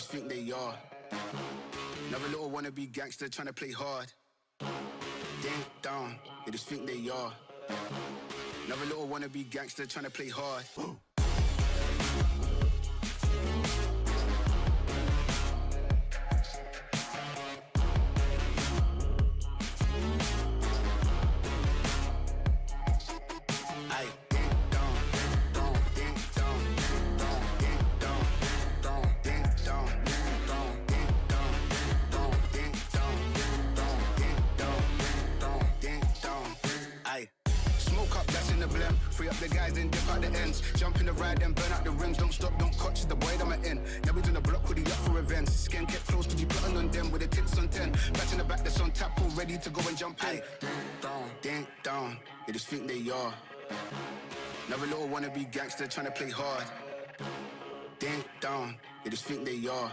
just think they are. Another little wannabe gangster trying to play hard. Ding down, they just think they are. Another little wannabe gangster trying to play hard. Free up the guys and dip out the ends. Jump in the ride and burn out the rims. Don't stop, don't coach, the boy that I'm in. Now we doing the block with the up for events. Skin kept close cause you plotting on them with the tits on 10. Batch in the back that's on tap, all ready to go and jump in. Ding down, they just think they are. Another little wannabe gangster trying to play hard. Ding down, they just think they are.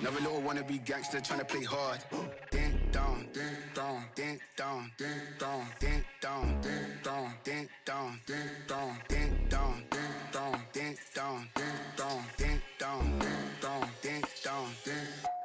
Another little wannabe gangster trying to play hard. Ding down, ding down, ding down, ding down, ding down, ding down, ding down, ding down, ding down, ding down, ding down, ding down, ding down, ding down, ding down, ding.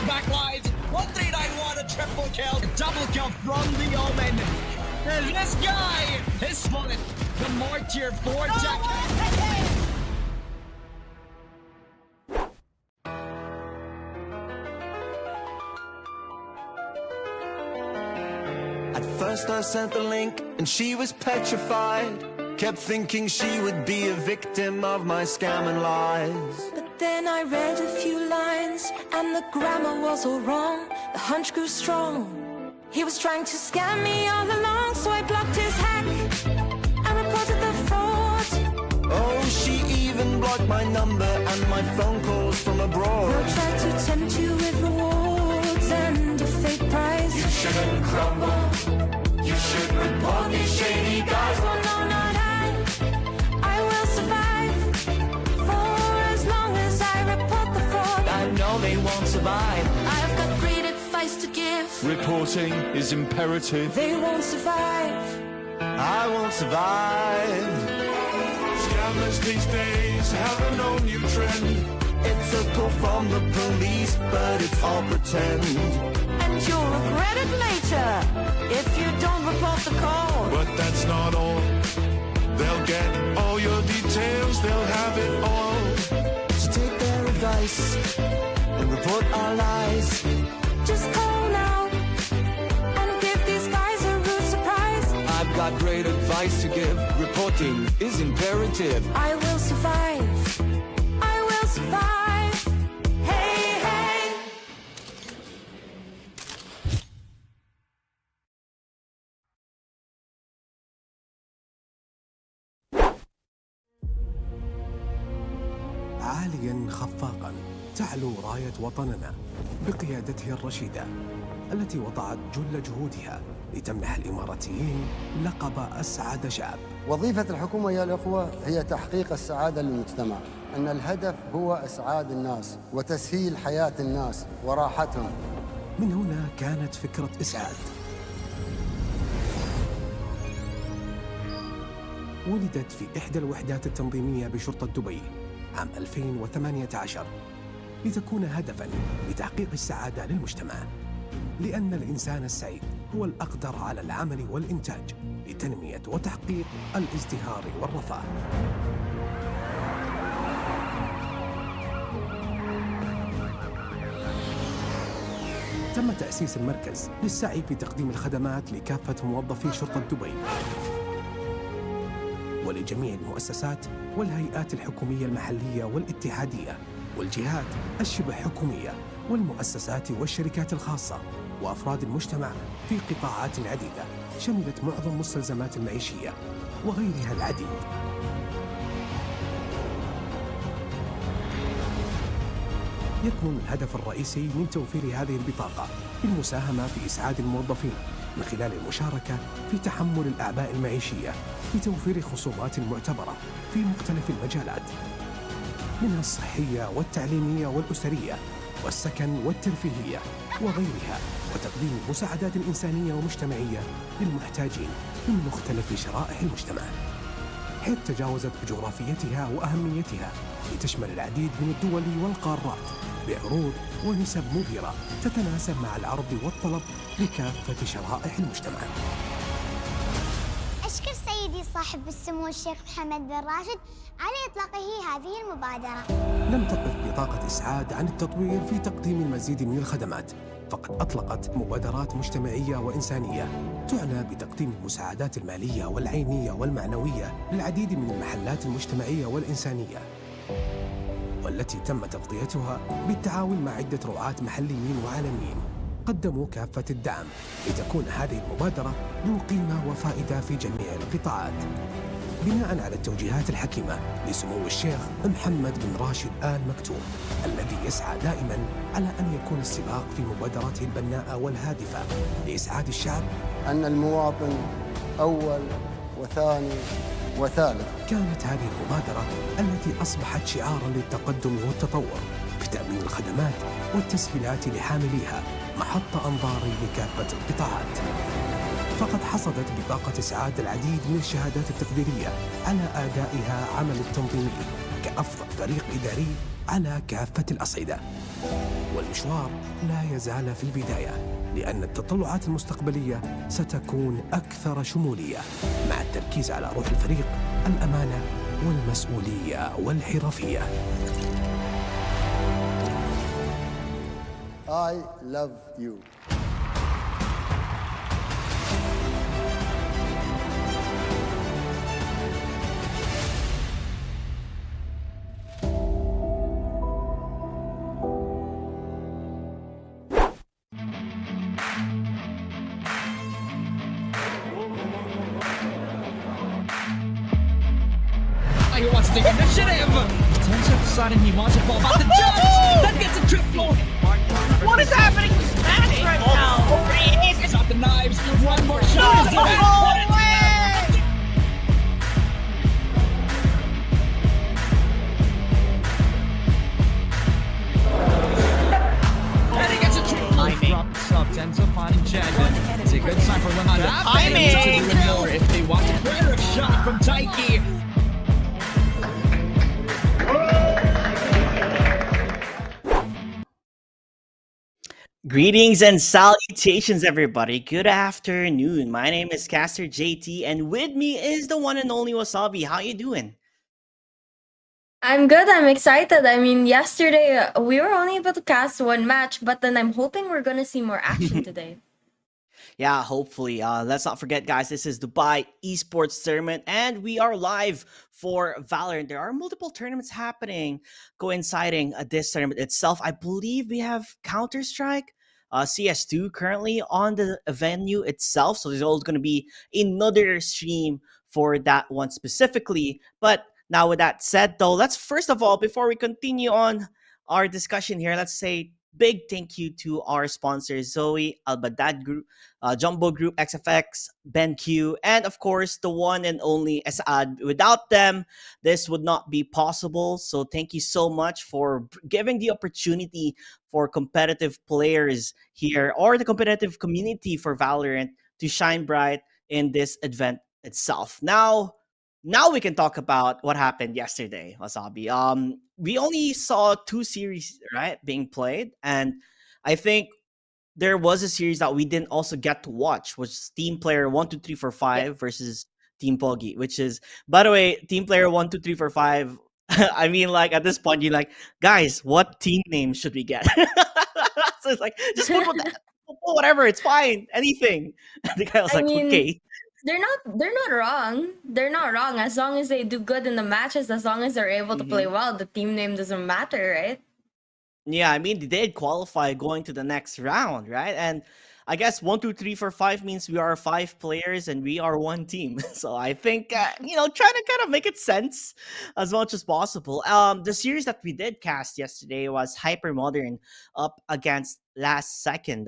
Backlines, 1391, a triple kill, a double kill from the Omen. And this guy is spotted the Martyr 4 At first I sent the link and she was petrified. Kept thinking she would be a victim of my scam and lies. But then I read a few lines and the grammar was all wrong. The hunch grew strong He was trying to scam me all along, so I blocked his hack and reported the fraud. Oh, she even blocked my number and my phone calls from abroad. They'll try to tempt you with rewards and a fake prize. You shouldn't crumble. You should report these shady guys. Well, no, not I. I will survive for as long as I report the fraud. I know they won't survive. I've got great advice to give. Reporting is imperative. They won't survive. I won't survive. Scammers these days have a no new trend. It's a call from the police, but it's all pretend. And you'll regret it later if you don't report the call. But that's not all. They'll get all your details, they'll have it all. So take their advice and report our lies. Just call now and give these guys a rude surprise. I've got great advice to give. Reporting is imperative. I will survive. I will survive. Hey, hey. عاليا خفاقا تعلو راية وطننا بقيادته الرشيدة التي وضعت جل جهودها لتمنح الإماراتيين لقب أسعد شعب. وظيفة الحكومة يا الأخوة هي تحقيق السعادة للمجتمع، أن الهدف هو إسعاد الناس وتسهيل حياة الناس وراحتهم. من هنا كانت فكرة إسعاد. ولدت في إحدى الوحدات التنظيمية بشرطة دبي عام 2018 لتكون هدفاً لتحقيق السعادة للمجتمع، لأن الإنسان السعيد هو الأقدر على العمل والإنتاج لتنمية وتحقيق الازدهار والرفاه. تم تأسيس المركز للسعي في تقديم الخدمات لكافة موظفي شرطة دبي ولجميع المؤسسات والهيئات الحكومية المحلية والاتحادية والجهات الشبه حكومية والمؤسسات والشركات الخاصة وأفراد المجتمع في قطاعات عديدة شملت معظم مستلزمات المعيشية وغيرها العديد. يكمن الهدف الرئيسي من توفير هذه البطاقة بالمساهمة في إسعاد الموظفين من خلال المشاركة في تحمل الأعباء المعيشية بتوفير خصومات معتبرة في مختلف المجالات منها الصحية والتعليمية والأسرية والسكن والترفيهية وغيرها، وتقديم مساعدات إنسانية ومجتمعية للمحتاجين من مختلف شرائح المجتمع، حيث تجاوزت بجغرافيتها وأهميتها لتشمل العديد من الدول والقارات بعروض ونسب مبهرة تتناسب مع العرض والطلب لكافة شرائح المجتمع. أشكر سيدي صاحب السمو الشيخ محمد بن راشد على إطلاقه هذه المبادرة. لم تقف بطاقة إسعاد عن التطوير في تقديم المزيد من الخدمات، فقد أطلقت مبادرات مجتمعية وإنسانية تعنى بتقديم المساعدات المالية والعينية والمعنوية للعديد من المحلات المجتمعية والإنسانية، والتي تم تغطيتها بالتعاون مع عدة رعاة محليين وعالميين قدموا كافة الدعم لتكون هذه المبادرة ذو قيمة وفائدة في جميع القطاعات، بناء على التوجيهات الحكيمة لسمو الشيخ محمد بن راشد آل مكتوم الذي يسعى دائما على أن يكون السباق في مبادراته البناءة والهادفة لإسعاد الشعب، أن المواطن أول وثاني وثالث. كانت هذه المبادرة التي أصبحت شعاراً للتقدم والتطور بتأمين الخدمات والتسهيلات لحامليها محط أنظار لكافة القطاعات، فقد حصدت بطاقة إسعاد العديد من الشهادات التقديرية على أدائها عمل التنظيمي كأفضل فريق إداري على كافة الأصعدة. والمشوار لا يزال في البداية، لأن التطلعات المستقبلية ستكون أكثر شمولية مع التركيز على روح الفريق، الأمانة والمسؤولية والحرفية. I love you. guy who wants to take initiative. Tenso deciding he wants to fall back the judge. That gets a triple. What is happening to Smash right now? He's got the knives. One more shot. Is there. And he gets a triple. Drops up. Tenso finding Chad. It's a good sign for them. Timing. More if they want to clear a shot from Taiki. Greetings and salutations, everybody. Good afternoon. My name is Caster JT, and with me is the one and only Wasabi. How you doing? I'm good. I'm excited. I mean, yesterday we were only able to cast one match, but then I'm hoping we're gonna see more action today. Yeah, hopefully. Let's not forget, guys, this is Dubai Esports Tournament, and we are live for Valorant. There are multiple tournaments happening, coinciding this tournament itself. I believe we have Counter-Strike, CS2 currently on the venue itself. So there's always going to be another stream for that one specifically. But now with that said, though, let's first of all, before we continue on our discussion here, let's say big thank you to our sponsors, Zoe, Albadad Group, Jumbo Group, XFX, BenQ, and of course, the one and only Asad. Without them, this would not be possible. So thank you so much for giving the opportunity for competitive players here or the competitive community for Valorant to shine bright in this event itself. Now we can talk about what happened yesterday, Wasabi. We only saw 2 series, right, being played, and I think there was a series that we didn't also get to watch, which is Team Player 1 2 3 4 5 versus Team Pogi, which is, by the way, Team Player 1 2 3 4 5. I mean, like at this point, you're like, guys, what team name should we get? So it's like, just put whatever, it's fine, anything. The guy was I like, mean, okay. they're not wrong. They're not wrong as long as they do good in the matches. As long as they're able to play well, the team name doesn't matter, right? Yeah, I mean, they did qualify going to the next round, right? And I guess 1 2 3 4 5 means we are 5 players and we are one team. So I think, trying to kind of make it sense as much as possible. The series that we did cast yesterday was Hyper Modern up against Last Second.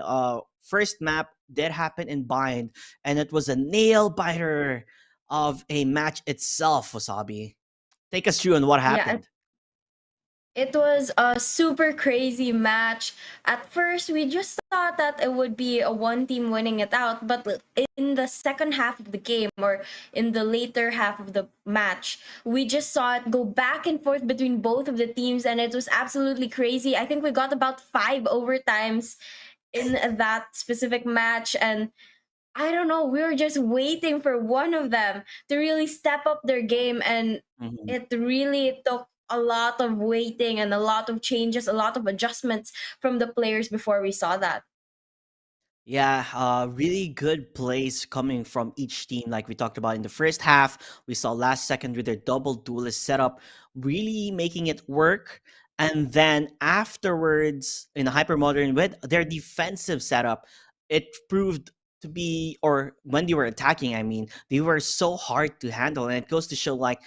First map did happen in Bind, and it was a nail biter of a match itself, Wasabi. Take us through on what Yeah, happened. it was a super crazy match. At first, we just thought that it would be a one team winning it out, but in the second half of the game or in the later half of the match, we just saw it go back and forth between both of the teams, and it was absolutely crazy. I think we got about 5 overtimes in that specific match, and I don't know, we were just waiting for one of them to really step up their game, and Mhm. it really took a lot of waiting and a lot of changes, a lot of adjustments from the players before we saw that. Yeah, really good plays coming from each team. Like we talked about in the first half, we saw Last Second with their double duelist setup, really making it work. And then afterwards, in Hypermodern, with their defensive setup, it proved to be, or when they were attacking, I mean, they were so hard to handle. And it goes to show, like,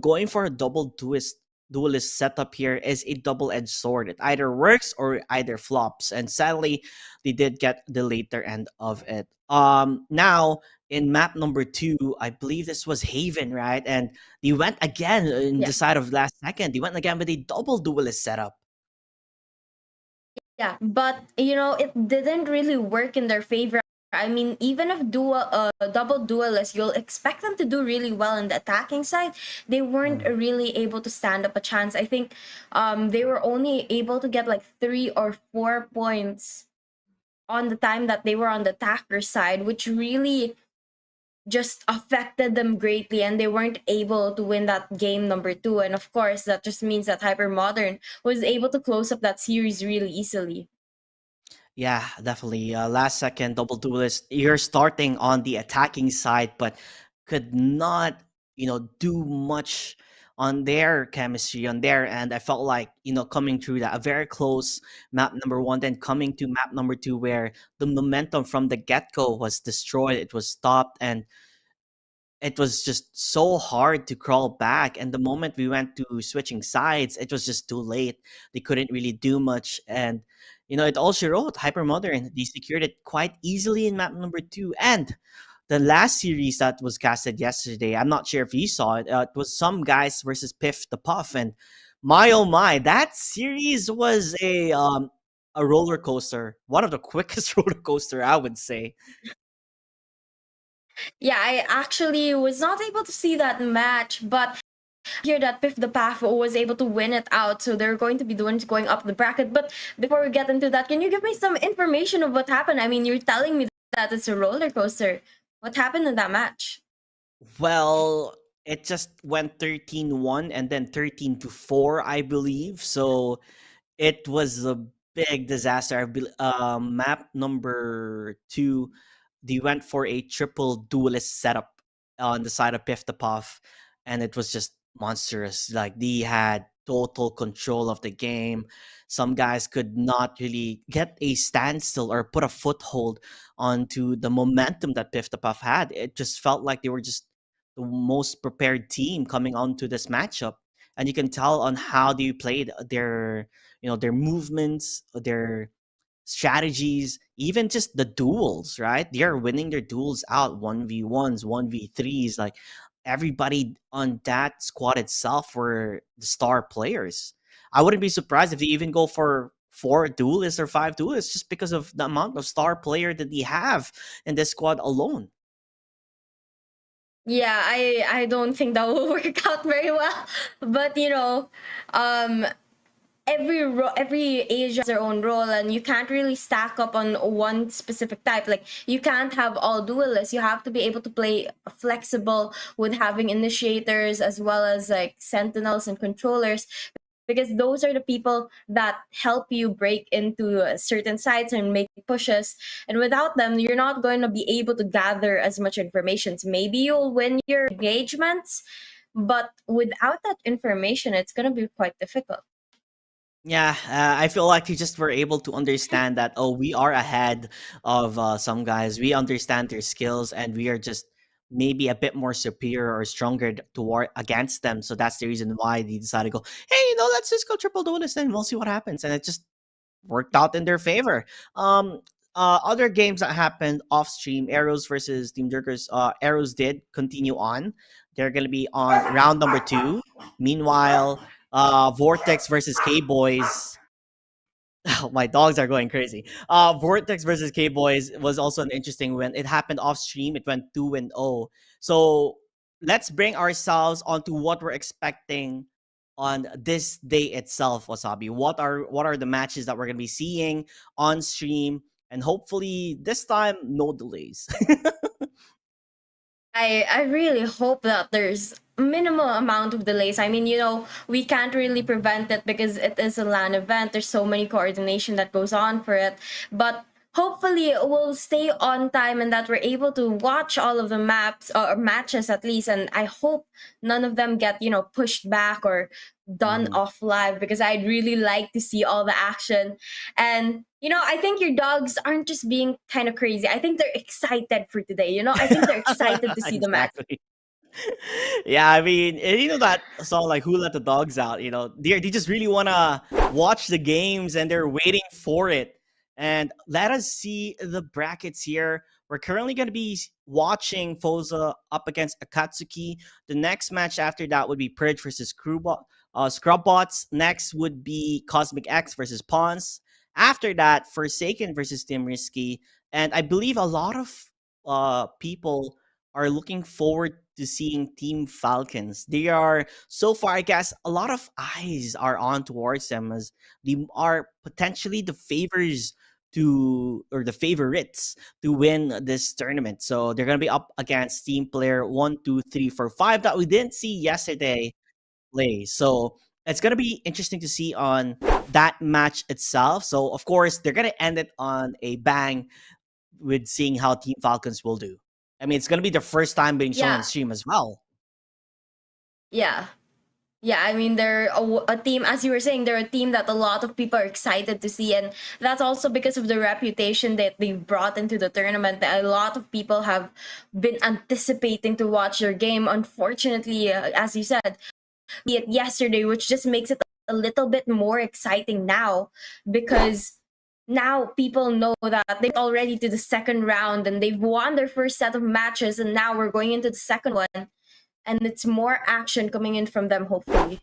going for a double duelist setup here is a double-edged sword. It either works or it either flops. And sadly, they did get the later end of it. Now in map number 2, I believe this was Haven, right? And they went again in the Yeah. side of Last Second. They went again with a double duelist setup. Yeah, but it didn't really work in their favor. I mean, even if double duelists, you'll expect them to do really well in the attacking side. They weren't really able to stand up a chance. I think they were only able to get like 3 or 4 points on the time that they were on the attacker side, which really just affected them greatly, and they weren't able to win that game number 2. And of course, that just means that Hypermodern was able to close up that series really easily. Yeah, definitely. Last Second double duelist. You're starting on the attacking side, but could not, do much on their chemistry on their end. I felt like, coming through that a very close map number 1, then coming to map number 2, where the momentum from the get-go was destroyed. It was stopped, and it was just so hard to crawl back. And the moment we went to switching sides, it was just too late. They couldn't really do much. And, it also wrote Hypermodern. They secured it quite easily in map number 2. And the last series that was casted yesterday, I'm not sure if you saw it. It was Some Guys versus Piff the Puff. And my oh my, that series was a roller coaster. One of the quickest roller coaster, I would say. Yeah, I actually was not able to see that match, but hear that Piff the Puff was able to win it out, so they're going to be the ones going up the bracket. But before we get into that, can you give me some information of what happened? I mean, you're telling me that it's a roller coaster. What happened in that match? Well, it just went 13-1 and then 13-4, I believe. So it was a big disaster. Map number 2, they went for a triple duelist setup on the side of Piff the Puff, and it was just monstrous. Like, they had total control of the game. Some guys could not really get a standstill or put a foothold onto the momentum that Piff the Puff had. It just felt like they were just the most prepared team coming onto this matchup. And you can tell on how they played their movements, their strategies, even just the duels, right? They are winning their duels out, 1v1s, 1v3s. Like, everybody on that squad itself were the star players. I wouldn't be surprised if they even go for 4 duelists or 5 duelists just because of the amount of star player that they have in this squad alone. Yeah, I don't think that will work out very well. But um every age has their own role, and you can't really stack up on one specific type. Like, you can't have all duelists. You have to be able to play flexible with having initiators as well as like sentinels and controllers, because those are the people that help you break into certain sites and make pushes. And without them, you're not going to be able to gather as much information. So maybe you'll win your engagements, but without that information, it's going to be quite difficult. Yeah, I feel like we just were able to understand that, oh, we are ahead of some guys. We understand their skills, and we are just maybe a bit more superior or stronger toward against them. So that's the reason why they decided to go, hey, let's just go triple duelist and we'll see what happens. And it just worked out in their favor. Other games that happened off stream, Arrows versus Team Jerkers. Arrows did continue on. They're gonna be on round number 2. Meanwhile, Vortex versus K Boys. My dogs are going crazy. Vortex versus K Boys was also an interesting win. It happened off stream. It went 2-0. So let's bring ourselves onto what we're expecting on this day itself, Wasabi. What are the matches that we're gonna be seeing on stream? And hopefully this time, no delays. I really hope that there's minimal amount of delays. I mean, we can't really prevent it because it is a LAN event. There's so many coordination that goes on for it. But hopefully it will stay on time and that we're able to watch all of the maps or matches at least. And I hope none of them get, pushed back or done off live, because I'd really like to see all the action. And I think your dogs aren't just being kind of crazy. I think they're excited for today. I think they're excited to see the match. Exactly. Yeah, I mean, that song like "Who Let the Dogs Out." They just really wanna watch the games and they're waiting for it. And let us see the brackets here. We're currently going to be watching Foza up against Akatsuki. The next match after that would be Purge versus Scrubbots. Next would be Cosmic X versus Pawns. After that, Forsaken versus Team Risky. And I believe a lot of people are looking forward to seeing Team Falcons. They are, so far, I guess, a lot of eyes are on towards them as they are potentially the favorites to win this tournament. So they're going to be up against team player 1, 2, 3, 4, 5 that we didn't see yesterday play. So it's going to be interesting to see on that match itself. So, of course, they're going to end it on a bang with seeing how Team Falcons will do. I mean, it's going to be the first time being shown on stream as well. Yeah. Yeah, I mean, they're a team, as you were saying, they're a team that a lot of people are excited to see. And that's also because of the reputation that they've brought into the tournament. That a lot of people have been anticipating to watch their game. Unfortunately, as you said, it yesterday, which just makes it a little bit more exciting now because now people know that they're already to the second round and they've won their first set of matches, and now we're going into the second one, and it's more action coming in from them, hopefully.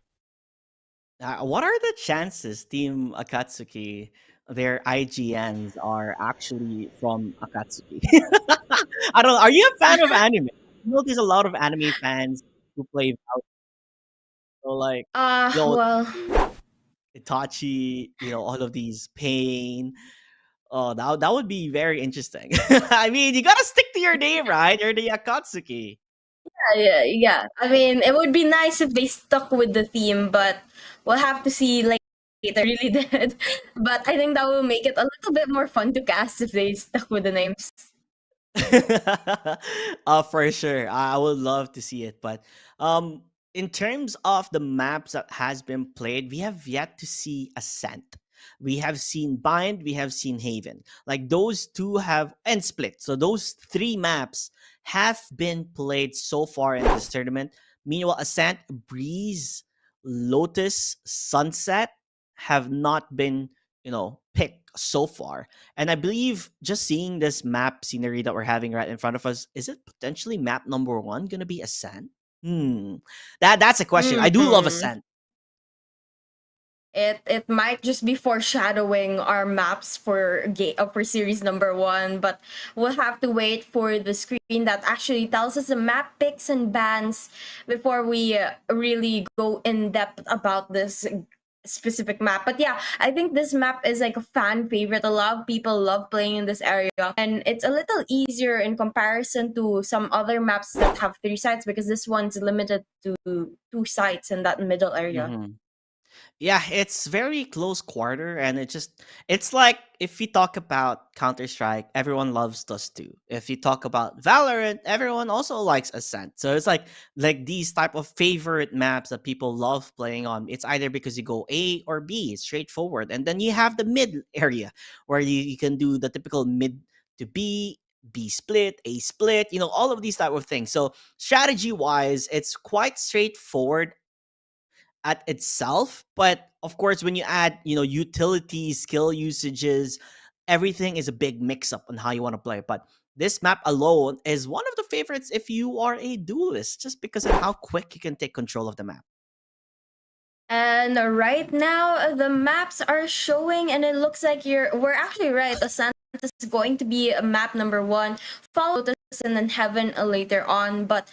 What are the chances Team Akatsuki, their IGNs are actually from Akatsuki? I don't know. Are you a fan of anime? You know, there's a lot of anime fans who play Valorant. So like, you know, Well, Itachi, you know, all of these Pain. Oh, that would be very interesting. I mean, you gotta stick to your name, right? You're the Akatsuki. yeah. I mean, it would be nice if they stuck with the theme, but we'll have to see like later. Really did, but I think that will make it a little bit more fun to cast if they stuck with the names. For sure. I would love to see it. But in terms of the maps that has been played, we have yet to see Ascent. We have seen Bind, we have seen Haven. Like those two have and Split. So those three maps have been played so far in this tournament. Meanwhile, Ascent, Breeze, Lotus, Sunset have not been, picked so far. And I believe just seeing this map scenery that we're having right in front of us, is it potentially map number one gonna be Ascent? Hmm. That's a question. I do love Hmm. Ascent. It might just be foreshadowing our maps for series number one, but we'll have to wait for the screen that actually tells us the map picks and bans before we really go in depth about this specific map. But yeah, I think this map is like a fan favorite. A lot of people love playing in this area, and it's a little easier in comparison to some other maps that have three sites because this one's limited to two sites in that middle area. Mhm. Yeah, it's very close quarter, and it's like if you talk about Counter-Strike, everyone loves Dust 2. If you talk about Valorant, everyone also likes Ascent. So it's like these type of favorite maps that people love playing on. It's either because you go A or B, it's straightforward. And then you have the mid area where you can do the typical mid to B split, A split, all of these type of things. So strategy wise, it's quite straightforward at itself, but of course when you add utilities, skill usages, everything is a big mix up on how you want to play. But this map alone is one of the favorites if you are a duelist, just because of how quick you can take control of the map. And right now, the maps are showing, and it looks like we're actually right. Ascent is going to be map number one, followed Lotus and then Heaven later on. But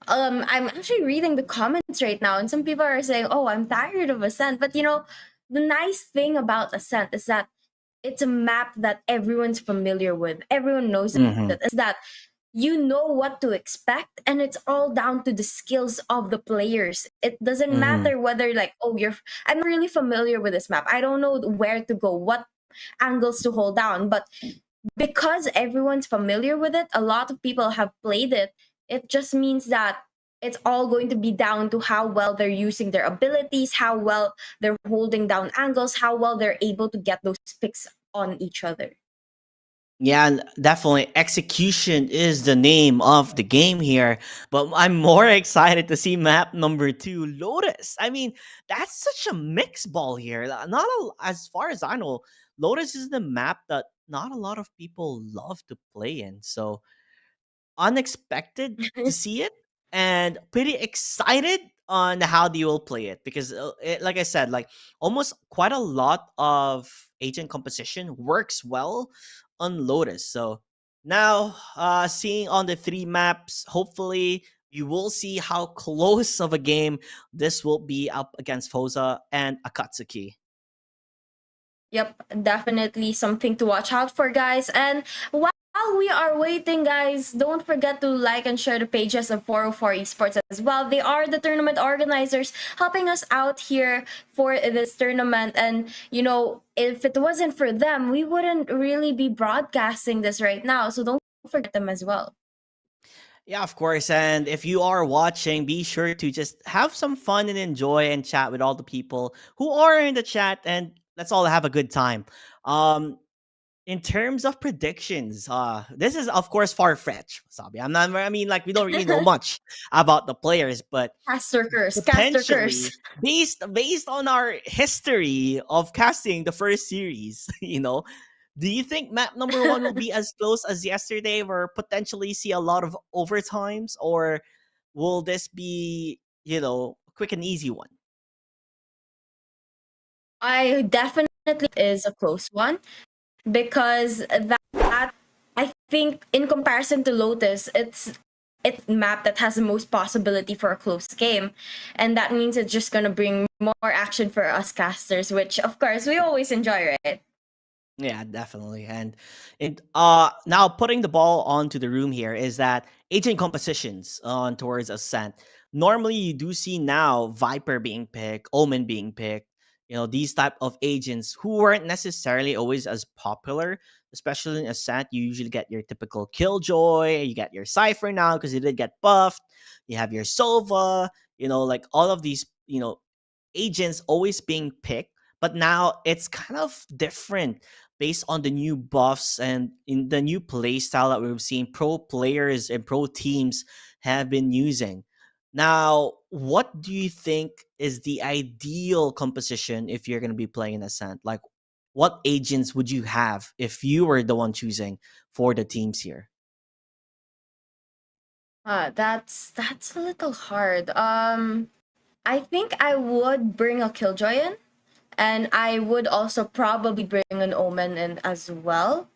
I'm actually reading the comments right now, and some people are saying, "Oh, I'm tired of Ascent." But the nice thing about Ascent is that it's a map that everyone's familiar with. Everyone knows it. Hmm. Is that you know what to expect, and it's all down to the skills of the players. It doesn't Hmm. matter whether like, oh, I'm not really familiar with this map, I don't know where to go, what angles to hold down, but because everyone's familiar with it, a lot of people have played it. It just means that it's all going to be down to how well they're using their abilities, how well they're holding down angles, how well they're able to get those picks on each other. Yeah, and definitely execution is the name of the game here. But I'm more excited to see map number two, Lotus. I mean, that's such a mixed ball here. As far as I know, Lotus is the map that not a lot of people love to play in. So unexpected to see it, and pretty excited on how they will play it, because like I said, like almost quite a lot of agent composition works well on Lotus. So now, seeing on the three maps, hopefully you will see how close of a game this will be up against Fosa and Akatsuki. Yep, definitely something to watch out for, guys. And while we are waiting, guys, don't forget to like and share the pages of 404 Esports as well. They are the tournament organizers helping us out here for this tournament. And, if it wasn't for them, we wouldn't really be broadcasting this right now. So don't forget them as well. Yeah, of course. And if you are watching, be sure to just have some fun and enjoy and chat with all the people who are in the chat, and let's all have a good time. Um, in terms of predictions, this is of course far fetched, Sabi. I mean, like we don't really know much about the players, but Caster curse, caster curse. potentially based on our history of casting the first series, do you think map number one will be as close as yesterday, or potentially see a lot of overtimes, or will this be a quick and easy one? I definitely is a close one because that I think in comparison to Lotus, it's map that has the most possibility for a close game, and that means it's just gonna bring more action for us casters, which of course we always enjoy, right? Yeah, definitely. And now putting the ball onto the room here is that agent compositions on towards Ascent. Normally you do see now Viper being picked, Omen being picked, these type of agents who weren't necessarily always as popular, especially in Ascent. You usually get your typical Killjoy, you get your Cypher now because he did get buffed, you have your Sova, like all of these, agents always being picked, but now it's kind of different based on the new buffs and in the new play style that we've seen pro players and pro teams have been using. Now, what do you think is the ideal composition if you're going to be playing in Ascent? Like, what agents would you have if you were the one choosing for the teams here? That's a little hard. I think I would bring a Killjoy in, and I would also probably bring an Omen in as well.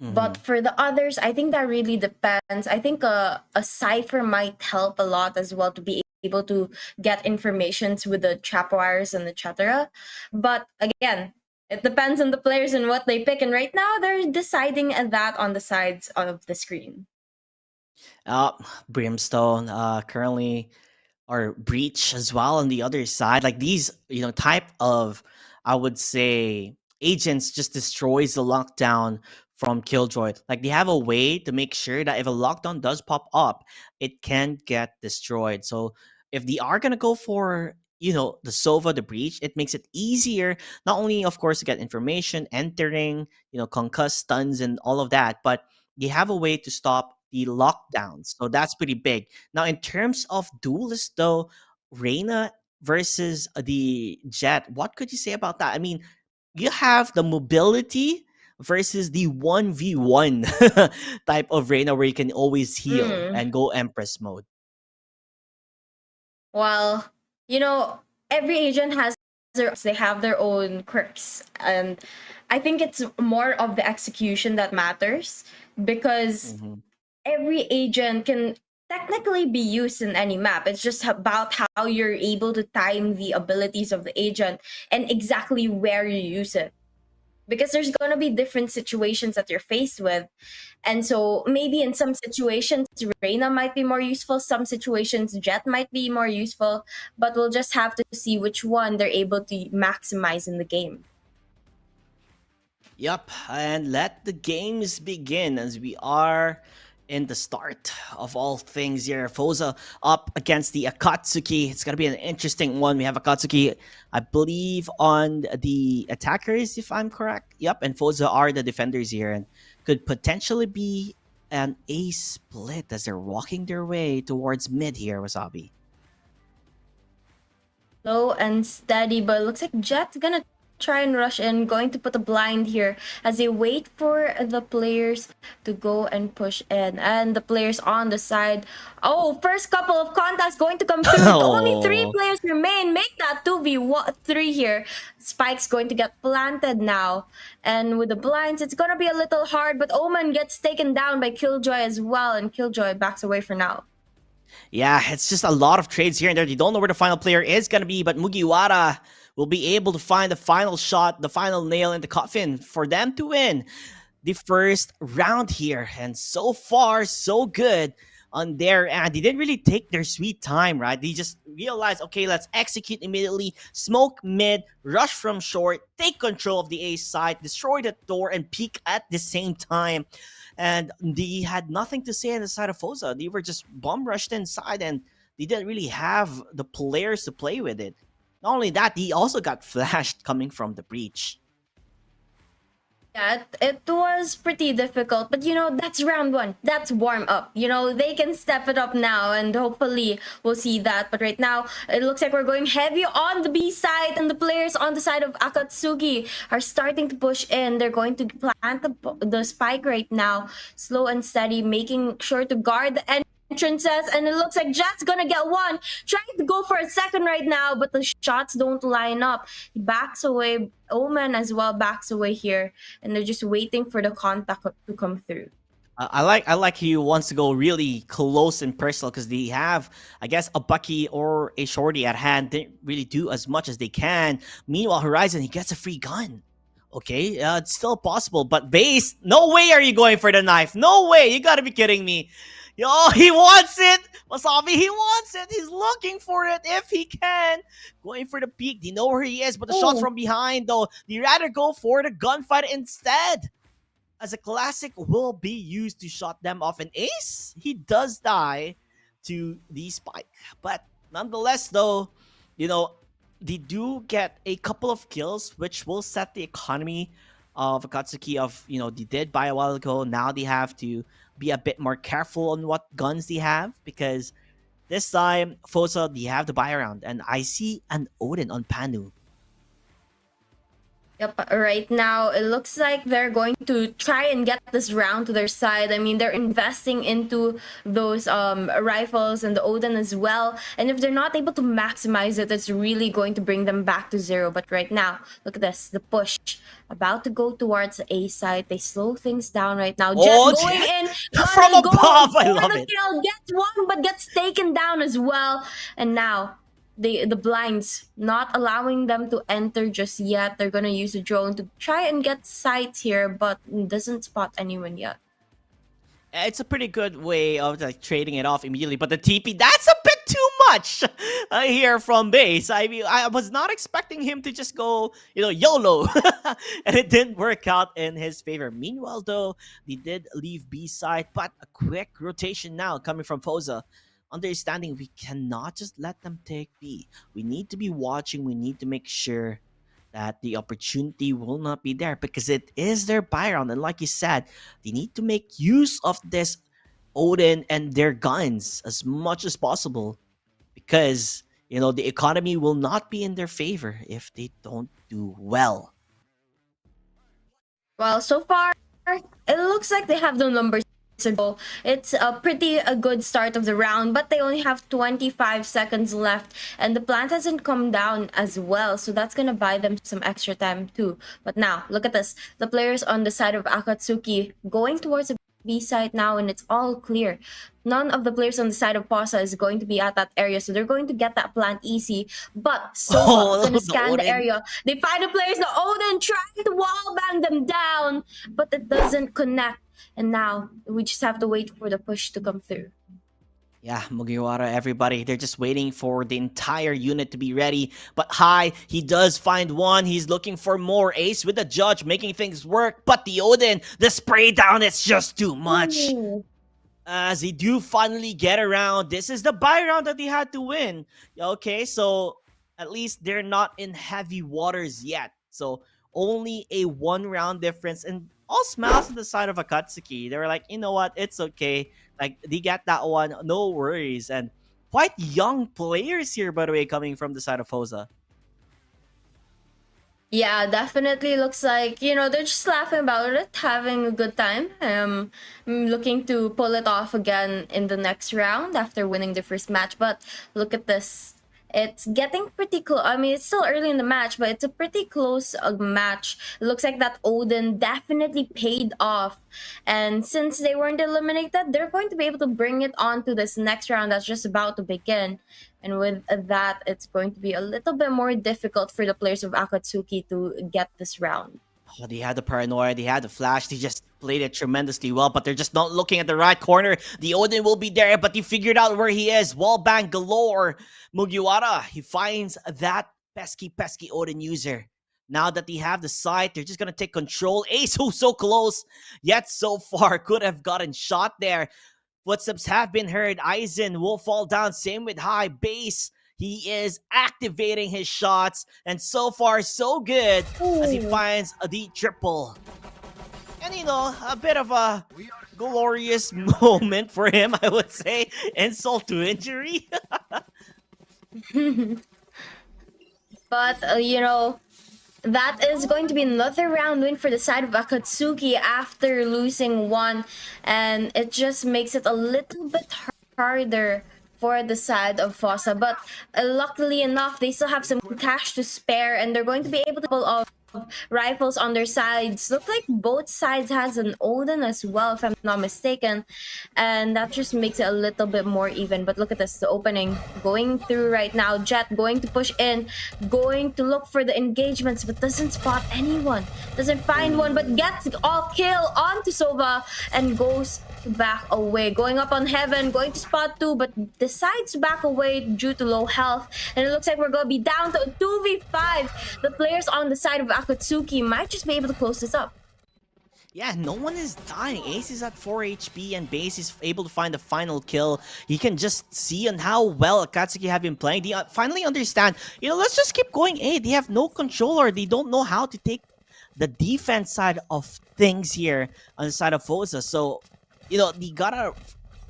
But Mhm. for the others, I think that really depends. I think a cipher might help a lot as well to be able to get informations with the trapwires and etc. But again, it depends on the players and what they pick. And right now, they're deciding that on the sides of the screen. Uh, Brimstone, currently, or Breach as well on the other side. Like these, type of, I would say, agents just destroys the lockdown from Killjoy. Like they have a way to make sure that if a lockdown does pop up, it can get destroyed. So if they are gonna go for the Sova, the Breach, it makes it easier not only of course to get information, entering, concuss, stuns, and all of that, but they have a way to stop the lockdowns. So that's pretty big. Now, in terms of duelists, though, Reina versus the Jet, what could you say about that? I mean, you have the mobility versus the 1v1 type of Reina where you can always heal Hmm. and go Empress mode. Well, every agent has they have their own quirks, and I think it's more of the execution that matters because Mhm. every agent can technically be used in any map. It's just about how you're able to time the abilities of the agent and exactly where you use it. Because there's going to be different situations that you're faced with. And so maybe in some situations, Reina might be more useful. Some situations, Jet might be more useful. But we'll just have to see which one they're able to maximize in the game. Yep, and let the games begin as we are in the start of all things here. Foza up against the Akatsuki. It's gonna be an interesting one. We have Akatsuki, I believe, on the attackers, if I'm correct. Yep, and Foza are the defenders here, and could potentially be an A split as they're walking their way towards mid here, Wasabi. Low and steady, but it looks like Jet's gonna try and rush in, going to put a blind here as they wait for the players to go and push in. And the players on the side. Oh, first couple of contacts going to come through. Only 3 Oh. players remain. Make that 2v3 here. Spike's going to get planted now. And with the blinds, it's gonna be a little hard, but Omen gets taken down by Killjoy as well, and Killjoy backs away for now. Yeah, it's just a lot of trades here and there. You don't know where the final player is going to be, but Mugiwara will be able to find the final shot, the final nail in the coffin for them to win the first round here. And so far, so good on their end. They didn't really take their sweet time, right? They just realize, okay, let's execute immediately. Smoke mid, rush from short, take control of the A side, destroy the door, and peek at the same time. And they had nothing to say on the side of Fosa. They were just bomb rushed inside, and they didn't really have the players to play with it. Not only that, he also got flashed coming from the breach. Yeah, it was pretty difficult, but you know, that's round one. That's warm up. You know, they can step it up now, and hopefully we'll see that. But right now, it looks like we're going heavy on the B side, and the players on the side of Akatsuki are starting to push in. They're going to plant the spike right now, slow and steady, making sure to guard the entrances, and it looks like Jet's gonna get one, trying to go for a second right now, but the shots don't line up. He backs away. Omen as well backs away here, and they're just waiting for the contact to come through. I like he wants to go really close and personal, because they have, I guess, a Bucky or a Shorty at hand. Didn't really do as much as they can. Meanwhile, Horizon, he gets a free gun. Okay, it's still possible, but Base, no way are you going for the knife. No way, you gotta be kidding me. Yo, he wants it! Wasabi, he wants it! He's looking for it if he can. Going for the peak. They know where he is, but the shot from behind, though. They rather go for the gunfight instead, as a classic will be used to shut them off. An ace, he does die to the spike. But nonetheless, though, you know, they do get a couple of kills, which will set the economy of Akatsuki of, you know, they did buy a while ago. Now they have to be a bit more careful on what guns they have, because this time, Fosa, they have the buy around. And I see an Odin on Panu. Yep, right now it looks like they're going to try and get this round to their side. I mean, they're investing into those rifles and the Odin as well. And if they're not able to maximize it, it's really going to bring them back to zero. But right now, look at this, the push about to go towards the A side. They slow things down right now. Just going in from above. I love it. Kill, gets one, but gets taken down as well. And now the blinds not allowing them to enter just yet. They're gonna use a drone to try and get sights here, but doesn't spot anyone yet. It's a pretty good way of like trading it off immediately, but the TP, that's a bit too much here from Base. I mean, I was not expecting him to just go, you know, YOLO, and it didn't work out in his favor. Meanwhile, though, they did leave B side, but a quick rotation now coming from Fosa. Understanding we cannot just let them take B. We need to be watching. We need to make sure that the opportunity will not be there, because it is their buy round. And like you said, they need to make use of this Odin and their guns as much as possible, because, you know, the economy will not be in their favor if they don't do well. Well, so far, it looks like they have the numbers. It's a good start of the round, but they only have 25 seconds left, and the plant hasn't come down as well, so that's gonna buy them some extra time too. But now look at this, the players on the side of Akatsuki going towards the B side now, and it's all clear. None of the players on the side of Posa is going to be at that area, so they're going to get that plant easy. But Sova gonna scan the area. They find the players, the Odin trying to wall bang them down, but it doesn't connect. And now we just have to wait for the push to come through. Yeah, Mugiwara, everybody, they're just waiting for the entire unit to be ready. But Hai, he does find one. He's looking for more. Ace with the judge, making things work. But the Odin, the spray down, it's just too much. Ooh. As they do finally get around. This is the buy round that they had to win. Okay, so at least they're not in heavy waters yet. So only a 1 round difference. And all smiles on the side of Akatsuki. They were like, you know what, it's okay. Like, they get that one, no worries. And quite young players here, by the way, coming from the side of Fosa. Yeah, definitely looks like, you know, they're just laughing about it, having a good time. Looking to pull it off again in the next round after winning the first match. But look at this. It's getting pretty close. I mean, it's still early in the match, but it's a pretty close match. It looks like that Odin definitely paid off. And since they weren't eliminated, they're going to be able to bring it on to this next round that's just about to begin. And with that, it's going to be a little bit more difficult for the players of Akatsuki to get this round. Oh, they had the paranoia, they had the flash, they just played it tremendously well, but they're just not looking at the right corner. The Odin will be there, but he figured out where he is. Wallbang galore. Mugiwara, he finds that pesky Odin user. Now that they have the site, they're just gonna take control. Ace, who's so close, yet so far, could have gotten shot there. Footsteps have been heard. Aizen will fall down. Same with High Base. He is activating his shots, and so far, so good as he finds the triple. And you know, a bit of a glorious moment for him, I would say. Insult to injury. But, you know, that is going to be another round win for the side of Akatsuki after losing one. And it just makes it a little bit harder for the side of Fossa. But luckily enough, they still have some cash to spare. And they're going to be able to pull off rifles on their sides. Look like both sides has an Odin as well, if I'm not mistaken, and that just makes it a little bit more even. But look at this, the opening going through right now. Jet going to push in, going to look for the engagements, but doesn't spot anyone, doesn't find one, but gets all kill onto Sova and goes back away. Going up on Heaven, going to spot 2, but decides to back away due to low health. And it looks like we're going to be down to a 2v5. The players on the side of Akatsuki might just be able to close this up. Yeah, no one is dying. Ace is at 4 HP and Base is able to find the final kill. You can just see on how well Akatsuki have been playing. They finally understand, you know, let's just keep going A. They have no controller. They don't know how to take the defense side of things here on the side of Fosa. So, you know, they gotta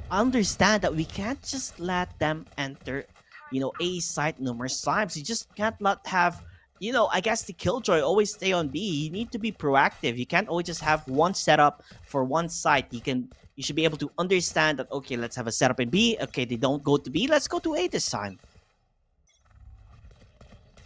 understand that we can't just let them enter, you know, A side numerous times. You just can't let have, you know, I guess the Killjoy always stay on B. You need to be proactive. You can't always just have one setup for one site. You should be able to understand that, okay, let's have a setup in B. Okay, they don't go to B. Let's go to A this time.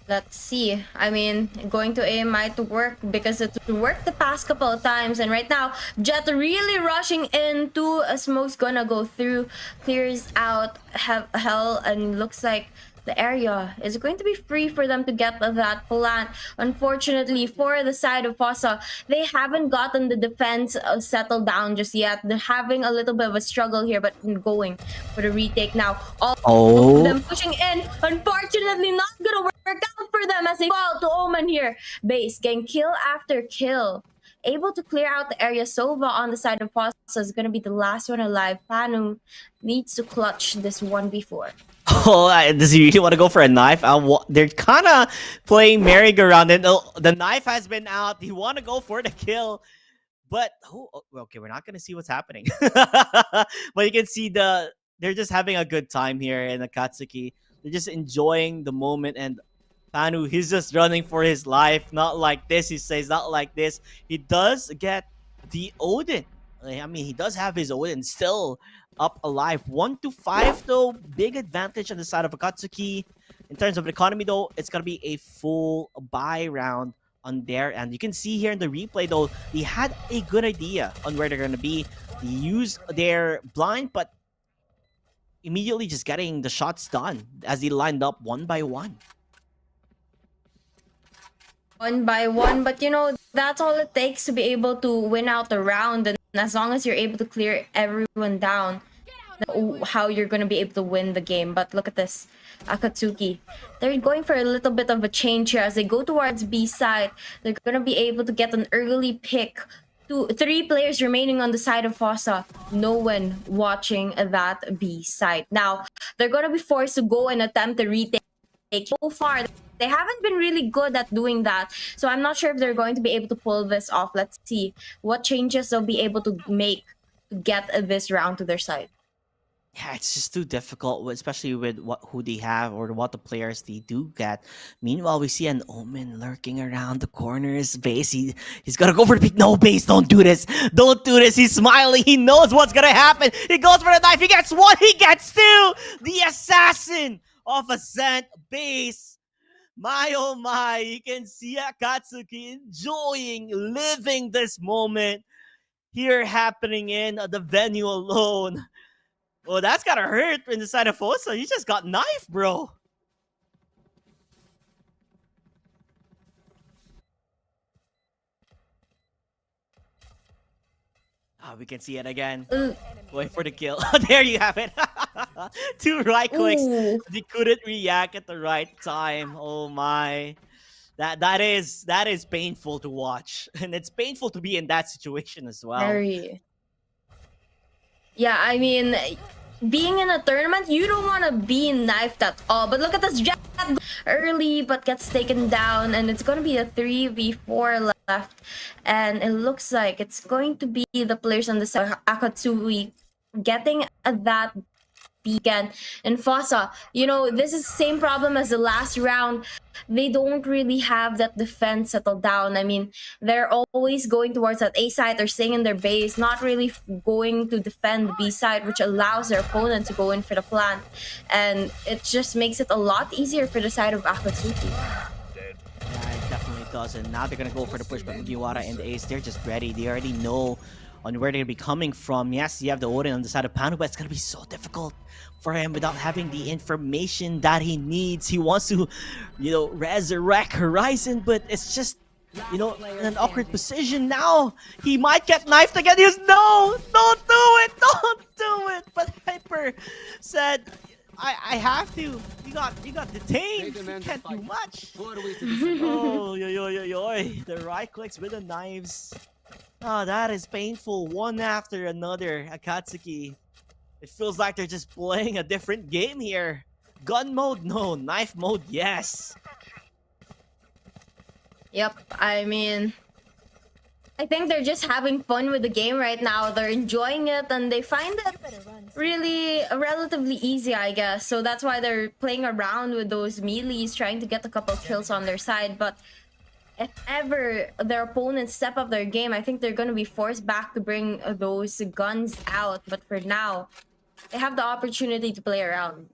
Let's see. I mean, going to A might work because it worked the past couple of times. And right now, Jet really rushing into a smoke's gonna go through, clears out Hell, and looks like the area is going to be free for them to get that plant. Unfortunately, for the side of Fossa, they haven't gotten the defense settled down just yet. They're having a little bit of a struggle here, but going for the retake now. All of them pushing in. Unfortunately, not gonna work out for them as they fall to Omen here. Base getting kill after kill. Able to clear out the area. Sova on the side of Fossa is gonna be the last one alive. Panu needs to clutch this 1v4. Oh, does he really want to go for a knife? They're kind of playing merry-go-round, and the knife has been out. They want to go for the kill, but okay, we're not gonna see what's happening. But you can see they're just having a good time here in Akatsuki. They're just enjoying the moment, and Panu, he's just running for his life. Not like this, he says. Not like this. He does get the Odin. I mean, he does have his Odin still up alive. 1-5 though, big advantage on the side of Akatsuki. In terms of economy though, it's gonna be a full buy round on there. And you can see here in the replay though, they had a good idea on where they're gonna be. They used their blind, but immediately just getting the shots done as they lined up one by one. One by one, but you know, that's all it takes to be able to win out the round. And as long as you're able to clear everyone down, how you're going to be able to win the game. But look at this, Akatsuki, they're going for a little bit of a change here as they go towards B side. They're going to be able to get an early pick. 3 players remaining on the side of Fossa. No one watching that B side. Now they're going to be forced to go and attempt to retake. So far, they haven't been really good at doing that. So I'm not sure if they're going to be able to pull this off. Let's see what changes they'll be able to make to get this round to their side. Yeah, it's just too difficult, especially with who they have or what the players they do get. Meanwhile, we see an Omen lurking around the corners. Base, he's gonna go for the pick. No, Base, don't do this. Don't do this. He's smiling. He knows what's gonna happen. He goes for the knife. He gets 1. He gets 2. The assassin of Ascent. Base. My oh my, you can see Akatsuki enjoying, living this moment here happening in the venue alone. Well, that's gotta hurt in the side of Fossa. You just got knife, bro. We can see it again. Ooh. Going for the kill. There you have it. 2 right clicks. Ooh. They couldn't react at the right time. Oh my. That is painful to watch. And it's painful to be in that situation as well. Very. Yeah, I mean, being in a tournament, you don't want to be knifed at all. But look at this Jet early, but gets taken down, and it's going to be a 3v4 left. And it looks like it's going to be the players on the side, Akatsuki, getting that beacon. And Fossa, you know, this is the same problem as the last round. They don't really have that defense settled down. I mean, they're always going towards that A side or staying in their base, not really going to defend the B side, which allows their opponent to go in for the plant. And it just makes it a lot easier for the side of Akatsuki. Yeah, it definitely does. And now they're going to go for the push, but Mugiwara and the Ace, they're just ready. They already know on where they're going to be coming from. Yes, you have the Odin on the side of Panu, but it's going to be so difficult for him without having the information that he needs. He wants to, you know, resurrect Horizon, but it's just, you know, in an awkward position now. He might get knifed again. He goes, no, don't do it, don't do it. But Hyper said, I have to. You got detained. You can't do much. Oh, yo. The right clicks with the knives. Oh, that is painful. One after another. Akatsuki. It feels like they're just playing a different game here. Gun mode, no. Knife mode, yes. Yep, I mean, I think they're just having fun with the game right now. They're enjoying it and they find it really relatively easy, I guess. So that's why they're playing around with those melees, trying to get a couple kills on their side. But if ever their opponents step up their game, I think they're going to be forced back to bring those guns out. But for now, they have the opportunity to play around.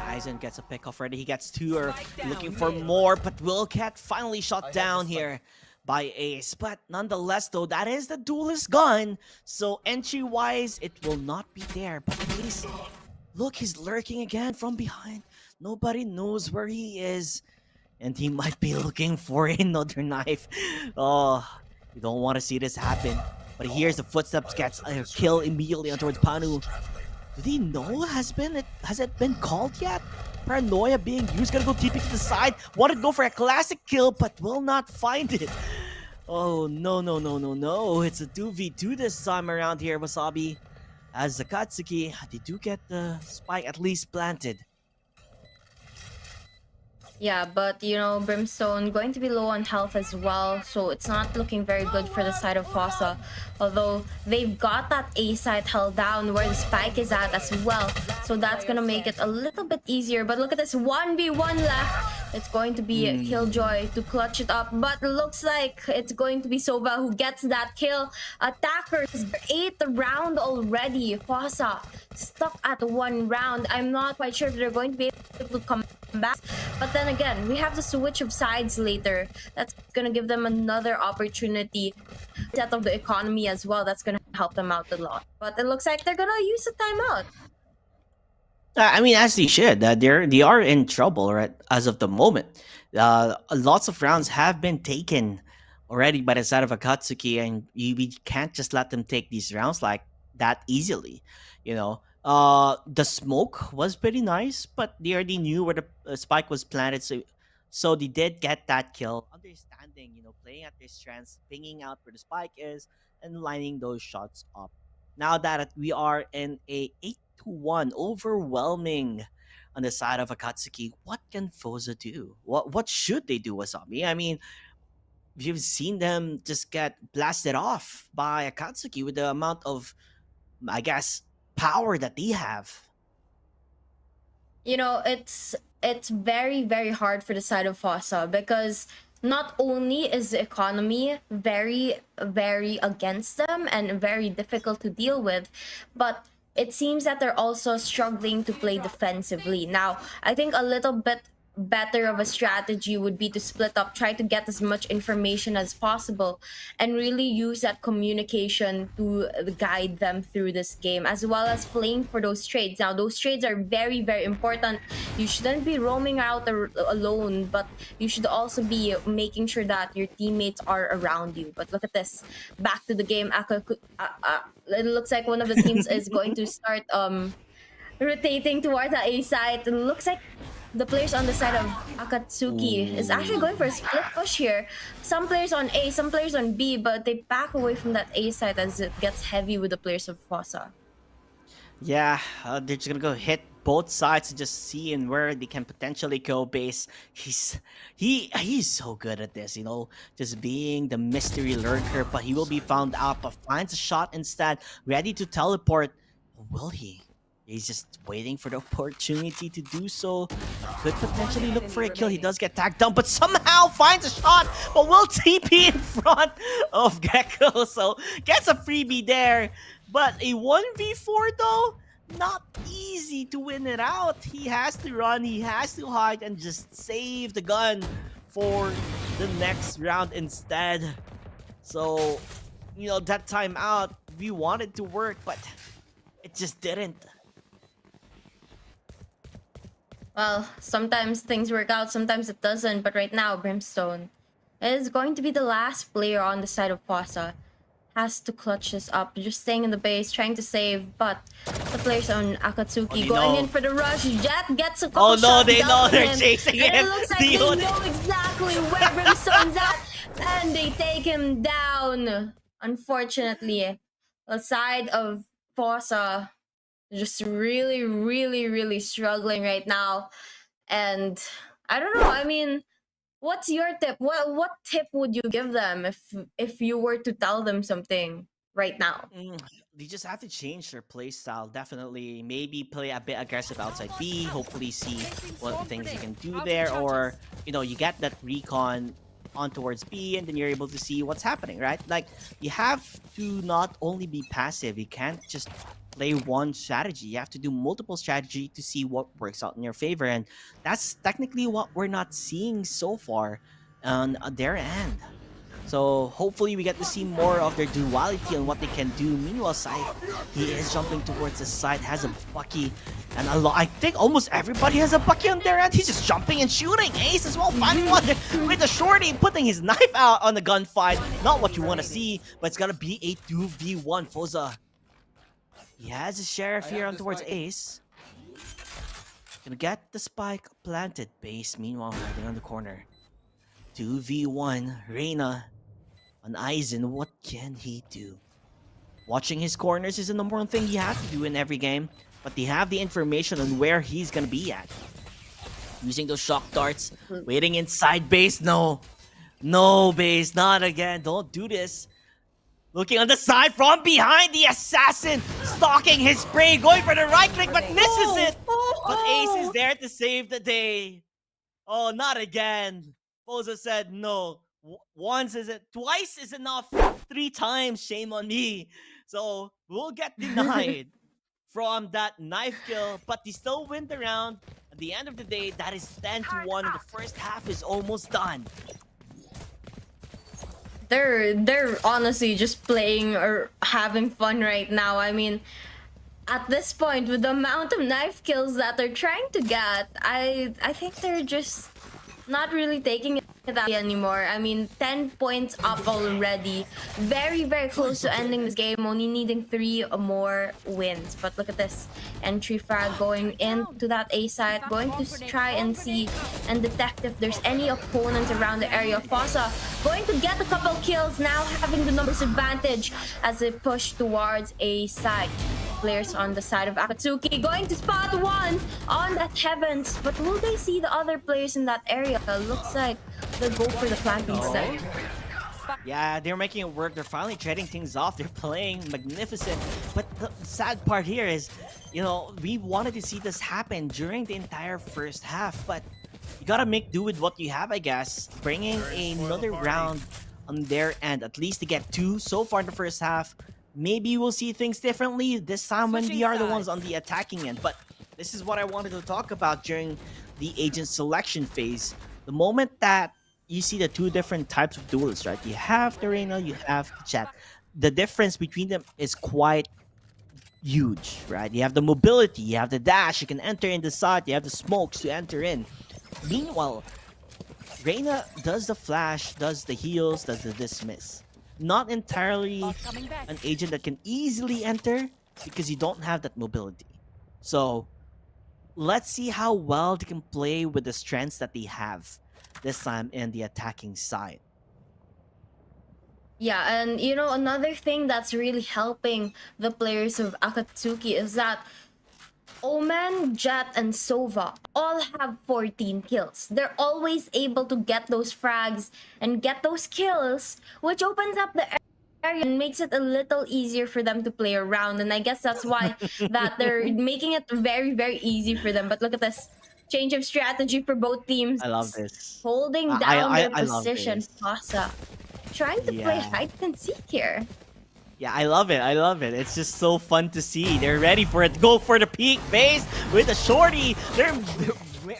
Aizen gets a pick off already. He gets 2 or looking for more, but Willcat finally shot down here by Ace. But nonetheless, though, that is the duelist gun. So entry-wise, it will not be there. But Ace, look, he's lurking again from behind. Nobody knows where he is. And he might be looking for another knife. Oh, you don't want to see this happen. But he hears the footsteps, gets a kill immediately on towards Panu. Do they know? Has it been called yet? Paranoia being used. Gonna go TP to the side. Wanted to go for a classic kill, but will not find it. Oh, no. It's a 2v2 this time around here, Wasabi. As Akatsuki, they do get the spike at least planted. Yeah, but you know, Brimstone going to be low on health as well, so it's not looking very good for the side of Fossa. Although they've got that A side held down where the spike is at as well, so that's gonna make it a little bit easier. But look at this 1v1 left. It's going to be Killjoy to clutch it up, but looks like it's going to be Sova who gets that kill. Attackers 8th round already. Fossa stuck at 1 round. I'm not quite sure if they're going to be able to come back, but then again, we have the switch of sides later. That's gonna give them another opportunity set of the economy as well. That's gonna help them out a lot. But it looks like they're gonna use the timeout. I mean, as they should. They are in trouble, right? As of the moment, lots of rounds have been taken already by the side of Akatsuki, and we can't just let them take these rounds like that easily. You know, the smoke was pretty nice, but they already knew where the spike was planted, so they did get that kill. Understanding, you know, playing at their strengths, pinging out where the spike is, and lining those shots up. Now that we are in a 8-1 overwhelming on the side of Akatsuki, what can Fosa do? What should they do, Wasabi? I mean, you've seen them just get blasted off by Akatsuki with the amount of, I guess, power that they have. You know, it's very, very hard for the side of Fossa because not only is the economy very, very against them and very difficult to deal with, but it seems that they're also struggling to play defensively. Now, I think a little bit better of a strategy would be to split up, try to get as much information as possible, and really use that communication to guide them through this game, as well as playing for those trades. Now, those trades are very, very important. You shouldn't be roaming out alone, but you should also be making sure that your teammates are around you. But look at this. Back to the game. It looks like one of the teams is going to start rotating towards the A side. It looks like the players on the side of Akatsuki is actually going for a split push here. Some players on A, some players on B, but they back away from that A side as it gets heavy with the players of Fossa. Yeah, they're just gonna go hit both sides and just seeing where they can potentially go base. He's so good at this, you know, just being the mystery lurker, but he will be found out, but finds a shot instead, ready to teleport. Will he? He's just waiting for the opportunity to do so. Could potentially look for a kill. He does get tagged down, but somehow finds a shot, but will TP in front of Gecko, so gets a freebie there. But a 1v4 though, not easy to win it out. He has to run, he has to hide, and just save the gun for the next round instead. So, you know, that timeout, we wanted to work, but it just didn't. Well, sometimes things work out, sometimes it doesn't, but right now, Brimstone is going to be the last player on the side of Fossa. Has to clutch this up, just staying in the base, trying to save, but the players on Akatsuki going in for the rush. Jet gets a couple shots they know they're him. chasing him. It looks like they know exactly where Brimstone's at, and they take him down. Unfortunately, the side of Fossa just really struggling right now. And I don't know, I mean, what's your tip? What tip would you give them if you were to tell them something right now? They just have to change their play style, definitely. Maybe play a bit aggressive outside B, hopefully see what things you can do there, or, you know, you get that recon on towards B and then you're able to see what's happening, right? Like, you have to not only be passive, you can't just play one strategy. You have to do multiple strategy to see what works out in your favor, and that's technically what we're not seeing so far on their end. So hopefully we get to see more of their duality and what they can do. Meanwhile, Scythe, he is jumping towards the side, has a Bucky, and I think almost everybody has a Bucky on their end. He's just jumping and shooting. Ace as well, finding one with the shorty, putting his knife out on the gunfight. Not what you want to see, but it's gonna be a 2v1. Fossa, he has a sheriff here on towards Ace. Gonna get the spike planted. Base, meanwhile, hiding on the corner. 2v1, Reyna on Aizen. What can he do? Watching his corners is the number one thing he has to do in every game, but they have the information on where he's gonna be at. Using those shock darts, waiting inside base. No, base, not again. Don't do this. Looking on the side from behind, the assassin stalking his spray, going for the right click, but misses it. But Ace is there to save the day. Oh, not again. Fossa said no. Once is it, twice is enough. 3 times, shame on me. So we'll get denied from that knife kill, but they still win the round. At the end of the day, that is 10-1, and the first half is almost done. They're honestly just playing or having fun right now. I mean, at this point, with the amount of knife kills that they're trying to get, I think they're just not really taking it that anymore. I mean, 10 points up already. Very close to ending this game. Only needing 3 more wins. But look at this. Entry frag going into that A side. Going to try and see and detect if there's any opponents around the area. Fossa going to get a couple kills now, having the numbers advantage as they push towards A side. Players on the side of Akatsuki going to spot one on that heavens, but will they see the other players in that area? Looks like they'll go for the plant instead. Yeah, they're making it work. They're finally trading things off. They're playing magnificent. But the sad part here is, you know, we wanted to see this happen during the entire first half, but you gotta make do with what you have, I guess. Bringing another round on their end, at least to get 2 so far in the first half. Maybe we'll see things differently this time when we are the ones on the attacking end. But this is what I wanted to talk about during the agent selection phase, the moment that you see the two different types of duelists, right? You have the Reina, you have the Chat. The difference between them is quite huge, right? You have the mobility, you have the dash, you can enter in the side, you have the smokes to enter in. Meanwhile, Reina does the flash, does the heals, does the dismiss. Not entirely an agent that can easily enter because you don't have that mobility. So let's see how well they can play with the strengths that they have this time in the attacking side. Yeah, and you know, another thing that's really helping the players of Akatsuki is that Omen, Jet, and Sova all have 14 kills. They're always able to get those frags and get those kills, which opens up the area and makes it a little easier for them to play around. And I guess that's why that they're making it very, very easy for them. But look at this. Change of strategy for both teams. I love this. Holding down their I love position. this. Pasa trying to play Yeah. hide and seek here. Yeah, I love it. I love it. It's just so fun to see. They're ready for it. Go for the peak base with a shorty. They're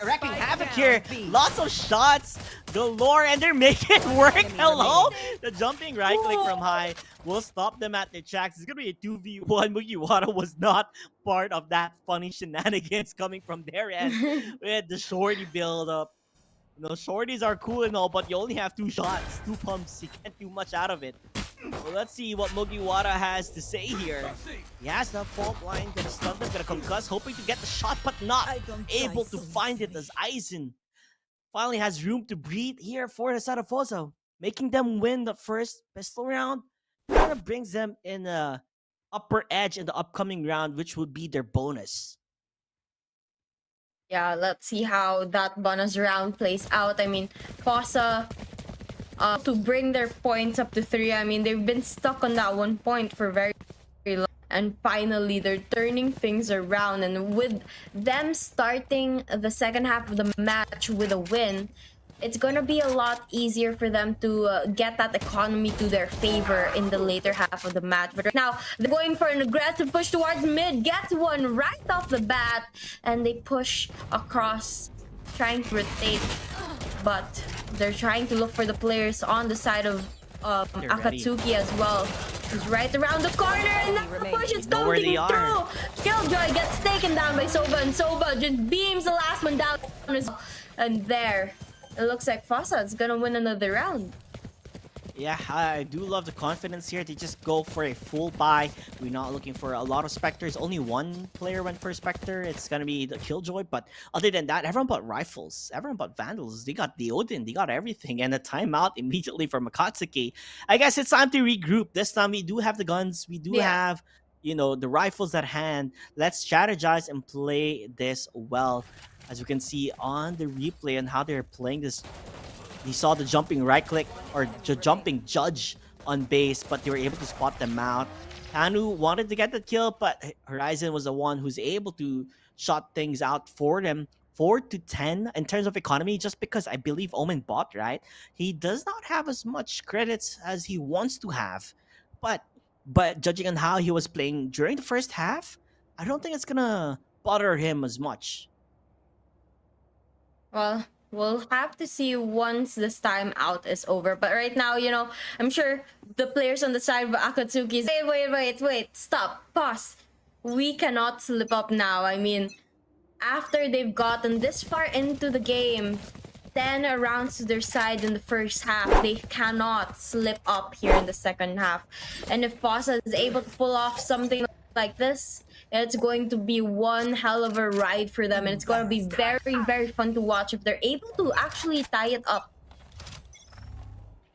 wrecking havoc here. Lots of shots galore, and they're making it work. Hello? The jumping right click from high will stop them at their tracks. It's going to be a 2v1. Mugiwara was not part of that funny shenanigans coming from their end with the shorty build up. You know, shorties are cool and all, but you only have 2 shots, 2 pumps. You can't do much out of it. Well, let's see what Mugiwara has to say here. He has the fault line, gonna stun them, gonna concuss, hoping to get the shot, but not able to find it as Aizen finally has room to breathe here for the Sarafosa, making them win the first pistol round. Kind of brings them in a upper edge in the upcoming round, which would be their bonus. Yeah, let's see how that bonus round plays out. I mean, Fossa to bring their points up to 3. I mean, they've been stuck on that 1 point for very, very long. And finally, they're turning things around. And with them starting the second half of the match with a win, it's going to be a lot easier for them to get that economy to their favor in the later half of the match. But right now, they're going for an aggressive push towards mid, gets one right off the bat, and they push across, trying to rotate. But they're trying to look for the players on the side of Akatsuki as well. He's right around the corner, and now the push is coming through. Killjoy gets taken down by Soba, and Soba just beams the last one down. And there, it looks like Fossa is gonna win another round. Yeah, I do love the confidence here. They just go for a full buy. We're not looking for a lot of Spectres. Only one player went for Spectre. It's going to be the Killjoy. But other than that, everyone bought rifles. Everyone bought Vandals. They got the Odin. They got everything. And a timeout immediately from Akatsuki. I guess it's time to regroup. This time we do have the guns. We do have, you know, the rifles at hand. Let's strategize and play this well. As you can see on the replay and how they're playing this. He saw the jumping right click or jumping judge on base, but they were able to spot them out. Hanu wanted to get the kill, but Horizon was the one who's able to shot things out for them. 4 to 10 in terms of economy, just because I believe Omen bought, right? He does not have as much credits as he wants to have. But judging on how he was playing during the first half, I don't think it's gonna bother him as much. Well, we'll have to see once this time out is over. But right now, you know, I'm sure the players on the side of Akatsuki is, wait, stop, pause. We cannot slip up now. I mean, after they've gotten this far into the game, 10 rounds to their side in the first half, they cannot slip up here in the second half. And if Fossa is able to pull off something like this, it's going to be one hell of a ride for them, and it's going to be very, very fun to watch if they're able to actually tie it up.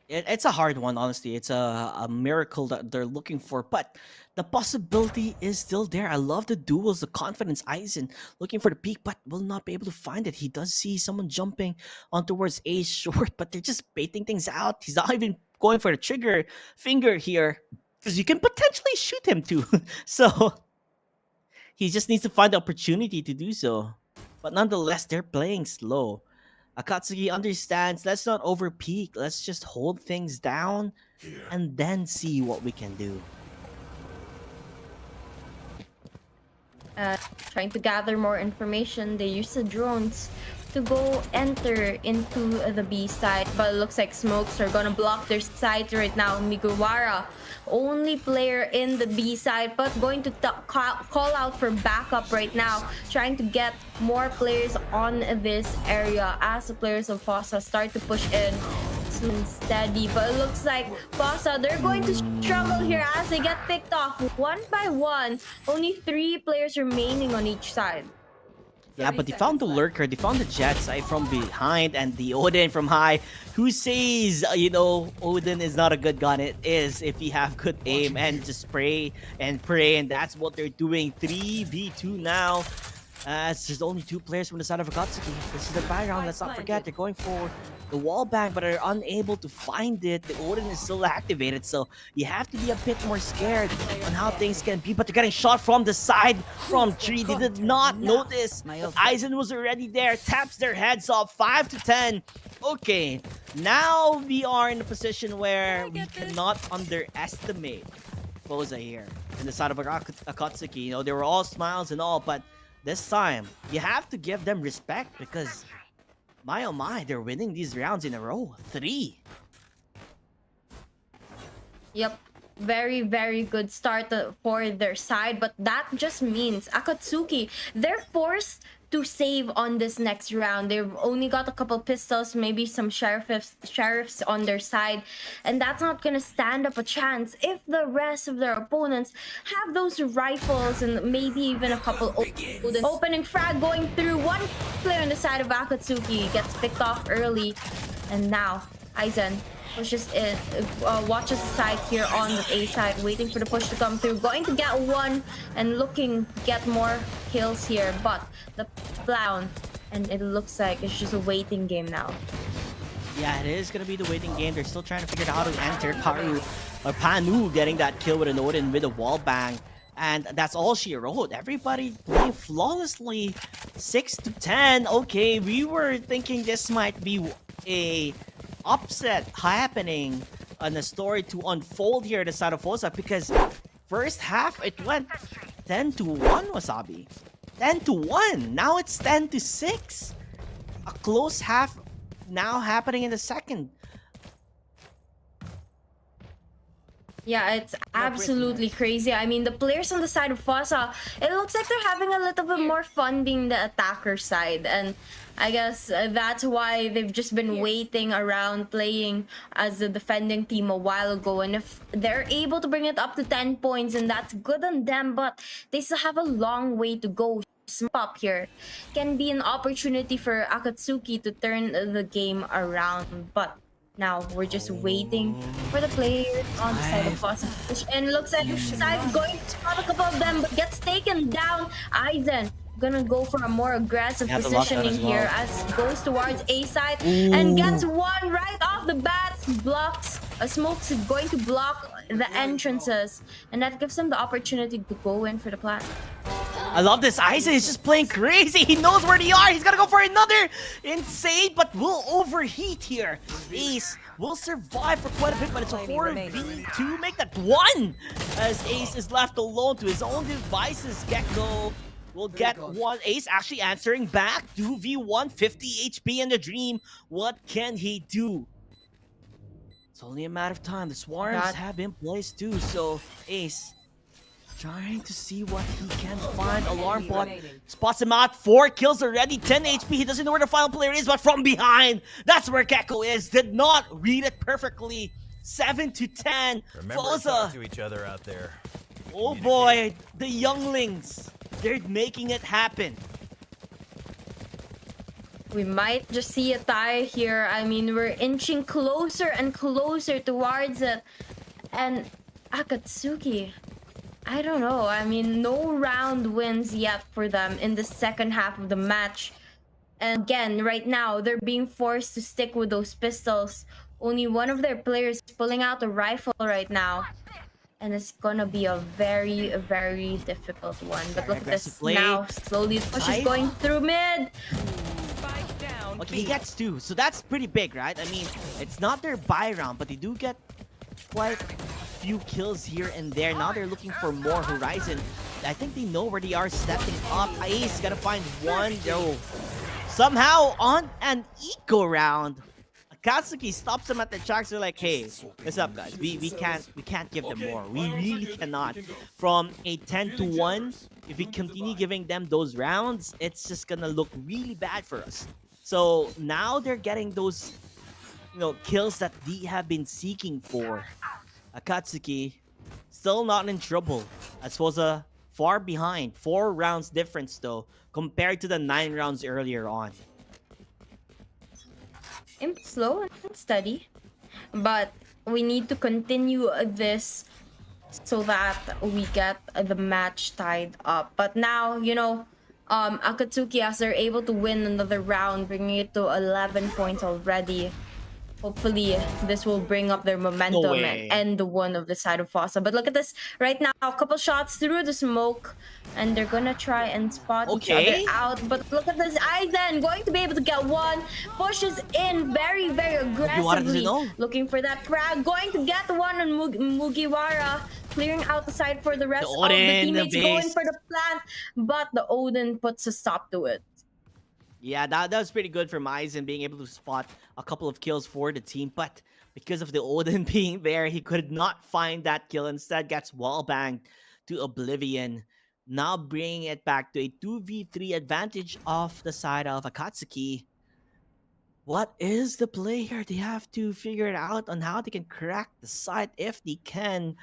It's a hard one, honestly. It's a miracle that they're looking for, but the possibility is still there. I love the duels, the confidence. Aizen looking for the peak, but will not be able to find it. He does see someone jumping on towards A short, but they're just baiting things out. He's not even going for the trigger finger here, because you can potentially shoot him too. So he just needs to find the opportunity to do so. But nonetheless, they're playing slow. Akatsuki understands, let's not over peak. Let's just hold things down and then see what we can do. Trying to gather more information. They use the drones to go enter into the B side, but it looks like smokes are gonna block their side right now. Miguwara, only player in the B side, but going to call out for backup right now, trying to get more players on this area as the players of Fossa start to push in. Steady, but it looks like Fossa, they're going to struggle here as they get picked off one by one. Only 3 players remaining on each side. Yeah, but they found the lurker, they found the jet side from behind, and the Odin from high. Who says, you know, Odin is not a good gun? It is if you have good aim and just spray and pray, and that's what they're doing. 3v2 now. As there's only 2 players from the side of Akatsuki. This is the background, let's not forget, they're going for the wall bang, but are unable to find it. The Odin is still activated, so you have to be a bit more scared on how things can be. But they're getting shot from the side, from 3. They did not notice. Aizen was already there, taps their heads off, 5 to 10. Okay, now we are in a position where we cannot underestimate Fossa here in the side of Akatsuki. You know, they were all smiles and all, but this time, you have to give them respect because, my oh my, they're winning these rounds in a row. 3. Yep. Very, very good start for their side, but that just means Akatsuki, they're forced to save on this next round. They've only got a couple pistols, maybe some sheriffs on their side, and that's not gonna stand up a chance if the rest of their opponents have those rifles and maybe even a couple opening frag going through. One player on the side of Akatsuki gets picked off early, and now Aizen pushes in, watches the side here on the A side, waiting for the push to come through. Going to get one and looking to get more kills here, but the down, and it looks like it's just a waiting game now. Yeah, it is gonna be the waiting game. They're still trying to figure out how to enter. Panu getting that kill with an Odin with a wall bang. And that's all she wrote. Everybody playing flawlessly. 6 to 10. Okay, we were thinking this might be a upset happening on the story to unfold here at the side of Fossa, because first half it went 10 to 1, Wasabi. 10 to 1. Now it's 10 to 6. A close half now happening in the second. Yeah, it's absolutely crazy. I mean, the players on the side of Fossa, it looks like they're having a little bit more fun being the attacker side. And I guess that's why they've just been waiting around playing as the defending team a while ago. And if they're able to bring it up to 10 points, and that's good on them, but they still have a long way to go. Up here can be an opportunity for Akatsuki to turn the game around, but now we're just waiting for the players on the side of Fossa. And looks like Sai's going to spot a couple of them, but gets taken down. Aizen gonna go for a more aggressive positioning here as goes towards A side and gets one right off the bat. Blocks, Smoke's going to block the entrances, and that gives him the opportunity to go in for the plant. I love this. Aizen is just playing crazy. He knows where they are. He's gonna go for another insane, but will overheat here. Ace will survive for quite a bit, but it's a 4v2. Make that 1 as Ace is left alone to his own devices. Gecko will get 1. Ace actually answering back. 2v1, 50 HP in the dream. What can he do? It's only a matter of time. The swarms have been placed too, so Ace trying to see what he can find. Alarm bot spots him out. 4 kills already, 10 HP. He doesn't know where the final player is, but from behind, that's where Gecko is. Did not read it perfectly. 7 to 10. Remember to talk to each other out there. Oh boy, the younglings. They're making it happen. We might just see a tie here. I mean, we're inching closer and closer towards it. And Akatsuki, I don't know. I mean, no round wins yet for them in the second half of the match. And again, right now, they're being forced to stick with those pistols. Only one of their players pulling out a rifle right now. And it's gonna be a very, very difficult one. But look at this now. Slowly the push is going through mid. Okay, he gets 2. So that's pretty big, right? I mean, it's not their buy round, but they do get quite few kills here and there. Now they're looking for more Horizon. I think they know where they are stepping up. Ace gotta find 1. somehow on an eco round, Akatsuki stops them at the tracks. They're like, hey, what's up, guys? We can't give them more. We really cannot. From a 10-1, if we continue giving them those rounds, it's just gonna look really bad for us. So now they're getting those, kills that they have been seeking for. Akatsuki still not in trouble. As Fosa far behind. 4 rounds difference though, compared to the 9 rounds earlier on. Slow and steady, but we need to continue this so that we get the match tied up. But now, Akatsuki, as they're able to win another round, bringing it to 11 points already. Hopefully, this will bring up their momentum and end the one of the side of Fosa. But look at this right now. A couple shots through the smoke. And they're gonna try and spot each other out. But look at this. Aizen going to be able to get one. Pushes in very, very aggressively. Looking for that frag. Going to get one on Mugiwara. Clearing out the side for the rest of the teammates. Going for the plant. But the Odin puts a stop to it. Yeah, that was pretty good from Aizen, being able to spot a couple of kills for the team. But because of the Odin being there, he could not find that kill. Instead, gets wallbanged to oblivion. Now bringing it back to a 2v3 advantage off the side of Akatsuki. What is the play here? They have to figure it out on how they can crack the side if they can.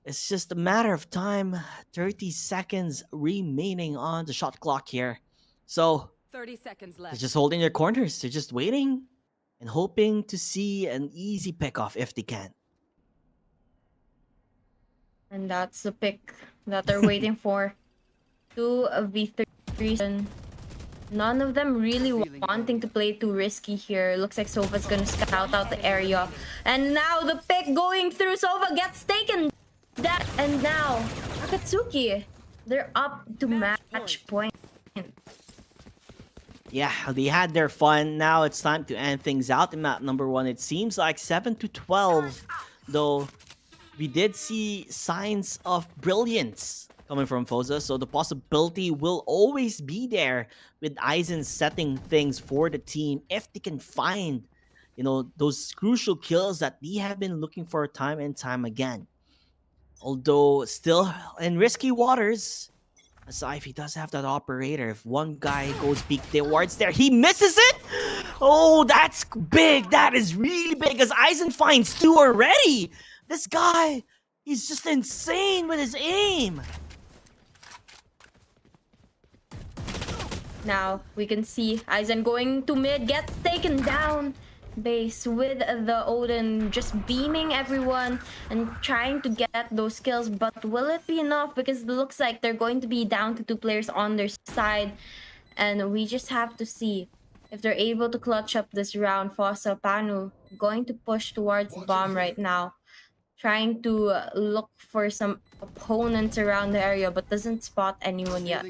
It's just a matter of time. 30 seconds remaining on the shot clock here. So 30 seconds left. They're just holding their corners. They're just waiting and hoping to see an easy pick-off if they can. And that's the pick that they're waiting for. 2v3. None of them really wanting to play too risky here. Looks like Sova's gonna scout out the area. And now the pick going through. Sova gets taken. And now Akatsuki, they're up to match point. Yeah, they had their fun. Now it's time to end things out in map number 1. It seems like 7-12, though we did see signs of brilliance coming from Fosa, so the possibility will always be there with Aizen setting things for the team if they can find, those crucial kills that they have been looking for time and time again. Although still in risky waters, aside, he does have that operator. If one guy goes big towards there, he misses it. Oh, that's big. That is really big, because Aizen finds 2 already. This guy, he's just insane with his aim. Now we can see Aizen going to mid, gets taken down base with the Odin, just beaming everyone and trying to get those kills. But will it be enough? Because it looks like they're going to be down to 2 players on their side, and we just have to see if they're able to clutch up this round. Fosa, Panu going to push towards the bomb right now, trying to look for some opponents around the area, but doesn't spot anyone yet.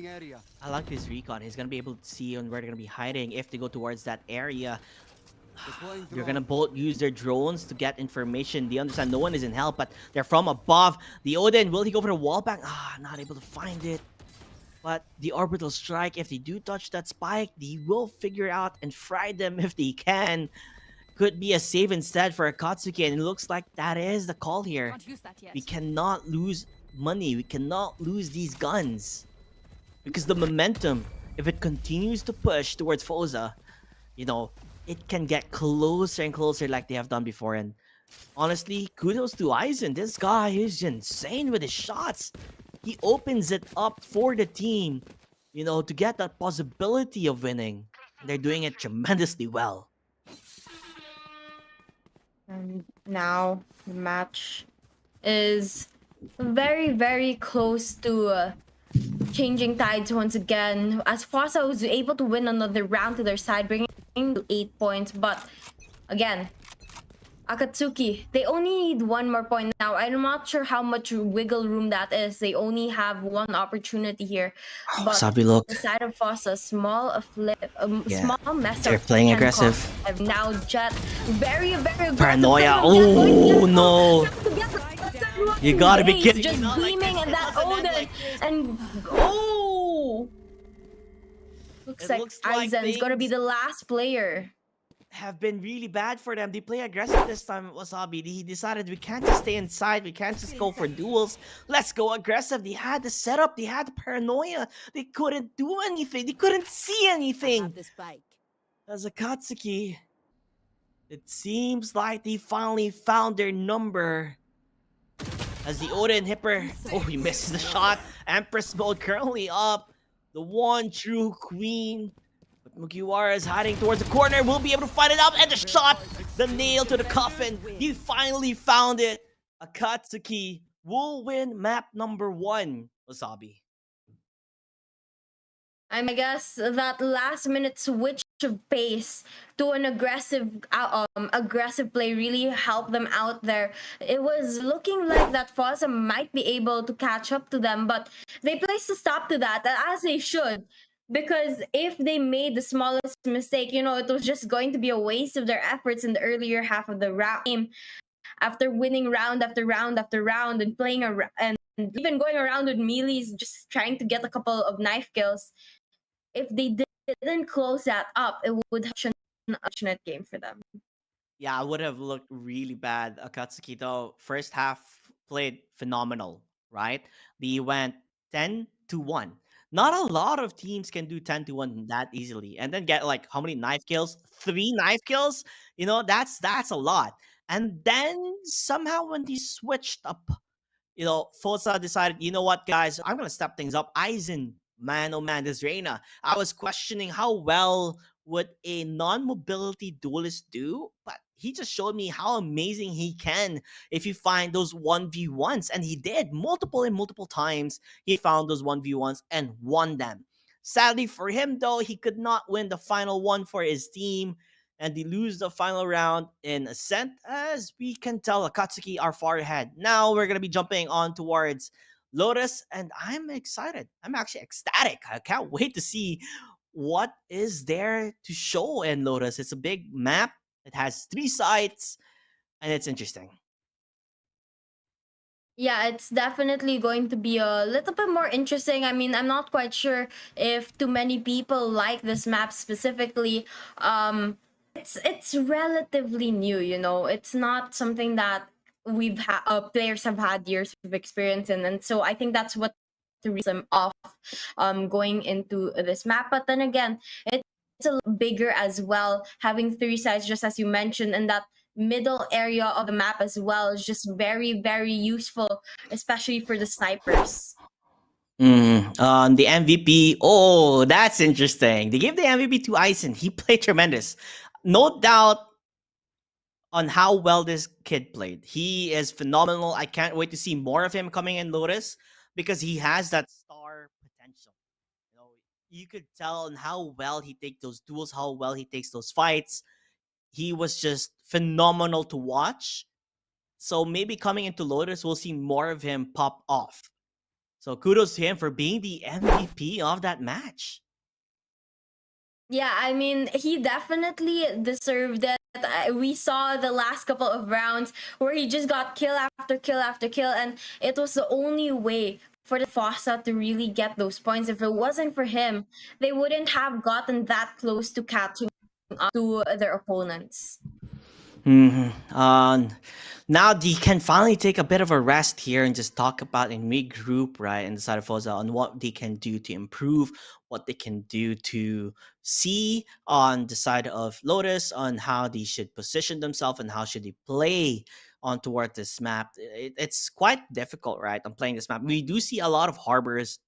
I like his recon. He's gonna be able to see on where they're gonna be hiding if they go towards that area. They're gonna both use their drones to get information. They understand no one is in help, but they're from above. The Odin, will he go for the wall bang? Not able to find it. But the orbital strike, if they do touch that spike, they will figure out and fry them if they can. Could be a save instead for Akatsuki, and it looks like that is the call here. We cannot lose money. We cannot lose these guns. Because the momentum, if it continues to push towards Fosa, it can get closer and closer like they have done before. And honestly, kudos to Aizen. This guy is insane with his shots. He opens it up for the team, to get that possibility of winning. They're doing it tremendously well. And now the match is very, very close to changing tides once again, as Fosa was able to win another round to their side, bringing 8 points. But again, Akatsuki, they only need 1 more point now. I'm not sure how much wiggle room that is. They only have 1 opportunity here. But look. the side of Fosa, small mess. They're playing aggressive. Now Jet, very, very aggressive. Paranoia. Oh no! You gotta be kidding me! Just beaming at that Odin, and Looks It like looks like Aizen's gonna be things the last player. have been really bad for them. They play aggressive this time, Wasabi. He decided we can't just stay inside. We can't just go for duels. Let's go aggressive. They had the setup. They had the paranoia. They couldn't do anything. They couldn't see anything. As a Katsuki, it seems like they finally found their number. As the Oda and Hipper, oh, he misses the shot. Empress mode currently up. The one true queen. But Mugiwara is hiding towards the corner. We'll be able to find it out. And the shot, the nail to the coffin. He finally found it. Akatsuki will win map number 1, Wasabi. I guess that last minute switch of pace to an aggressive play really helped them out there. It was looking like that Fossa might be able to catch up to them, but they placed a stop to that, as they should. Because if they made the smallest mistake, it was just going to be a waste of their efforts in the earlier half of the game. After winning round after round after round and playing and even going around with melees, just trying to get a couple of knife kills, if they didn't close that up, it would have been an unfortunate game for them. Yeah, it would have looked really bad. Akatsuki, though, first half played phenomenal, right? They went 10-1. Not a lot of teams can do 10-1 that easily. And then get like how many knife kills? 3 knife kills? That's a lot. And then somehow when they switched up, Fosa decided, you know what, guys, I'm gonna step things up. Aizen, man, oh man, this Reina. I was questioning how well would a non-mobility duelist do, but he just showed me how amazing he can if you find those 1v1s, and he did multiple times. He found those 1v1s and won them. Sadly for him, though, he could not win the final one for his team, and they lose the final round in Ascent. As we can tell, Akatsuki are far ahead. Now we're going to be jumping on towards Lotus, and I'm excited. I'm actually ecstatic. I can't wait to see what is there to show in Lotus. It's a big map. It has 3 sites, and it's interesting. Yeah, it's definitely going to be a little bit more interesting. I mean, I'm not quite sure if too many people like this map specifically. It's relatively new, It's not something that players have had years of experience in, and so I think that's what the reason of going into this map. But then again, it's a little bigger as well, having 3 sides, just as you mentioned, and that middle area of the map as well is just very, very useful, especially for the snipers. The MVP, oh, that's interesting. They gave the MVP to Aizen. He played tremendous. No doubt on how well this kid played. He is phenomenal. I can't wait to see more of him coming in Lotus, because he has that star potential. You could tell on how well he takes those duels, how well he takes those fights. He was just phenomenal to watch. So maybe coming into Lotus, we'll see more of him pop off. So kudos to him for being the MVP of that match. Yeah, I mean, he definitely deserved it. We saw the last couple of rounds where he just got kill after kill after kill, and it was the only way for the Fossa to really get those points. If it wasn't for him, they wouldn't have gotten that close to catching up to their opponents. Now they can finally take a bit of a rest here and just talk about and regroup, right, in the side of Fosa on what they can do to improve, what they can do to see on the side of Lotus, on how they should position themselves and how should they play on toward this map. It's quite difficult, right, on playing this map. We do see a lot of harbors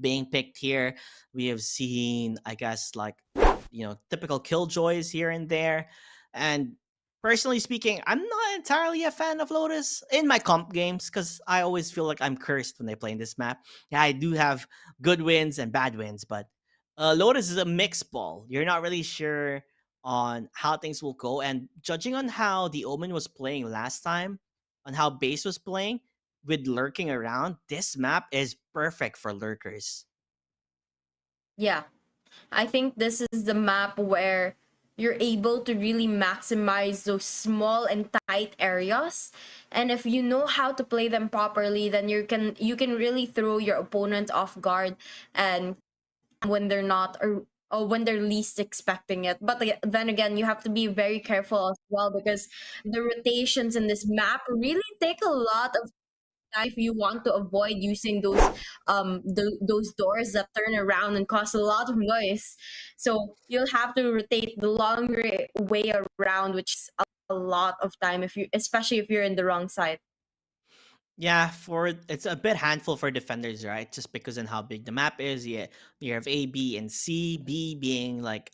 being picked here. We have seen, I guess, like, typical killjoys here and there. And personally speaking, I'm not entirely a fan of Lotus in my comp games, because I always feel like I'm cursed when I play in this map. Yeah, I do have good wins and bad wins, but Lotus is a mixed ball. You're not really sure on how things will go. And judging on how the Omen was playing last time, on how Base was playing with lurking around, this map is perfect for lurkers. Yeah, I think this is the map where you're able to really maximize those small and tight areas, and if you know how to play them properly, then you can really throw your opponent off guard, and when they're not when they're least expecting it. But then again, you have to be very careful as well, because the rotations in this map really take a lot of time if you want to avoid using those doors that turn around and cause a lot of noise. So you'll have to rotate the longer way around, which is a lot of time, if you especially if you're in the wrong side. Yeah, for it's a bit handful for defenders, right? Just because in how big the map is. Yeah, you have A, B, and C. B being like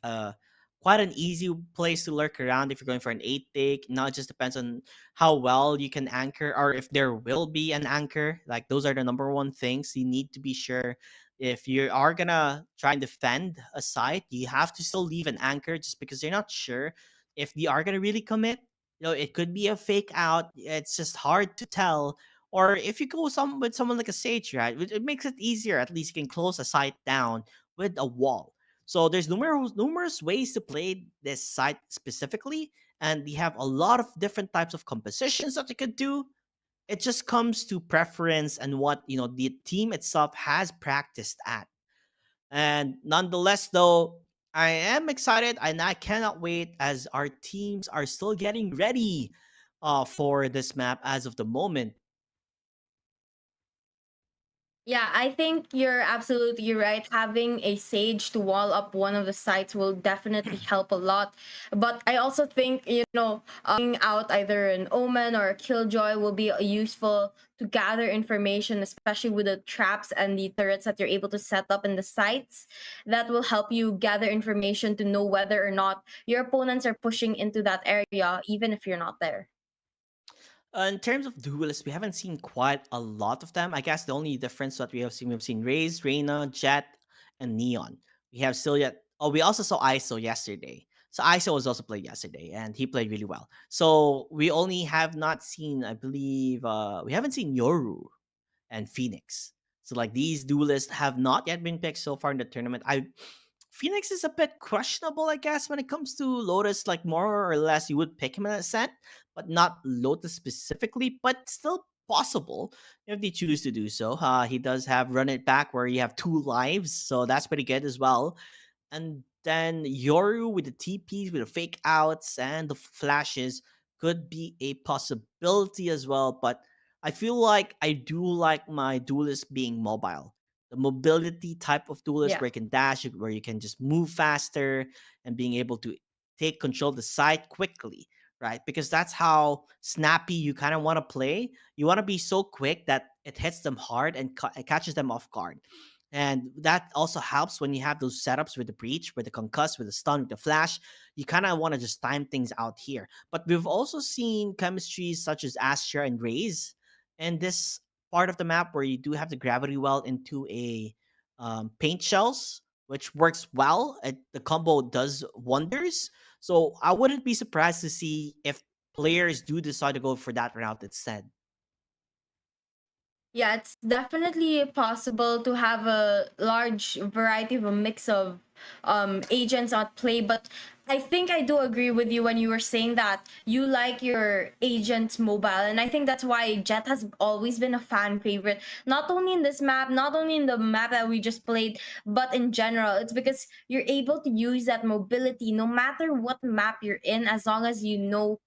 quite an easy place to lurk around if you're going for an 8 take. Now it just depends on how well you can anchor, or if there will be an anchor. Like those are the number one things you need to be sure. If you are gonna try and defend a site, you have to still leave an anchor, just because you're not sure if they are gonna really commit. It could be a fake out. It's just hard to tell. Or if you go with someone like a Sage, right, it makes it easier. At least you can close a site down with a wall. So there's numerous ways to play this site specifically, and we have a lot of different types of compositions that you could do. It just comes to preference and what the team itself has practiced at. And nonetheless, though, I am excited and I cannot wait, as our teams are still getting ready for this map as of the moment. Yeah, I think you're absolutely right. Having a sage to wall up one of the sites will definitely help a lot. But I also think, out either an omen or a killjoy will be useful to gather information, especially with the traps and the turrets that you're able to set up in the sites. That will help you gather information to know whether or not your opponents are pushing into that area, even if you're not there. In terms of duelists, we haven't seen quite a lot of them. I guess the only difference that we've seen Raze, Reyna, Jet, and Neon. We have still yet. Oh, we also saw ISO yesterday. So ISO was also played yesterday, and he played really well. So we only have not seen, I believe, we haven't seen Yoru and Phoenix. So like these duelists have not yet been picked so far in the tournament. I Phoenix is a bit questionable, I guess, when it comes to Lotus. Like more or less, you would pick him in a set, but not Lotus specifically. But still possible if they choose to do so. He does have Run It Back, where you have 2 lives, so that's pretty good as well. And then Yoru with the TPs, with the fake outs and the flashes could be a possibility as well. But I feel like I do like my duelist being mobile. The mobility type of duelist Yeah. where you can dash, where you can just move faster and being able to take control of the site quickly, right? Because that's how snappy you kind of want to play. You want to be so quick that it hits them hard and it catches them off guard. And that also helps when you have those setups with the breach, with the concuss, with the stun, with the flash. You kind of want to just time things out here. But we've also seen chemistries such as Astra and Raze and this part of the map where you do have the gravity well into a paint shells, which works well. The combo does wonders. So I wouldn't be surprised to see if players do decide to go for that route instead. Yeah, it's definitely possible to have a large variety of a mix of agents at play, but I think I do agree with you when you were saying that you like your agents mobile, and I think that's why Jet has always been a fan favorite, not only in this map, not only in the map that we just played, but in general. It's because you're able to use that mobility no matter what map you're in, as long as you know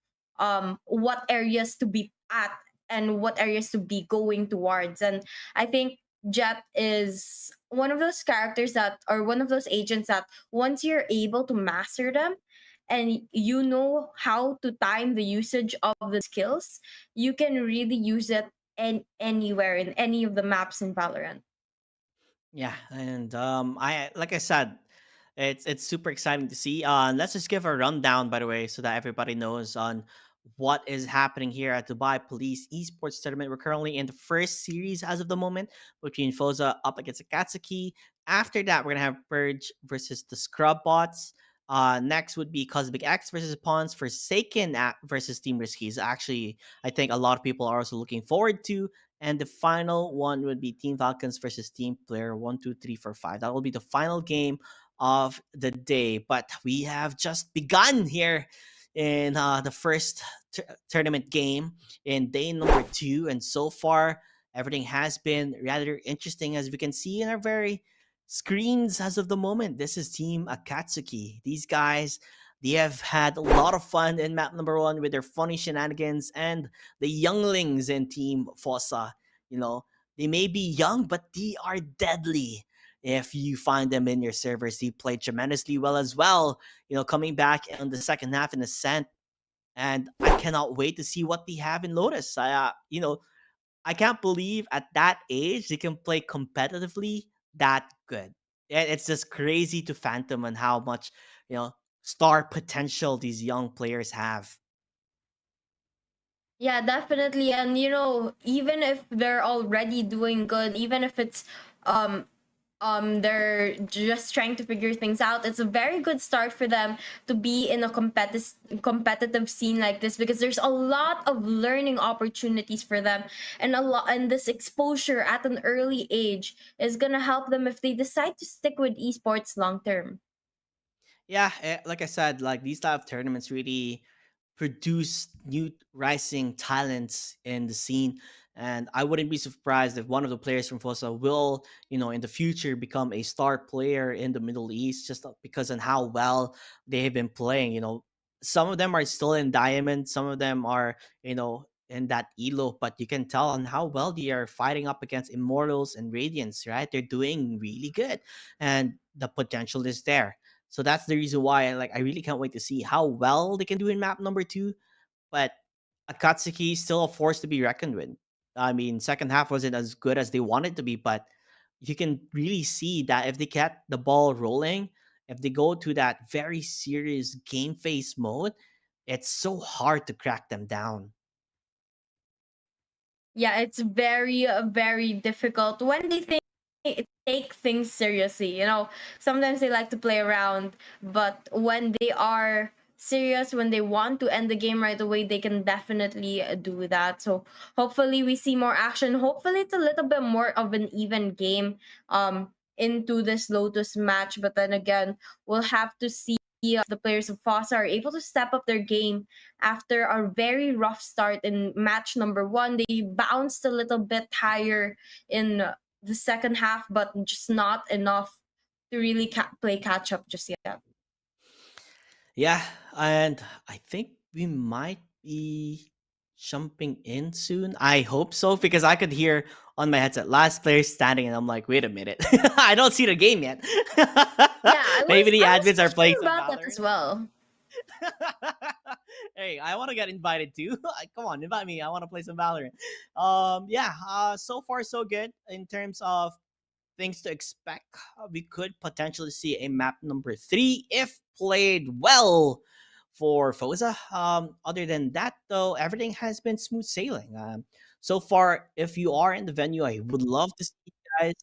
what areas to be at and what areas to be going towards. And I think Jet is one of those characters that, or one of those agents that once you're able to master them and you know how to time the usage of the skills, you can really use it anywhere in any of the maps in Valorant. Yeah, and I like I said, it's super exciting to see. Let's just give a rundown, by the way, so that everybody knows on what is happening here at Dubai Police Esports Tournament. We're currently in the first series as of the moment between Foza up against Akatsuki. After that, we're gonna have Purge versus the Scrub Bots. Next would be Cosmic X versus Pawns, Forsaken versus Team Risky. Actually, I think a lot of people are also looking forward to. And the final one would be Team Falcons versus Team Player 1, 2, 3, 4, 5. That will be the final game of the day. But we have just begun here in the first tournament game in day number 2. And so far, everything has been rather interesting, as we can see in our very screens as of the moment. This is Team Akatsuki. These guys, they have had a lot of fun in map number 1 with their funny shenanigans, and the younglings in Team Fossa. You know, they may be young, but they are deadly. If you find them in your servers, they play tremendously well as well. You know, coming back in the second half in Ascent, and I cannot wait to see what they have in Lotus. I can't believe at that age they can play competitively that good. It's just crazy to phantom on how much, star potential these young players have. Yeah, definitely. And even if they're already doing good, even if it's um they're just trying to figure things out, it's a very good start for them to be in a competitive scene like this, because there's a lot of learning opportunities for them, and this exposure at an early age is gonna help them if they decide to stick with esports long term. Yeah, like I said, like these type of tournaments really produce new rising talents in the scene. And I wouldn't be surprised if one of the players from Fossa will, in the future become a star player in the Middle East, just because on how well they have been playing. Some of them are still in Diamond, some of them are, in that elo, but you can tell on how well they are fighting up against Immortals and Radiants, right? They're doing really good, and the potential is there. So that's the reason why I really can't wait to see how well they can do in map number 2. But Akatsuki is still a force to be reckoned with. I mean, second half wasn't as good as they wanted to be, but you can really see that if they get the ball rolling, if they go to that very serious game face mode, it's so hard to crack them down. Yeah, it's very very difficult when they take things seriously. Sometimes they like to play around, but when they are serious, when they want to end the game right away, they can definitely do that. So hopefully we see more action. Hopefully it's a little bit more of an even game into this Lotus match. But then again, we'll have to see if the players of Fossa are able to step up their game after a very rough start in match number 1. They bounced a little bit higher in the second half, but just not enough to really play catch up just yet. Yeah, and I think we might be jumping in soon. I hope so, because I could hear on my headset last player standing, and I'm like, wait a minute, I don't see the game yet. Yeah, Maybe the I was admins are playing thinking some about that Valorant. as well. Hey, I want to get invited too. Come on, invite me. I want to play some Valorant. Yeah. So far so good in terms of things to expect. We could potentially see a map number 3 if played well for Fosa. Other than that, though, everything has been smooth sailing. So far, if you are in the venue, I would love to see you guys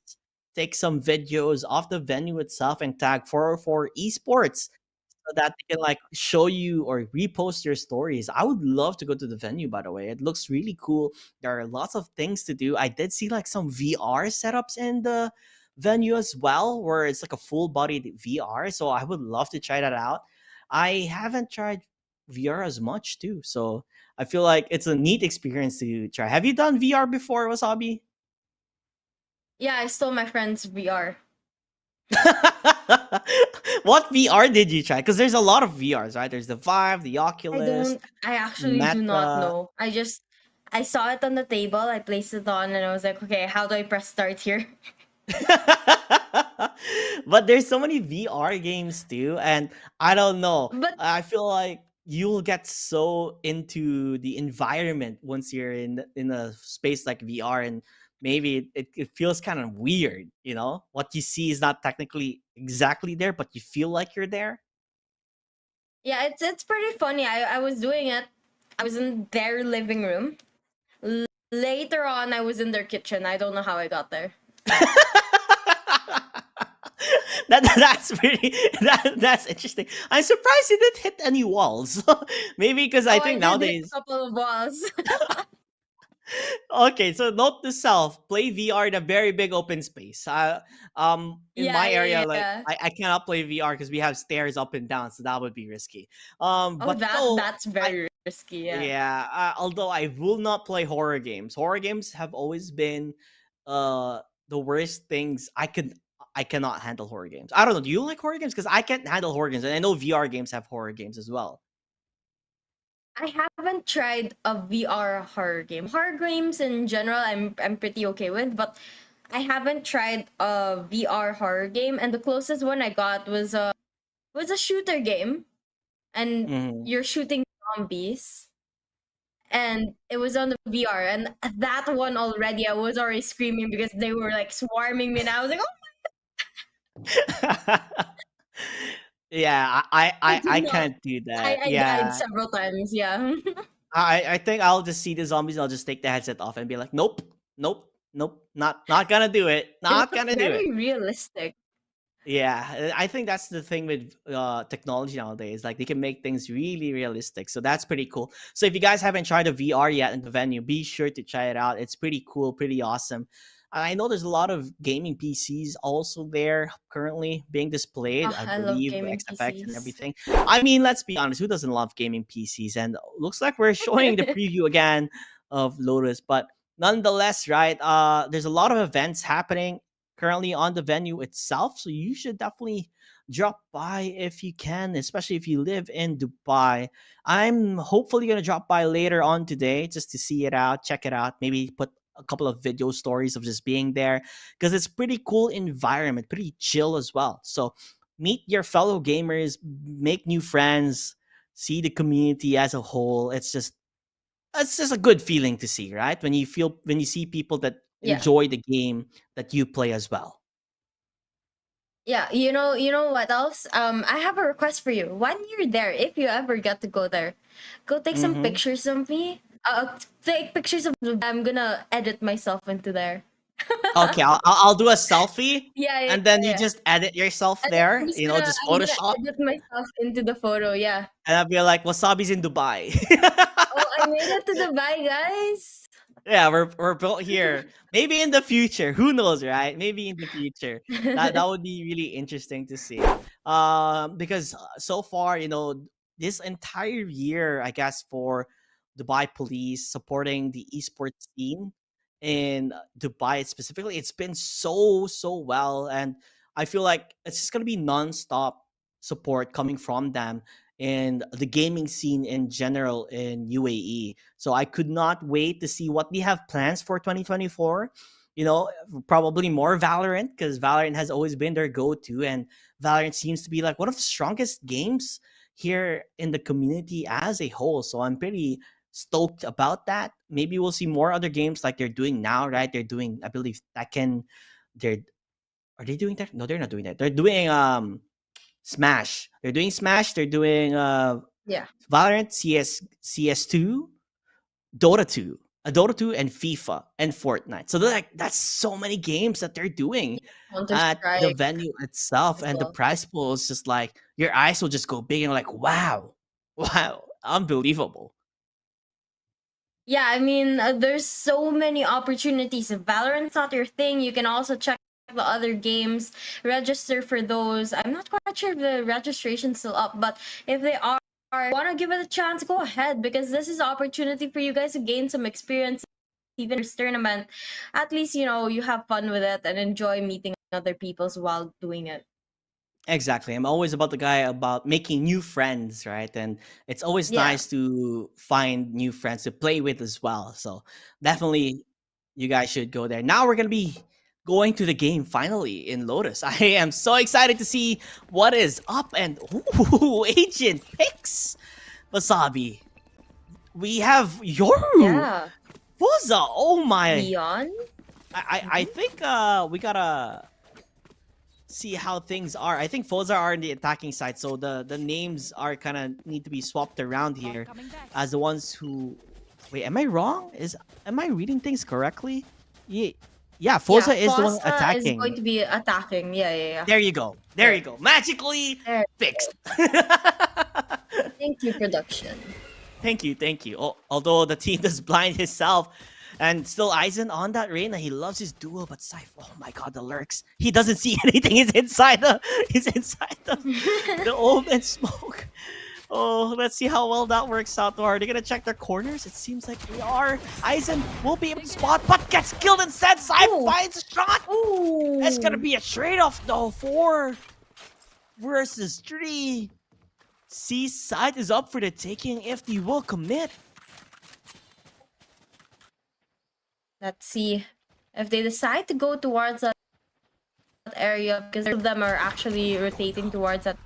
take some videos of the venue itself and tag 404 Esports so that they can show you or repost your stories. I would love to go to the venue, by the way. It looks really cool. There are lots of things to do. I did see some VR setups in the venue as well, where it's like a full bodied VR. So I would love to try that out. I haven't tried VR as much too. So I feel like it's a neat experience to try. Have you done VR before, Wasabi? Yeah, I stole my friend's VR. What VR did you try? Because there's a lot of VRs, right? There's the Vive, the Oculus, I actually do not Meta. know. I saw it on the table, I placed it on, and I was like, okay, how do I press start here? But there's so many VR games too, and I don't know. But I feel like you'll get so into the environment once you're in a space like VR, and maybe it feels kind of weird. What you see is not technically exactly there, but you feel like you're there. yeah, it's pretty funny. I was doing it. I was in their living room. Later on, I was in their kitchen. I don't know how I got there. That's pretty that's interesting. I'm surprised you didn't hit any walls. Maybe because I Oh, think I did hit nowadays. a couple of walls. Okay, so note to self: play VR in a very big open space. In Yeah, my area, yeah. I cannot play VR because we have stairs up and down, so that would be risky. Oh, But though that's very risky. Yeah. yeah, although I will not play horror games. Horror games have always been the worst things I cannot handle horror games. I don't know. Do you like horror games? Because I can't handle horror games, and I know VR games have horror games as well. I haven't tried a VR horror game. Horror games in general, I'm pretty okay with, but I haven't tried a VR horror game, and the closest one I got was a shooter game, and Mhm. you're shooting zombies, and it was on the VR, and that one already I was already screaming because they were like swarming me, and I was like, oh, Yeah, I I do not. can't do that. I died Yeah, several times. Yeah. I think I'll just see the zombies and I'll just take the headset off and be like, nope, nope, nope, not gonna do it, It not looks gonna do it. very realistic. Yeah, I think that's the thing with technology nowadays. Like they can make things really realistic. So that's pretty cool. So if you guys haven't tried a VR yet in the venue, be sure to try it out. It's pretty cool, pretty awesome. I know there's a lot of gaming PCs also there currently being displayed. Oh, I I love believe gaming XFX and PCs. everything. I mean, let's be honest, who doesn't love gaming PCs? And looks like we're showing the preview again of Lotus, but nonetheless, right? There's a lot of events happening currently on the venue itself, so you should definitely drop by if you can, especially if you live in Dubai. I'm hopefully gonna drop by later on today just to see it out, check it out, maybe put a couple of video stories of just being there because it's pretty cool environment, pretty chill as well. So meet your fellow gamers, make new friends, see the community as a whole. It's just a good feeling to see, right? When you see people that Yeah. enjoy the game that you play as well. Yeah, you know what else? I have a request for you. When you're there, if you ever get to go there, go take some Mm-hmm. pictures of me. Take pictures of I'm gonna edit myself into there. Okay, I'll do a selfie, Yeah, yeah, and then you yeah. just edit yourself And there. You know, just I'm gonna Photoshop, edit myself into the photo. Yeah. and I'll be like, "Wasabi's in Dubai." Oh, I made it to Dubai, guys. Yeah, we're built here. Maybe in the future, who knows, right? Maybe in the future, that would be really interesting to see. Because so far, this entire year, I guess for Dubai Police supporting the esports scene in Dubai specifically, it's been so well, and I feel like it's just gonna be nonstop support coming from them and the gaming scene in general in UAE. So I could not wait to see what we have plans for 2024. Probably more Valorant because Valorant has always been their go-to, and Valorant seems to be like one of the strongest games here in the community as a whole. So I'm pretty stoked about that. Maybe we'll see more other games like they're doing now, right? They're doing, I believe, Tekken. They're Are they doing that? No, they're not doing that. They're doing Smash. They're doing Smash. They're doing Yeah. Valorant, CS2, Dota 2, Dota 2, and FIFA and Fortnite. So that's so many games that they're doing Counter at the Strike venue itself, as and the well. prize pool is just like your eyes will just go big and like, wow, wow, unbelievable. Yeah, I mean, there's so many opportunities. If Valorant's not your thing, you can also check the other games, register for those. I'm not quite sure if the registration's still up, but if they are, want to give it a chance, go ahead because this is opportunity for you guys to gain some experience. Even this tournament, at least you have fun with it and enjoy meeting other people while doing it. Exactly. I'm always about the guy about making new friends, right? And it's always Yeah. nice to find new friends to play with as well. So definitely you guys should go there. Now we're going to be going to the game finally in Lotus. I am so excited to see what is up, and Agent Picks Wasabi. We have Yoru. Yeah. Boza. Oh my. Leon. I think we gotta see how things are. I think Foza are in the attacking side, so the names are kind of need to be swapped around here as the ones who. Wait, am I wrong? Am I reading things correctly? Yeah, Foza is the one Fosa is attacking. going to be attacking. Yeah. There you go. There you go. Magically There. fixed. Thank you, production. Thank you. Although the team does blind himself, and still Aizen on that Reina. He loves his duo, but Syph, oh my god, the lurks. He doesn't see anything. He's inside the the old and smoke. Oh, let's see how well that works out. Are they gonna check their corners? It seems like they are. Eisen will be able to spot, but gets killed instead. Sai finds a shot. Ooh. It's gonna be a trade-off though. 4 versus 3. Seaside is up for the taking if they will commit. Let's see if they decide to go towards that area, because of them are actually rotating towards that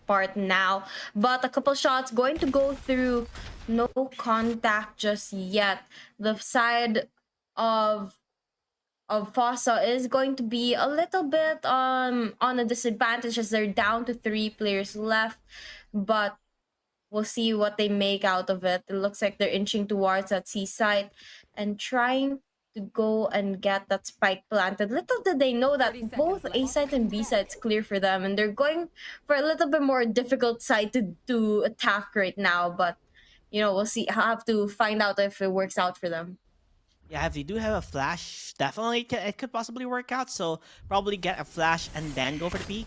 part now. But a couple shots going to go through. No contact just yet. The side of Fossa is going to be a little bit on a disadvantage as they're down to 3 players left. But we'll see what they make out of it. It looks like they're inching towards that seaside and trying to go and get that spike planted. Little did they know that both A side and B side's clear for them, and they're going for a little bit more difficult side to attack right now. But you know, we'll see. I'll have to find out if it works out for them. Yeah, if they do have a flash, definitely it could possibly work out. So probably get a flash and then go for the peak.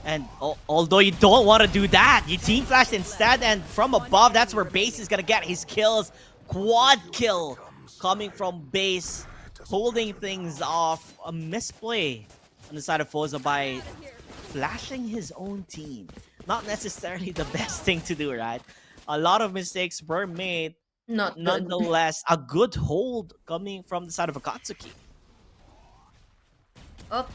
And although you don't want to do that, you team flash instead, and from above, that's where Base is gonna get his kills. Quad kill coming from Base, holding things off. A misplay on the side of Foza by flashing his own team. Not necessarily the best thing to do, right? A lot of mistakes were made. Nonetheless, a good hold coming from the side of Akatsuki. Oh,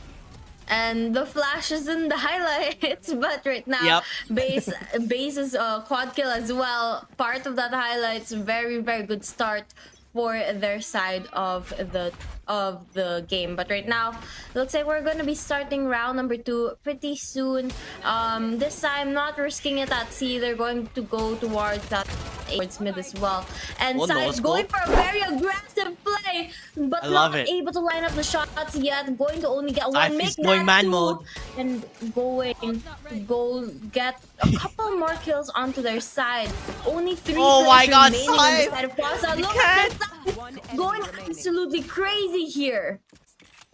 and the flash is in the highlights, but right now, Base's quad kill as well. Part of that highlights. Very, very good start for their side of the game. But right now, looks like we're going to be starting round number 2 pretty soon. This time, not risking it at C. They're going to go towards mid as well. And Sai's going for a very aggressive play, but not able to line up the shots yet. Going to only get one. Make going man mode. And going to go get a couple more kills onto their side. Only 3 players remaining on the side of Plaza. Look at this. Going absolutely crazy here.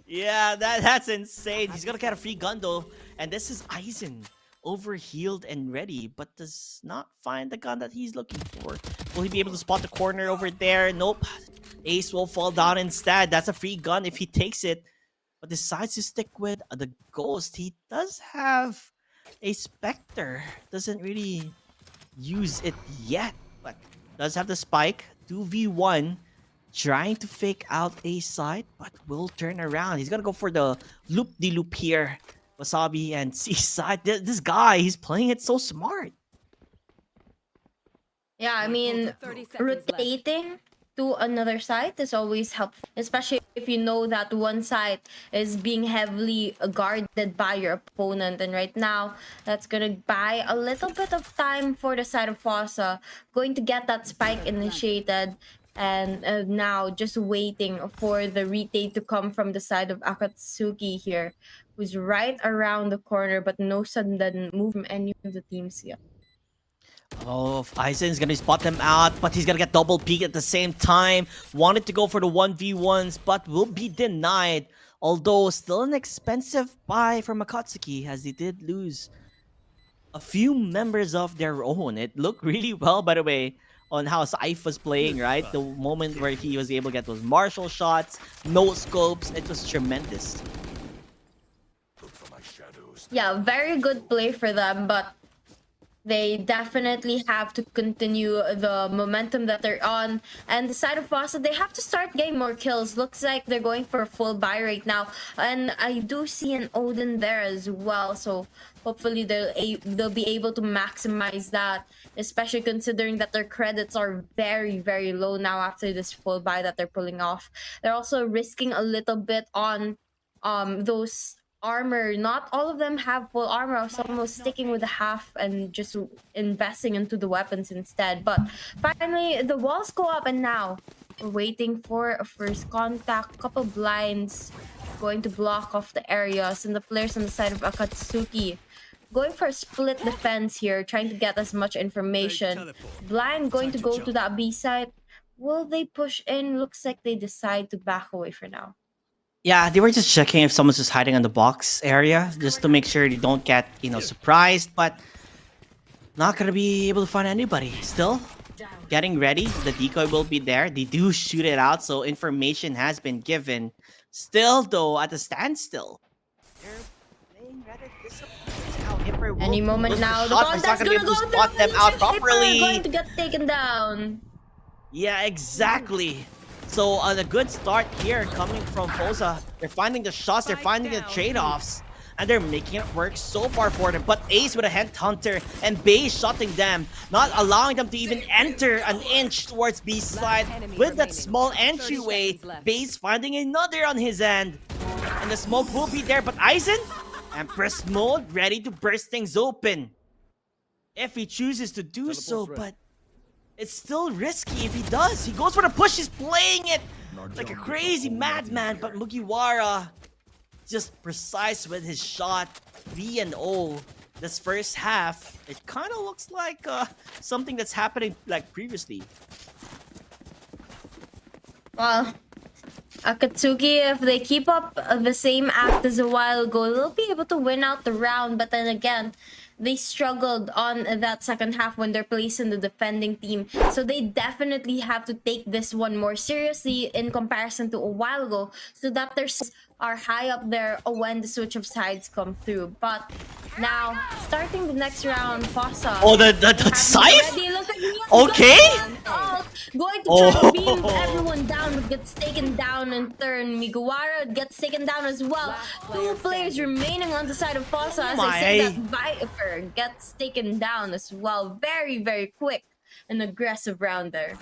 Yeah, that's insane. He's gonna get a free gun though. And this is Eisen, overhealed and ready, but does not find the gun that he's looking for. Will he be able to spot the corner over there? Nope. Ace will fall down instead. That's a free gun if he takes it, but decides to stick with the Ghost. He does have a Spectre. Doesn't really use it yet, but does have the spike. 2v1. Trying to fake out A side, but will turn around. He's gonna go for the loop-de-loop here. Wasabi and C side. This guy, he's playing it so smart. Yeah, I mean, rotating to another side is always helpful, especially if you know that one side is being heavily guarded by your opponent. And right now, that's gonna buy a little bit of time for the side of Fossa. Going to get that spike initiated. And now just waiting for the retake to come from the side of Akatsuki here, who's right around the corner, but no sudden move from any of the teams yet. Oh, Eisen's gonna spot them out, but he's gonna get double peek at the same time. Wanted to go for the 1v1s, but will be denied. Although still an expensive buy from Akatsuki, as they did lose a few members of their own. It looked really well, by the way, on how Saif was playing, right? The moment where he was able to get those martial shots, no scopes, it was tremendous. Yeah, very good play for them, but they definitely have to continue the momentum that they're on. And the side of Fossa, they have to start getting more kills. Looks like they're going for a full buy right now. And I do see an Odin there as well. So hopefully they'll be able to maximize that, especially considering that their credits are very, very low now after this full buy that they're pulling off. They're also risking a little bit on those armor. Not all of them have full armor. Some was sticking with the half and just investing into the weapons instead. But finally, the walls go up, and now we're waiting for a first contact. Couple blinds going to block off the areas, and the players on the side of Akatsuki going for a split defense here, trying to get as much information. Blind going to go to that B side. Will they push in? Looks like they decide to back away for now. Yeah, they were just checking if someone's just hiding on the box area, just to make sure they don't get, surprised. But not gonna be able to find anybody. Still getting ready. The decoy will be there. They do shoot it out, so information has been given. Still, though, at a standstill. They're playing rather disappointed how Hipper will Any moment now, the shot, contact's not gonna be gonna able go to spot them out Hipper properly. going to get taken down. Yeah, exactly. So a good start here coming from Fosa. They're finding the shots, they're finding the trade-offs, and they're making it work so far for them. But Ace with a headhunter and Bay shotting them, not allowing them to even enter an inch towards B's side. With that small entryway, Bay's finding another on his end. And the smoke will be there, but Aizen, Empress mode, ready to burst things open. If he chooses to do so, but it's still risky if he does. He goes for the push, he's playing it like a crazy madman, but Mugiwara just precise with his shot. 3-0 this first half. It kind of looks like something that's happening like previously. Well, Akatsuki, if they keep up the same act as a while ago, they'll be able to win out the round. But then again, they struggled on that second half when they're placed in the defending team. So they definitely have to take this one more seriously in comparison to a while ago, so that their are high up there when the switch of sides come through. But now, starting the next round, Fosa. Oh, the scythe? Okay. Going to try to beam everyone down, but gets taken down in turn. Miguara gets taken down as well. Two players remaining on the side of Fosa. As I say, that Viper gets taken down as well. Very, very quick and aggressive round there.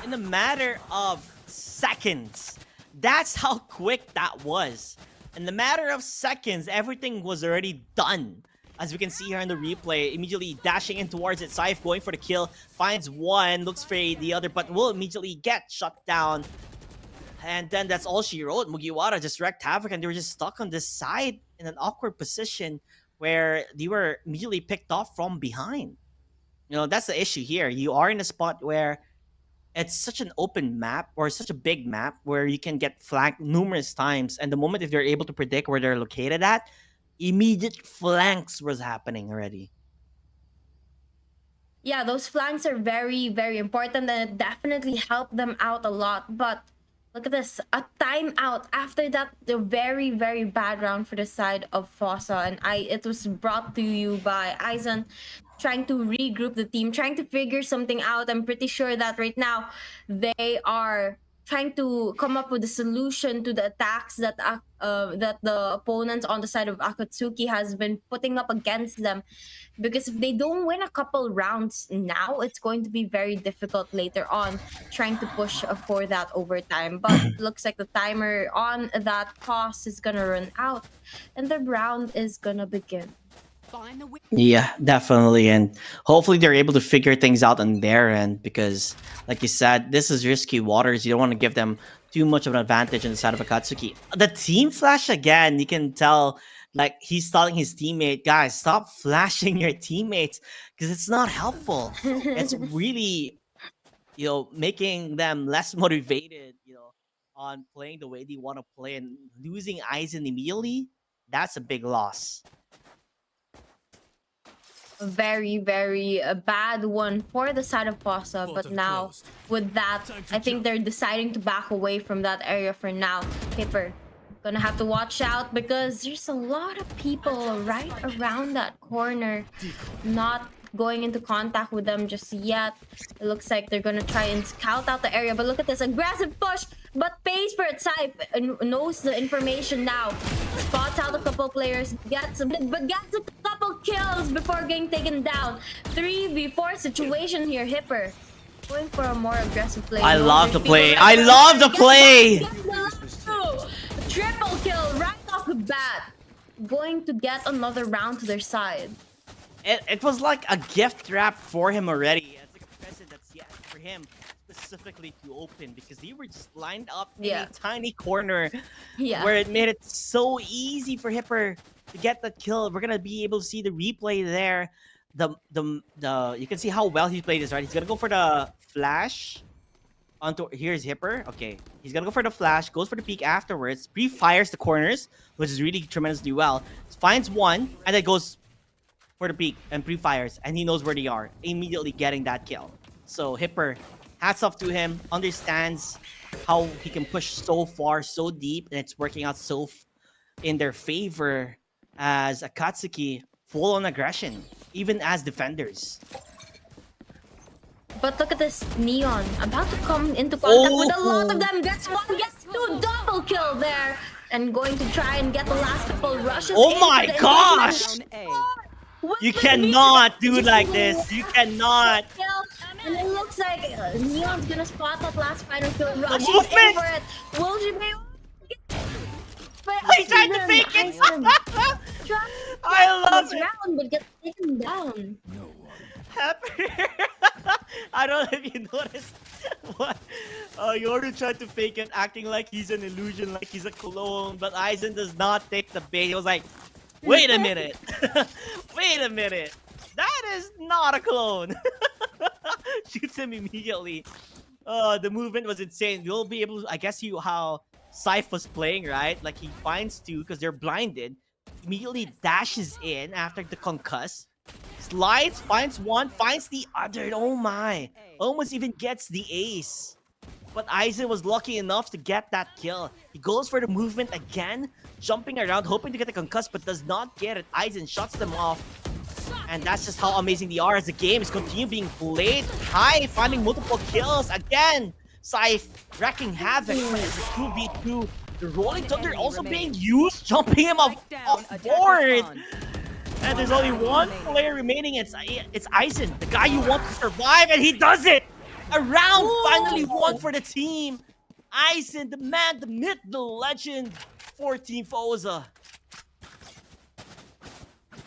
In a matter of seconds. That's how quick that was. In the matter of seconds, everything was already done. As we can see here in the replay, immediately dashing in towards it. Scythe going for the kill, finds one, looks for the other, but will immediately get shut down. And then that's all she wrote. Mugiwara just wreaked havoc, and they were just stuck on this side in an awkward position where they were immediately picked off from behind. You know, that's the issue here. You are in a spot where it's such an open map, or such a big map, where you can get flanked numerous times. And the moment if they're able to predict where they're located at, immediate flanks was happening already. Yeah, those flanks are very, very important, and it definitely helped them out a lot. But look at this, a timeout after that, the very, very bad round for the side of Fosa. And it was brought to you by Aizen, trying to regroup the team, trying to figure something out. I'm pretty sure that right now they are trying to come up with a solution to the attacks that that the opponents on the side of Akatsuki has been putting up against them. Because if they don't win a couple rounds now, it's going to be very difficult later on trying to push for that overtime. But looks like the timer on that pause is gonna run out, and the round is gonna begin. Yeah, definitely. And hopefully they're able to figure things out on their end, because like you said, this is risky waters. You don't want to give them too much of an advantage on the side of Akatsuki. The team flash again, you can tell like he's telling his teammate, guys, stop flashing your teammates, because it's not helpful. It's really, you know, making them less motivated, you know, on playing the way they want to play, and losing Aizen immediately, that's a big loss. Very, very bad one for the side of Fosa. But now with that, I think they're deciding to back away from that area for now. Hipper gonna have to watch out, because there's a lot of people right around that corner, not going into contact with them just yet. It looks like they're gonna try and scout out the area, but look at this aggressive push, but pays for it. Scythe knows the information now, spots out a couple players, gets a couple kills before getting taken down. 3v4 situation here. Hipper going for a more aggressive play. I love the play. I love the play. Triple kill right off the bat, going to get another round to their side. It was like a gift wrap for him already. It's like a present that's yet for him specifically to open, because they were just lined up in a tiny corner where it made it so easy for Hipper to get the kill. We're gonna be able to see the replay there. You can see how well he played this, right? He's gonna go for the flash onto, here's Hipper. Okay, he's gonna go for the flash, goes for the peek afterwards, pre-fires the corners, which is really tremendously well. Finds one, and then goes for the peak and pre-fires, and he knows where they are, immediately getting that kill. So Hipper, hats off to him, understands how he can push so far, so deep, and it's working out so in their favor as Akatsuki full on aggression, even as defenders. But look at this Neon about to come into contact with a lot of them. Gets one, gets two, double kill there, and going to try and get the last couple rushes. Oh my gosh! You cannot do like this. You cannot. And it looks like Neon's gonna spot that last final kill. Rushing in movement! for it. Will she be? He tried to fake it. I love it. Round, but gets taken down. I don't know if you noticed. What? Yoru tried to fake it, acting like he's an illusion, like he's a clone. But Aizen does not take the bait. He was like, wait a minute. Wait a minute. That is not a clone. Shoots him immediately. The movement was insane. You'll be able to, I guess how Syph was playing, right? Like he finds two because they're blinded. Immediately dashes in after the concuss. Slides, finds one, finds the other. Oh my. Almost even gets the ace. But Aizen was lucky enough to get that kill. He goes for the movement again, jumping around, hoping to get the concuss, but does not get it. Aizen shuts them off. And that's just how amazing they are as the game is continuing being played high, finding multiple kills. Again, Syph wrecking havoc. It's a 2v2. The Rolling Thunder also being used, jumping him off board. And there's only one player remaining. It's Aizen, the guy you want to survive, and he does it! A round finally won for the team. Aizen, the man, the myth, the legend for Team Foza.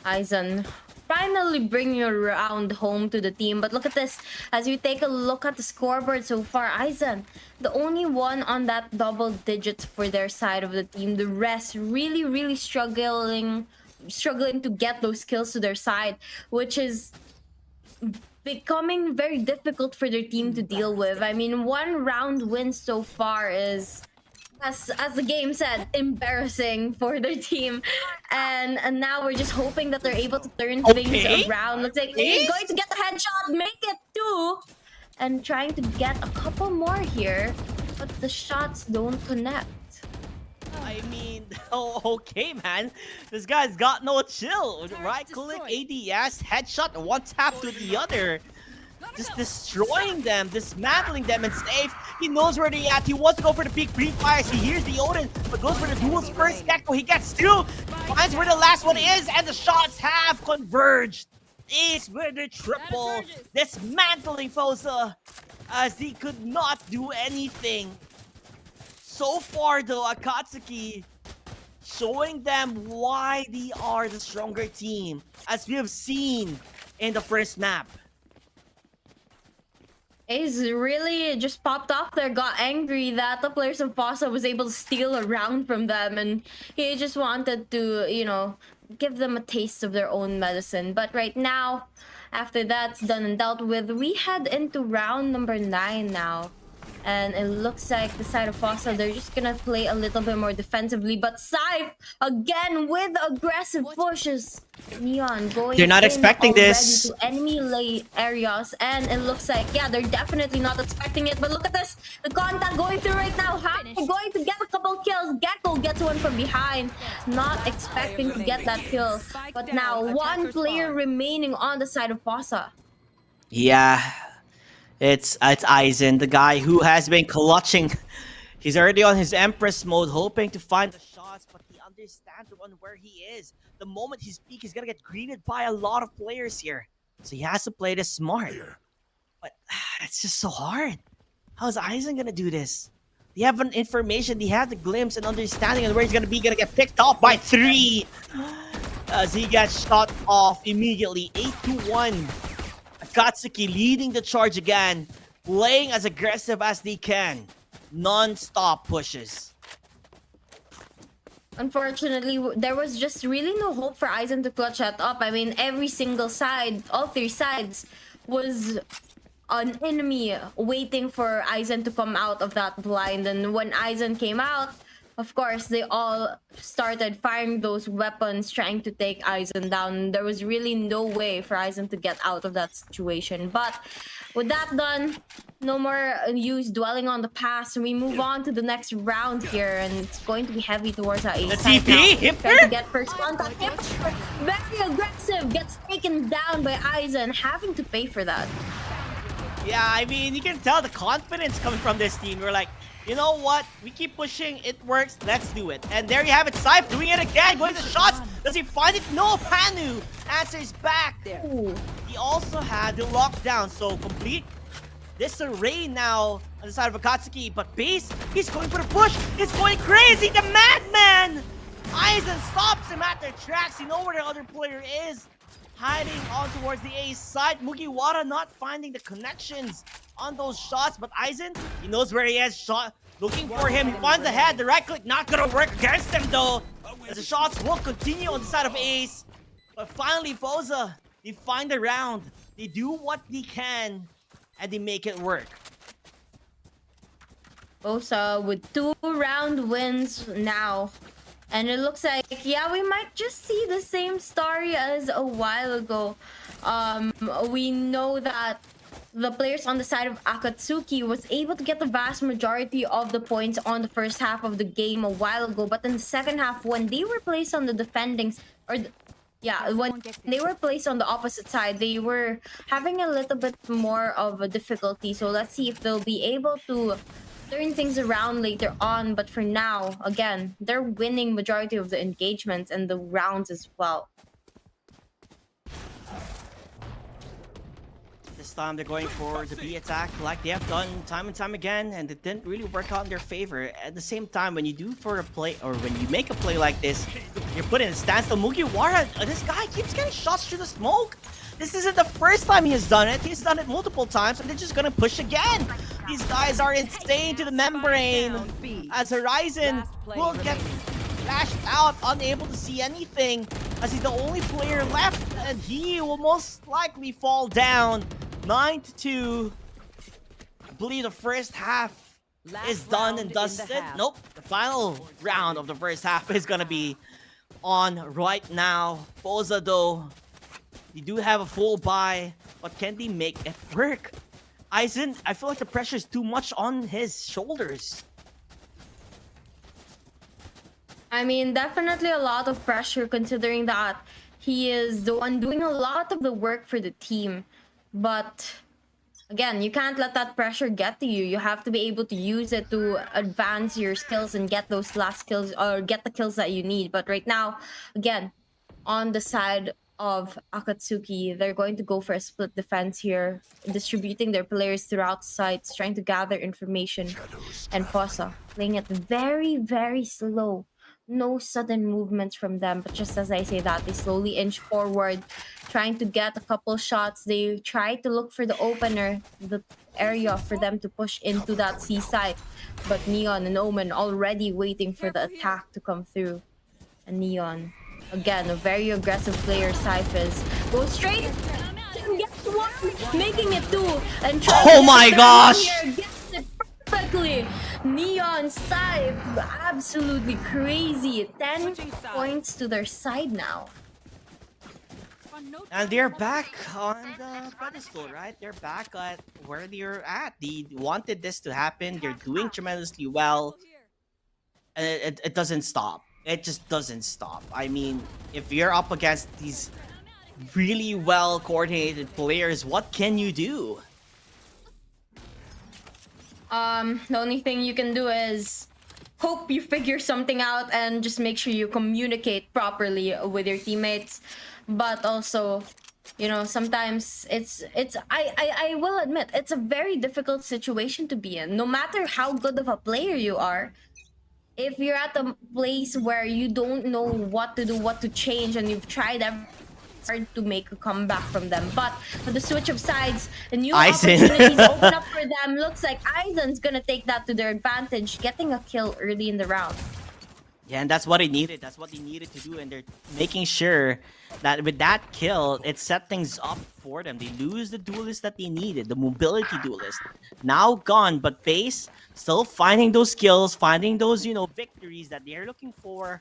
Aizen finally bringing a round home to the team. But look at this. As we take a look at the scoreboard so far, Aizen, the only one on that double digits for their side of the team. The rest really struggling to get those kills to their side, which is becoming very difficult for their team to deal with. I mean, one round win so far is, as the game said, embarrassing for their team. And now we're just hoping that they're able to turn things around. Looks like they're going to get the headshot, make it two, and trying to get a couple more here, but the shots don't connect. I mean, okay, man. This guy's got no chill. Right click, ADS, headshot, one tap to the other. Just destroying them, dismantling them, and safe. He knows where they're at. He wants to go for the big pre-fires. He hears the Odin, but goes for the duels first. Gecko, he gets two. Finds where the last one is, and the shots have converged. Ace with the triple. Dismantling Foza as he could not do anything. So far, though, Akatsuki showing them why they are the stronger team, as we have seen in the first map. Ace really just popped off there, got angry that the players of Foza was able to steal a round from them, and he just wanted to, you know, give them a taste of their own medicine. But right now, after that's done and dealt with, we head into round number 9 now. And it looks like the side of Foza, they're just gonna play a little bit more defensively. But Syph, again, with aggressive pushes. Neon going They're not expecting this. to enemy lay areas. And it looks like, yeah, they're definitely not expecting it. But look at this. The contact going through right now. They're going to get a couple kills. Gecko gets one from behind. Not expecting to get that kill. But now, one player remaining on the side of Foza. Yeah. It's Aizen, the guy who has been clutching. He's already on his Empress mode, hoping to find the shots, but he understands where he is. The moment he's peak, he's gonna get greeted by a lot of players here. So he has to play this smart. But it's just so hard. How is Aizen gonna do this? They have an information, they have the glimpse and understanding of where he's gonna get picked off by 3. As he gets shot off immediately, 8-1. Akatsuki leading the charge again, playing as aggressive as they can. Non-stop pushes. Unfortunately, there was just really no hope for Aizen to clutch that up. I mean, every single side, all 3 sides, was an enemy waiting for Aizen to come out of that blind. And when Aizen came out, of course, they all started firing those weapons, trying to take Aizen down. There was really no way for Aizen to get out of that situation. But with that done, no more use dwelling on the past. We move on to the next round here, and it's going to be heavy towards our ace side now. Trying to get first contact. Very aggressive, gets taken down by Aizen, having to pay for that. Yeah, I mean, you can tell the confidence coming from this team. We're like, you know what? We keep pushing. It works. Let's do it. And there you have it. Syfe doing it again. Going to the shots. Does he find it? No. Panu answers back. Ooh. He also had the lockdown. So complete disarray now on the side of Akatsuki. But Base, he's going for the push. It's going crazy. The madman. Aizen stops him at their tracks. You know where the other player is. Hiding on towards the ace side. Mugiwara not finding the connections on those shots, but Aizen, he knows where he is. Shot looking for him. He finds the head. The right click not gonna work against him though, as the shots will continue on the side of ace. But finally, Foza, they find the round. They do what they can, and they make it work. Foza with 2 round wins now. And it looks like, yeah, we might just see the same story as a while ago. We know that the players on the side of Akatsuki was able to get the vast majority of the points on the first half of the game a while ago. But in the second half, when they were placed on the defending, when they were placed on the opposite side, they were having a little bit more of a difficulty. So let's see if they'll be able to turn things around later on. But for now, again, they're winning majority of the engagements and the rounds as well. This time they're going for the B attack like they have done time and time again, and it didn't really work out in their favor. At the same time, when you do for a play, or when you make a play like this, you're put in a standstill. Mugiwara, this guy keeps getting shots through the smoke. This isn't the first time he has done it. He's done it multiple times, and they're just gonna push again. These guys are insane to the membrane. As Horizon will get flashed out, unable to see anything, as he's the only player left, and he will most likely fall down 9-2. I believe the first half is done and dusted. Nope, the final round of the first half is gonna be on right now. Foza though, they do have a full buy, but can they make it work? Aizen, I feel like the pressure is too much on his shoulders. I mean, definitely a lot of pressure considering that he is the one doing a lot of the work for the team. But again, you can't let that pressure get to you. You have to be able to use it to advance your skills and get those last kills, or get the kills that you need. But right now, again, on the side of Akatsuki, they're going to go for a split defense here, distributing their players throughout sites, trying to gather information. And Foza playing it very, very slow. No sudden movements from them, but just as I say that, they slowly inch forward, trying to get a couple shots. They try to look for the opener, the area for them to push into that C site. But Neon and Omen already waiting for the attack to come through. And Neon, again, a very aggressive player, Cyphers, goes straight and gets one, making it 2. And oh my gosh! Here, gets it perfectly. Neon side, absolutely crazy. 10 points to their side now. And they're back on the pedestal, right? They're back at where they're at. They wanted this to happen. They're doing tremendously well. And it doesn't stop. It just doesn't stop. I mean, if you're up against these really well coordinated players, what can you do? The only thing you can do is hope you figure something out and just make sure you communicate properly with your teammates. But also, you know, sometimes I will admit, it's a very difficult situation to be in. No matter how good of a player you are, if you're at a place where you don't know what to do, what to change, and you've tried everything, hard to make a comeback from them. But for the switch of sides, the new opportunities open up for them. Looks like Aizen's gonna take that to their advantage, getting a kill early in the round. Yeah, and that's what he needed. That's what he needed to do, and they're making sure that with that kill, it set things up for them. They lose the duelist that they needed, the mobility duelist. Now gone, but Base still finding those skills, finding those, victories that they're looking for.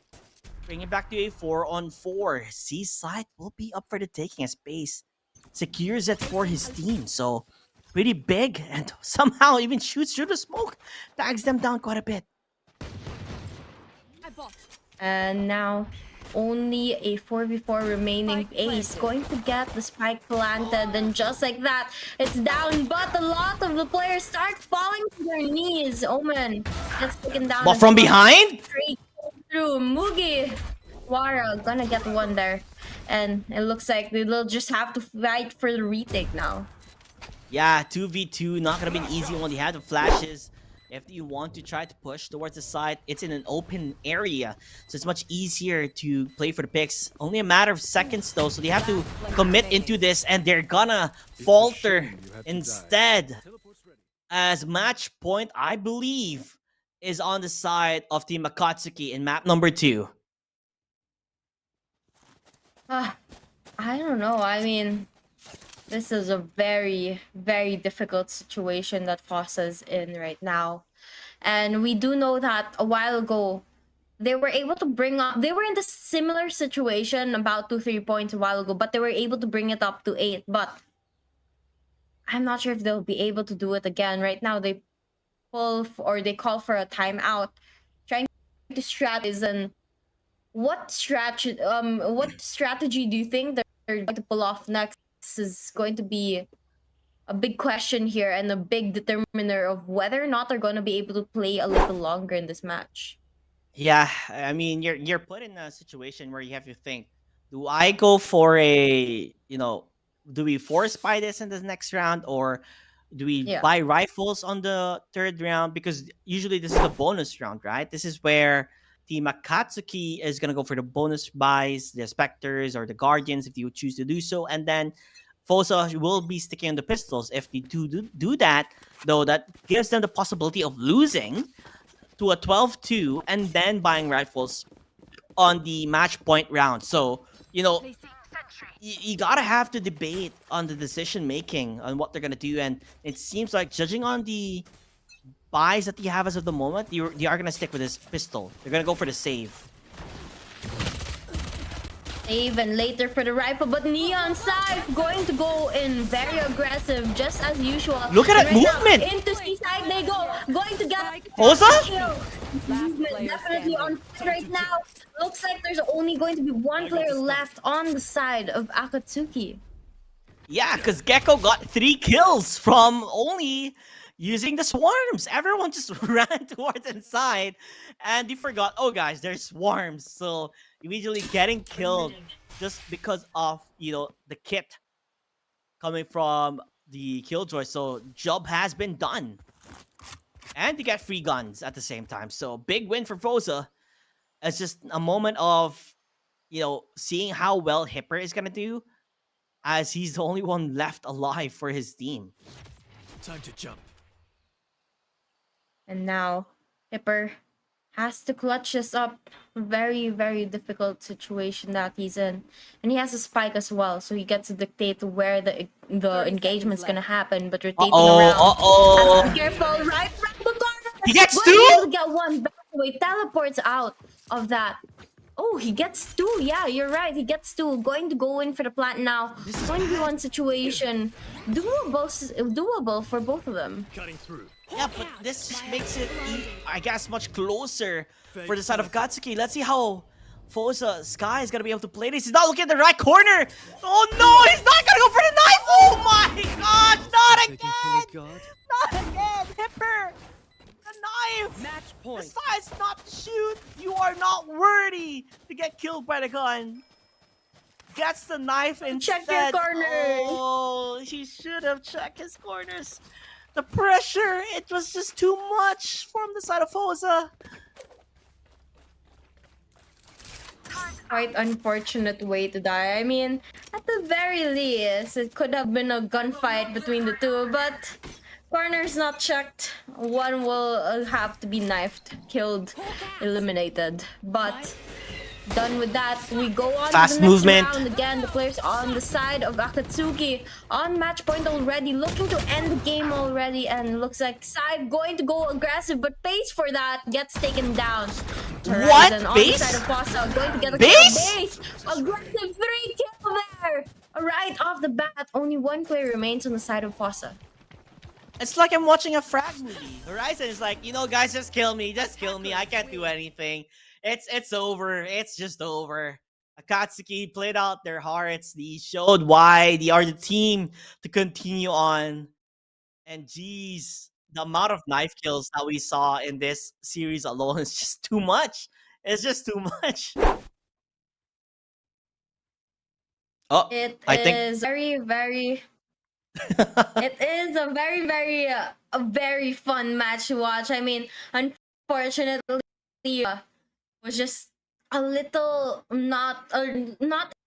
Bring it back to a 4-on-4. Seaside will be up for the taking as Base secures it for his team. So pretty big, and somehow even shoots through the smoke, tags them down quite a bit. And now only a 4v4 remaining. Ace going to get the spike planted, and just like that, it's down. But a lot of the players start falling to their knees. Omen gets taken down. But from behind? Straight through. Mugi Wara gonna get one there. And it looks like they'll just have to fight for the retake now. Yeah, 2v2, not gonna be an easy one. They have the flashes. If you want to try to push towards the side, it's in an open area, so it's much easier to play for the picks. Only a matter of seconds though, so they have to commit into this, and they're gonna falter instead. As match point, I believe, is on the side of Team Akatsuki in map number 2. I don't know. I mean, this is a very, very difficult situation that Fosa's in right now. And we do know that a while ago, they were able to bring up... They were in the similar situation about 2-3 points a while ago, but they were able to bring it up to 8. But I'm not sure if they'll be able to do it again. Right now, they call for a timeout, trying to strategize. And what strategy do you think they're going to pull off next? Is going to be a big question here, and a big determiner of whether or not they're going to be able to play a little longer in this match. Yeah, I mean, you're put in a situation where you have to think, do I go for a, do we force buy this in the next round, or do we buy rifles on the 3rd round? Because usually this is the bonus round, right? This is where Team Akatsuki is going to go for the bonus buys, the Spectres or the Guardians if you choose to do so. And then Fosa will be sticking on the pistols. If they do that, though, that gives them the possibility of losing to a 12-2 and then buying rifles on the match point round. So, you gotta have to debate on the decision making on what they're gonna do. And it seems like, judging on the buys that you have as of the moment, they are gonna stick with this pistol. They're gonna go for the save. Save, and later for the rifle, but Neon Scythe going to go in very aggressive, just as usual. Look at that movement! Now, into Seaside they go, going to get Fosa? movement definitely on right now. Looks like there's only going to be one player left on the side of Akatsuki. Yeah, because Gecko got 3 kills from only using the swarms. Everyone just ran towards inside, and they forgot, oh guys, there's swarms. So immediately getting killed just because of, the kit coming from the Killjoy. So job has been done. And they get free guns at the same time. So big win for Fosa. It's just a moment of, seeing how well Hipper is going to do, as he's the only one left alive for his team. Time to jump. And now Hipper has to clutch this up. Very, very difficult situation that he's in. And he has a spike as well, so he gets to dictate where the engagement's gonna happen. But rotating around. Has to be careful. Right from the corner. He gets 2? He'll get one back away. Teleports out of that. Oh, he gets 2. Yeah, you're right. He gets 2. Going to go in for the plant now. 1v1 situation. Doable for both of them. Cutting through. Yeah, but this just makes it, I guess, much closer for the side of Akatsuki. Let's see how Fosa Sky is going to be able to play this. He's not looking at the right corner. Oh no, he's not going to go for the knife. Oh my gosh, not again. Not again, Hipper. The knife. Match point. Besides not to shoot, you are not worthy to get killed by the gun. Gets the knife instead. Check your corner. Oh, he should have checked his corners. The pressure, it was just too much from the side of Fosa. Quite unfortunate way to die. I mean, at the very least, it could have been a gunfight between the two, but Corner's not checked. One will have to be knifed, killed, eliminated. But done with that, we go on Fast to the next movement. round. Again, the players on the side of Akatsuki on match point already, looking to end the game already. And looks like Sai going to go aggressive, but Base for that gets taken down. Horizon on the Base? side of Fossa, going to get a Base? kill. Base! Aggressive 3 kill there! Right off the bat, only one player remains on the side of Fossa. It's like I'm watching a frag movie. Horizon is like, you know, guys, just kill me. I can't do anything. It's over. It's just over. Akatsuki played out their hearts. They showed why they are the team to continue on. And geez, the amount of knife kills that we saw in this series alone is just too much. It's just too much. Oh, It I think is very, very. It is a very, very, a very fun match to watch. I mean, unfortunately, was just a little not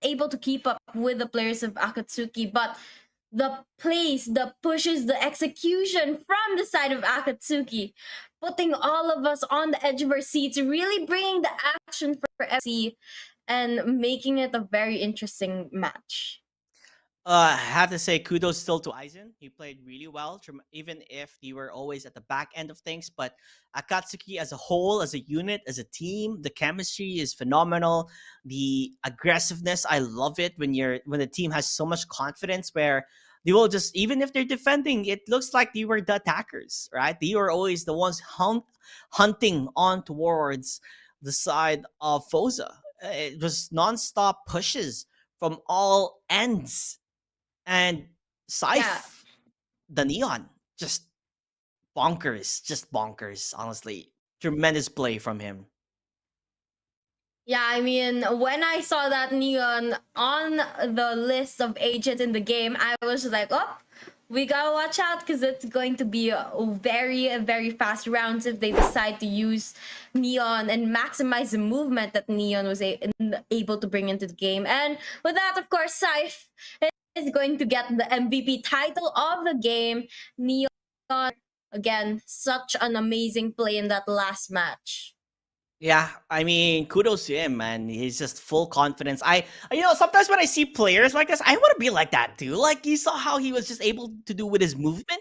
able to keep up with the players of Akatsuki, but the plays, the pushes, the execution from the side of Akatsuki, putting all of us on the edge of our seats, really bringing the action for FC and making it a very interesting match. I have to say kudos still to Aizen. He played really well, even if they were always at the back end of things. But Akatsuki as a whole, as a unit, as a team, the chemistry is phenomenal. The aggressiveness, I love it when the team has so much confidence where they will just, even if they're defending, it looks like they were the attackers, right? They were always the ones hunting on towards the side of Foza. It was nonstop pushes from all ends. And Scythe, the Neon, just bonkers, honestly. Tremendous play from him. Yeah, I mean, when I saw that Neon on the list of agents in the game, I was like, oh, we gotta watch out because it's going to be a very fast rounds if they decide to use Neon and maximize the movement that Neon was able to bring into the game. And with that, of course, Scythe is going to get the MVP title of the game. Neon, again, such an amazing play in that last match. Yeah, I mean, kudos to him, man. He's just full confidence. Sometimes when I see players like this, I want to be like that too. Like, you saw how he was just able to do with his movement.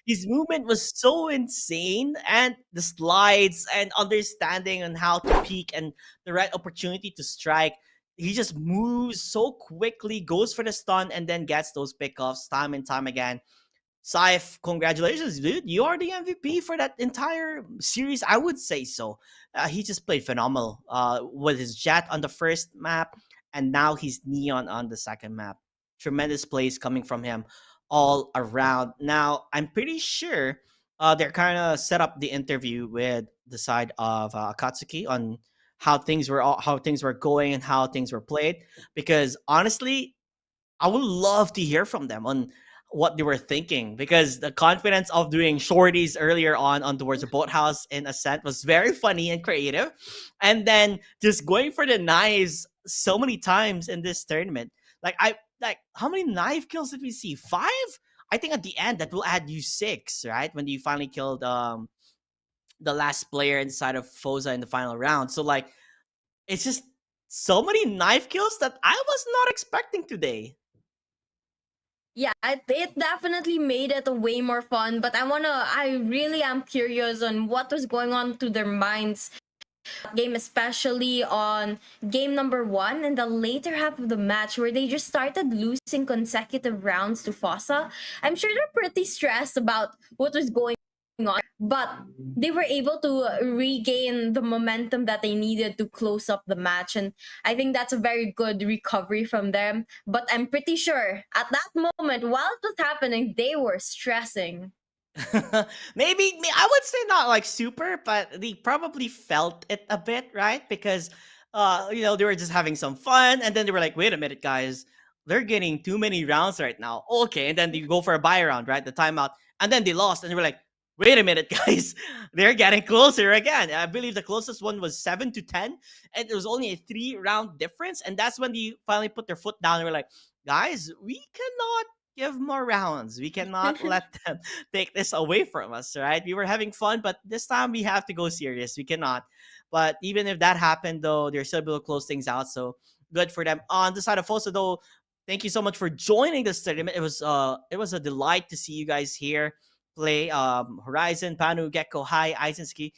His movement was so insane, and the slides and understanding on how to peek and the right opportunity to strike. He just moves so quickly, goes for the stun, and then gets those pickoffs time and time again. Scythe, congratulations, dude. You are the MVP for that entire series. I would say so. He just played phenomenal with his Jet on the first map, and now he's Neon on the second map. Tremendous plays coming from him all around. Now, I'm pretty sure they're kind of set up the interview with the side of Akatsuki on how things were going and how things were played, because honestly, I would love to hear from them on what they were thinking, because the confidence of doing shorties earlier on towards the boathouse in Ascent was very funny and creative, and then just going for the knives so many times in this tournament. How many knife kills did we see? 5? I think at the end that will add you 6, right? When you finally killed the last player inside of Foza in the final round. So it's just so many knife kills that I was not expecting today. Yeah, it definitely made it way more fun, but I really am curious on what was going on to their minds game, especially on game number 1 in the later half of the match where they just started losing consecutive rounds to Fossa. I'm sure they're pretty stressed about what was going on, but they were able to regain the momentum that they needed to close up the match, and I think that's a very good recovery from them. But I'm pretty sure at that moment while it was happening, they were stressing. Maybe I would say not like super, but they probably felt it a bit, right? Because they were just having some fun, and then they were like, wait a minute, guys, they're getting too many rounds right now. Okay, and then they go for a buy round, right? The timeout, and then they lost, and they were like, wait a minute, guys, they're getting closer again. I believe the closest one was 7-10, and it was only a 3-round difference, and that's when they finally put their foot down. They were like, guys, we cannot give more rounds. We cannot let them take this away from us, right? We were having fun, but this time we have to go serious. We cannot. But even if that happened, though, they're still able to close things out. So good for them. On the side of Fosa, though, thank you so much for joining this tournament. It was a delight to see you guys here play. Horizon, Panu, Gecko, Hi, Eisenski.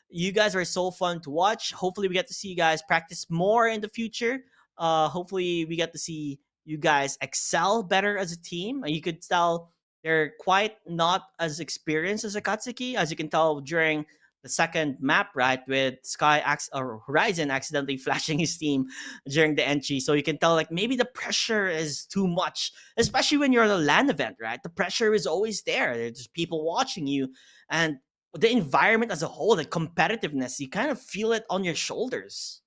You guys are so fun to watch. Hopefully, we get to see you guys practice more in the future. Hopefully, we get to see you guys excel better as a team. You could tell they're quite not as experienced as Akatsuki, as you can tell during the second map, right, with or Horizon accidentally flashing his team during the entry. So you can tell, like, maybe the pressure is too much, especially when you're at a LAN event, right? The pressure is always there. There's people watching you, and the environment as a whole, the competitiveness, you kind of feel it on your shoulders.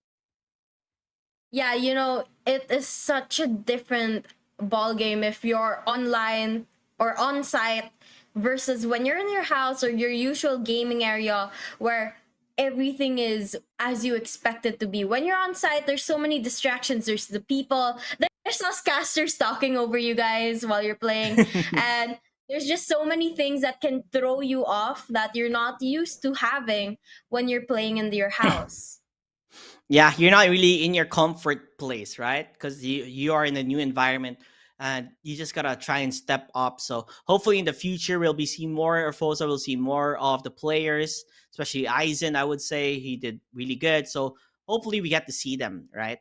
Yeah, you know, it is such a different ball game if you're online or on site versus when you're in your house or your usual gaming area where everything is as you expect it to be. When you're on site, there's so many distractions. There's the people, there's us casters talking over you guys while you're playing, and there's just so many things that can throw you off that you're not used to having when you're playing in your house. Yeah, you're not really in your comfort place, right? Because you are in a new environment and you just gotta try and step up. So hopefully in the future we'll be seeing more of Fosa, we'll see more of the players, especially Eisen. I would say he did really good. So hopefully we get to see them, right?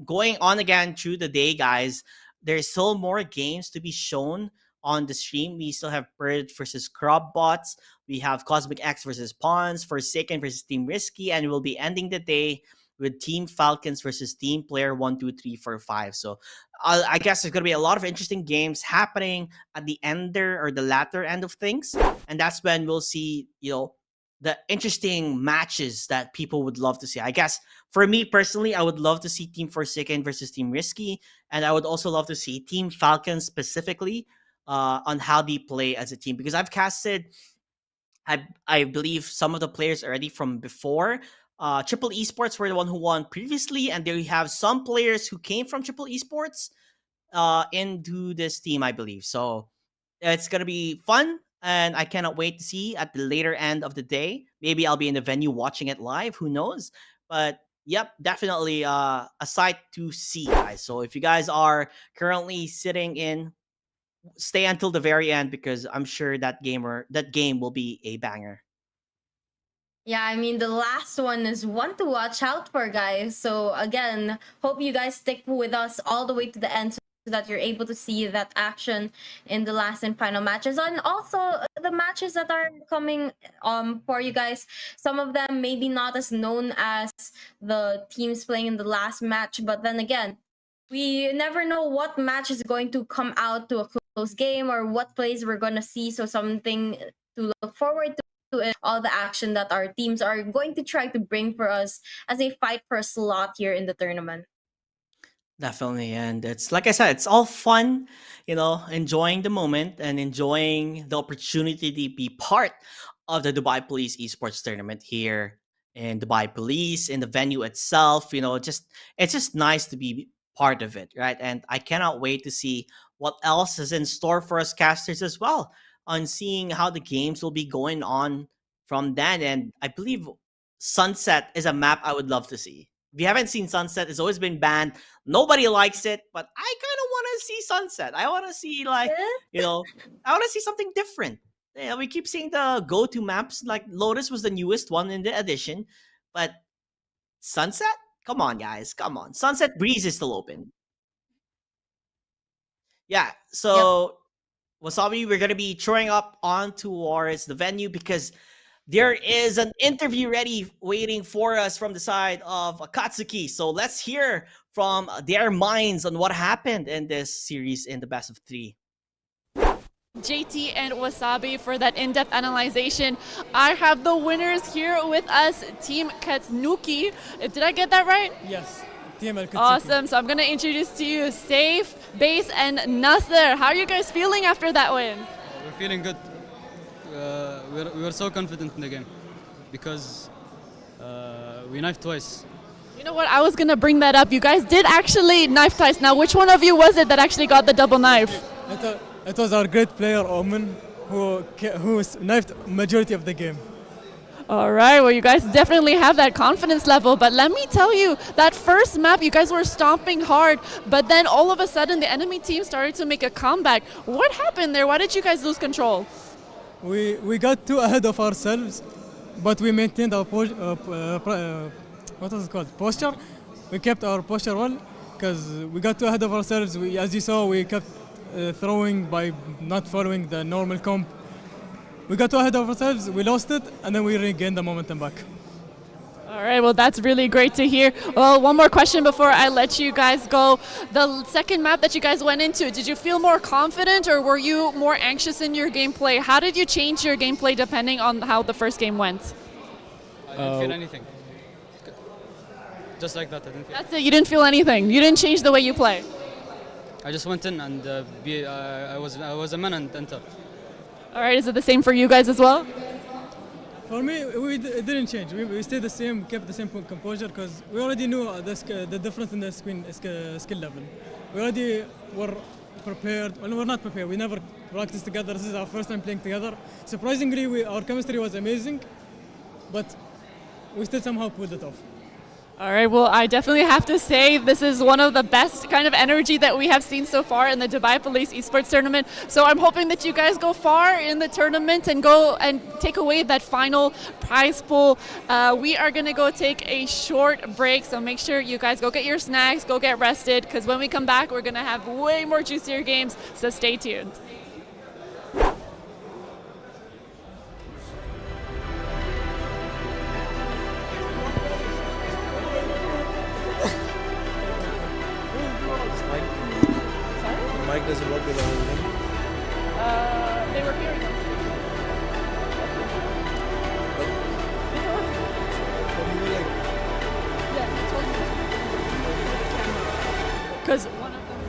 Going on again through the day, guys, there's still more games to be shown on the stream. We still have Bird versus Crab Bots. We have Cosmic X versus Pawns, Forsaken versus Team Risky, and we'll be ending the day with Team Falcons versus Team Player 1, 2, 3, 4, 5. So I guess there's going to be a lot of interesting games happening at the the latter end of things. And that's when we'll see, you know, the interesting matches that people would love to see. I guess for me personally, I would love to see Team Forsaken versus Team Risky. And I would also love to see Team Falcons specifically on how they play as a team. Because I've casted, I believe, some of the players already from before. Triple Esports were the one who won previously, and there we have some players who came from Triple Esports into this team, I believe. So it's gonna be fun, and I cannot wait to see at the later end of the day. Maybe I'll be in the venue watching it live. Who knows? But yep, definitely a sight to see, guys. So if you guys are currently sitting in, stay until the very end because I'm sure that game will be a banger. Yeah, I mean, the last one is one to watch out for, guys. So again, hope you guys stick with us all the way to the end so that you're able to see that action in the last and final matches. And also the matches that are coming for you guys. Some of them maybe not as known as the teams playing in the last match, but then again, we never know what match is going to come out to a close game or what plays we're going to see. So something to look forward to is all the action that our teams are going to try to bring for us as a fight for a slot here in the tournament. Definitely. And it's like I said, it's all fun, you know, enjoying the moment and enjoying the opportunity to be part of the Dubai Police Esports Tournament here in Dubai Police, in the venue itself. You know, it's just nice to be part of it, right? And I cannot wait to see what else is in store for us casters as well, on seeing how the games will be going on from then. And I believe Sunset is a map I would love to see. If you haven't seen Sunset, it's always been banned. Nobody likes it, but I kind of want to see Sunset. I want to see, like, you know, I want to see something different. Yeah, we keep seeing the go-to maps. Like Lotus was the newest one in the edition, but Sunset? Come on, guys. Come on. Sunset Breeze is still open. Yeah, so Wasabi, we're going to be throwing up on towards the venue because there is an interview ready waiting for us from the side of Akatsuki. So let's hear from their minds on what happened in this series in the best of 3. JT and Wasabi for that in-depth analyzation. I have the winners here with us, Team Katsuki. Did I get that right? Yes, Team Katsuki. Awesome. So I'm going to introduce to you Safe, Base, and Nasser. How are you guys feeling after that win? We're feeling good. We were so confident in the game because we knifed twice. You know what? I was going to bring that up. You guys did actually knife twice. Now, which one of you was it that actually got the double knife? It was our great player Omen who sniped majority of the game. All right, well, you guys definitely have that confidence level, but let me tell you, that first map, you guys were stomping hard, but then all of a sudden the enemy team started to make a comeback. What happened there? Why did you guys lose control? We got too ahead of ourselves, but we maintained our posture. We kept our posture well, because we got too ahead of ourselves. As you saw, we kept throwing by not following the normal comp. We got too ahead of ourselves, we lost it, and then we regained the momentum back. All right, well, that's really great to hear. Well, one more question before I let you guys go. The second map that you guys went into, did you feel more confident or were you more anxious in your gameplay? How did you change your gameplay depending on how the first game went? I didn't feel anything. Just like that, I didn't feel. That's it, you didn't feel anything. You didn't change the way you play. I just went in and I was a man and entered. All right, is it the same for you guys as well? For me, it didn't change. We stayed the same, kept the same composure because we already knew the difference in the skill level. We already were prepared. Well, we're not prepared. We never practiced together. This is our first time playing together. Surprisingly, our chemistry was amazing, but we still somehow pulled it off. All right, well, I definitely have to say this is one of the best kind of energy that we have seen so far in the Dubai Police Esports Tournament. So I'm hoping that you guys go far in the tournament and go and take away that final prize pool. We are going to go take a short break, so make sure you guys go get your snacks, go get rested, because when we come back, we're going to have way more juicier games, so stay tuned. Mic doesn't work with everything. They were hearing them. Because one of them.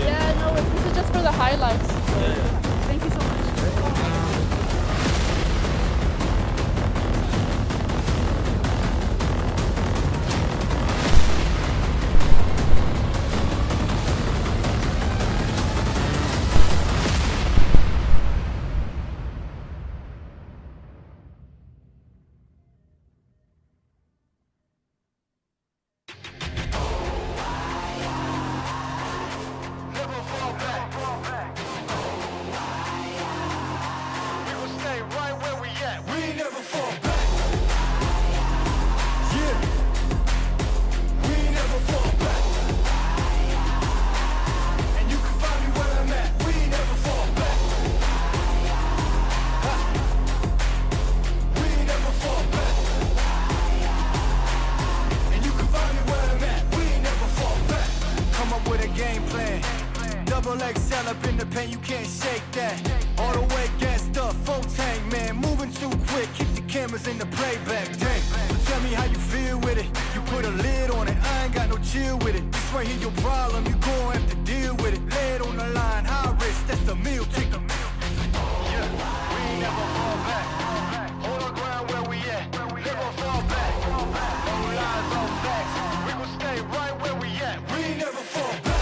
Yeah, no, this is just for the highlights. Thank you so much. XL up in the paint, you can't shake that. All the way gassed up, full tank, man. Moving too quick, keep the cameras in the playback. Dang, so tell me how you feel with it. You put a lid on it, I ain't got no chill with it. This right here your problem, you gon' have to deal with it. Lay it on the line, high risk, that's the meal ticket. Yeah, we ain't never fall back. Hold our ground where we at. Never fall back. No lies, no facts. We gon' stay right where we at. We ain't never fall back.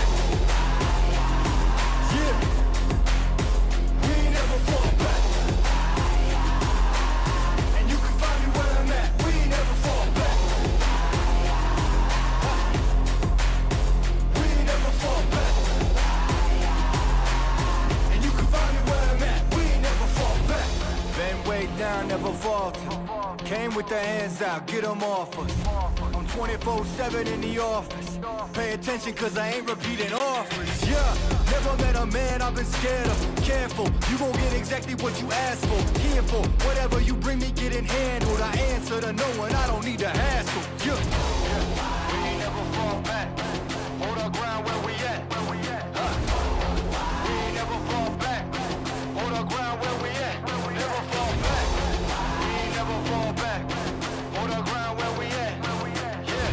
Down, never falter. Came with the hands out, get them off us. I'm 24/7 in the office. Pay attention cause I ain't repeating offers. Yeah, never met a man I've been scared of. Careful, you gon' get exactly what you asked for. Here for whatever you bring me, getting handled. I answer to no one, I don't need the hassle. Yeah, we ain't never fall back. Hold our ground where we at. We ain't never fall back. Hold our ground where we at. Never fall back. We ain't never fall back. Hold our ground where we at. Yeah.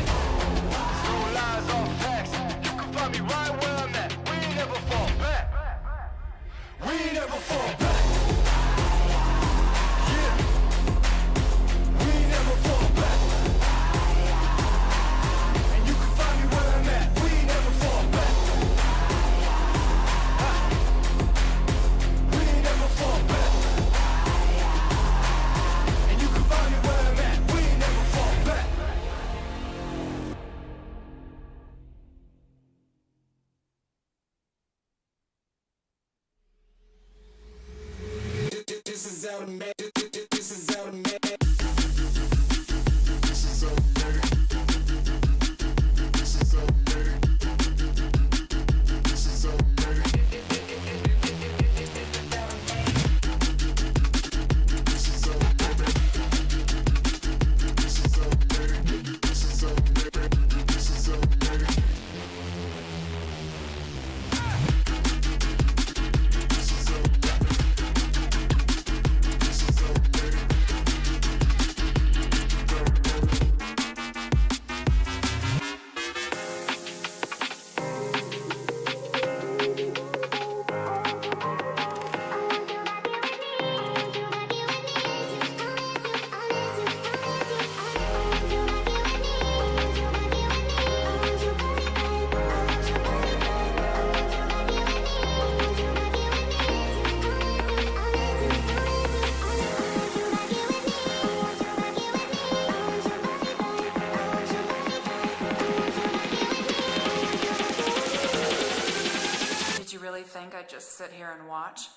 No lies, all facts. You can find me right where I'm at. We ain't never fall back. We ain't never fall back. Yeah. just sit here and watch.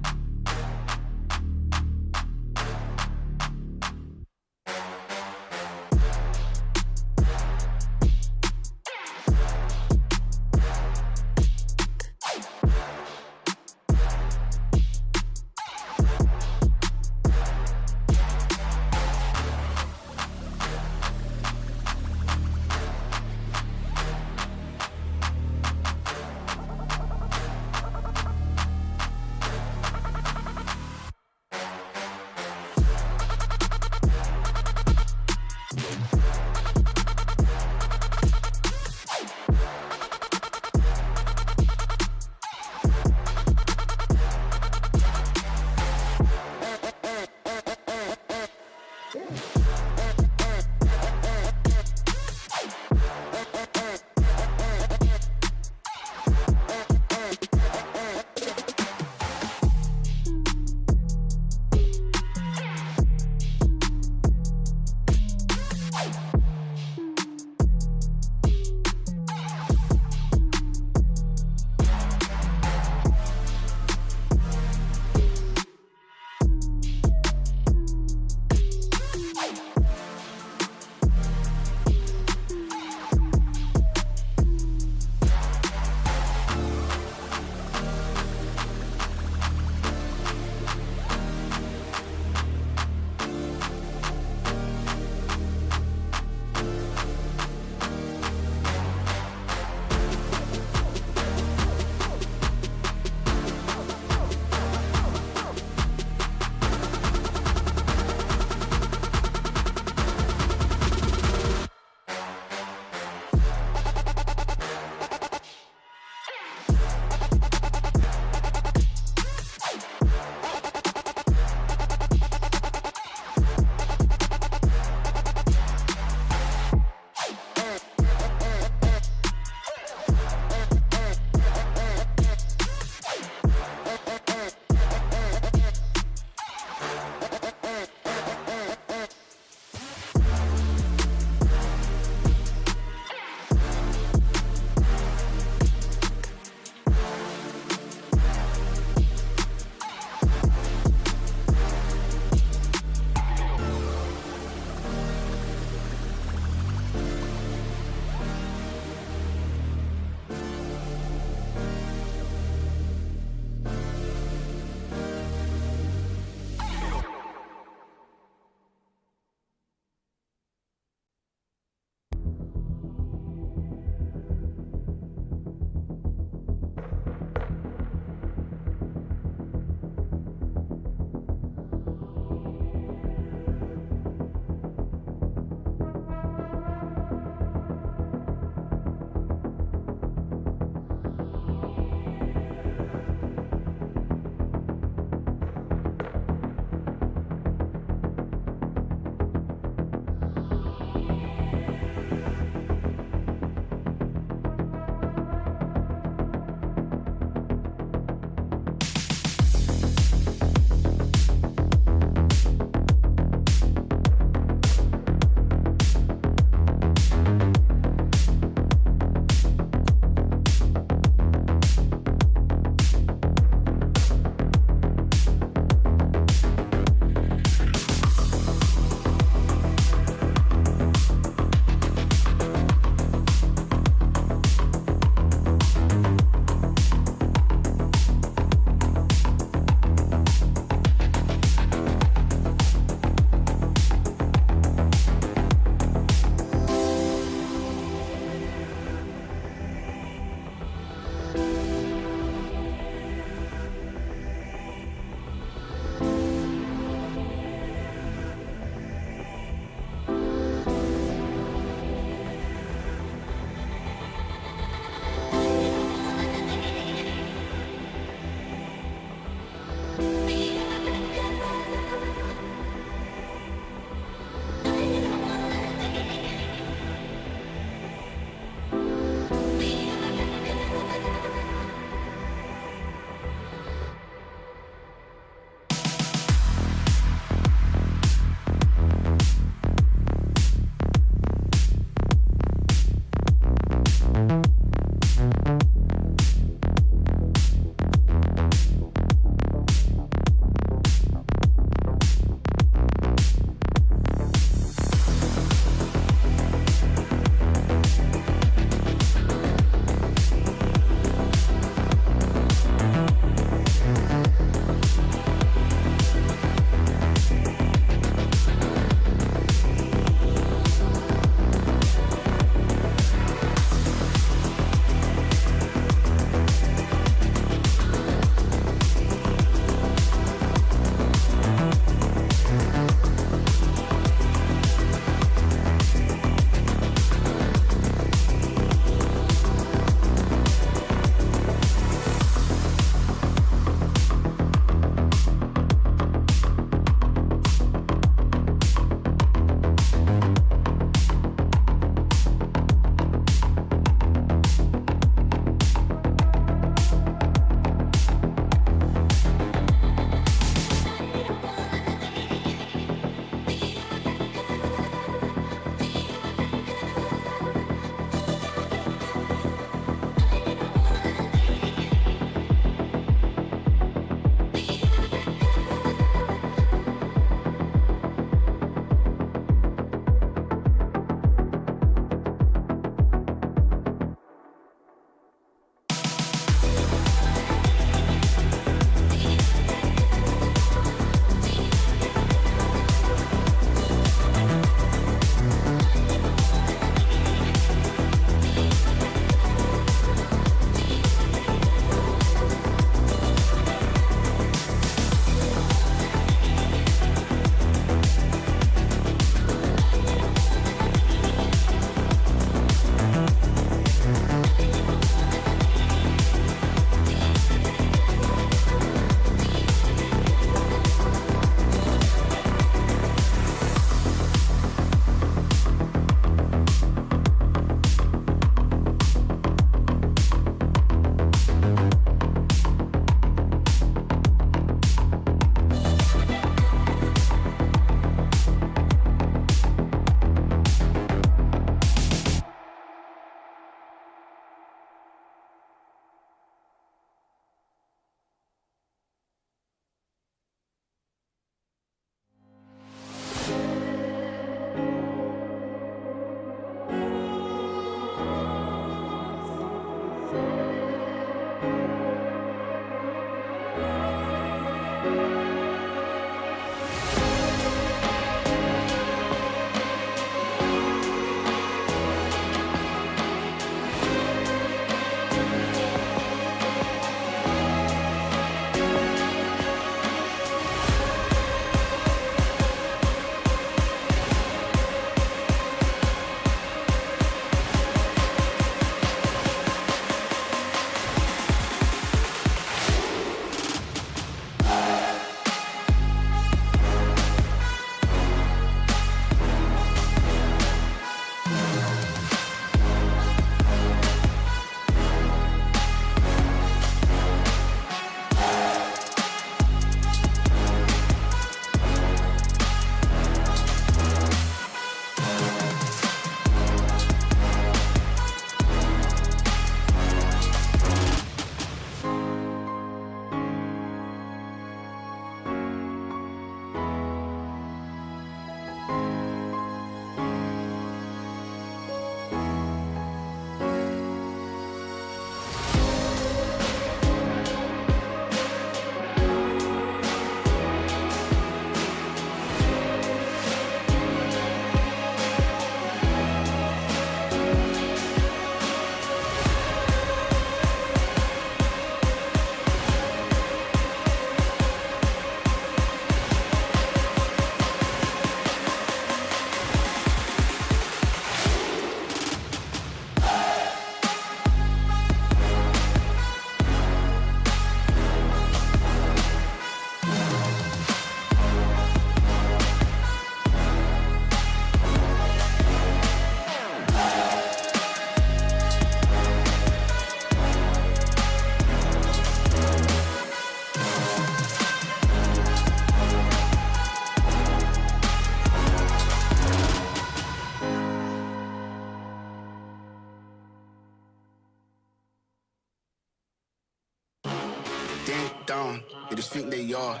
ding dong, they just think they are.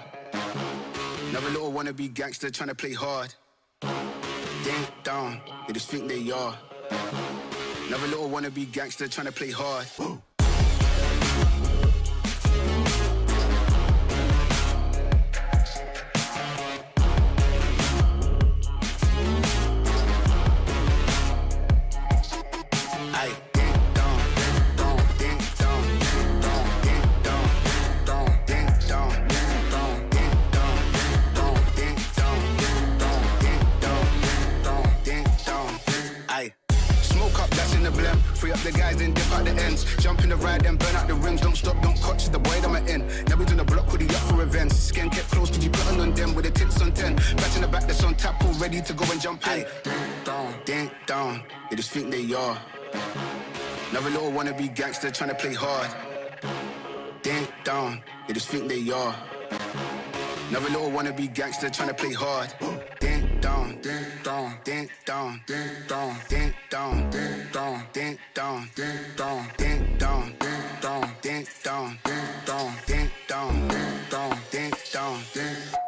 Another little wannabe gangster trying to play hard. Ding dong, they just think they are. Another little wannabe gangster trying to play hard. Free up the guys, then dip out the ends. Jump in the ride, then burn out the rims. Don't stop, don't catch the boy that I'm in. Now we doing the block with the up for events. Skin kept close, did you put on them with the tits on 10? Back in the back, that's on tap, all ready to go and jump in. Ding dong, they just think they are. Another little wannabe gangster trying to play hard. Ding dong, they just think they are. Another little wannabe gangster trying to play hard. Ding dong, ding dong, ding dong, ding dong, ding dong, ding dong, ding dong, ding dong, ding dong, ding dong, ding dong, ding dong, ding dong, ding dong, ding dong, ding.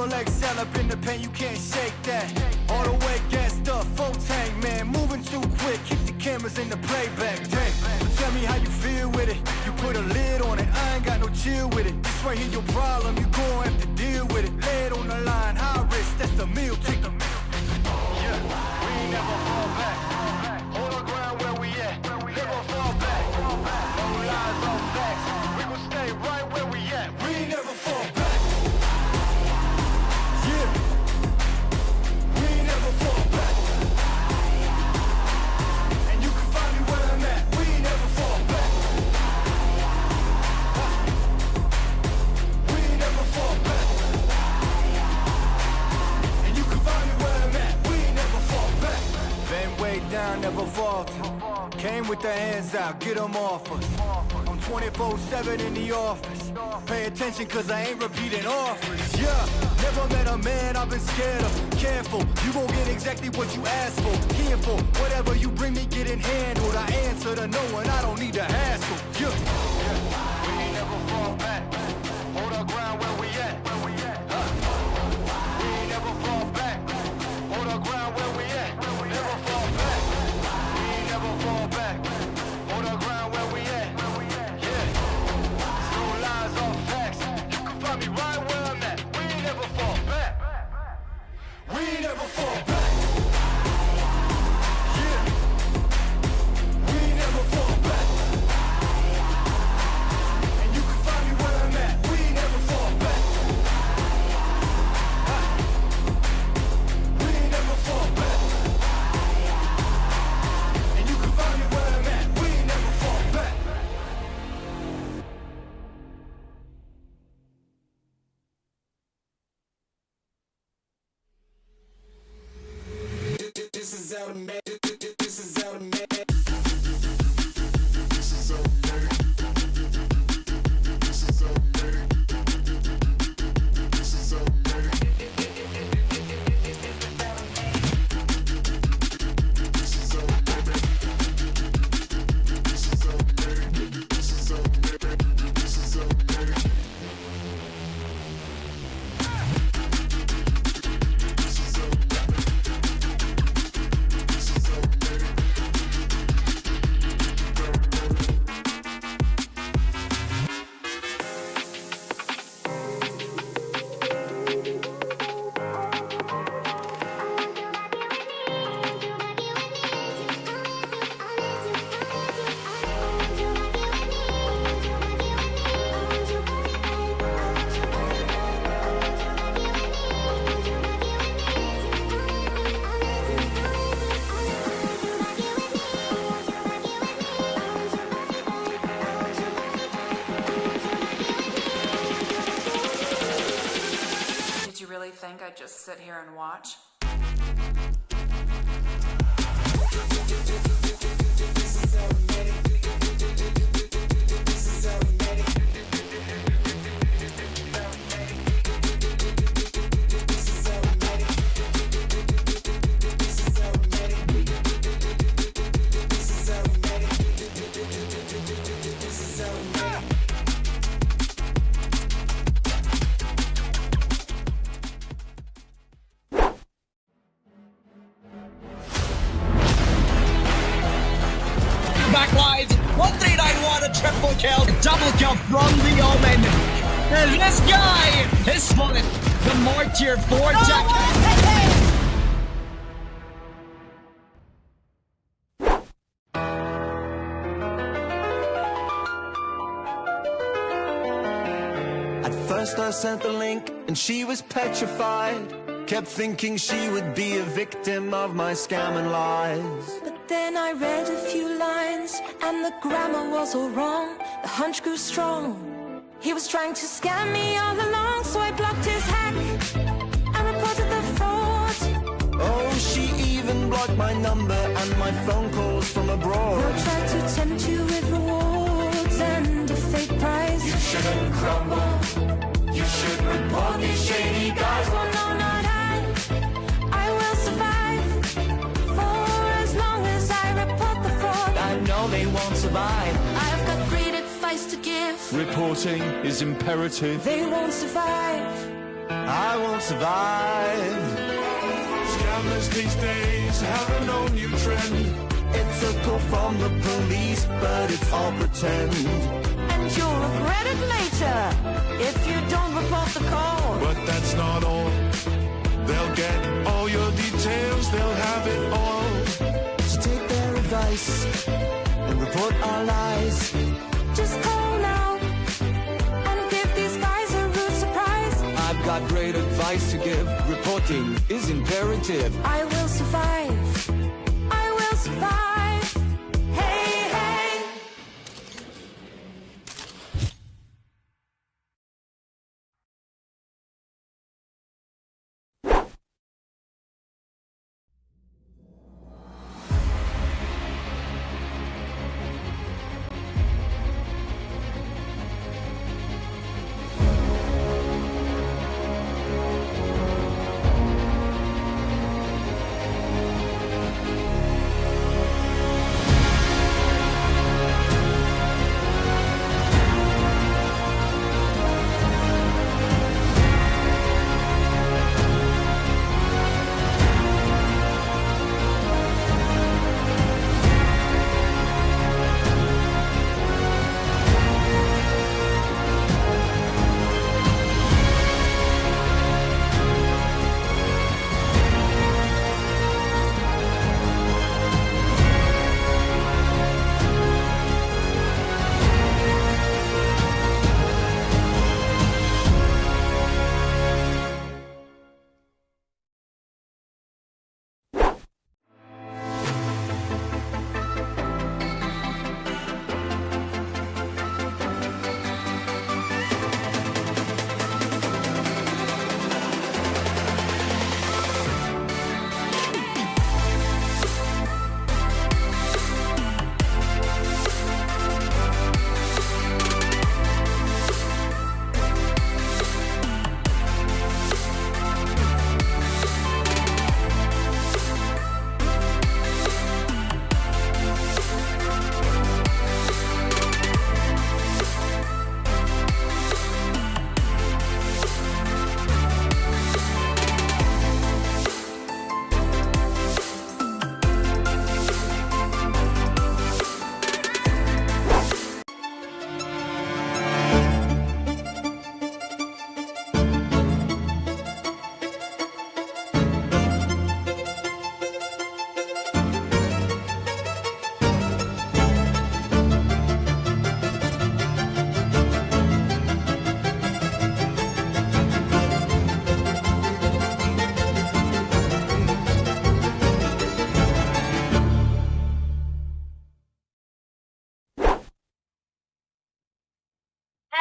triple XL up in the pen, you can't shake that. All the way gassed up, full tank, man, moving too quick. Keep the cameras in the playback. Dang, so tell me how you feel with it. You put a lid on it, I ain't got no chill with it. This right here your problem, you gon' have to deal with it. Lay it on the line, high risk, that's the meal ticket. Yeah, we ain't never fall back. Hold our ground where we at, never fall back. No lies, no facts, we gon' stay right where we at. We ain't never fall back. Yeah, we ain't never fall back. And you can find me where I'm at. We ain't never fall back. We ain't never fall back. And you can find me where I'm at. We ain't never fall back. Been way down, never faltered. Came with the hands out, get them off us. I'm 24/7 in the office. Pay attention cause I ain't repeating offers. Yeah, never met a man I've been scared of. Careful, you gon' get exactly what you asked for. Here for whatever you bring me, getting handled. I answer to no one, I don't need the hassle. Yeah, we ain't never fall back. Hold our ground where we at. We ain't never fall back. Hold our ground where we at. Never fall back. We ain't never fall back. Hold our ground where we at. Yeah. No lies or facts. You can find me right where I'm at. We ain't never fall back. We ain't never fall back. Yeah. We ain't never fall back. And you can find me where I'm at. We ain't never fall back. We ain't never fall back. And you can find me where I'm at. We ain't never fall back. This is automatic. This is automatic. This is automatic. This is automatic. This is automatic. This is automatic. This is automatic. This is automatic. This is automatic. Did you really think I'd just sit here and watch? Back lines, 1391, a triple kill, double kill from the Omen. And this guy is spotted the more tier 4 jacket. At first I sent the link and she was petrified. Kept thinking she would be a victim of my scam and lies. But then I read a few lines and the grammar was all wrong. The hunch grew strong. He was trying to scam me all along, so I blocked his hack and reported the fraud. Oh, she even blocked my number and my phone calls from abroad. He'll try to tempt you with rewards and a fake prize. You shouldn't crumble. You should report these shady guys. Well, no, not I will survive for as long as I report the fraud. I know they won't survive. I've got great advice to give. Reporting is imperative. They won't survive. I won't survive. Scammers these days have a no new trend. It's a call from the police, but it's all pretend. And you'll regret it later if you don't report the call. But that's not all. They'll get all your details, they'll have it all. So take their advice and report our lies. Just call now and give these guys a rude surprise. I've got great advice to give. Reporting is imperative. I will survive. I will survive. Hey, hey.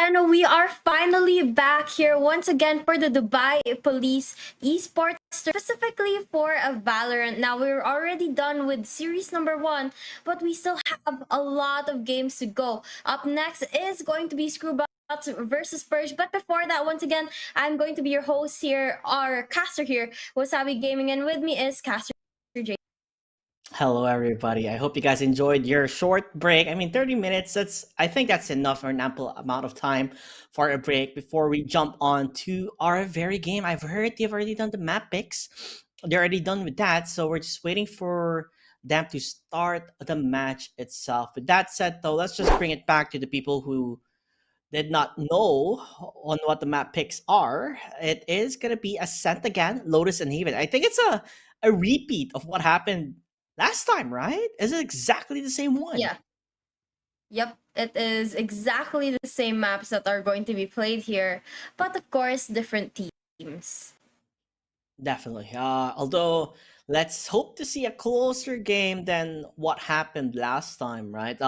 And we are finally back here once again for the Dubai Police Esports, specifically for a Valorant. Now, we're already done with series number 1, but we still have a lot of games to go. Up next is going to be Screwbots versus Purge. But before that, once again, I'm going to be your host here, our caster here, Wasabi Gaming, and with me is caster J. Hello, everybody. I hope you guys enjoyed your short break. I mean, 30 minutes, I think that's enough, or an ample amount of time for a break before we jump on to our very game. I've heard they've already done the map picks. They're already done with that, so we're just waiting for them to start the match itself. With that said, though, let's just bring it back to the people who did not know on what the map picks are. It is going to be Ascent again, Lotus and Haven. I think it's a repeat of what happened last time, right? Is it exactly the same one? Yeah. Yep, it is exactly the same maps that are going to be played here, but of course, different teams. Definitely. Although, let's hope to see a closer game than what happened last time, right?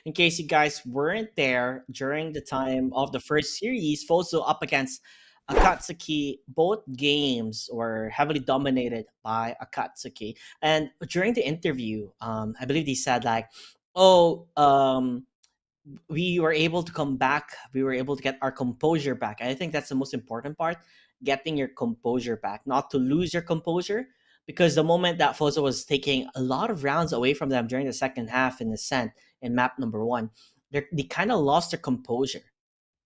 In case you guys weren't there during the time of the first series, Foso up against Akatsuki, both games were heavily dominated by Akatsuki. And during the interview, I believe they said like, we were able to come back. We were able to get our composure back. And I think that's the most important part, getting your composure back, not to lose your composure. Because the moment that Foso was taking a lot of rounds away from them during the second half in Ascent in map number 1, they kind of lost their composure.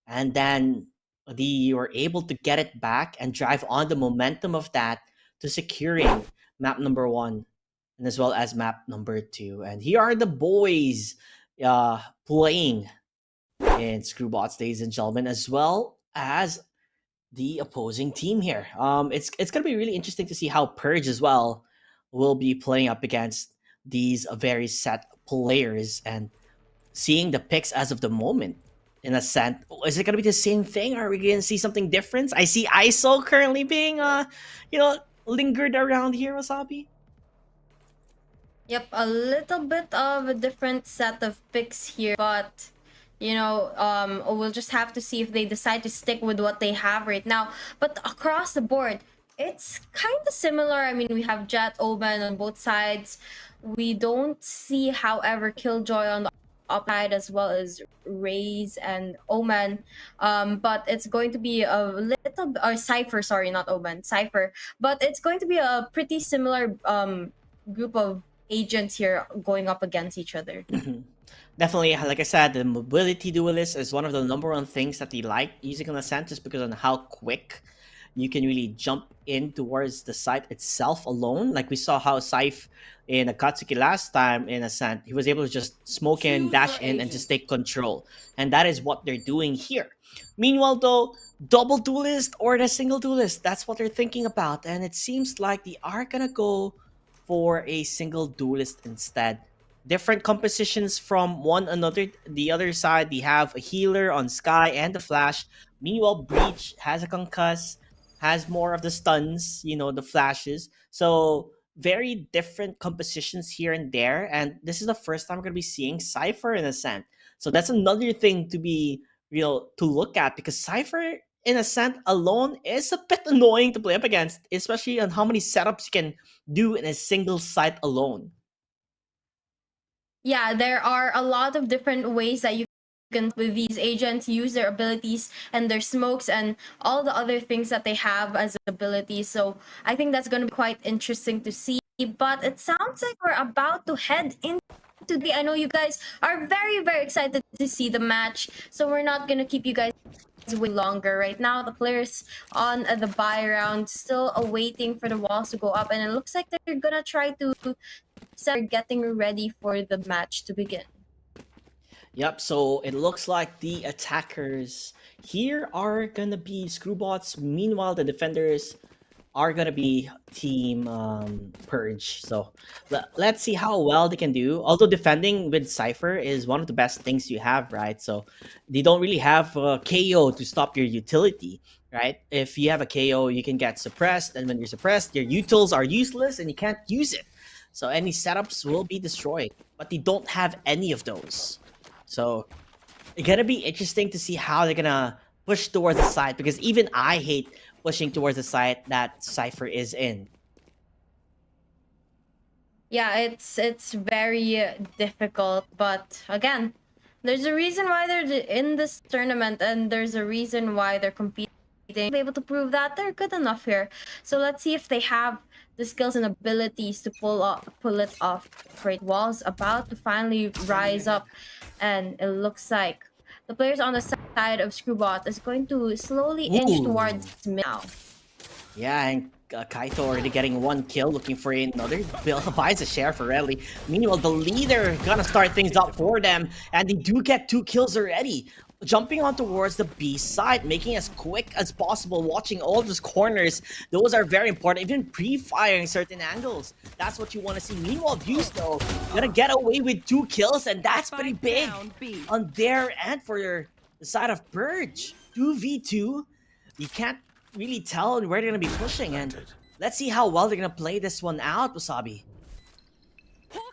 And then they were able to get it back and drive on the momentum of that to securing map number 1 and as well as map number 2. And here are the boys playing in Screwbots, ladies and gentlemen, as well as the opposing team here. It's gonna be really interesting to see how Purge as well will be playing up against these very set players and seeing the picks as of the moment. In a sense, is it gonna be the same thing? Or are we gonna see something different? I see ISO currently being lingered around here, Wasabi. Yep, a little bit of a different set of picks here, but we'll just have to see if they decide to stick with what they have right now. But across the board, it's kind of similar. I mean, we have Jet, Omen on both sides. We don't see, however, Killjoy on the upside as well as Raze and Omen. But it's going to be a little, or Cypher, sorry, not Omen, Cypher. But it's going to be a pretty similar group of agents here going up against each other. Definitely, like I said, the mobility duelist is one of the number one things that they like using on Ascent, just because on how quick you can really jump in towards the site itself alone. Like we saw how Saif in Akatsuki last time in Ascent, he was able to just smoke in, dash in, and just take control. And that is what they're doing here. Meanwhile, though, double duelist or the single duelist, that's what they're thinking about. And it seems like they are gonna go for a single duelist instead. Different compositions from one another. The other side, they have a healer on Sky and the Flash. Meanwhile, Breach has a concuss, has more of the stuns, the flashes. So very different compositions here and there. And this is the first time we're going to be seeing Cypher in Ascent. So that's another thing to be, to look at, because Cypher in Ascent alone is a bit annoying to play up against, especially on how many setups you can do in a single site alone. Yeah, there are a lot of different ways that you can, with these agents, use their abilities and their smokes and all the other things that they have as abilities. So I think that's going to be quite interesting to see. But it sounds like we're about to head into I know you guys are very, very excited to see the match. So we're not going to keep you guys way longer. Right now, the players on the buy round still awaiting for the walls to go up. And it looks like they're going to try to start getting ready for the match to begin. Yep, so it looks like the attackers here are gonna be Screwbots. Meanwhile, the defenders are gonna be Team Purge. So let's see how well they can do. Although defending with Cypher is one of the best things you have, right? So they don't really have a KO to stop your utility, right? If you have a KO, you can get suppressed, and when you're suppressed, your utils are useless and you can't use it. So any setups will be destroyed, but they don't have any of those. So it's gonna be interesting to see how they're gonna push towards the side, because even I hate pushing towards the side that Cypher is in. Yeah, it's very difficult, but again, there's a reason why they're in this tournament, and there's a reason why they're competing. Be able to prove that they're good enough here. So let's see if they have the skills and abilities to pull it off. Great Wall's about to finally rise up, and it looks like the players on the side of Screwbot is going to slowly inch towards mid now. Yeah, and Kaito already getting one kill, looking for another. Bill buys a share for Redley. Meanwhile, the leader gonna start things up for them, and they do get 2 kills already. Jumping on towards the B side, making as quick as possible, watching all those corners. Those are very important, even pre-firing certain angles. That's what you want to see. Meanwhile, Views, though, gonna get away with 2 kills, and that's pretty big on their end for the side of Purge. 2v2. You can't really tell where they're gonna be pushing, and let's see how well they're gonna play this one out, Wasabi.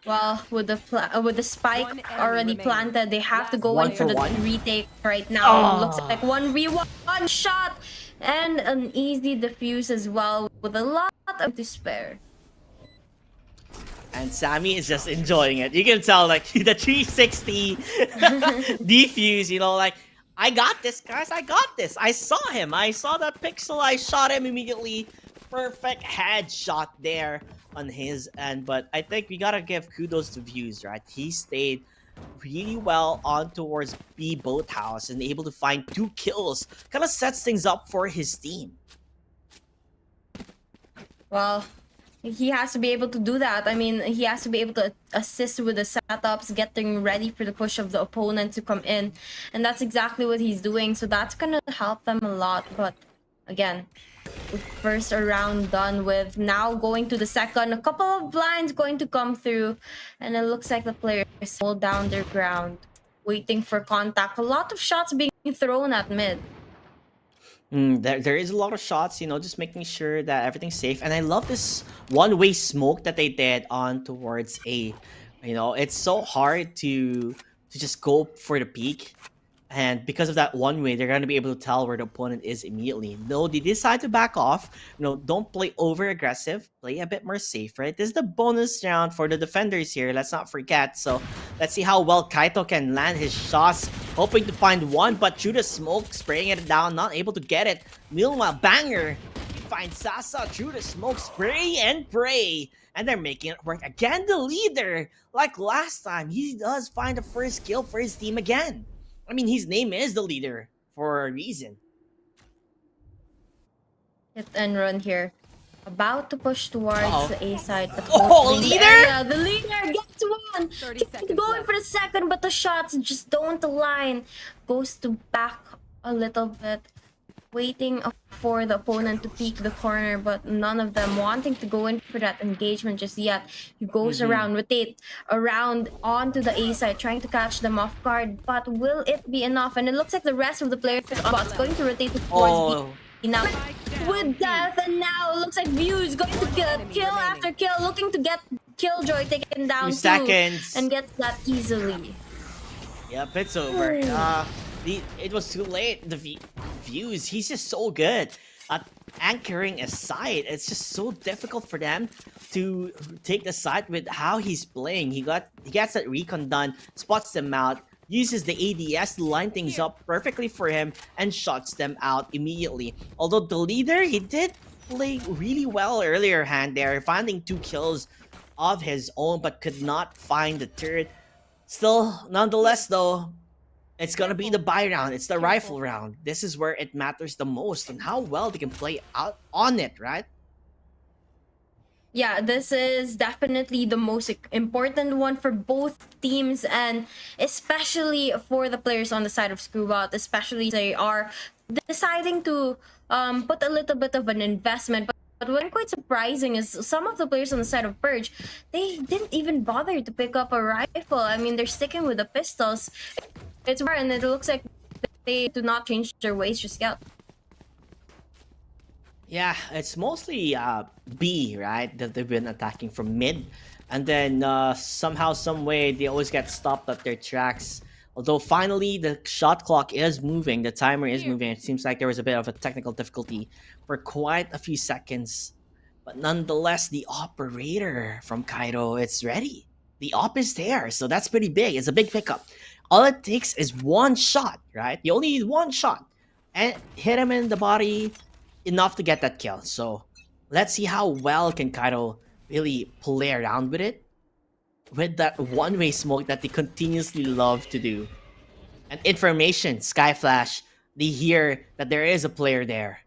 Well, with the spike already planted, they have to go in for the retake right now. Looks like 1v1 shot and an easy defuse as well, with a lot of to spare. And Sammy is just enjoying it. You can tell, like, the 360 defuse, like, I got this, guys. I got this. I saw him. I saw that pixel. I shot him immediately. Perfect headshot there on his end. But I think we gotta give kudos to Views, right? He stayed really well on towards B boathouse and able to find 2 kills. Kind of sets things up for his team. Well, he has to be able to do that. I mean, he has to be able to assist with the setups, getting ready for the push of the opponent to come in. And that's exactly what he's doing. So that's going to help them a lot. But again, first round done with. Now going to the second. A couple of blinds going to come through. And it looks like the players hold down their ground, waiting for contact. A lot of shots being thrown at mid. There is a lot of shots, you know, just making sure that everything's safe. And I love this one-way smoke that they did on towards A. You know, it's so hard to just go for the peak. And because of that one way, they're going to be able to tell where the opponent is immediately. No, they decide to back off. You know, don't play over-aggressive. Play a bit more safe, right? This is the bonus round for the defenders here. Let's not forget. So, let's see how well Kaito can land his shots. Hoping to find one, but through the smoke, spraying it down. Not able to get it. Meanwhile, Banger finds Sasa through the smoke. Spray and pray. And they're making it work. Again, the leader. Like last time, he does find the first kill for his team again. I mean, his name is the leader for a reason. Hit and run here. About to push towards the A side. But leader! The leader gets one! Keeps going for the second, but the shots just don't align. Goes to back a little bit. Waiting for the opponent to peek the corner, but none of them wanting to go in for that engagement just yet. He goes around, rotate around onto the A side, trying to catch them off guard. But will it be enough? And it looks like the rest of the players are going to rotate towards B now. With death, and now it looks like View is going to get kill after kill, looking to get Killjoy taken down too, and gets that easily. Yep, it's over. It was too late. The Views, he's just so good at anchoring a side. It's just so difficult for them to take the side with how he's playing. He gets that recon done, spots them out, uses the ADS to line things up perfectly for him, and shuts them out immediately. Although the leader, he did play really well earlier hand there, finding 2 kills of his own, but could not find the third. Still, nonetheless though, it's gonna be the buy round. It's the rifle round. This is where it matters the most and how well they can play out on it, right? Yeah, this is definitely the most important one for both teams, and especially for the players on the side of Screwbot, especially they are deciding to put a little bit of an investment. But what's quite surprising is some of the players on the side of Purge, they didn't even bother to pick up a rifle. I mean, they're sticking with the pistols. It's rare, and it looks like they do not change their ways just yet. Yeah, it's mostly B, right? That they've been attacking from mid. And then somehow, some way, they always get stopped at their tracks. Although finally, the shot clock is moving. The timer is moving. It seems like there was a bit of a technical difficulty for quite a few seconds. But nonetheless, the operator from Cairo, it's ready. The op is there, so that's pretty big. It's a big pickup. All it takes is one shot, right? You only need one shot. And hit him in the body enough to get that kill. So let's see how well can Cairo really play around with it. With that one-way smoke that they continuously love to do. And information, Skyflash, they hear that there is a player there.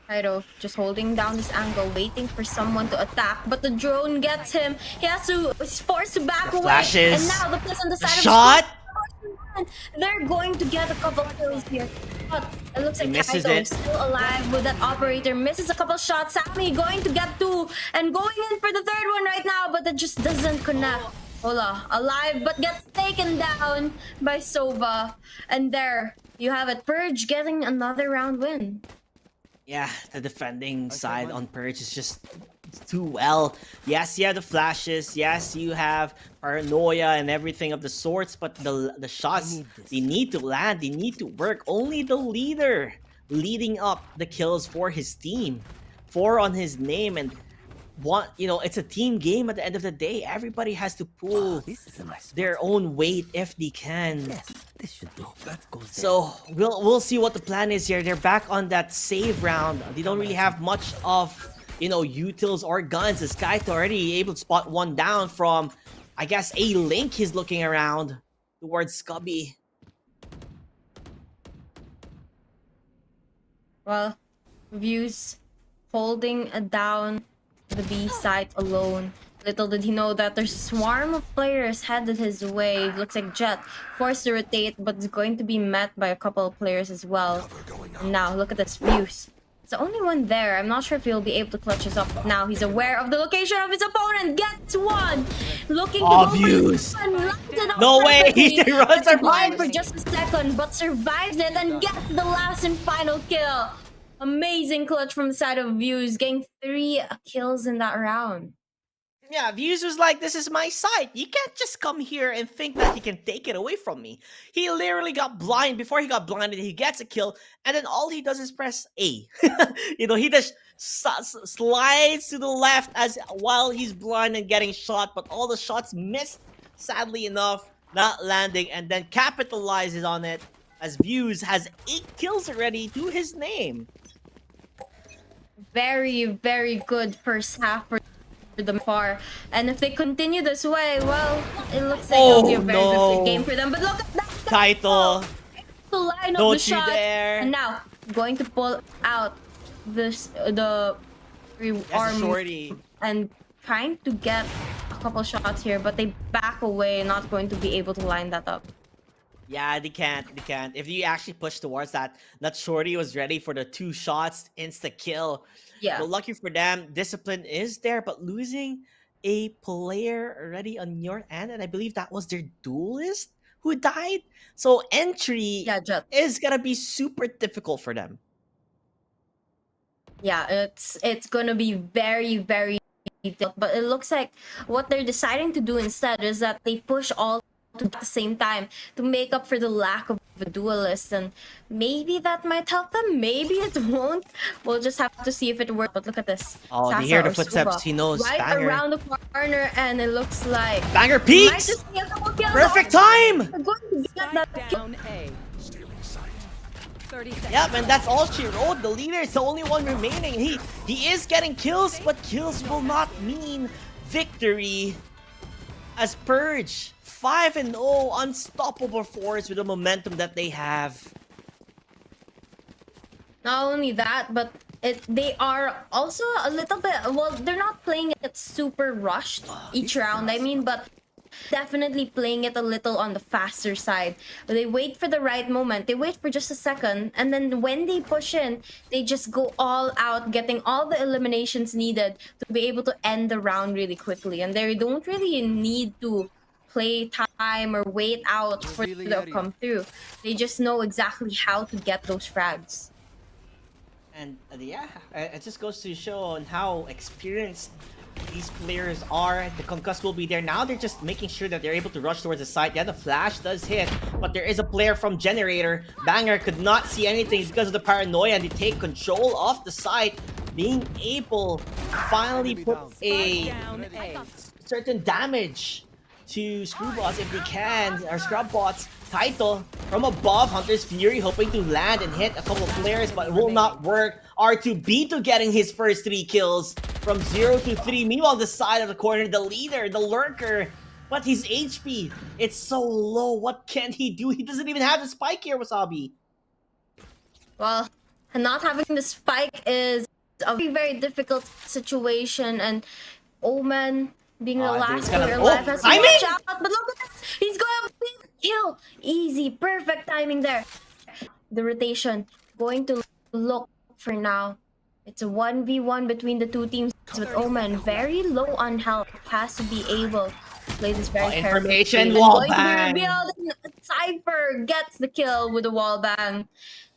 Cairo just holding down this angle, waiting for someone to attack, but the drone gets him. He's forced to back away. Flashes. And now the place on the side shot. of they're going to get a couple kills here. But it looks like Cairo is still alive with that operator. Misses a couple shots. Sammy going to get 2 and going in for the third one right now, but it just doesn't connect. Hola, alive, but gets taken down by Sova. And there you have it. Purge getting another round win. Yeah, the defending side on Purge is just too well. Yes, you have the flashes. Yes, you have paranoia and everything of the sorts, but the shots, they need to land. They need to work. Only the leader leading up the kills for his team. 4 on his name, and one, you know, it's a team game at the end of the day. Everybody has to pull their own weight if they can. Yes, this should do. So we'll see what the plan is here. They're back on that save round. They don't really have much of, you know, utils or guns. As Kaito already able to spot one down from I guess a Link is looking around towards Scubby. Well, Views holding down the B side alone. Little did he know that there's a swarm of players headed his way. Looks like Jet forced to rotate, but is going to be met by a couple of players as well. And now, look at this Views. It's the only one there. I'm not sure if he'll be able to clutch this up. Now he's aware of the location of his opponent. Gets one. Looking to go Views. for his No way. He runs survived for just a second, but survives it and gets the last and final kill. Amazing clutch from the side of Views, getting 3 kills in that round. Yeah, Views was like, this is my site. You can't just come here and think that you can take it away from me. He literally got blind. Before he got blinded, he gets a kill, and then all he does is press A. You know, he just slides to the left as while he's blind and getting shot, but all the shots missed, sadly enough, not landing, and then capitalizes on it as Views has 8 kills already to his name. Very, very good first half for them far. And if they continue this way, well, it looks like it'll be a very good game for them. But look at that Title. The line of Don't the you shot. dare. And now going to pull out this the arm shorty. and trying to get a couple shots here, but they back away, not going to be able to line that up. Yeah, they can't. If you actually push towards that shorty was ready for the 2 shots, insta kill. Yeah. But lucky for them, discipline is there, but losing a player already on your end, and I believe that was their duelist who died. So entry is gonna be super difficult for them. Yeah, it's gonna be very, very difficult. But it looks like what they're deciding to do instead is that they push all at the same time to make up for the lack of a duelist, and maybe that might help them, maybe it won't. We'll just have to see if it works. But look at this. Oh, Sasa they hear the or footsteps. Suba He knows. right Banger. around the corner, and it looks like Banger might peaks. just be a couple kills. Perfect time. They're going to get that kill. Yep, and that's all she wrote. The leader is the only one remaining. He is getting kills, but kills will not mean victory. As Purge 5-0, unstoppable force with the momentum that they have. Not only that, but they are also a little bit, well, they're not playing it super rushed each round, I mean, but definitely playing it a little on the faster side. They wait for the right moment, they wait for just a second, and then when they push in, they just go all out, getting all the eliminations needed to be able to end the round really quickly. And they don't really need to play time or wait out for them to come through. They just know exactly how to get those frags. And yeah, it just goes to show on how experienced these players are. The concuss will be there now. They're just making sure that they're able to rush towards the site. Yeah, the flash does hit, but there is a player from Generator. Banger could not see anything because of the paranoia, and they take control of the site, being able to finally put a certain damage to Screwbots if they can, or Scrubbots. Title from above, Hunter's Fury hoping to land and hit a couple of players, but it will not work. R2B2 getting his first 3 kills from 0 to 3. Meanwhile, the side of the corner, the leader, the lurker, but his HP, it's so low. What can he do? He doesn't even have the spike here, Wasabi. Well, not having the spike is a very, very difficult situation, and Omen being the last player alive has to watch out. But look at this, he's gonna be kill. Easy, perfect timing there. The rotation going to look for now. It's a 1v1 between the two teams, with Omen very low on health, has to be able to play this very carefully. Information wall bang. Cypher gets the kill with a wall bang,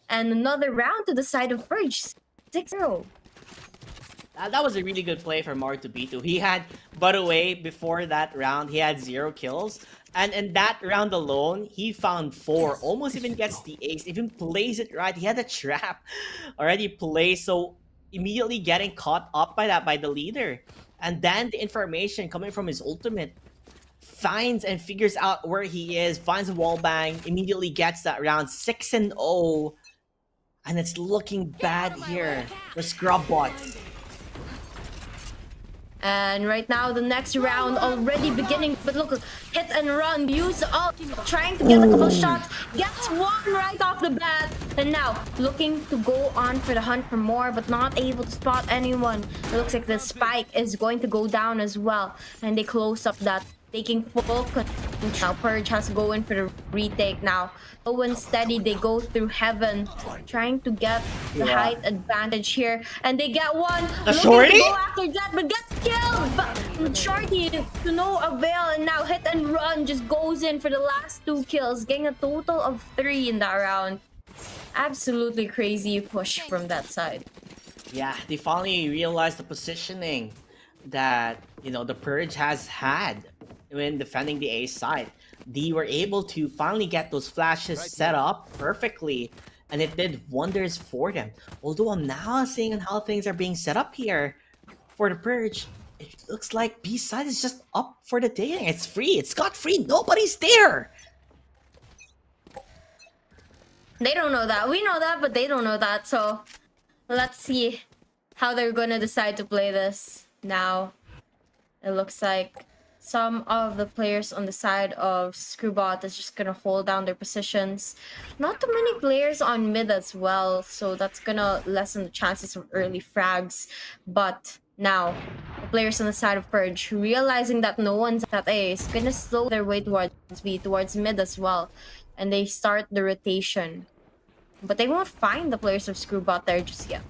and another round to the side of Purge. 6-0. That was a really good play from R2B2. He had, by the way, before that round, he had 0 kills. And in that round alone, he found 4. Almost even gets the ace. Even plays it right. He had a trap already placed. So immediately getting caught up by that, by the leader. And then the information coming from his ultimate finds and figures out where he is. Finds a wall bang. Immediately gets that round. 6-0. And it's looking bad here for Scrubbots. And right now, the next round already beginning. But look, hit and run, use all, trying to get a couple shots. Gets one right off the bat. And now, looking to go on for the hunt for more, but not able to spot anyone. It looks like the spike is going to go down as well. And they close up that, taking full control. Now, Purge has to go in for the retake now. Low and steady, they go through heaven, trying to get the height advantage here. And they get one. The shorty? To go after that, but gets killed. But shorty to no avail. And now hit and run just goes in for the last 2 kills, getting a total of 3 in that round. Absolutely crazy push from that side. Yeah, they finally realized the positioning that, you know, the Purge has had when defending the A side. They were able to finally get those flashes set up perfectly, and it did wonders for them. Although I'm now seeing how things are being set up here for the Purge, it looks like B side is just up for the day. It's free. It's got free. Nobody's there. They don't know that. We know that, but they don't know that. So let's see how they're gonna decide to play this now. It looks like some of the players on the side of Screwbot is just gonna hold down their positions. Not too many players on mid as well, so that's gonna lessen the chances of early frags. But now, the players on the side of Purge, realizing that no one's at A, is gonna slow their way towards B, towards mid as well. And they start the rotation. But they won't find the players of Screwbot there just yet.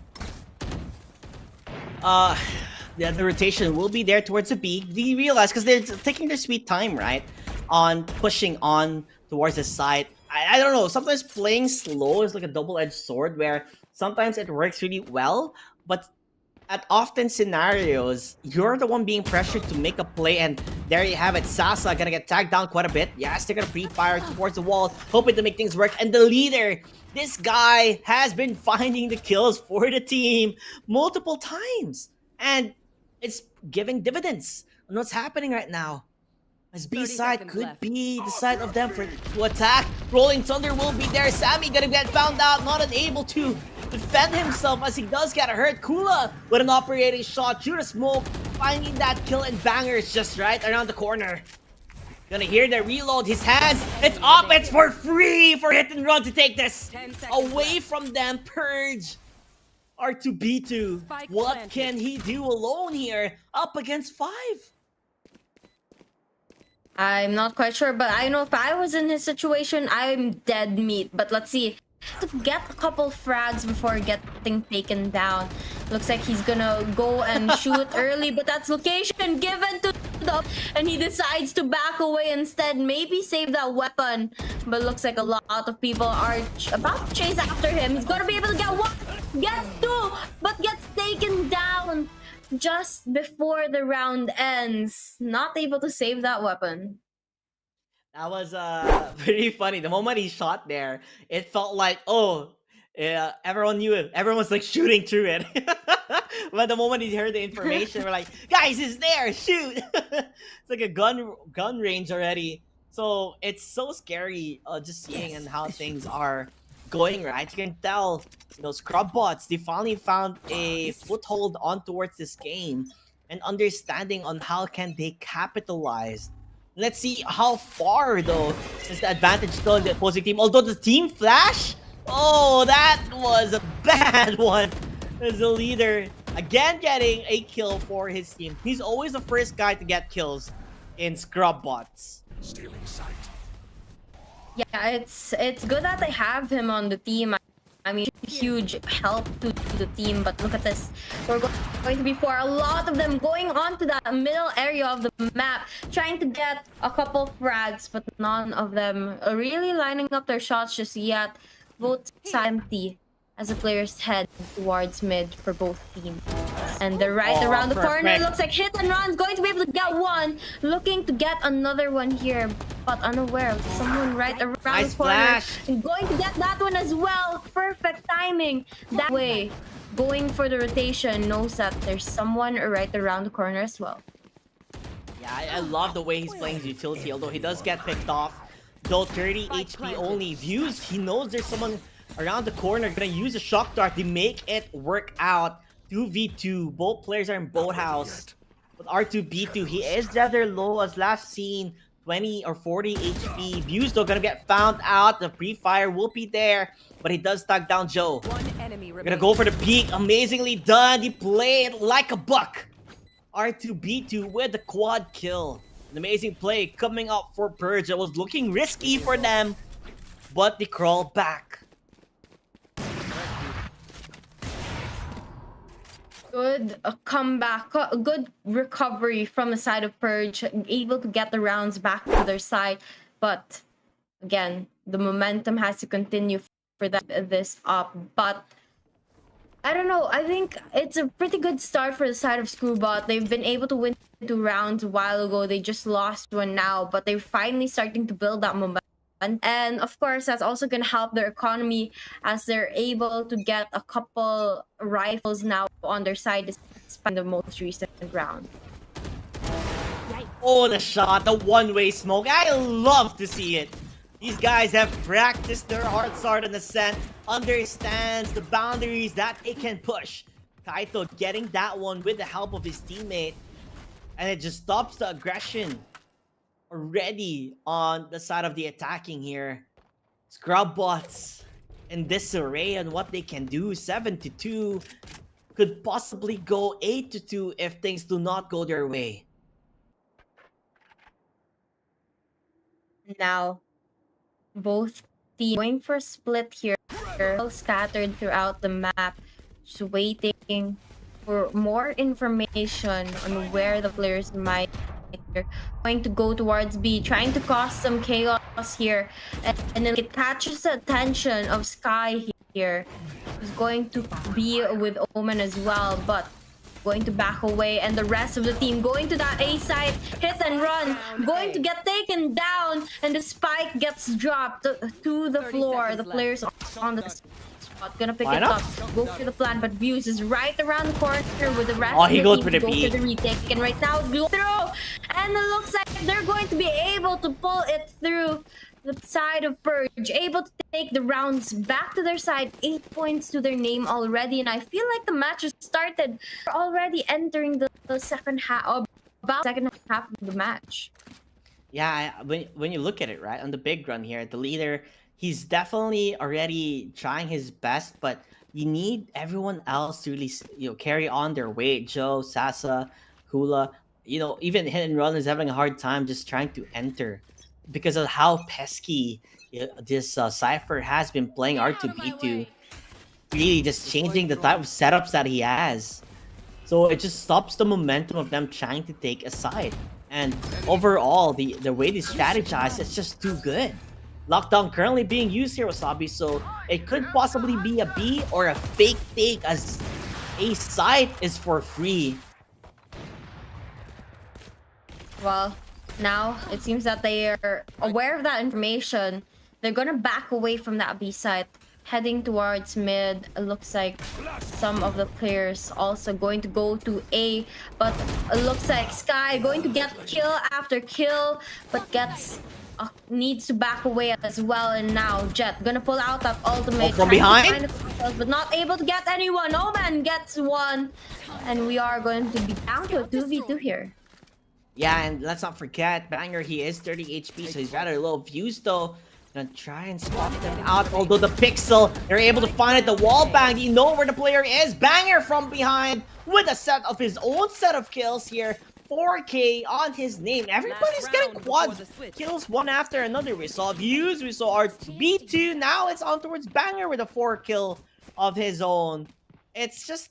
Yeah, the rotation will be there towards the B. They realize, because they're taking their sweet time, right? On pushing on towards the side. I don't know, sometimes playing slow is like a double-edged sword where sometimes it works really well, but at often scenarios, you're the one being pressured to make a play, and there you have it. Sasa gonna get tagged down quite a bit. Yes, they're gonna pre-fire towards the wall, hoping to make things work. And the leader, this guy has been finding the kills for the team multiple times. And it's giving dividends on what's happening right now. As B side could be the side of them to attack. Rolling Thunder will be there. Sammy gonna get found out, not unable to defend himself as he does get hurt. Kula with an operating shot. Shoot a smoke, finding that kill, and Banger is just right around the corner. Gonna hear the reload. His hands, it's up. It's for free for Hit and Run to take this away from them. Purge R2B2. What can he do alone here? Up against 5. I'm not quite sure, but I know if I was in his situation, I'm dead meat. But let's see. To get a couple frags before getting taken down. Looks like he's gonna go and shoot early, but that's location given to the, and he decides to back away instead. Maybe save that weapon, but looks like a lot of people are about to chase after him. He's gonna be able to get 1, get 2, but gets taken down just before the round ends. Not able to save that weapon. That was pretty funny. The moment he shot there, it felt like, oh, yeah, everyone knew it. Everyone was like shooting through it. But the moment he heard the information, we're like, guys, it's there, shoot! It's like a gun range already. So it's so scary just seeing and how things are going, right? You can tell, you know, Scrub Bots, they finally found a foothold on towards this game and understanding on how can they capitalize. Let's see how far, though, is the advantage still in the opposing team. Although the team flash, oh, that was a bad one. As the leader, again getting a kill for his team. He's always the first guy to get kills in Scrub Bots. Stealing sight. Yeah, it's good that they have him on the team. I mean, huge help to the team, but look at this. We're going to be for a lot of them going on to that middle area of the map, trying to get a couple frags, but none of them are really lining up their shots just yet. Both empty as the players head towards mid for both teams. And they're right around the corner. Looks like Hit and Run's going to be able to get one. Looking to get another one here, but unaware of someone right around the corner. And going to get that one as well. Perfect timing. That way, going for the rotation, knows that there's someone right around the corner as well. Yeah, I love the way he's playing his utility, although he does get picked off. Though 30 HP only. Views, he knows there's someone around the corner gonna use a shock dart. They make it work out. 2v2. Both players are in boathouse. With R2B2, he is rather low as last seen. 20 or 40 HP. Views though gonna get found out. The pre-fire will be there, but he does tag down Joe. We're gonna go for the peek. Amazingly done. He played like a buck. R2B2 with the quad kill. An amazing play coming up for Purge. It was looking risky for them, but they crawl back. Good comeback, good recovery from the side of Purge, able to get the rounds back to their side. But again, the momentum has to continue for this up. But I don't know, I think it's a pretty good start for the side of Screwbot. They've been able to win 2 rounds a while ago. They just lost one now, but they're finally starting to build that momentum. And of course, that's also going to help their economy as they're able to get a couple rifles now on their side despite the most recent round. Oh, the shot, the one-way smoke. I love to see it. These guys have practiced their hearts out in the scent, understands the boundaries that they can push. Kaito getting that one with the help of his teammate. And it just stops the aggression already on the side of the attacking here. Scrub bots in disarray on what they can do. 7-2 could possibly go 8-2 if things do not go their way. Now, both teams going for a split here, all scattered throughout the map, just waiting for more information on where the players might. Going to go towards B, trying to cause some chaos here, and then it catches the attention of Sky here. He's going to be with Omen as well, but going to back away, and the rest of the team going to that A side, hit and run, going to get taken down, and the spike gets dropped to the floor. The players on the spot gonna pick it up, go for the plan, but Views is right around the corner with the rest of the goes team for the to go beat. for the retake, and right now go through, and it looks like they're going to be able to pull it through the side of Purge, able to take the rounds back to their side. 8 points to their name already, and I feel like the match has started. We're already entering the second half, about second half of the match. Yeah, when you look at it, right, on the big run here, the leader, he's definitely already trying his best, but you need everyone else to really, carry on their weight. Joe, Sasa, Hula, even Hit and Run is having a hard time just trying to enter because of how pesky this Cypher has been playing R2B2. Really just changing the type of setups that he has. So it just stops the momentum of them trying to take a side. And overall, the way they strategize is just too good. Lockdown currently being used here, Wasabi, so it could possibly be a B or a fake take as a side is for free. Well, now it seems that they are aware of that information. They're gonna back away from that B side, heading towards mid. It looks like some of the players also going to go to A, but it looks like Sky going to get kill after kill, but needs to back away as well. And now Jet gonna pull out that ultimate from behind, but not able to get anyone. Omen gets one, and we are going to be down to a 2v2 here. Yeah, and let's not forget, Banger, he is 30 HP, so he's rather low. Views though, gonna try and spot them out, although the Pixel, they're able to find it. The wall bang, you know where the player is. Banger from behind with a set of his own set of kills here. 4K on his name. Everybody's getting quad kills one after another. We saw Views, we saw R2B2, now it's on towards Banger with a 4 kill of his own. It's just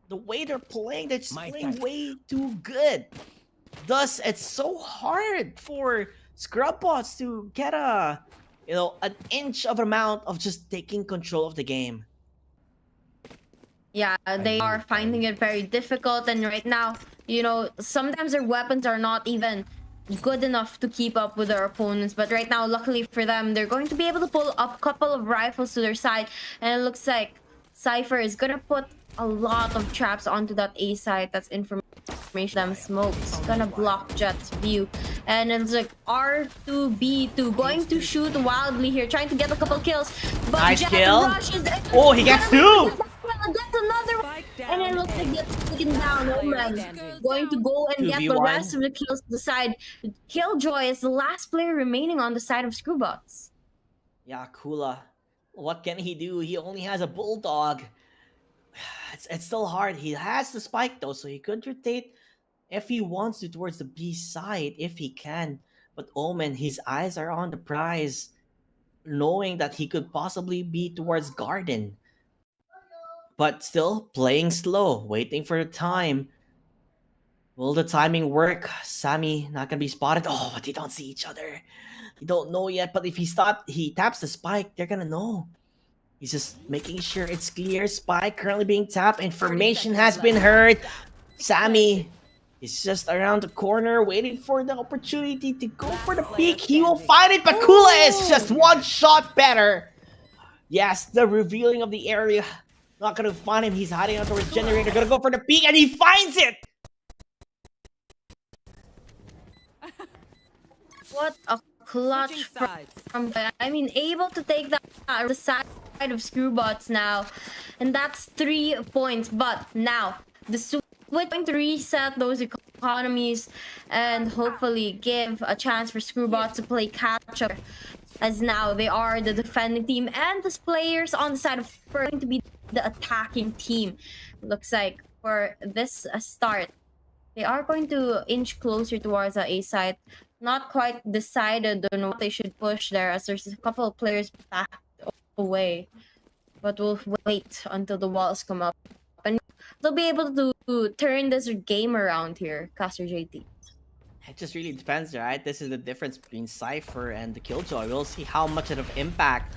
the way they're playing, they're just playing way too good. Thus, it's so hard for scrub bots to get an inch of amount of just taking control of the game. Yeah, they are finding it very difficult, and right now, sometimes their weapons are not even good enough to keep up with their opponents. But right now, luckily for them, they're going to be able to pull up a couple of rifles to their side, and it looks like Cypher is gonna put a lot of traps onto that A side. That's information. Them smokes gonna block Jet's view, and it's like R2B2 going to shoot wildly here, trying to get a couple kills. But nice Jet kill. rushes. Oh, he gets two. That's another one. And it looks like it's taken down. Omen going to go and get the 2v1. rest of the kills to the side. Killjoy is the last player remaining on the side of Screwbots. Yeah, Kula. What can he do? He only has a bulldog. It's still hard. He has the spike though, so he could rotate if he wants to towards the B side, if he can. But Omen, his eyes are on the prize, knowing that he could possibly be towards Garden. But still playing slow, waiting for the time. Will the timing work? Sammy not gonna be spotted. Oh, but they don't see each other. You don't know yet, but if he taps the spike, they're gonna know. He's just making sure it's clear. Spike currently being tapped. Information has been heard. Sammy is just around the corner, waiting for the opportunity to go for the peek. He will find it, but Kula is just one shot better. Yes, the revealing of the area. Not gonna find him. He's hiding out towards generator. Gonna go for the peek, and he finds it. What a clutch from I mean, able to take that the side of Screwbots now, and that's 3 points. But now the switch going to reset those economies and hopefully give a chance for Screwbots to play catch up, as now they are the defending team and the players on the side of going to be the attacking team. Looks like for this start, they are going to inch closer towards the A side. Not quite decided on what they should push there, as there's a couple of players back away. But we'll wait until the walls come up, and they'll be able to turn this game around here, Caster JT. It just really depends, right? This is the difference between Cypher and the Killjoy. We'll see how much of an impact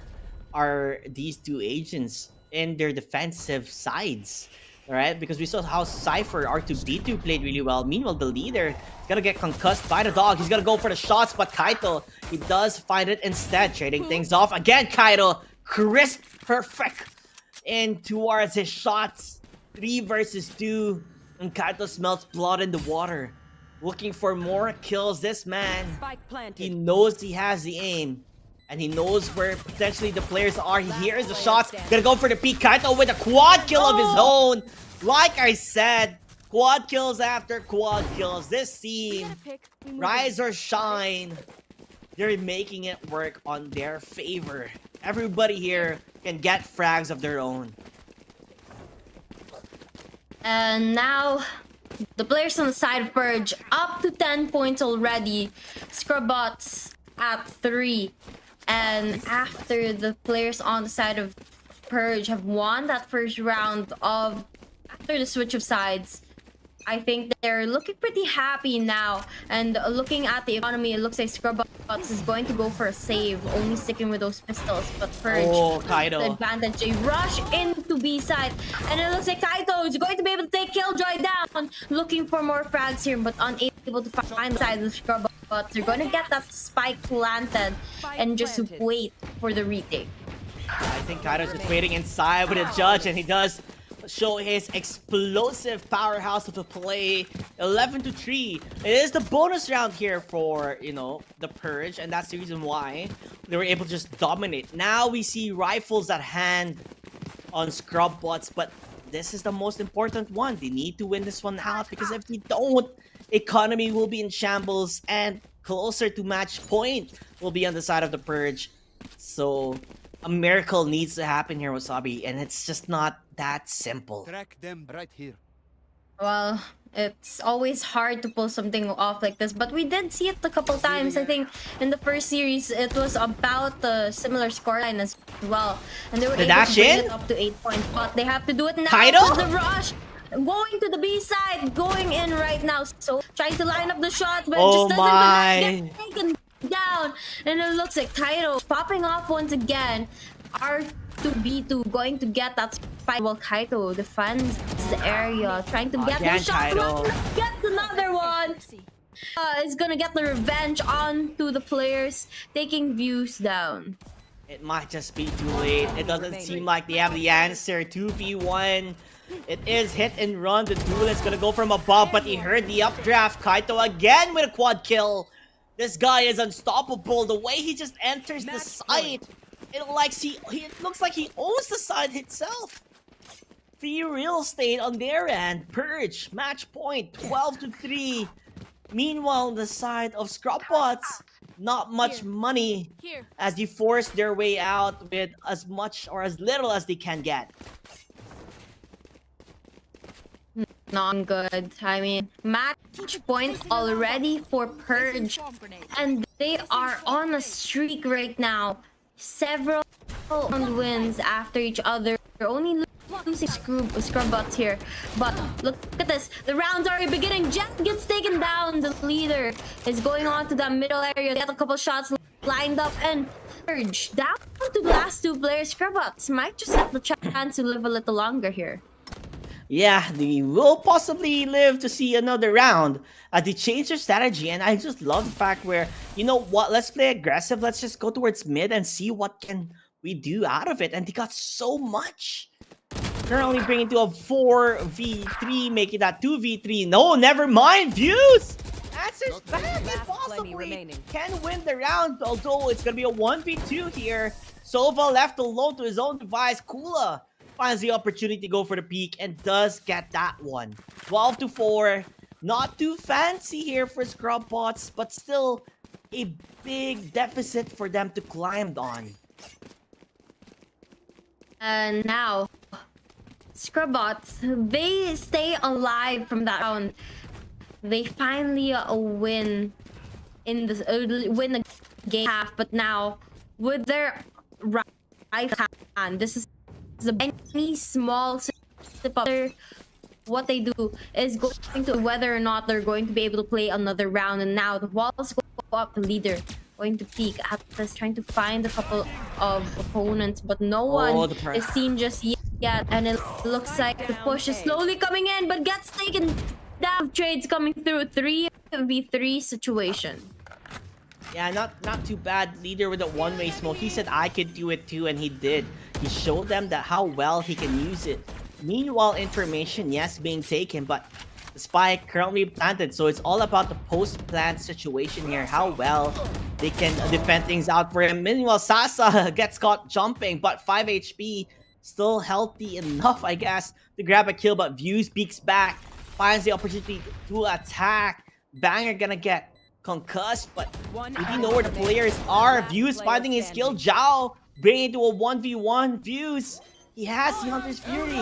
are these two agents in their defensive sides, right? Because we saw how Cypher R2D2 played really well. Meanwhile, the leader is gonna get concussed by the dog. He's gonna go for the shots, but Kaito, he does find it instead, trading things off. Again, Kaito, crisp, perfect, and towards his shots. 3 versus 2, and Kaito smells blood in the water. Looking for more kills. This man, he knows he has the aim, and he knows where potentially the players are. He hears the shots. Gonna go for the peek. Kaito with a quad kill of his own. Like I said, quad kills after quad kills. This team, rise or shine, they're making it work on their favor. Everybody here can get frags of their own. And now the players on the side of Purge up to 10 points already. Scrubbots at 3. And after the players on the side of Purge have won that first round of after the switch of sides, I think they're looking pretty happy now. And looking at the economy, it looks like Scrubbots is going to go for a save, only sticking with those pistols. But Purge, the advantage, they rush into B side, and it looks like Kaito is going to be able to take Killjoy down. Looking for more frags here, but unable to find the side of Scrubbots. They're going to get that spike planted and just wait for the retake. I think Kaito's just waiting inside with a judge, and he does show his explosive powerhouse of a play. 11-3. It is the bonus round here for, you know, the Purge, and that's the reason why they were able to just dominate. Now we see rifles at hand on Scrubbots, but this is the most important one. They need to win this one out, because if they don't, economy will be in shambles, and closer to match point will be on the side of the Purge. So a miracle needs to happen here, Wasabi, and it's just not that simple. Track them right here. Well, it's always hard to pull something off like this, but we did see it a couple times. I think in the first series, it was about a similar scoreline as well, and they were able to bring it up to 8 points. But they have to do it now. The rush, going to the B side, going in right now. So trying to line up the shot, but it just doesn't get taken down. And it looks like Kaito popping off once again. R2B2 going to get that spike while Kaito defends the area, trying to get the shot. Gets another one. Is gonna get the revenge onto the players, taking views down. It might just be too late. It doesn't seem like they have the answer. 2v1. It is hit and run. The duelist gonna go from above, but he heard the updraft. Kaito again with a quad kill. This guy is unstoppable. The way he just enters the site, it looks like he owns the site itself. free real estate on their end. Purge, match point, 12-3. Meanwhile, on the side of Scrubbots, not much money as they force their way out with as much or as little as they can get. Not good. I mean, match point already for Purge, and they are on a streak right now. Several wins after each other. They're only losing Scrubbots here, but look at this. The round's already beginning. Jet gets taken down. The leader is going on to that middle area. They had a couple shots lined up, and Purge down to the last two players. Scrubbots might just have the chance to live a little longer here. Yeah, they will possibly live to see another round as they change their strategy. And I just love the fact where, you know what, let's play aggressive. Let's just go towards mid and see what can we do out of it. And they got so much. Currently bringing to a 4v3, making that 2v3. No, never mind. Views! Answers back and possibly can win the round. Although it's going to be a 1v2 here. Sova left alone to his own device. Kula finds the opportunity to go for the peak and does get that one. 12-4. Not too fancy here for Scrubbots, but still a big deficit for them to climb on. And now, Scrubbots, they stay alive from that round. They finally win in this win the game half, but now with their right hand, this is any small step up. What they do is going to whether or not they're going to be able to play another round. And now the walls go up. The leader going to peek at this, trying to find a couple of opponents, but no one is seen just yet. And it looks like the push is slowly coming in, but gets taken down. Trades coming through. 3v3 situation. Yeah, not too bad. Leader with a one-way smoke. He said I could do it too, and he did. He showed them that how well he can use it. Meanwhile, information, yes, being taken, but the spike currently planted. So it's all about the post-plant situation here. How well they can defend things out for him. Meanwhile, Sasa gets caught jumping, but 5 HP. Still healthy enough, I guess, to grab a kill. But Views peeks back. Finds the opportunity to attack. Banger gonna get concussed, but we didn't know where the players are. Views finding his skill. Zhao bringing it to a 1v1. Views, he has the Hunter's Fury.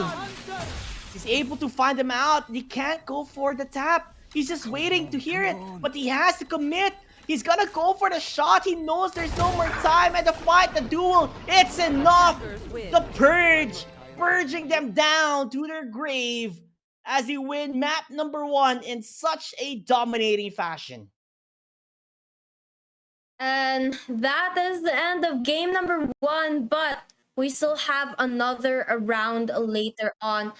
He's able to find them out. He can't go for the tap. He's just waiting to hear it, but he has to commit. He's gonna go for the shot. He knows there's no more time, and the fight, the duel, it's enough. The Purge, purging them down to their grave as they win map number 1 in such a dominating fashion. And that is the end of game number 1, but we still have another round later on.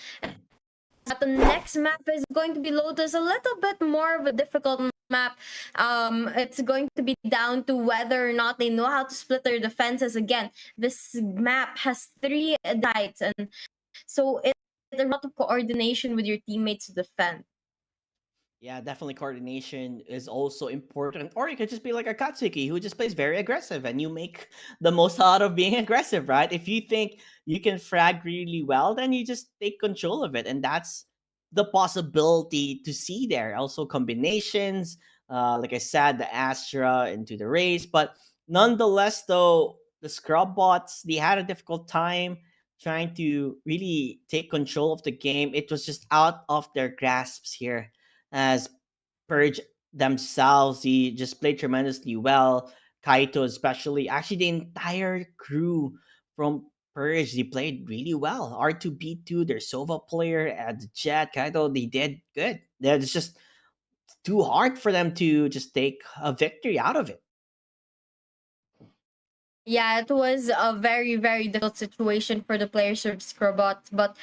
But the next map is going to be Lotus, a little bit more of a difficult map. It's going to be down to whether or not they know how to split their defenses. Again, this map has 3 diets, and so it's a lot of coordination with your teammates to defend. Yeah, definitely coordination is also important. Or you could just be like a Katsuki who just plays very aggressive and you make the most out of being aggressive, right? If you think you can frag really well, then you just take control of it. And that's the possibility to see there. Also combinations, like I said, the Astra into the race. But nonetheless, though, the Scrubbots, they had a difficult time trying to really take control of the game. It was just out of their grasps here. As Purge themselves, he just played tremendously well. Kaito especially. Actually, the entire crew from Purge, they played really well. R2B2, their Sova player, the Jet, Kaito, they did good. It's just too hard for them to just take a victory out of it. Yeah, it was a very, very difficult situation for the players of Scrubbots, but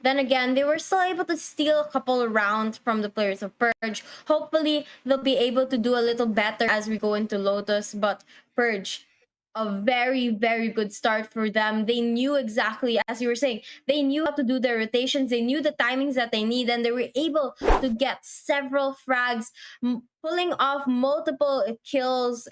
then again, they were still able to steal a couple of rounds from the players of Purge. Hopefully, they'll be able to do a little better as we go into Lotus, but Purge, a very, very good start for them. They knew exactly, as you were saying, they knew how to do their rotations. They knew the timings that they need, and they were able to get several frags, pulling off multiple kills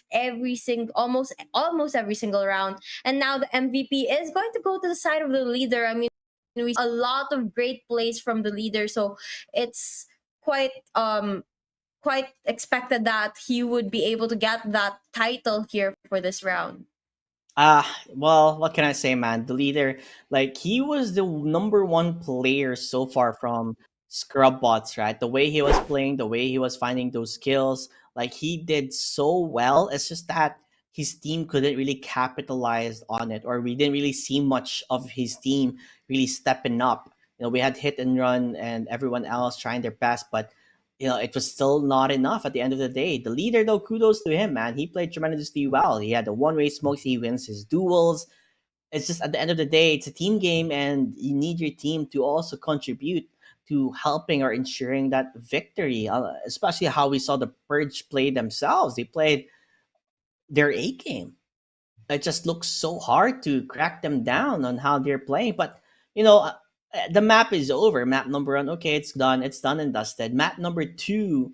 almost every single round. And now the MVP is going to go to the side of the leader. I mean, we see a lot of great plays from the leader, so it's quite expected that he would be able to get that title here for this round. Well, what can I say, man? The leader, like, he was the number one player so far from Scrub Bots, right? The way he was playing, the way he was finding those skills, like, he did so well. It's just that his team couldn't really capitalize on it, or we didn't really see much of his team really stepping up. We had Hit and Run and everyone else trying their best, but it was still not enough at the end of the day. The leader, though, kudos to him, man. He played tremendously well. He had the one-way smokes. He wins his duels. It's just at the end of the day, it's a team game, and you need your team to also contribute to helping or ensuring that victory. Especially how we saw the Purge play themselves. They played their A game. It just looks so hard to crack them down on how they're playing. But the map is over. Map number 1, okay, it's done. It's done and dusted. Map number 2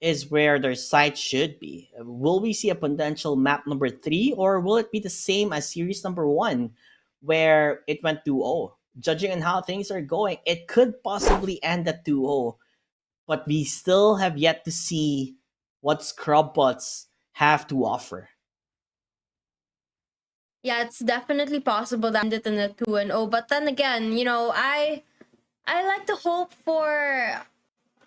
is where their sight should be. Will we see a potential map number 3, or will it be the same as series number 1, where it went 2-0? Judging on how things are going, it could possibly end at 2-0, but we still have yet to see what Scrubbots have to offer. Yeah, it's definitely possible that ended in a 2-0. But then again, I like to hope for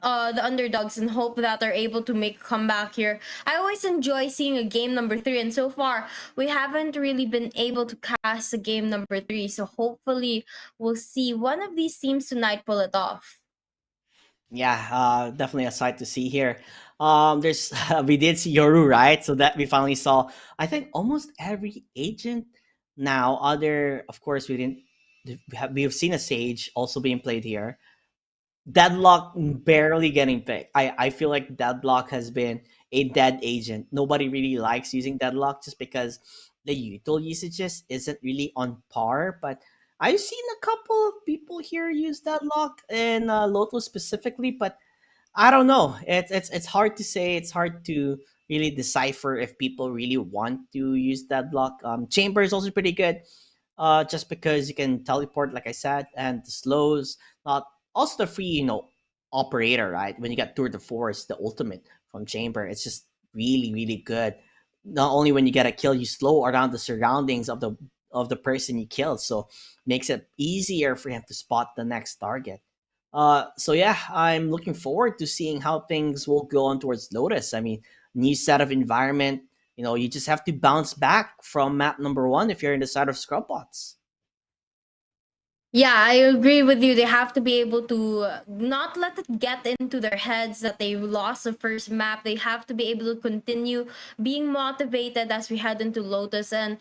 the underdogs and hope that they're able to make a comeback here. I always enjoy seeing a game number 3, and so far we haven't really been able to cast a game number 3. So hopefully we'll see one of these teams tonight pull it off. Yeah, definitely a sight to see here. There's we did see Yoru, right? So that we finally saw, I think, almost every agent now. Of course, we've seen a Sage also being played here. Deadlock barely getting picked. I feel like Deadlock has been a dead agent. Nobody really likes using Deadlock just because the util usages isn't really on par. But I've seen a couple of people here use Deadlock in Loto specifically, but I don't know. It's hard to say. It's hard to really decipher if people really want to use Deadlock. Chamber is also pretty good, just because you can teleport, like I said, and the slows. Not also the free, operator, right? When you get Tour de Force, the ultimate from Chamber, it's just really, really good. Not only when you get a kill, you slow around the surroundings of the person you killed, so makes it easier for him to spot the next target. So yeah, I'm looking forward to seeing how things will go on towards Lotus. I mean, new set of environment. You just have to bounce back from map number 1 if you're in the side of Scrubbots. Yeah, I agree with you. They have to be able to not let it get into their heads that they lost the first map. They have to be able to continue being motivated as we head into Lotus. And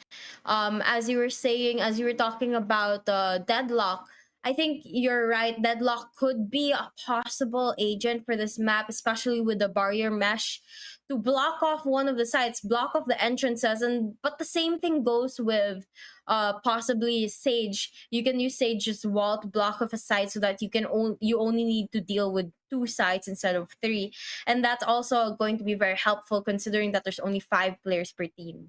as you were talking about Deadlock, I think you're right. Deadlock could be a possible agent for this map, especially with the barrier mesh to block off one of the sides, block off the entrances. But the same thing goes with possibly Sage. You can use Sage's wall to block off a side so that you only need to deal with 2 sides instead of 3, and that's also going to be very helpful considering that there's only 5 players per team.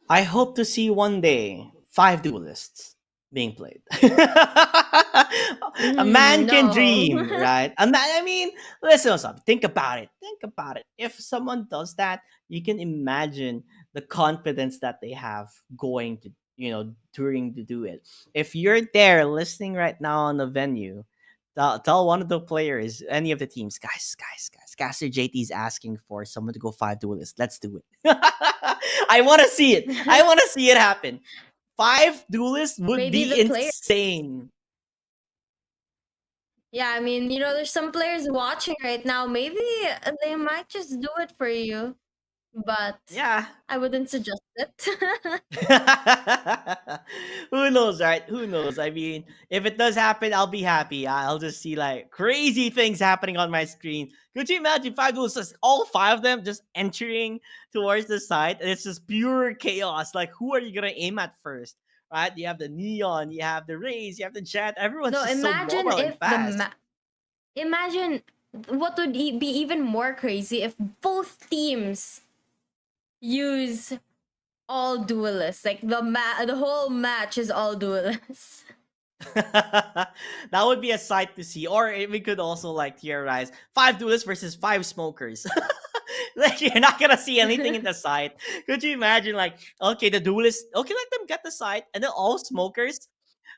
I hope to see one day 5 duelists being played. A man can dream, right? I mean, listen, think about it. Think about it. If someone does that, you can imagine the confidence that they have going to, during to do it. If you're there listening right now on the venue, tell one of the players, any of the teams, guys, Caster JT is asking for someone to go 5 duelists. Let's do it. I want to see it. I want to see it happen. 5 duelists would Maybe be the player- insane. Yeah, I mean, there's some players watching right now. Maybe they might just do it for you, but Yeah. I wouldn't suggest it. Who knows, right? Who knows? I mean, if it does happen, I'll be happy. I'll just see like crazy things happening on my screen. Could you imagine 5 duelists, all 5 of them just entering towards the site, and it's just pure chaos? Like, who are you gonna aim at first? Right? You have the Neon, you have the Rays, you have the Jet. Everyone's No, just imagine so mobile and if fast. imagine what would be even more crazy if both teams use all duelists. Like the whole match is all duelists. That would be a sight to see. Or we could also like theorize 5 duelists versus 5 smokers. Like you're not gonna see anything in the site. Could you imagine like, okay, the duelists, okay, let them get the site, and then all smokers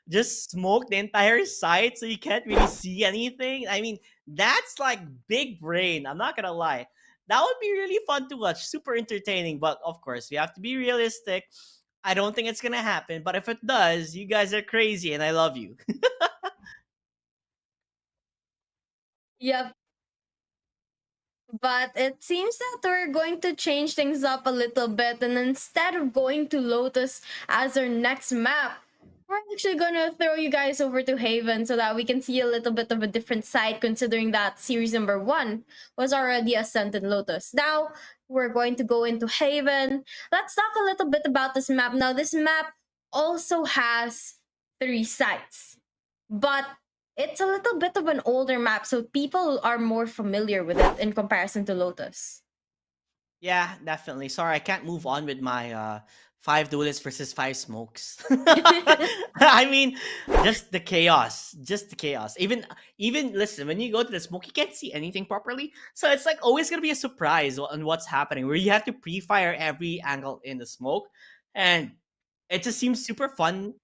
just smoke the entire site so you can't really see anything. I mean, that's like big brain. I'm not gonna lie. That would be really fun to watch, super entertaining. But of course, we have to be realistic. I don't think it's gonna happen, but if it does, you guys are crazy and I love you. Yep. But it seems that we're going to change things up a little bit, and instead of going to Lotus as our next map, we're actually gonna throw you guys over to Haven so that we can see a little bit of a different side, considering that series number 1 was already Ascent in Lotus. Now we're going to go into Haven. Let's talk a little bit about this map. Now this map also has 3 sites, but it's a little bit of an older map, so people are more familiar with it in comparison to Lotus. Yeah, definitely. Sorry, I can't move on with my 5 duelists versus 5 smokes. I mean, just the chaos. Just the chaos. Even listen, when you go to the smoke, you can't see anything properly. So it's like always gonna be a surprise on what's happening, where you have to pre-fire every angle in the smoke. And it just seems super fun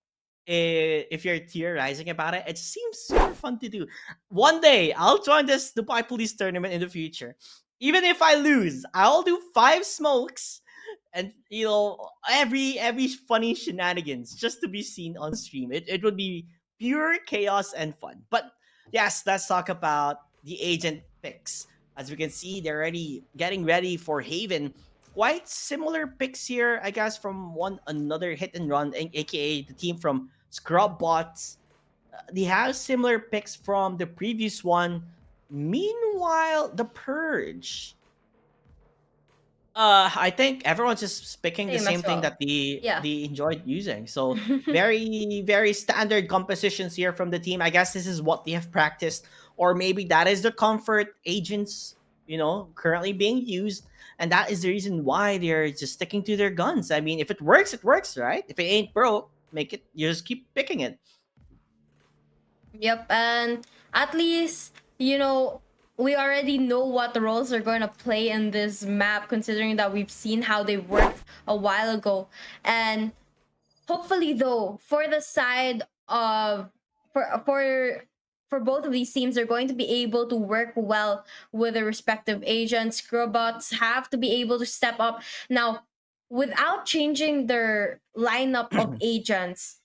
if you're theorizing about it. It seems super fun to do. One day, I'll join this Dubai Police Tournament in the future. Even if I lose, I'll do 5 smokes and every funny shenanigans just to be seen on stream. It would be pure chaos and fun. But yes, let's talk about the agent picks. As we can see, they're already getting ready for Haven. Quite similar picks here, I guess, from one another hit and run, aka the team from Scrub Bots. They have similar picks from the previous one. Meanwhile, the Purge. I think everyone's just picking the same thing that they enjoyed using. So very, very standard compositions here from the team. I guess this is what they have practiced, or maybe that is the comfort agents, currently being used, and that is the reason why they're just sticking to their guns. I mean, if it works, it works, right? If it ain't broke, you just keep picking it. Yep, and at least, we already know what the roles are going to play in this map, considering that we've seen how they worked a while ago. And hopefully, though, for the side of for both of these teams, they're going to be able to work well with their respective agents. Scrubbots have to be able to step up now without changing their lineup of agents.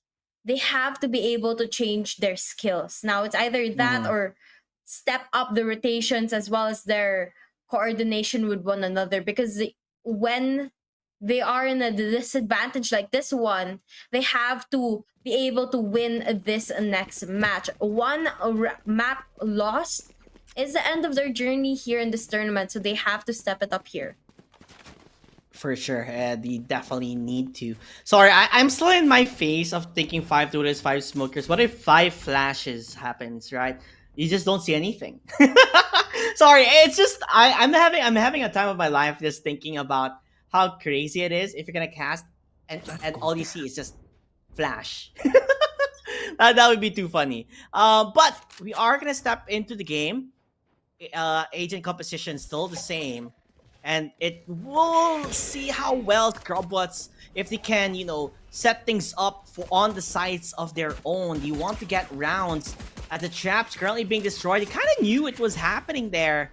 They have to be able to change their skills. Now it's either that or step up the rotations as well as their coordination with one another, because when they are in a disadvantage like this one, they have to be able to win this next match. One map lost is the end of their journey here in this tournament, so they have to step it up here. For sure, they definitely need to. Sorry, I'm still in my phase of thinking 5 duelists, 5 smokers. What if 5 flashes happens, right? You just don't see anything. Sorry, it's just I'm having a time of my life just thinking about how crazy it is if you're gonna cast and all you see is just flash. That would be too funny. But we are gonna step into the game. Agent composition still the same. And we'll see how well Scrubbots, if they can, set things up on the sides of their own. You want to get rounds at the traps currently being destroyed. You kind of knew it was happening there,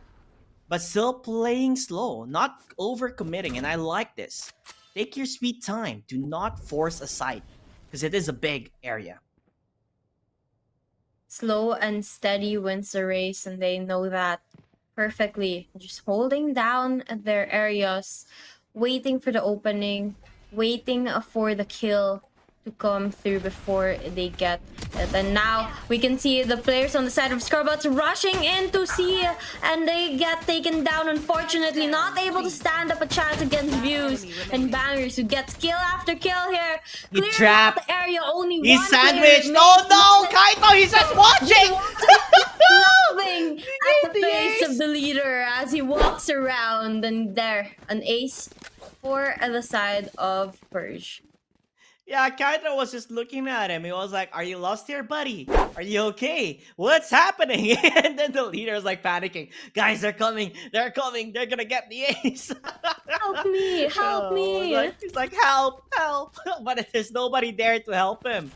but still playing slow, not overcommitting. And I like this. Take your sweet time. Do not force a site, because it is a big area. Slow and steady wins the race, and they know that perfectly. Just holding down their areas, waiting for the opening, waiting for the kill to come through before they get it. And now we can see the players on the side of Scrubbots rushing in to see, and they get taken down, unfortunately, not able to stand up a chance against Views and Bangers, who gets kill after kill here. He Clearing trapped. out the area, only He's one sandwiched. player No, Kaito, he's just watching. Laughing at the face of the leader as he walks around, and there, an ace for the side of Purge. Yeah, Kaito was just looking at him. He was like, "Are you lost here, buddy? Are you okay? What's happening?" And then the leader is like panicking. Guys, they're coming. They're coming. They're gonna get the ace. Help me! Help me! He's like, help, help. But there's nobody there to help him.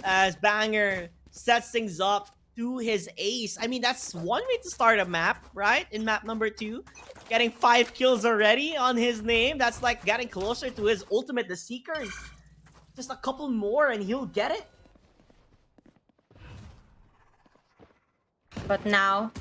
As Banger sets things up to his ace. I mean, that's one way to start a map, right? In map number 2. Getting 5 kills already on his name. That's like getting closer to his ultimate, the Seekers. Just a couple more and he'll get it. But now,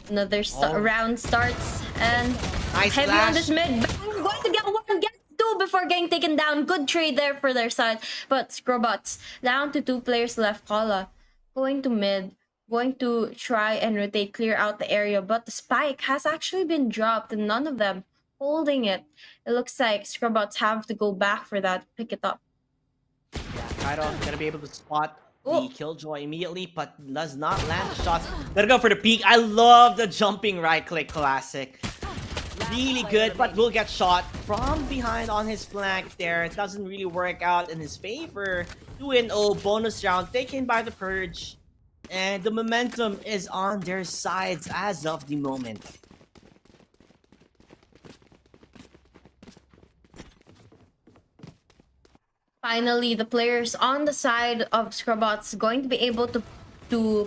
another round starts, and nice heavy flash on this mid. Bang, going to get 1, get 2 before getting taken down. Good trade there for their side. But Scrobots down to 2 players left. Kala going to mid, going to try and rotate, clear out the area. But the spike has actually been dropped, and none of them holding it. It looks like Scrobots have to go back for that, pick it up. Kaito gonna be able to spot the Killjoy immediately, but does not land the shots. Gotta go for the peek. I love the jumping right click classic. Really good, but will get shot from behind on his flank there. It doesn't really work out in his favor. 2-0 bonus round taken by the Purge. And the momentum is on their sides as of the moment. Finally, the players on the side of Scrobots going to be able to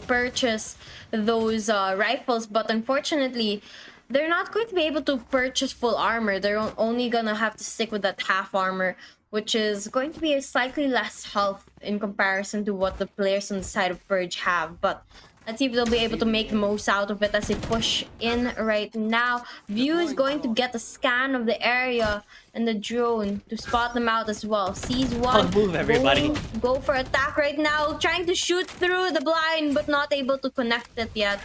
purchase those rifles, but unfortunately, they're not going to be able to purchase full armor. They're only gonna have to stick with that half armor, which is going to be a slightly less health in comparison to what the players on the side of Purge have. But let's see if they'll be able to make the most out of it as they push in right now. View is going to get a scan of the area and the drone to spot them out as well. Sees one. Move, everybody. Go for attack right now. Trying to shoot through the blind, but not able to connect it yet.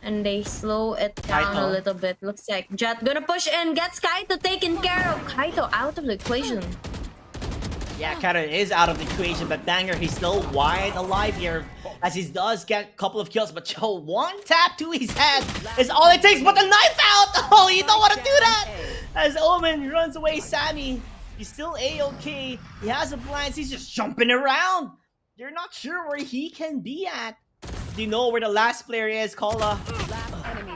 And they slow it down a little bit. Looks like Jet gonna push in. Gets Kaito taken care of. Kaito out of the equation. Yeah, Kaito is out of the equation, but Banger, he's still wide alive here as he does get a couple of kills. But Joe, 1 tap to his head is all it takes, but the knife out! Oh, you don't want to do that! As Omen runs away, Sammy, he's still A-okay. He has a blind, he's just jumping around. You're not sure where he can be at. Do you know where the last player is, Kala?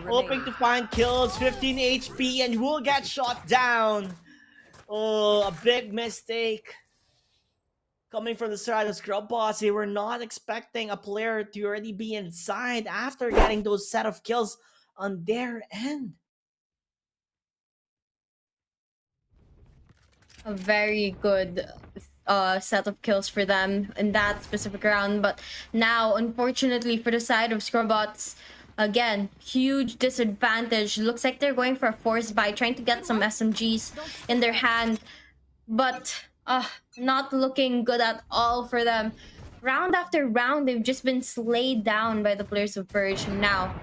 Hoping to find kills, 15 HP, and will get shot down. Oh, a big mistake. Coming from the side of Scrubbots, they were not expecting a player to already be inside after getting those set of kills on their end. A very good set of kills for them in that specific round. But now, unfortunately, for the side of Scrubbots, again, huge disadvantage. Looks like they're going for a force buy, trying to get some SMGs in their hand. But not looking good at all for them. Round after round, they've just been slayed down by the players of Purge. Now,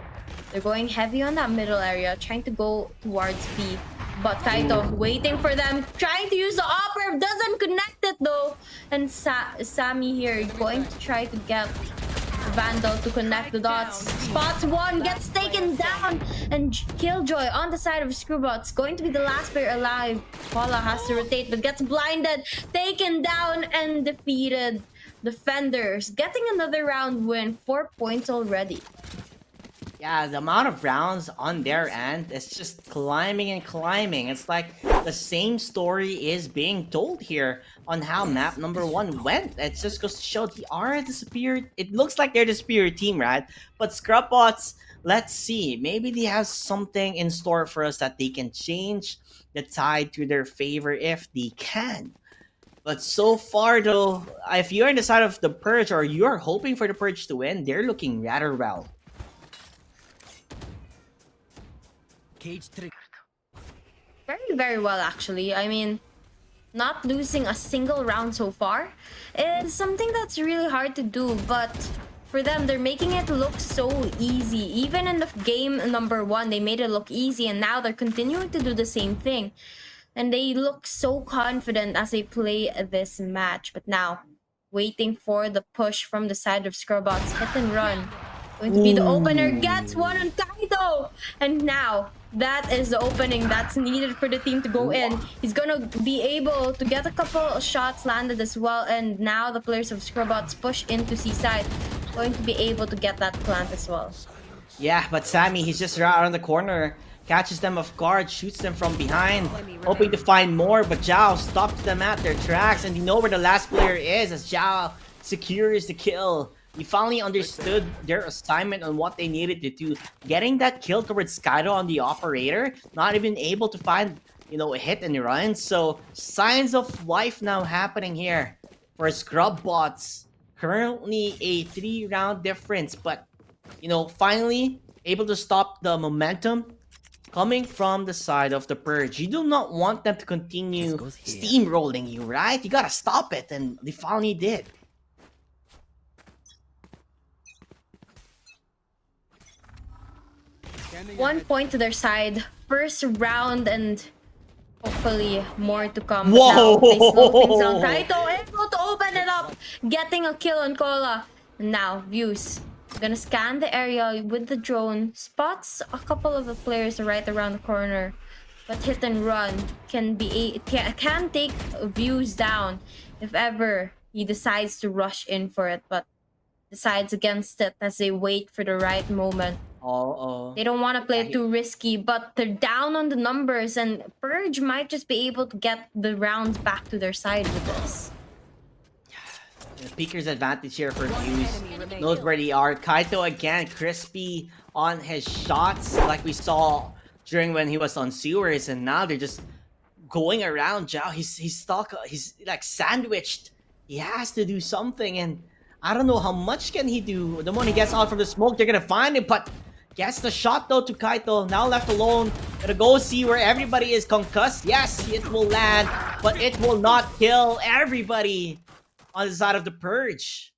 they're going heavy on that middle area, trying to go towards B. But Kaito waiting for them, trying to use the opera, doesn't connect it though. And Sammy here going to try to get Vandal to connect the dots. Spots one, gets taken down, and Killjoy on the side of Screwbots going to be the last player alive. Paula has to rotate but gets blinded, taken down and defeated. Defenders getting another round win, 4 points already. Yeah, the amount of rounds on their end is just climbing and climbing. It's like the same story is being told here on how map number 1 went. It just goes to show they are the superior. It looks like they're the superior team, right? But Scrubbots, let's see. Maybe they have something in store for us that they can change the tide to their favor if they can. But so far, though, if you're on the side of the Purge or you're hoping for the Purge to win, they're looking rather well. Very, very well, actually. I mean, not losing a single round so far is something that's really hard to do, but for them, they're making it look so easy. Even in the game number 1, they made it look easy, and now they're continuing to do the same thing. And they look so confident as they play this match. But now, waiting for the push from the side of Scrubbots. Hit and run. Going to be the opener. Gets one on Kaito. And now, that is the opening that's needed for the team to go in. He's gonna be able to get a couple of shots landed as well, and now the players of Scrubbots push into Seaside, going to be able to get that plant as well. Yeah, but Sammy, he's just right around the corner, catches them off guard, shoots them from behind, hoping to find more, but Zhao stops them at their tracks, and you know where the last player is as Zhao secures the kill. He finally understood their assignment on what they needed to do. Getting that kill towards Skydo on the operator, not even able to find, you know, a hit and run. So, signs of life now happening here for Scrubbots. Currently a 3-round difference, but, you know, finally able to stop the momentum coming from the side of the Purge. You do not want them to continue steamrolling you, right? You gotta stop it, and they finally did. 1 point to their side. First round, and hopefully more to come. Whoa! Now they slow things down. Kaito able to open it up, getting a kill on Cola. Now Views gonna scan the area with the drone. Spots a couple of the players right around the corner, but hit and run can take Views down if ever he decides to rush in for it, but decides against it as they wait for the right moment. They don't want to play too risky, but they're down on the numbers, and Purge might just be able to get the rounds back to their side with this. The Peaker's advantage here for Views. Knows where they are. Kaito again, crispy on his shots, like we saw during when he was on sewers, and now they're just going around Zhao. He's stuck. He's like sandwiched. He has to do something, and I don't know how much can he do. The moment he gets out from the smoke, they're gonna find him, but gets the shot though to Kaito. Now left alone. Gonna go see where everybody is concussed. Yes, it will land, but it will not kill everybody on the side of the Purge.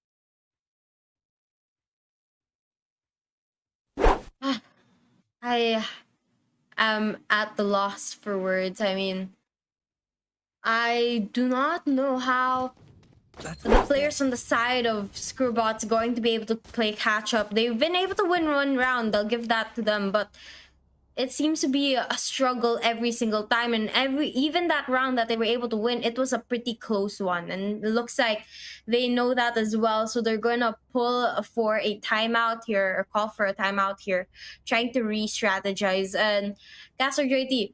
I am at the loss for words. I mean, I do not know how the players on the side of Screwbots going to be able to play catch up. They've been able to win one round, I'll give that to them, but it seems to be a struggle every single time, and even that round that they were able to win, it was a pretty close one, and it looks like they know that as well, so they're gonna pull for a timeout here, or call for a timeout here, trying to re-strategize. And Caster JT,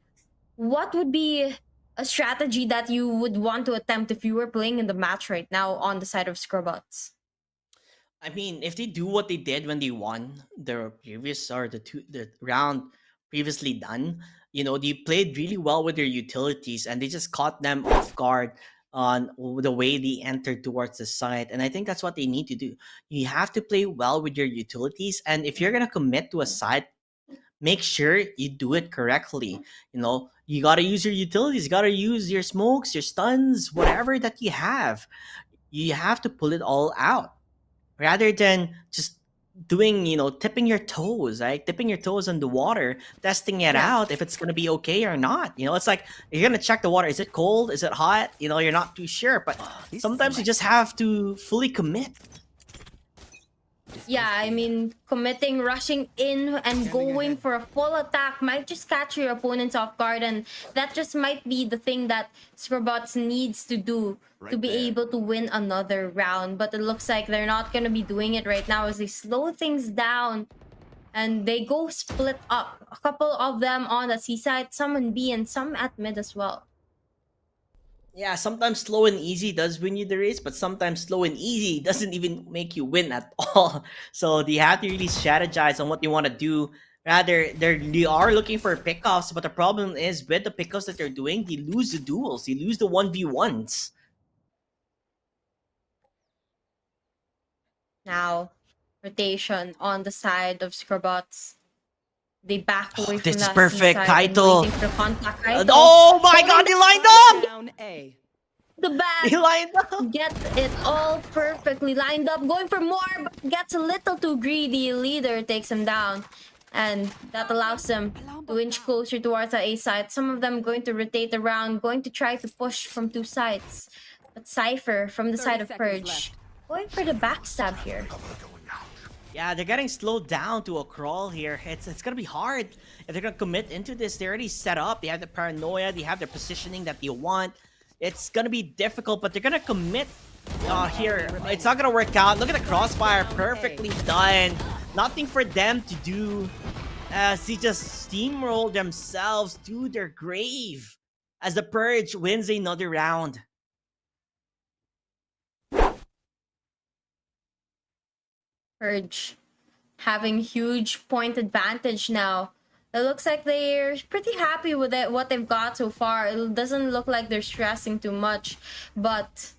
what would be a strategy that you would want to attempt if you were playing in the match right now on the side of Scrubbots? I mean, if they do what they did when they won the previous, or the round previously done, you know, they played really well with their utilities, and they just caught them off guard on the way they entered towards the site. And I think that's what they need to do. You have to play well with your utilities, and if you're gonna commit to a site, make sure you do it correctly. You know, you gotta use your utilities, you gotta use your smokes, your stuns, whatever that you have. You have to pull it all out, rather than just doing, you know, tipping your toes, right? Dipping your toes in the water, testing it out if it's gonna be okay or not. You know, it's like you're gonna check the water. Is it cold? Is it hot? You know, you're not too sure, but sometimes you just have to fully commit. Yeah, I mean, committing, rushing in, and going for a full attack might just catch your opponents off guard, and that just might be the thing that Scrubbots needs to do to be able to win another round. But it looks like they're not going to be doing it right now as they slow things down, and they go split up. A couple of them on the C side, some on B, and some at mid as well. Yeah, sometimes slow and easy does win you the race, but sometimes slow and easy doesn't even make you win at all. So they have to really strategize on what they want to do. Rather, they are looking for pickoffs, but the problem is with the pickoffs that they're doing, they lose the duels, they lose the 1v1s. Now, rotation on the side of Scrubbots. They back away from this is that perfect, C-side and Kaito. waiting for contact. Kaito Oh my god, they lined up! The back. They lined up! Gets it all perfectly lined up. Going for more, but gets a little too greedy. Leader takes him down. And that allows them to inch closer towards the A side. Some of them going to rotate around, going to try to push from two sides. But Cypher from the side of Purge going for the backstab here. Yeah, they're getting slowed down to a crawl here. It's gonna be hard if they're gonna commit into this. They're already set up. They have the paranoia. They have the positioning that they want. It's gonna be difficult, but they're gonna commit here. It's not gonna work out. Look at the crossfire, perfectly done. Nothing for them to do as they just steamroll themselves to their grave as the Purge wins another round. Purge having huge point advantage now. It looks like they're pretty happy with it, what they've got so far. It doesn't look like they're stressing too much, but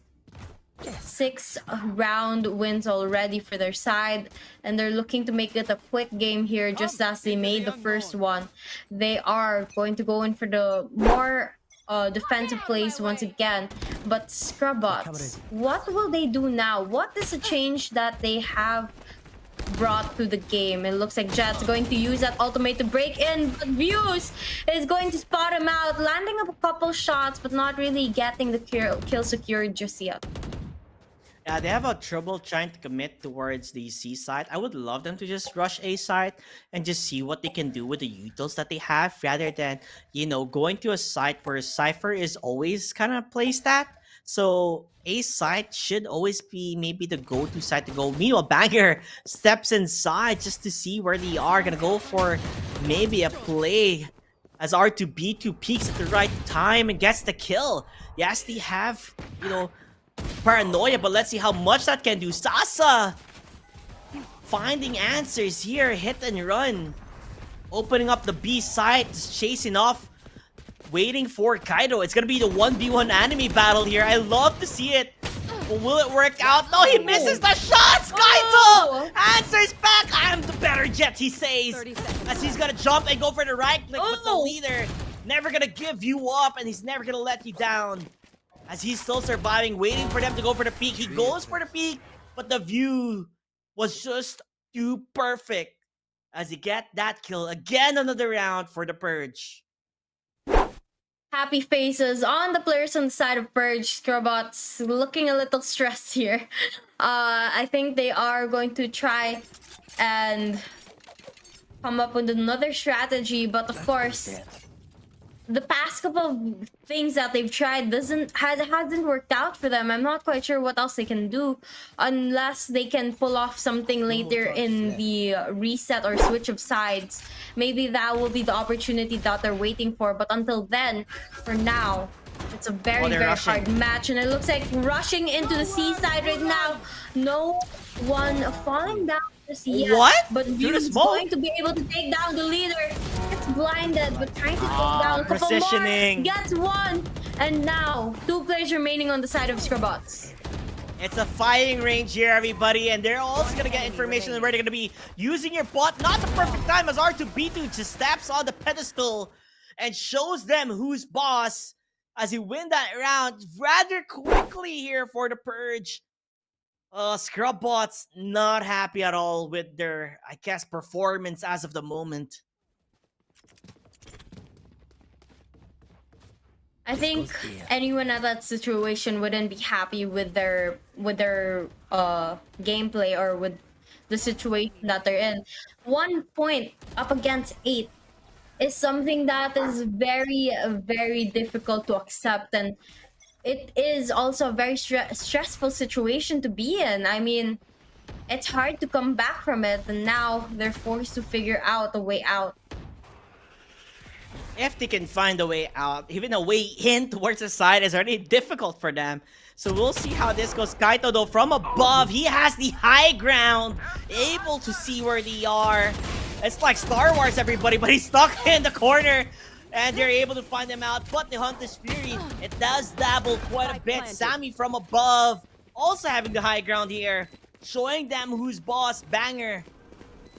6 round wins already for their side, and they're looking to make it a quick game here, just as they made the first one. They are going to go in for the more defensive plays once again, but Scrubbots, what will they do now? What is the change that they have brought to the game? It looks like Jet's going to use that ultimate to break in, but Views is going to spot him out, landing up a couple shots, but not really getting the kill secured just yet. Yeah, they have a trouble trying to commit towards the C side. I would love them to just rush A side and just see what they can do with the utils that they have, rather than, you know, going to a site where Cypher is always kind of placed at. So A side should always be maybe the go-to side to go. Meanwhile, Banger steps inside just to see where they are. Gonna go for maybe a play as R2B2 peaks at the right time and gets the kill. Yes, they have, you know, paranoia, but let's see how much that can do. Sasa finding answers here, hit and run, opening up the B side, just chasing off, waiting for Kaido. It's gonna be the 1v1 anime battle here. I love to see it, but will it work out? No, he misses the shots. Kaido answers back. I'm the better Jet, he says, as he's gonna jump and go for the right click, but the leader never gonna give you up, and he's never gonna let you down. As he's still surviving, waiting for them to go for the peak. He goes for the peak, but the view was just too perfect as he get that kill. Again, another round for the Purge. Happy faces on the players on the side of Purge. Scrubbots looking a little stressed here. I think they are going to try and come up with another strategy, but of course, the past couple of things that they've tried hasn't worked out for them. I'm not quite sure what else they can do unless they can pull off something later in the reset or switch of sides. Maybe that will be the opportunity that they're waiting for. But until then, for now, it's a very hard match. And it looks like rushing into the C side right now. No one falling down just yet. What? But Views going to be able to take down the leader. It's blinded, but trying to take down a couple more. Gets one. And now, 2 players remaining on the side of Scrubbots. It's a firing range here, everybody, and they're also going to get information on where they're going to be using your bot. Not the perfect time as R2B2 just steps on the pedestal and shows them who's boss as he win that round rather quickly here for the Purge. Scrubbots not happy at all with their, I guess, performance as of the moment. I think anyone at that situation wouldn't be happy with their gameplay or with the situation that they're in. 1 point up against 8 is something that is very, very difficult to accept, and it is also a very stressful situation to be in. I mean, it's hard to come back from it, and now they're forced to figure out a way out. If they can find a way out, even a way in towards the side is already difficult for them. So we'll see how this goes. Kaito, though, from above, he has the high ground, able to see where they are. It's like Star Wars, everybody, but he's stuck in the corner. And they're able to find him out. But the Hunter's Fury, it does dabble quite a bit. Sammy from above, also having the high ground here, showing them who's boss. Banger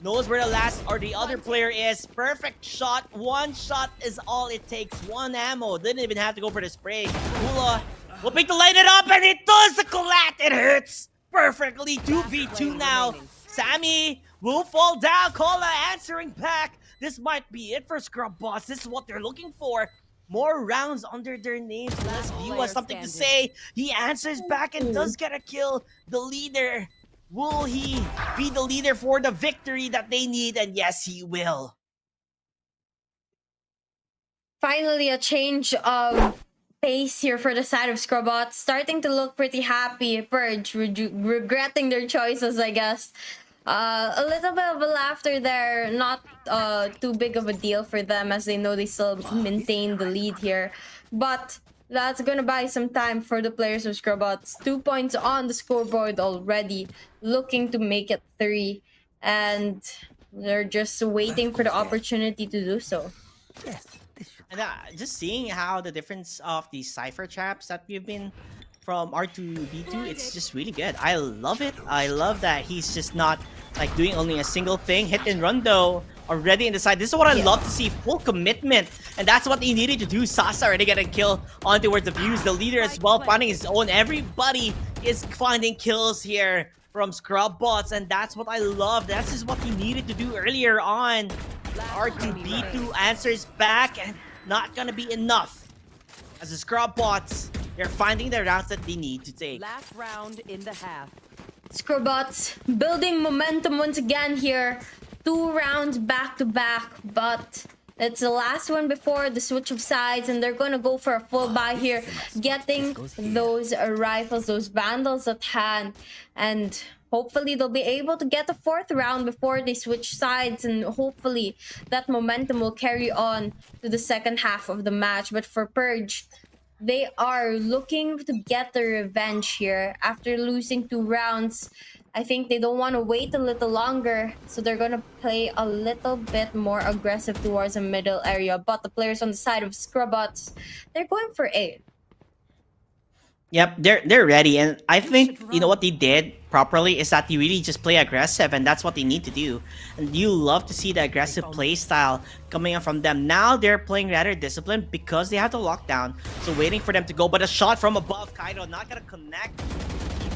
knows where the last or the other player is. Perfect shot. 1 shot is all it takes. 1 ammo. Didn't even have to go for the spray. Hula hoping to light it up, and it does the collat. It hurts perfectly. 2v2 now. Sammy will fall down. Kola answering back. This might be it for Scrubbots. This is what they're looking for. More rounds under their names. Let's View has something to say. He answers back and does get a kill. The leader Will he be the leader for the victory that they need? And yes, he will. Finally, a change of pace here for the side of Scrubot. Starting to look pretty happy. Purge, regretting their choices, I guess. A little bit of a laughter there. Not too big of a deal for them, as they know they still maintain the lead here. But that's gonna buy some time for the players of Scrubots. 2 points on the scoreboard already, looking to make it 3. And they're just waiting for the opportunity to do so. And just seeing how the difference of the cipher traps that we've been from R2B2, it's just really good. I love it. I love that he's just not like doing only a single thing. Hit and run though, already in the side. This is what I love to see, full commitment. And that's what he needed to do. Sasa already getting a kill on towards the views. The leader as well finding his own. Everybody is finding kills here from Scrubbots, and that's what I love. That's just what he needed to do earlier on. R2B2 answers back, and not gonna be enough. As the Scrubbots, they're finding the routes that they need to take. Last round in the half. Scrubbots building momentum once again here. 2 rounds back to back, but it's the last one before the switch of sides, and they're gonna go for a full buy here, getting those rifles, those vandals at hand, and hopefully they'll be able to get the 4th round before they switch sides, and hopefully that momentum will carry on to the second half of the match. But for Purge, they are looking to get their revenge here after losing 2 rounds. I think they don't want to wait a little longer, so they're going to play a little bit more aggressive towards the middle area. But the players on the side of Scrubbots, they're going for A. Yep, they're ready, and I think you know what they did properly is that they really just play aggressive, and that's what they need to do. And you love to see the aggressive play style coming up from them. Now they're playing rather disciplined because they have the lockdown, so waiting for them to go. But a shot from above, Kaido not gonna connect.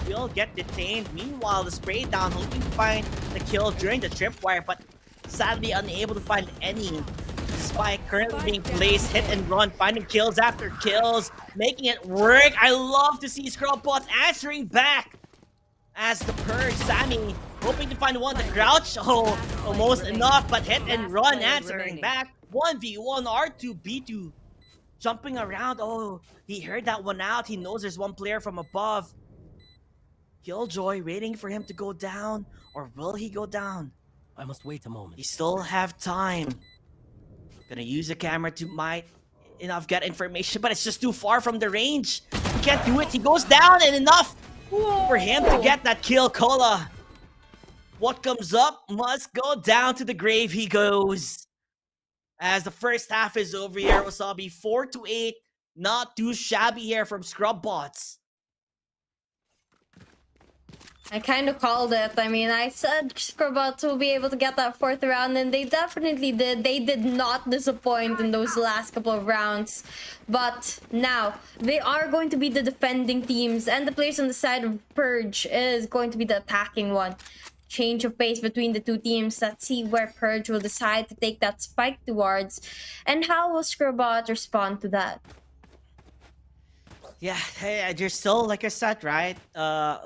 He will get detained. Meanwhile, the spray down, hoping to find the kill during the tripwire, but sadly unable to find any. Spike currently being placed, hit and run, finding kills after kills, making it work. I love to see Scrubbots answering back as the Purge. Sammy hoping to find one. The crouch, oh, almost enough, but hit and run answering back. 1v1 R2B2 jumping around. Oh, he heard that one out. He knows there's one player from above. Killjoy waiting for him to go down, or will he go down? I must wait a moment. He still have time. Gonna use the camera to might enough get information, but it's just too far from the range. He can't do it. He goes down, and enough for him to get that kill. Cola, what comes up must go down. To the grave he goes. As the first half is over here, Wasabi 4-8. Not too shabby here from Scrubbots. I kind of called it. I mean, I said Scrubbots will be able to get that 4th round, and they definitely did. They did not disappoint in those last couple of rounds. But now, they are going to be the defending teams, and the players on the side of Purge is going to be the attacking one. Change of pace between the 2 teams. Let's see where Purge will decide to take that spike towards, and how will Scrubbot respond to that. Yeah, hey, they're still, like I said, right?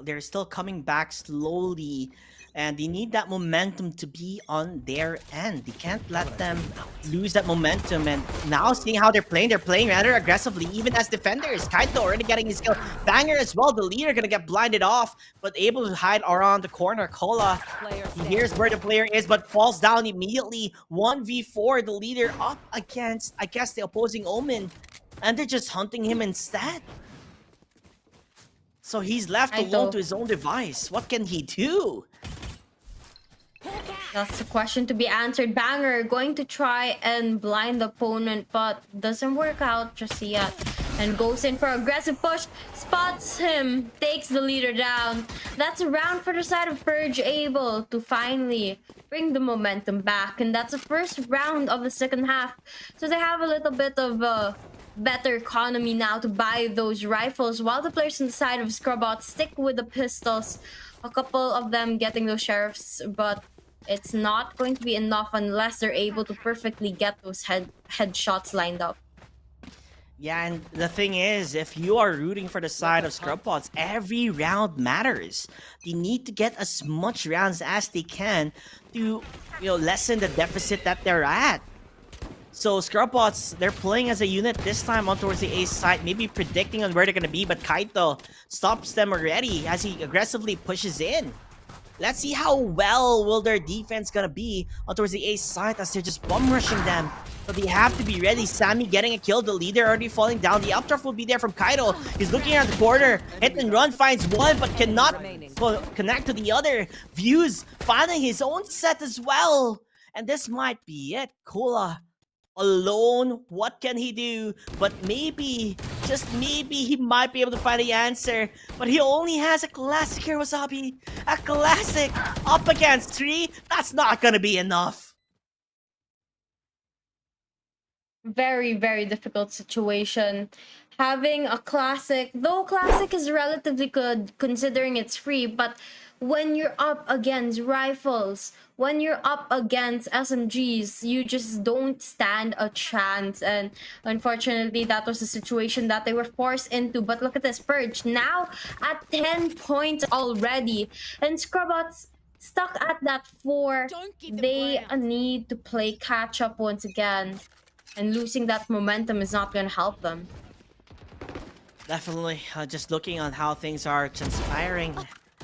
They're still coming back slowly, and they need that momentum to be on their end. They can't let them lose that momentum. And now seeing how they're playing rather aggressively, even as defenders. Kaito already getting his kill. Banger as well, the leader gonna get blinded off, but able to hide around the corner. Cola, he hears where the player is, but falls down immediately. 1v4, the leader up against, I guess, the opposing Omen, and they're just hunting him instead. So he's left alone to his own device. What can he do? That's the question to be answered. Banger going to try and blind the opponent, but doesn't work out just yet. And goes in for aggressive push, spots him, takes the leader down. That's a round for the side of Purge, able to finally bring the momentum back. And that's the first round of the second half. So they have a little bit of better economy now to buy those rifles, while the players on the side of Scrubbots stick with the pistols. A couple of them getting those sheriffs, but it's not going to be enough unless they're able to perfectly get those headshots lined up. Yeah, and the thing is, if you are rooting for the side of Scrubbots, every round matters. They need to get as much rounds as they can to, lessen the deficit that they're at. So Scrubbots, they're playing as a unit this time on towards the A side, maybe predicting on where they're gonna be, but Kaito stops them already as he aggressively pushes in. Let's see how well will their defense gonna be on towards the A side as they're just bum rushing them. But they have to be ready. Sammy getting a kill, the leader already falling down. The updraft will be there from Kaito. He's looking around the corner. Hit and run finds one, but cannot connect to the other. Views finding his own set as well. And this might be it. Cola alone, what can he do? But maybe, just maybe, he might be able to find the answer. But he only has a classic here, Wasabi. A classic up against 3. That's not gonna be enough. Very, very difficult situation. Having a classic, though classic is relatively good considering it's free, but when you're up against rifles, when you're up against SMGs, you just don't stand a chance. And unfortunately, that was the situation that they were forced into. But look at this, Purge now at 10 points already. And Scrubbots stuck at that 4. They need to play catch up once again. And losing that momentum is not going to help them. Definitely. Just looking on how things are transpiring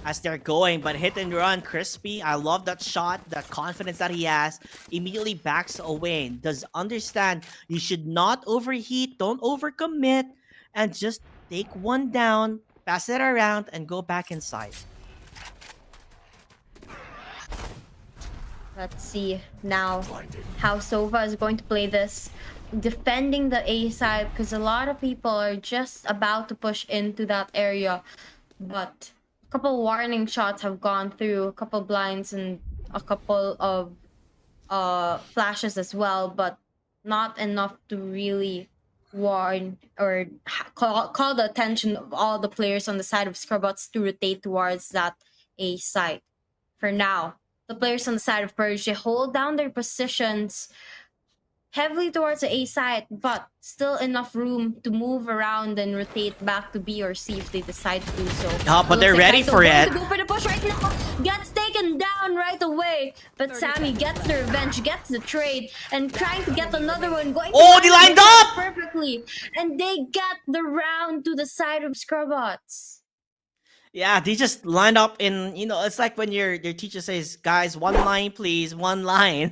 as they're going. But hit and run, Crispy. I love that shot, that confidence that he has. Immediately backs away. Does understand you should not overheat, don't overcommit, and just take one down, pass it around, and go back inside. Let's see now how Sova is going to play this. Defending the A side, because a lot of people are just about to push into that area. But a couple warning shots have gone through, a couple blinds and a couple of flashes as well, but not enough to really warn or call the attention of all the players on the side of Scrubbots to rotate towards that A side. For now, the players on the side of Purge, they hold down their positions heavily towards the A side, but still enough room to move around and rotate back to B or C if they decide to do so. Oh, but they're ready for it. To go for the push right now. Gets taken down right away, but Sammy gets the revenge, gets the trade, and trying to get another one. Going they lined up perfectly, and they get the round to the side of Scrubbots. Yeah, they just lined up in, it's like when your teacher says, guys, one line, please, one line.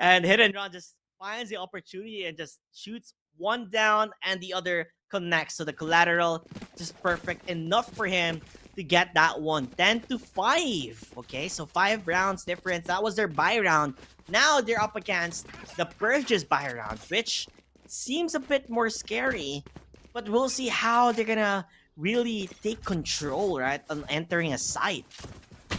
And Hit and Run just finds the opportunity and just shoots one down and the other connects. So the collateral, just perfect enough for him to get that one. 10-5. Okay, so 5 rounds difference. That was their buy round. Now they're up against the Purge's buy round, which seems a bit more scary. But we'll see how they're gonna really take control, right, on entering a site,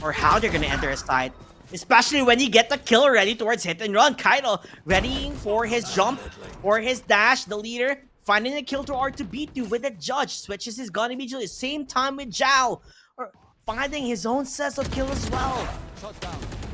or how they're gonna enter a site, especially when you get the kill already towards Hit and Run. Kaito readying for his jump or his dash. The leader finding a kill to R2B2 with the judge, switches his gun immediately. Same time with Zhao, or finding his own sense of kill as well.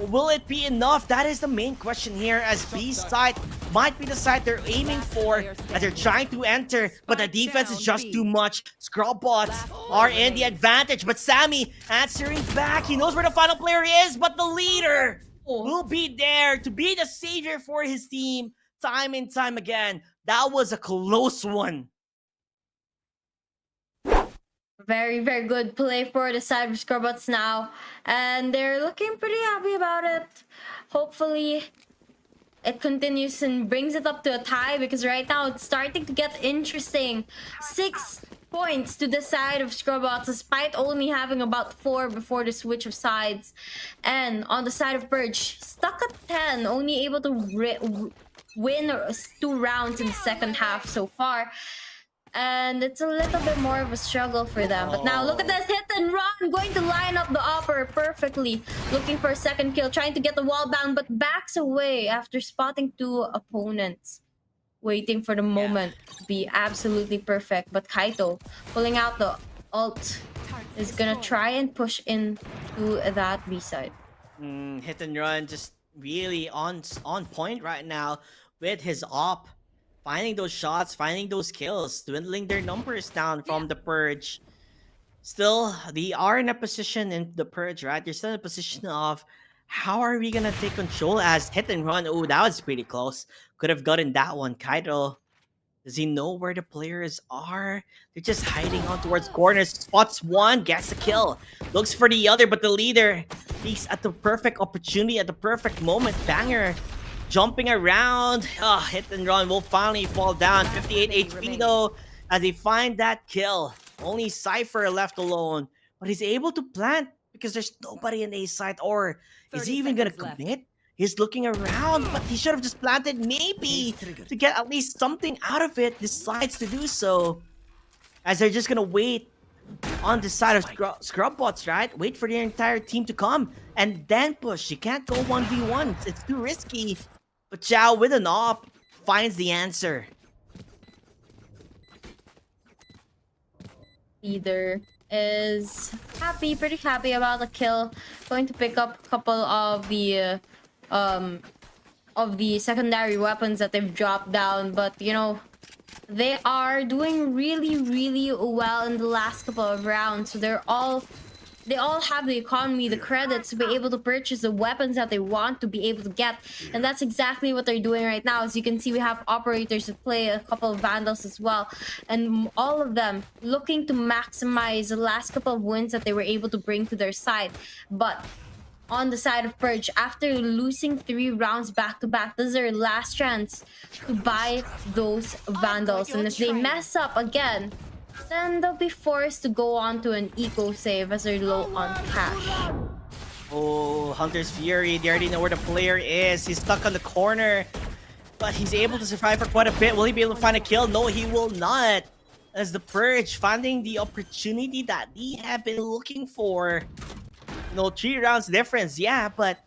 Will it be enough? That is the main question here, as B side might be the side they're aiming for, as they're trying to enter, but the defense is just too much. Scrubbots are in the advantage, but Sammy answering back. He knows where the final player is, but the leader will be there to be the savior for his team time and time again. That was a close one. Very, very good play for the side of Scrubbots now. And they're looking pretty happy about it. Hopefully, it continues and brings it up to a tie, because right now it's starting to get interesting. 6 points to the side of Scrubbots, despite only having about 4 before the switch of sides. And on the side of Purge, stuck at 10, only able to win 2 rounds in the second half so far. And it's a little bit more of a struggle for them. But now look at this, Hit and Run, going to line up the upper perfectly. Looking for a second kill, trying to get the wall down, but backs away after spotting 2 opponents. Waiting for the moment to be absolutely perfect. But Kaito, pulling out the ult, is gonna try and push into that B side. Hit and Run just really on point right now with his op. finding those shots, finding those kills, dwindling their numbers down from the Purge. Still, they are in a position in the Purge, right? They're still in a position of how are we gonna take control as hit and run? Oh, that was pretty close. Could have gotten that one. Kaito, does he know where the players are? They're just hiding on towards corners. Spots one, gets a kill. Looks for the other, but the leader, he's at the perfect opportunity, at the perfect moment. Banger jumping around. Oh, hit and run will finally fall down. 58 HP though, as they find that kill. Only Cypher left alone, but he's able to plant because there's nobody in A side. Or is he even gonna commit? He's looking around, but he should have just planted maybe to get at least something out of it. Decides to do so, as they're just gonna wait on the side of Scrubbots, right? Wait for the entire team to come and then push. You can't go 1v1. It's too risky. But Chow with an op finds the answer. Leader is happy, pretty happy about the kill. Going to pick up a couple of the secondary weapons that they've dropped down, but you know, they are doing really well in the last couple of rounds. So they all have the economy, the credits to be able to purchase the weapons that they want to be able to get, and that's exactly what they're doing right now. As you can see, we have operators that play, a couple of vandals as well, and all of them looking to maximize the last couple of wins that they were able to bring to their side. But on the side of Purge, after losing 3 rounds back to back, this is their last chance to buy those vandals, and if they mess up again, then they'll be forced to go on to an eco save as they're low on cash. Oh, Hunter's Fury, they already know where the player is. He's stuck on the corner, but he's able to survive for quite a bit. Will he be able to find a kill? No, he will not. As the Purge finding the opportunity that they have been looking for. You know, 3 rounds difference, yeah, but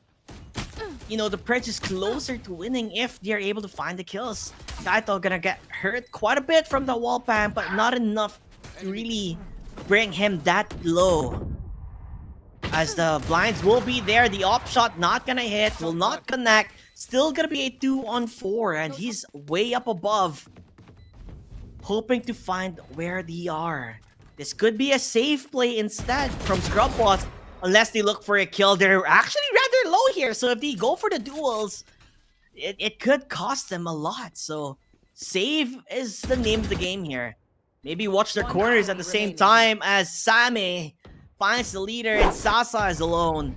you know, the Purge is closer to winning if they're able to find the kills. Kaito gonna get hurt quite a bit from the wall bang, but not enough to really bring him that low. As the blinds will be there, the op shot not gonna hit, will not connect. Still gonna be a 2-on-4, and he's way up above, hoping to find where they are. This could be a safe play instead from Scrubbots, unless they look for a kill. They're actually rather low here, so if they go for the duels, it could cost them a lot. So save is the name of the game here. Maybe watch their corners at the same time as Same finds the leader and Sasa is alone.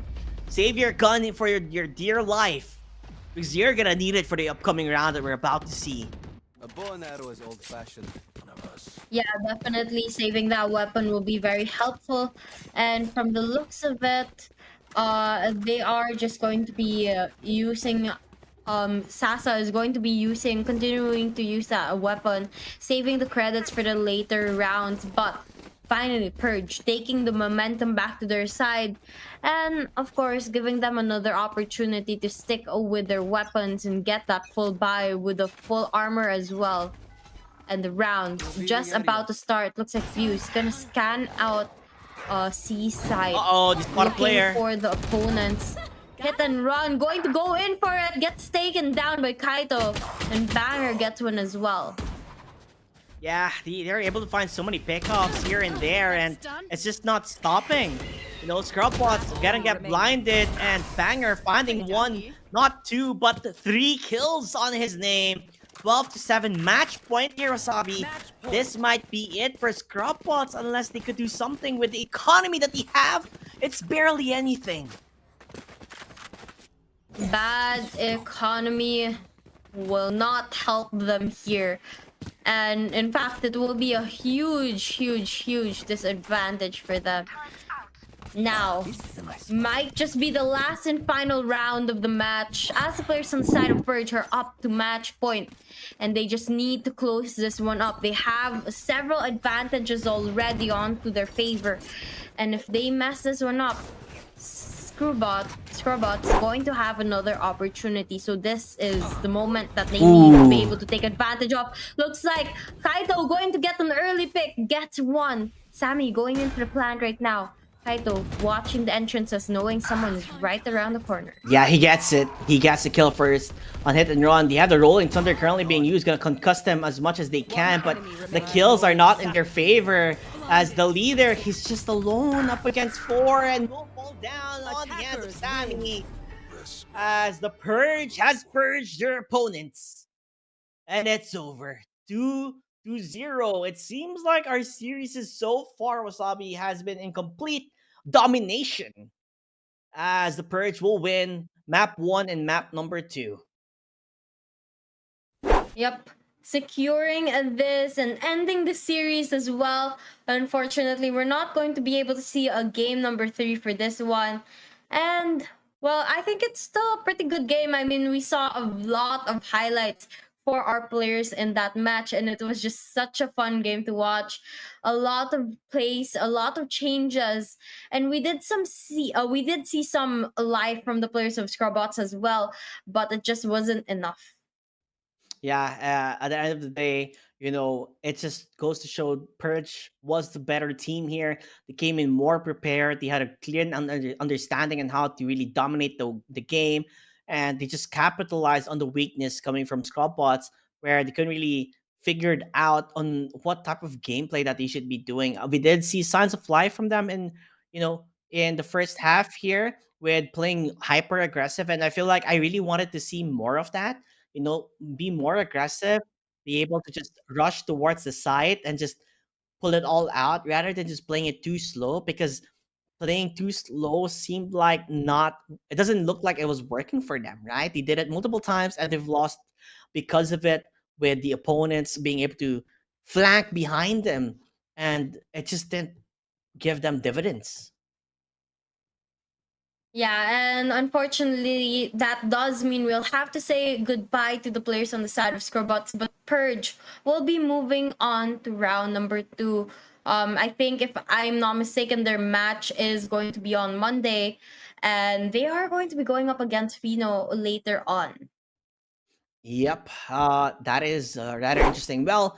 Save your gun for your dear life, because you're gonna need it for the upcoming round that we're about to see. A bow and arrow is old-fashioned. Yeah, definitely saving that weapon will be very helpful. And from the looks of it, they are just going to be using... Sasa is going to be continuing to use that weapon, saving the credits for the later rounds. But finally, Purge taking the momentum back to their side, and of course giving them another opportunity to stick with their weapons and get that full buy with the full armor as well. And the round just about to start. Looks like Fuse gonna scan out C side. Uh-oh, they spot a player. Looking for the opponents. Hit and run, going to go in for it, gets taken down by Kaito, and Banger gets one as well. Yeah, they're able to find so many pickups here and there, and it's just not stopping. You know, Scrubbots gonna get blinded, and Banger finding 1, not 2, but 3 kills on his name. 12-7 match point here, Wasabi. This might be it for Scrubbots, unless they could do something with the economy that they have. It's barely anything. Bad economy will not help them here, and in fact it will be a huge disadvantage for them. Now might just be the last and final round of the match, as the players on the side of Purge are up to match point, and they just need to close this one up. They have several advantages already on to their favor, and if they mess this one up, Scrubbots going to have another opportunity. So this is the moment that they need to be able to take advantage of. Looks like Kaito going to get an early pick, gets one. Sammy going in for the plant right now. Kaito watching the entrances, knowing someone is right around the corner. Yeah, he gets it. He gets the kill first on hit and run. They have the Rolling Thunder currently being used, gonna concuss them as much as they can, but the kills are not in their favor. As the leader, he's just alone up against 4 and will fall down on the hands of Sammy. As the Purge has purged their opponents. And it's over. 2-0. It seems like our series is so far, Wasabi, has been in complete domination. As the Purge will win map 1 and map number 2. Yep. Securing this and ending the series as well. Unfortunately, we're not going to be able to see a game number 3 for this one. And, well, I think it's still a pretty good game. I mean, we saw a lot of highlights for our players in that match, and it was just such a fun game to watch. A lot of plays, a lot of changes, and we did see some live from the players of Scrubbots as well, but it just wasn't enough. Yeah, at the end of the day, you know, it just goes to show Purge was the better team here. They came in more prepared. They had a clear understanding on how to really dominate the game. And they just capitalized on the weakness coming from Scrubbots, where they couldn't really figure it out on what type of gameplay that they should be doing. We did see signs of life from them in the first half here with playing hyper aggressive. And I feel like I really wanted to see more of that. Be more aggressive, be able to just rush towards the side and just pull it all out rather than just playing it too slow, because playing too slow seemed like it doesn't look like it was working for them, right? They did it multiple times and they've lost because of it, with the opponents being able to flank behind them, and it just didn't give them dividends. Yeah, and unfortunately, that does mean we'll have to say goodbye to the players on the side of Scrubbots, but Purge will be moving on to round number 2. I think, if I'm not mistaken, their match is going to be on Monday, and they are going to be going up against Fino later on. Yep, that is rather interesting. Well,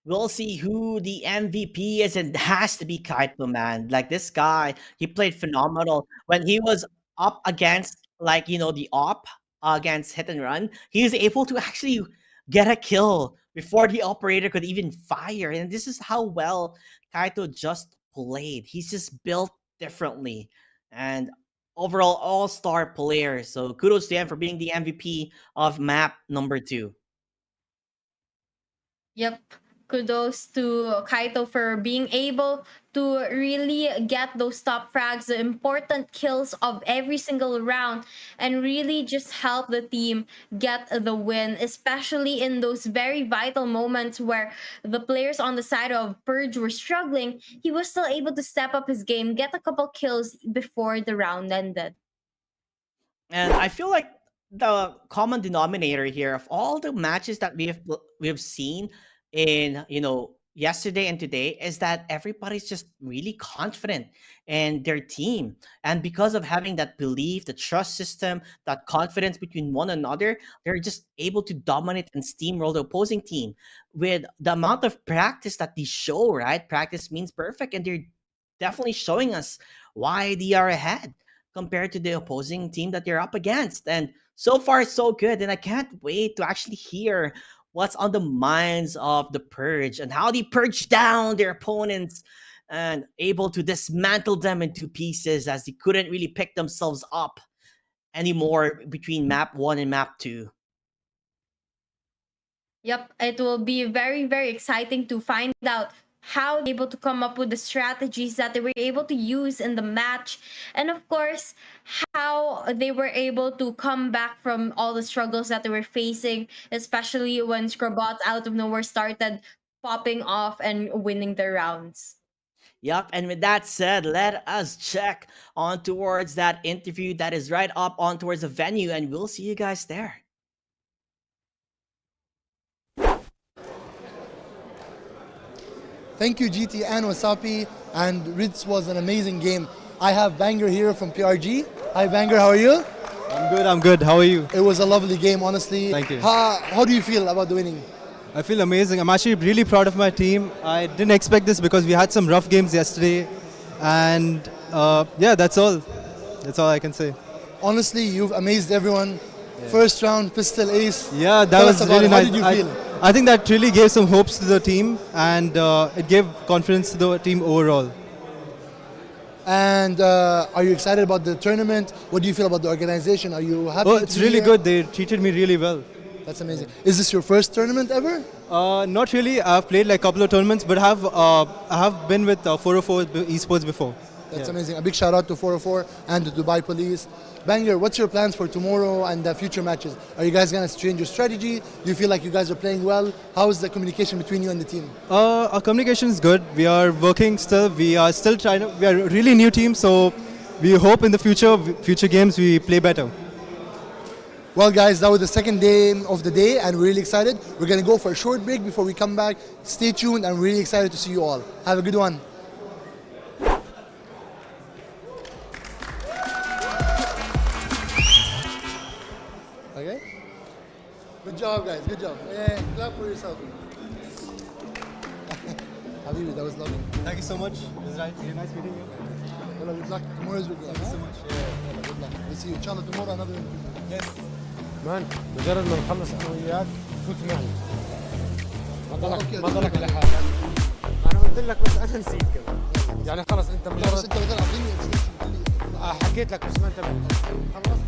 we'll see who the MVP is, and it has to be Kaito, man. Like, this guy, he played phenomenal when he was up against, the op against hit and run. He was able to actually get a kill before the operator could even fire. And this is how well Kaito just played. He's just built differently. And overall, all-star player. So kudos to him for being the MVP of map number 2. Yep. Kudos to Kaito for being able to really get those top frags, the important kills of every single round, and really just help the team get the win, especially in those very vital moments where the players on the side of Purge were struggling. He was still able to step up his game, get a couple kills before the round ended. And I feel like the common denominator here of all the matches that we have seen in yesterday and today is that everybody's just really confident in their team, and because of having that belief, the trust system, that confidence between one another, they're just able to dominate and steamroll the opposing team with the amount of practice that they show, right? Practice means perfect, and they're definitely showing us why they are ahead compared to the opposing team that they're up against. And so far, so good, and I can't wait to actually hear what's on the minds of the Purge and how they purge down their opponents and able to dismantle them into pieces, as they couldn't really pick themselves up anymore between map 1 and map 2. Yep, it will be very, very exciting to find out how they were able to come up with the strategies that they were able to use in the match, and of course how they were able to come back from all the struggles that they were facing, especially when Scrubbots out of nowhere started popping off and winning their rounds. Yep, and with that said, let us check on towards that interview that is right up on towards the venue, and we'll see you guys there. Thank you, GT and Wasapi, and this was an amazing game. I have Banger here from PRG. Hi Banger, how are you? I'm good, how are you? It was a lovely game, honestly. Thank you. How do you feel about the winning? I feel amazing. I'm actually really proud of my team. I didn't expect this because we had some rough games yesterday. and yeah, that's all. That's all I can say. Honestly, you've amazed everyone. First round, pistol ace. Yeah, that Tell was us about really it. nice. How did you feel? I think that really gave some hopes to the team, and it gave confidence to the team overall. And are you excited about the tournament? What do you feel about the organization? Are you happy? Oh, it's to be really here? good. They treated me really well. That's amazing. Is this your first tournament ever? Not really. I've played like a couple of tournaments, but I have been with 404 Esports before. That's Yeah. amazing. A big shout out to 404 and the Dubai Police. Banger, what's your plans for tomorrow and the future matches? Are you guys going to change your strategy? Do you feel like you guys are playing well? How is the communication between you and the team? Our communication is good. We are working still. We are still trying to. We are a really new team, so we hope in the future games we play better. Well, guys, that was the second day of the day, and we're really excited. We're going to go for a short break before we come back. Stay tuned, and we're really excited to see you all. Have a good one. Okay? Good job, guys. Good job. Yeah, clap for yourself. Habibi, that was lovely. Thank you so much. It was really nice meeting you. Well, good luck. Tomorrow is your game. Thank you so much. Yeah, good luck. We'll see you. Inshallah, tomorrow another interview. Yes. مان مجرد ما نخلص انا وياك فوت معي ما ضلك على حاجه انا قلت لك بس انا نسيت كمان يعني خلص انت بس مجرد انت مثلا اعطيني حكيت لك بس ما انتبهت خلصت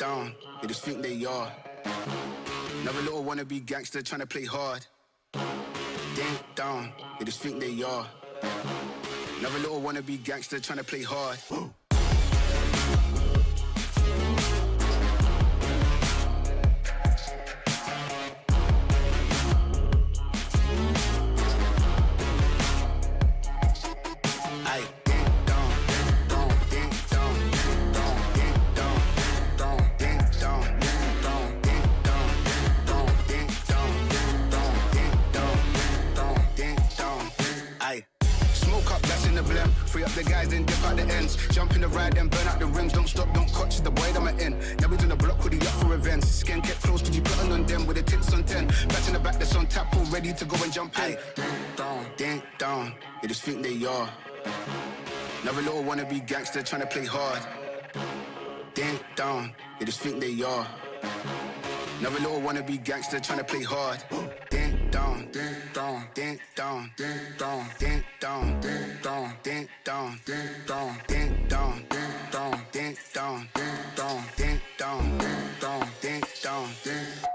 down, they just think they are. Another little wannabe gangster trying to play hard. Ding down, they just think they are. Another little wannabe gangster trying to play hard. Free up the guys, then dip out the ends. Jump in the ride, then burn out the rims. Don't stop, don't catch the boy that I'm in. Never done a block, hoodie up for events. Skin kept close, cause you plotting on them with the tits on 10. Back in the back, that's on tap, all ready to go and jump in. Ding down, they just think they are. Another little wannabe gangster trying to play hard. Ding down, they just think they are. Another little wannabe gangster trying to play hard. Ding down, ding down, ding down, ding down, ding down, ding down, ding down, ding down, ding down, ding down, ding down, ding down, ding down, ding down, ding down, ding.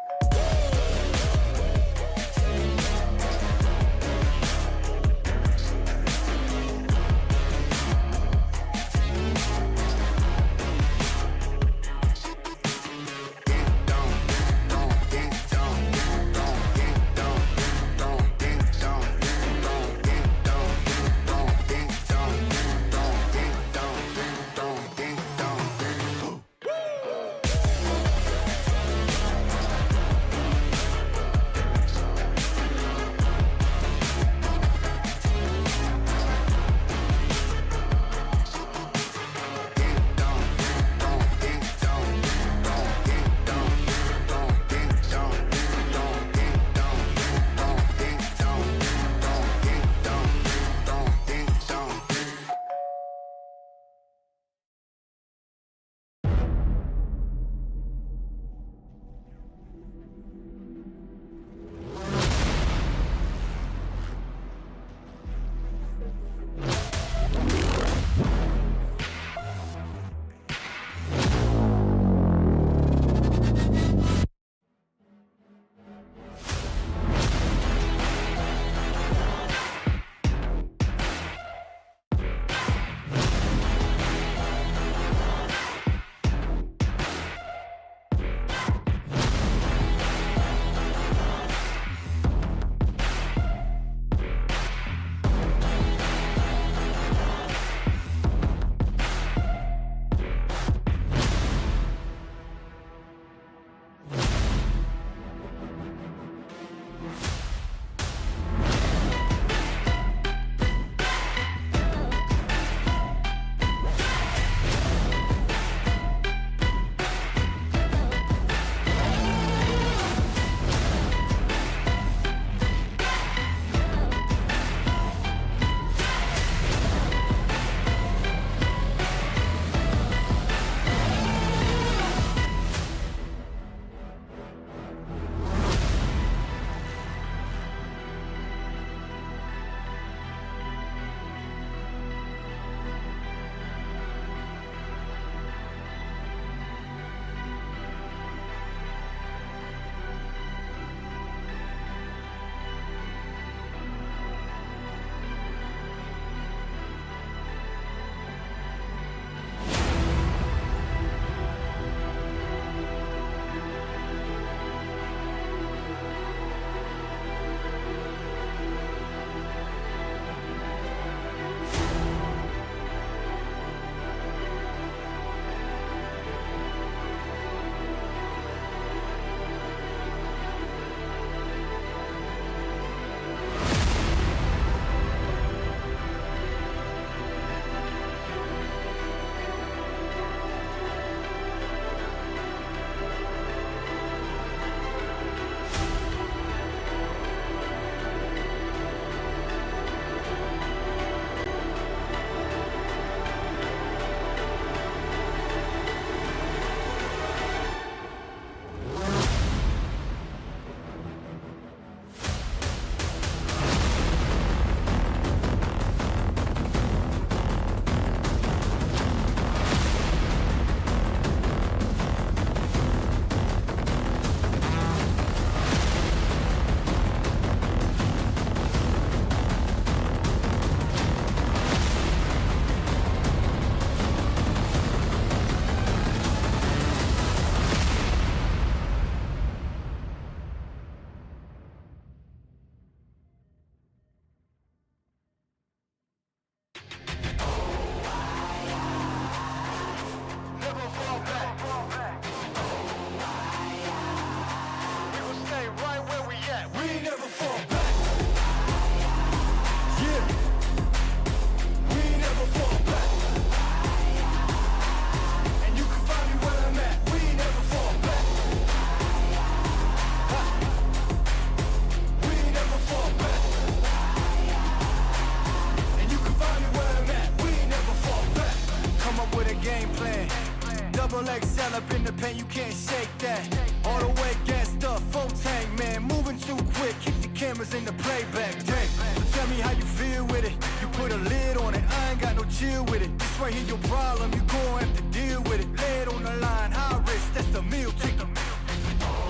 cell up in the paint, you can't shake that. All the way gassed up, full tank, man. Moving too quick, keep the cameras in the playback. Dang, so tell me how you feel with it. You put a lid on it, I ain't got no chill with it. This right here your problem, you gon' have to deal with it. Lay it on the line, high risk, that's the meal ticket.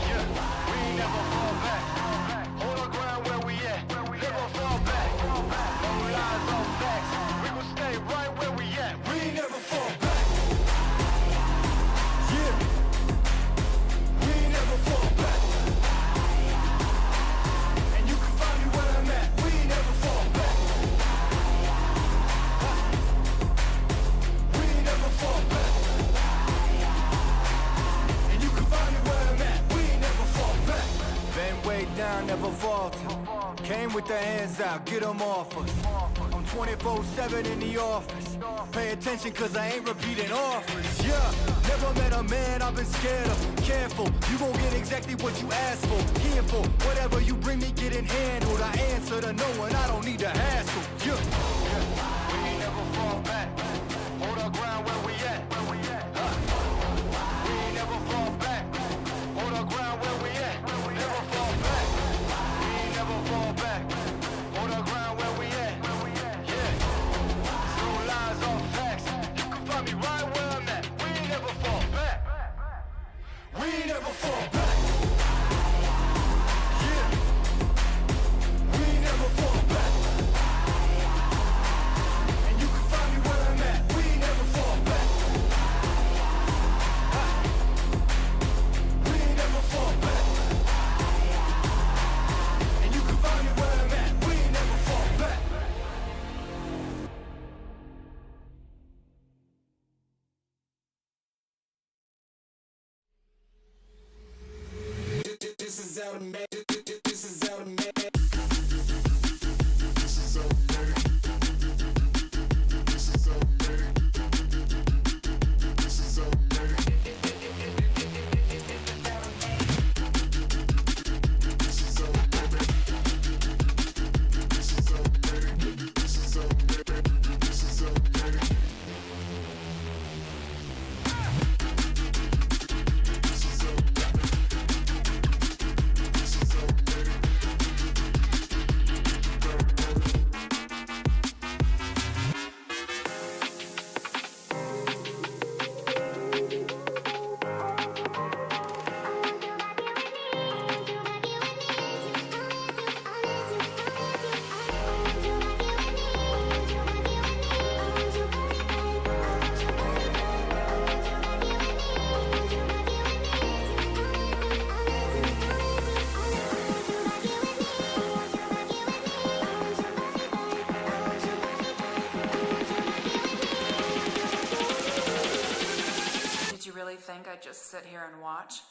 Yeah, we ain't never fall back. Hold our ground where we at, never fall back. No lies, no facts, we gon' stay right where we at. We ain't never fall back. Yeah, we ain't never fall back. And you can find me where I'm at. We ain't never fall back. We ain't never fall back. And you can find me where I'm at. We ain't never fall back. Been way down, never falter. Came with the hands out, get them off us. I'm 24/7 in the office. Pay attention cause I ain't repeating offers. Yeah, never met a man I've been scared of. Careful, you gon' get exactly what you asked for. Here for whatever you bring me, getting handled. I answer to no one, I don't need the hassle. Yeah, we ain't never fall back. Hold our ground where we at. We ain't never fall back. Hold our ground where we at. Never fall back. We ain't never fall back. Hold our ground where we at. Yeah. No lies, all facts. You can find me right where I'm at. We ain't never fall back. We ain't never fall back. Yeah. We ain't never fall back. And you can find me where I'm at. We ain't never fall back. We ain't never fall back. And you can find me where I'm at. We ain't never fall back. This is automatic. This is automatic. This is automatic. This is automatic. This is automatic. This is automatic. This is automatic. This is automatic. This is automatic. Did you really think I'd just sit here and watch?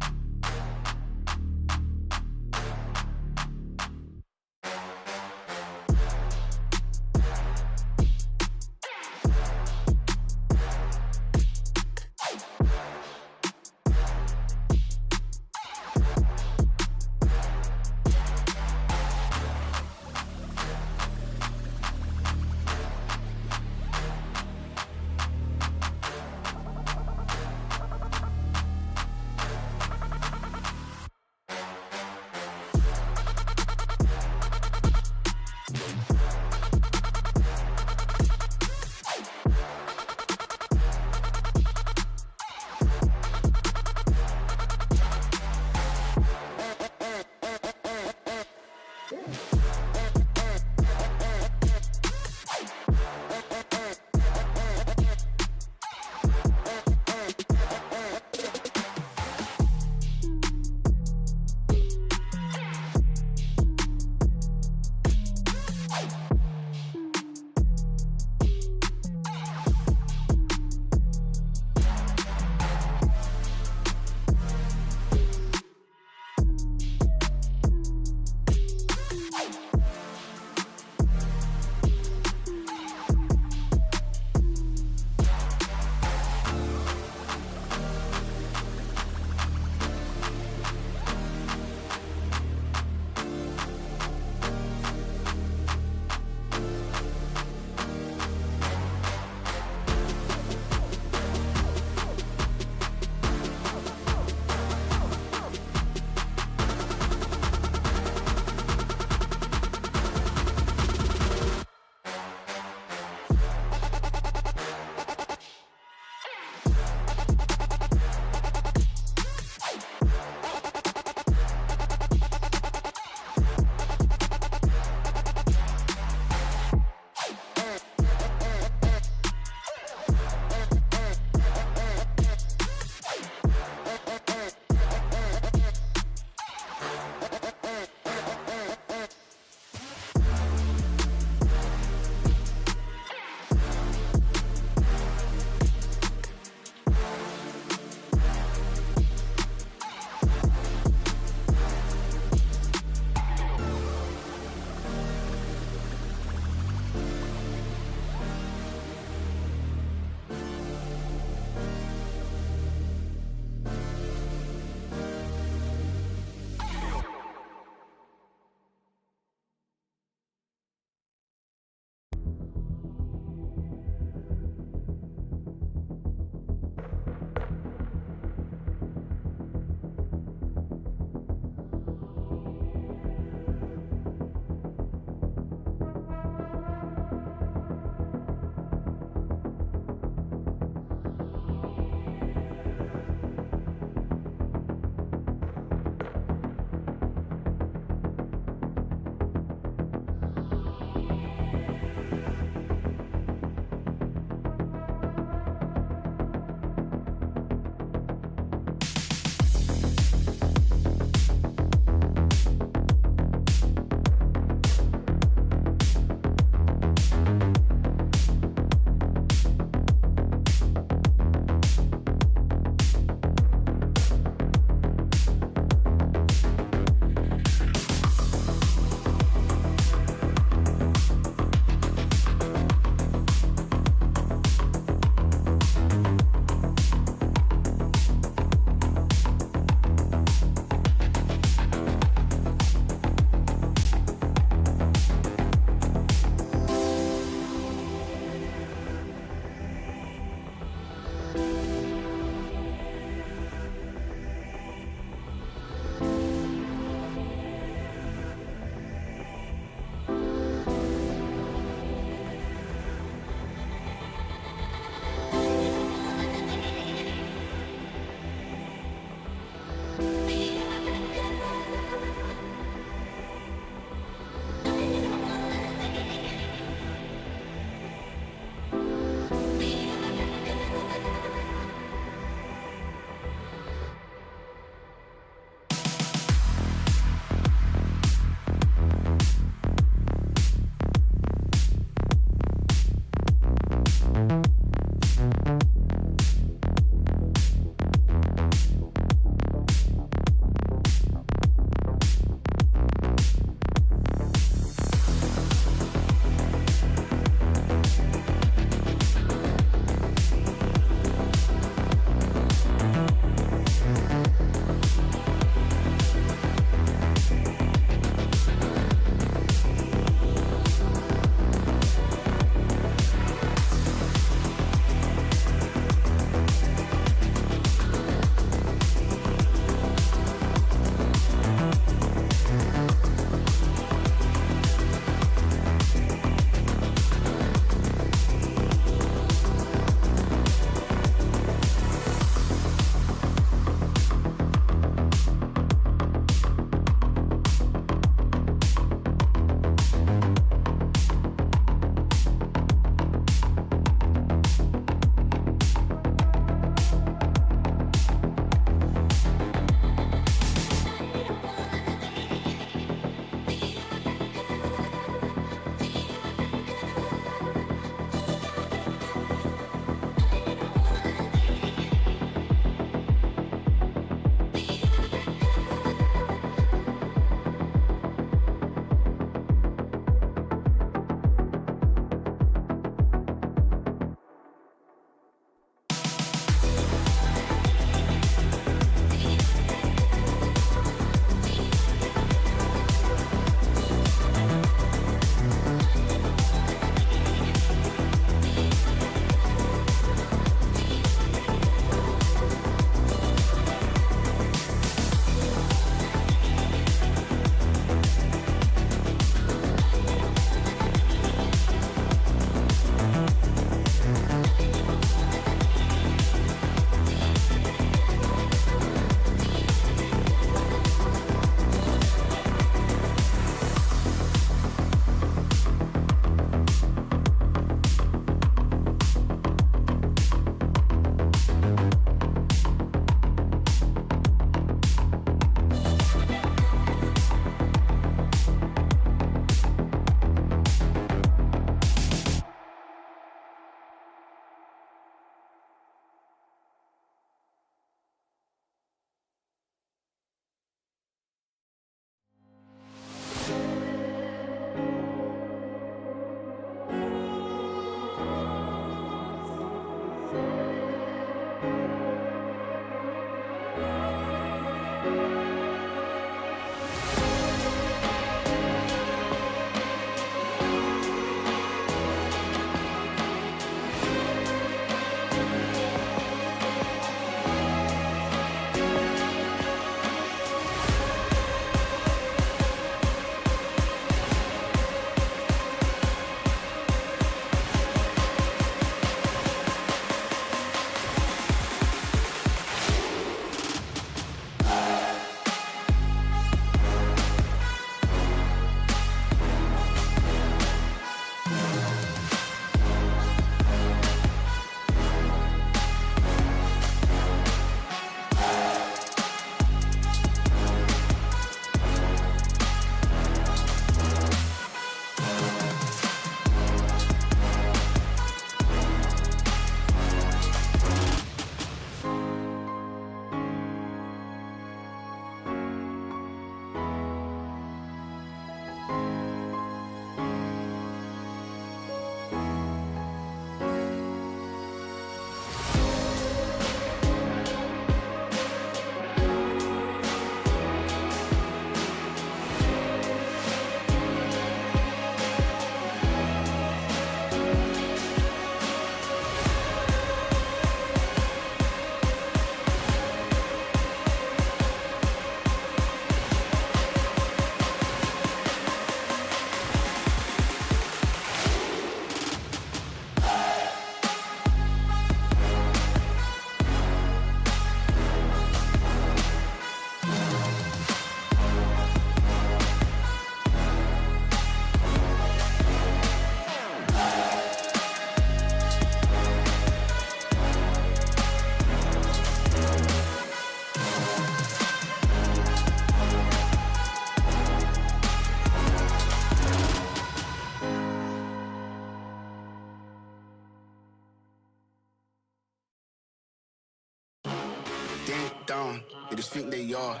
ding dong, they just think they are.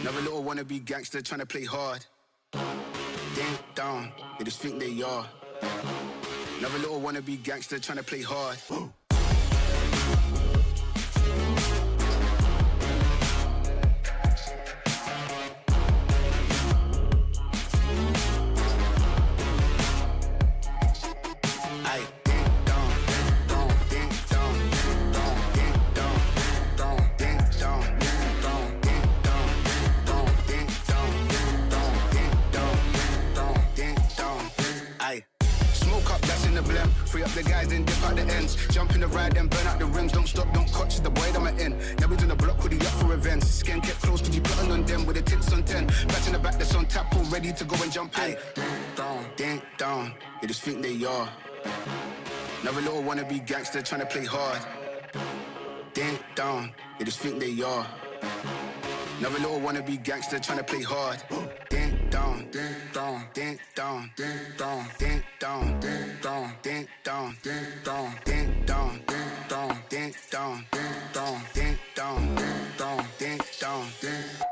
Another little wannabe gangster trying to play hard. Ding dong, they just think they are. Another little wannabe gangster trying to play hard. Free up the guys, then dip out the ends. Jump in the ride, then burn out the rims. Don't stop, don't coach, the boy that I'm in. Now we on the block with the up for events. Skin kept close, cause you plotting on them with the tips on 10. Batch in the back, that's on tap, all ready to go and jump in. Ding dong, they just think they are. Another little wannabe gangster trying to play hard. Ding dong, they just think they are. Another little wannabe gangster trying to play hard. Ding dong, ding dong, ding dong, ding dong, ding dong, ding dong, ding dong, ding dong, ding dong, ding dong, ding dong, ding dong, ding dong, ding dong, ding dong, ding.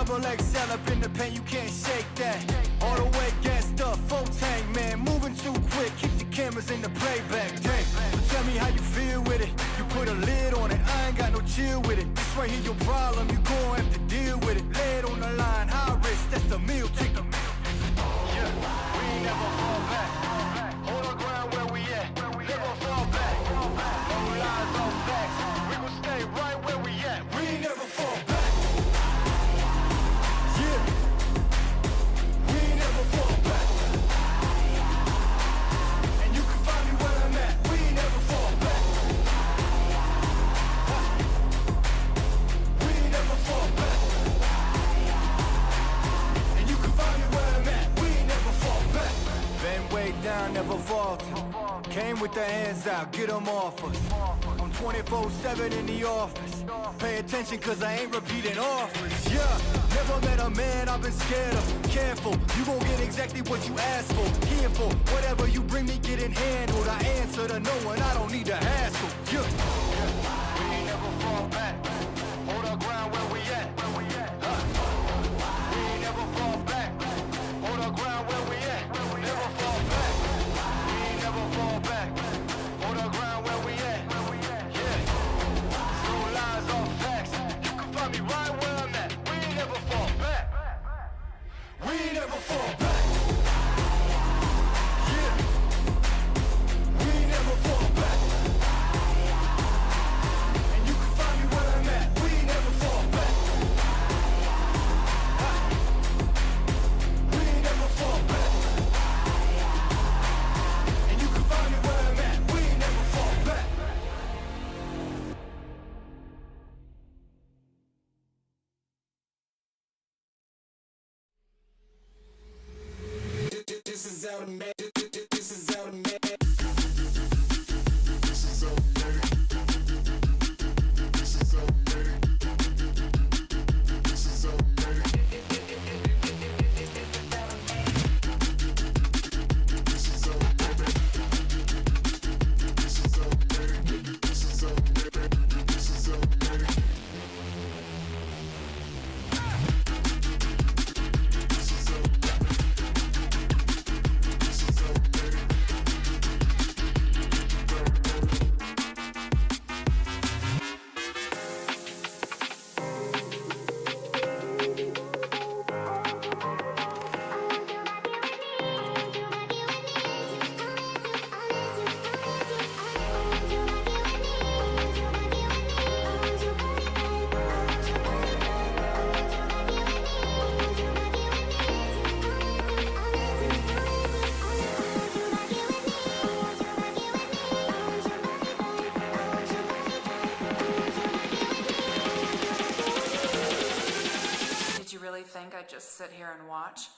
Triple XL up in the paint, you can't shake that. All the way gassed up, full tank, man, moving too quick. Keep the cameras in the playback. Dang, so tell me how you feel with it. You put a lid on it, I ain't got no chill with it. This right here your problem, you gon' have to deal with it. Lay it on the line, high risk, that's the meal ticket. Yeah, we ain't never fall back. Hold our ground where we at. Never fall back. No lies, no facts. We gon' stay right where we at. We ain't never fall back. Yeah, we ain't never fall back. And you can find me where I'm at. We ain't never fall back. We ain't never fall back. And you can find me where I'm at. We ain't never fall back. Been way down, never falter. Came with the hands out, get them off us. I'm 24/7 in the office. Pay attention cause I ain't repeating offers. Yeah, never met a man I've been scared of. Careful, you gon' get exactly what you asked for. Here for whatever you bring me, getting handled. I answer to no one, I don't need to hassle. Yeah, we ain't never fall back. Hold our ground where we at. We ain't never fall back. Hold our ground where we at. Never fall back. We ain't never fall back. Hold our ground where we at. Yeah. No lies, all facts. You can find me right where I'm at. We ain't never fall back. We ain't never fall back. Yeah. We ain't never fall back. And you can find me where I'm at. We ain't never fall back. We ain't never fall back. And you can find me where I'm at. We ain't never fall back. This is automatic. This is automatic. This is automatic. This is automatic. This is automatic. This is automatic. This is automatic. This is automatic. This is automatic. Did you really think I'd just sit here and watch?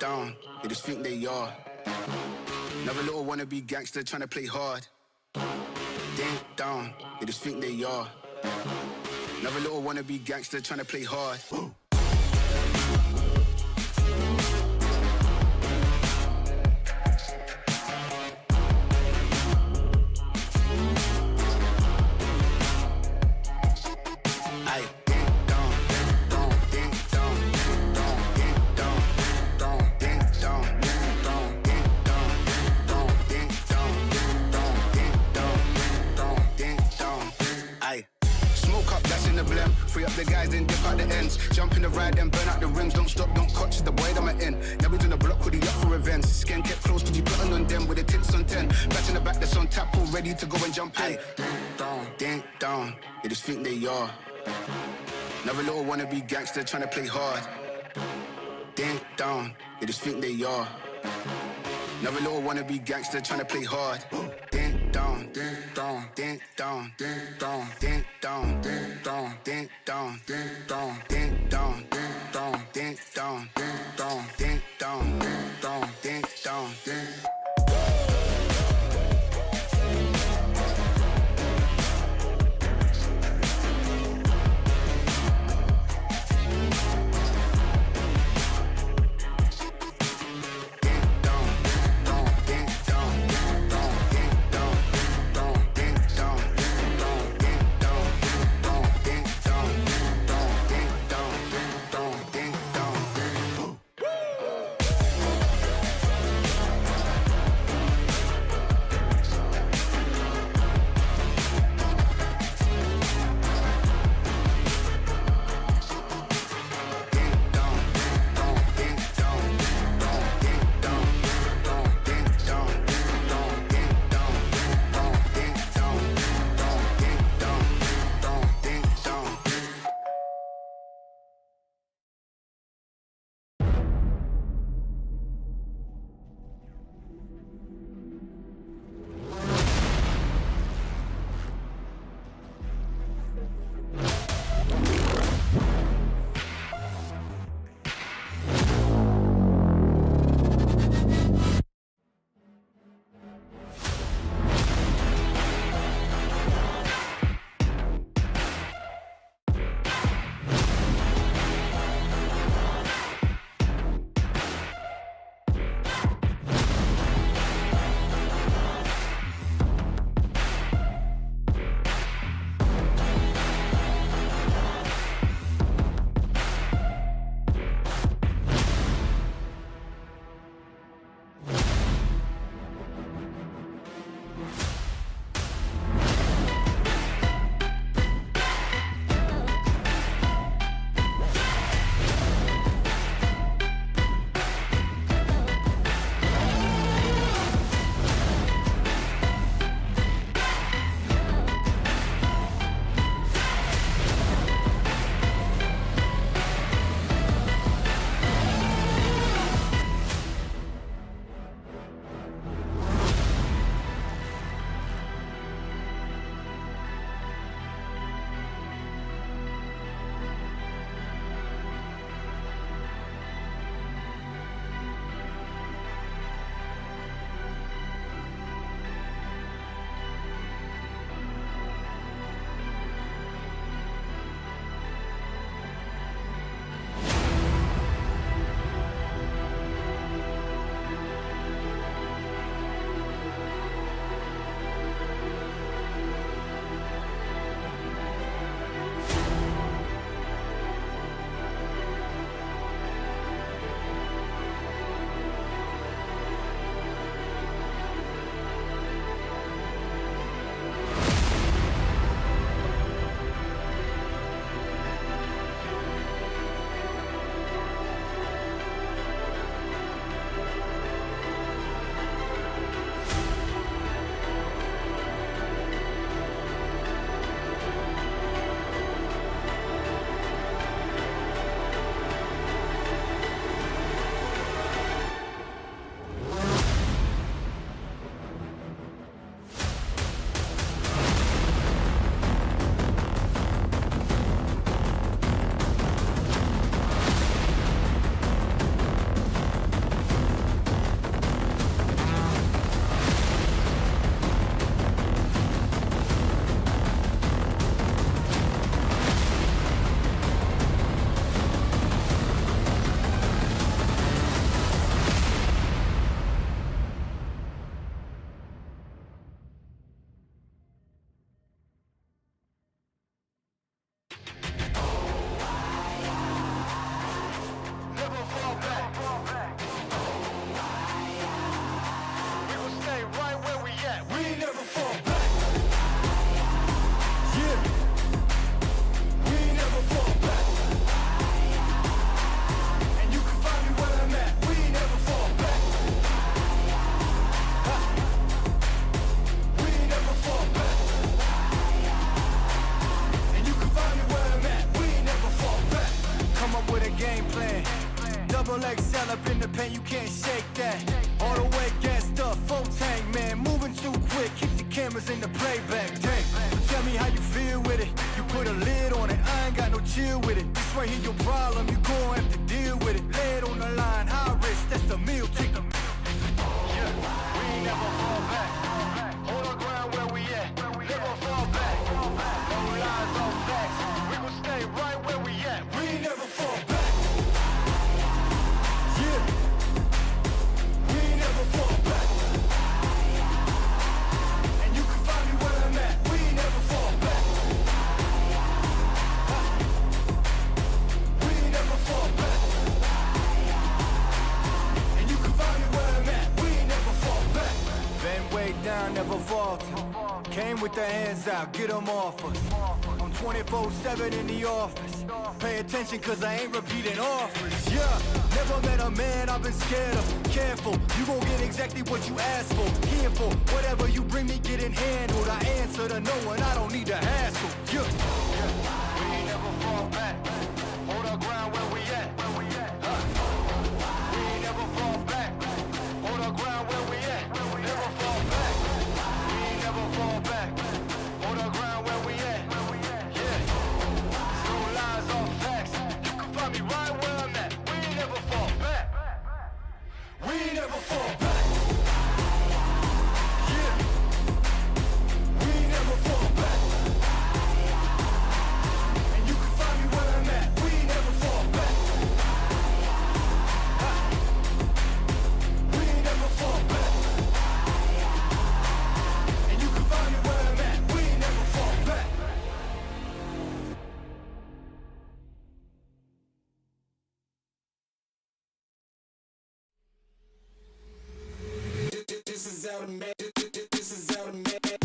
dong. They just think they are. Another little wannabe gangster trying to play hard. Ding dong. They just think they are. Another little wannabe gangster trying to play hard. Free up the guys, then dip out the ends. Jump in the ride, then burn out the rims. Don't stop, don't catch the boy that I'm in. Now we doing the block with the up for events. Skin get close, cause you putting on them with the tits on 10. Back in the back, that's on tap, all ready to go and jump in. Ding dong, they just think they are. Another little wannabe gangster trying to play hard. Ding dong, they just think they are. Another little wannabe gangster trying to play hard. Ding dong, ding dong, ding dong, ding dong, ding dong, ding dong, ding dong, ding dong, ding dong, ding dong, ding dong, ding dong, ding dong, ding dong, ding dong, ding. plan. Double XL up in the pen, you can't shake that. All the way gassed up, full tank, man. Moving too quick, keep the cameras in the playback. Dang, tell me how you feel with it. You put a lid on it, I ain't got no chill with it. This right here your problem, you gon' have to deal with it. Lay it on the line, high risk, that's the meal ticket. Yeah, we ain't never fall back. Hold our ground where we at. Never fall back. No lies, no facts. We gon' stay right where we at. We ain't never fall back. Yeah, we ain't never fall back. And you can find me where I'm at. We ain't never fall back. We ain't never fall back. And you can find me where I'm at. We ain't never fall back. Been way down, never falter. Came with the hands out, get them off us. I'm 24/7 in the office. Pay attention cause I ain't repeating offers. Yeah, never met a man I've been scared of. Careful, you gon' get exactly what you asked for. Here for whatever you bring me, getting handled. I answer to no one, I don't need the hassle. Yeah, we ain't never fall back. Hold our ground where we at. We ain't never fall back. Hold our ground where we at. Never fall back. We ain't never fall back. Hold our ground where we at. Yeah. No lies, all facts. You can find me right where I'm at. We ain't never fall back. We ain't never fall back. Yeah. We ain't never fall back. And you can find me where I'm at. We ain't never fall back. We ain't never fall back. And you can find me where I'm at. We ain't never fall back. This is automatic. This is automatic.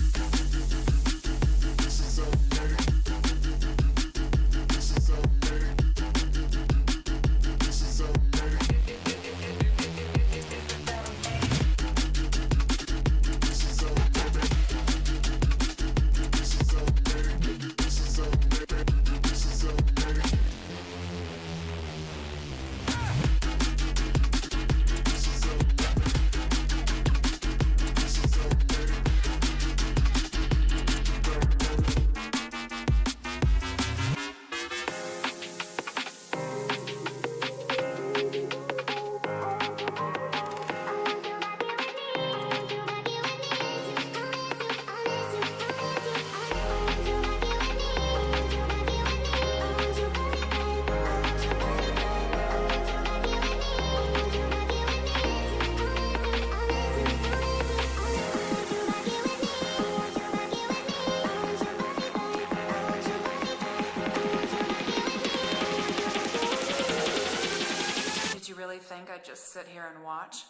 This is automatic. This is automatic. This is automatic. This is automatic. This is automatic. This is automatic. This is automatic. Did you really think I'd just sit here and watch?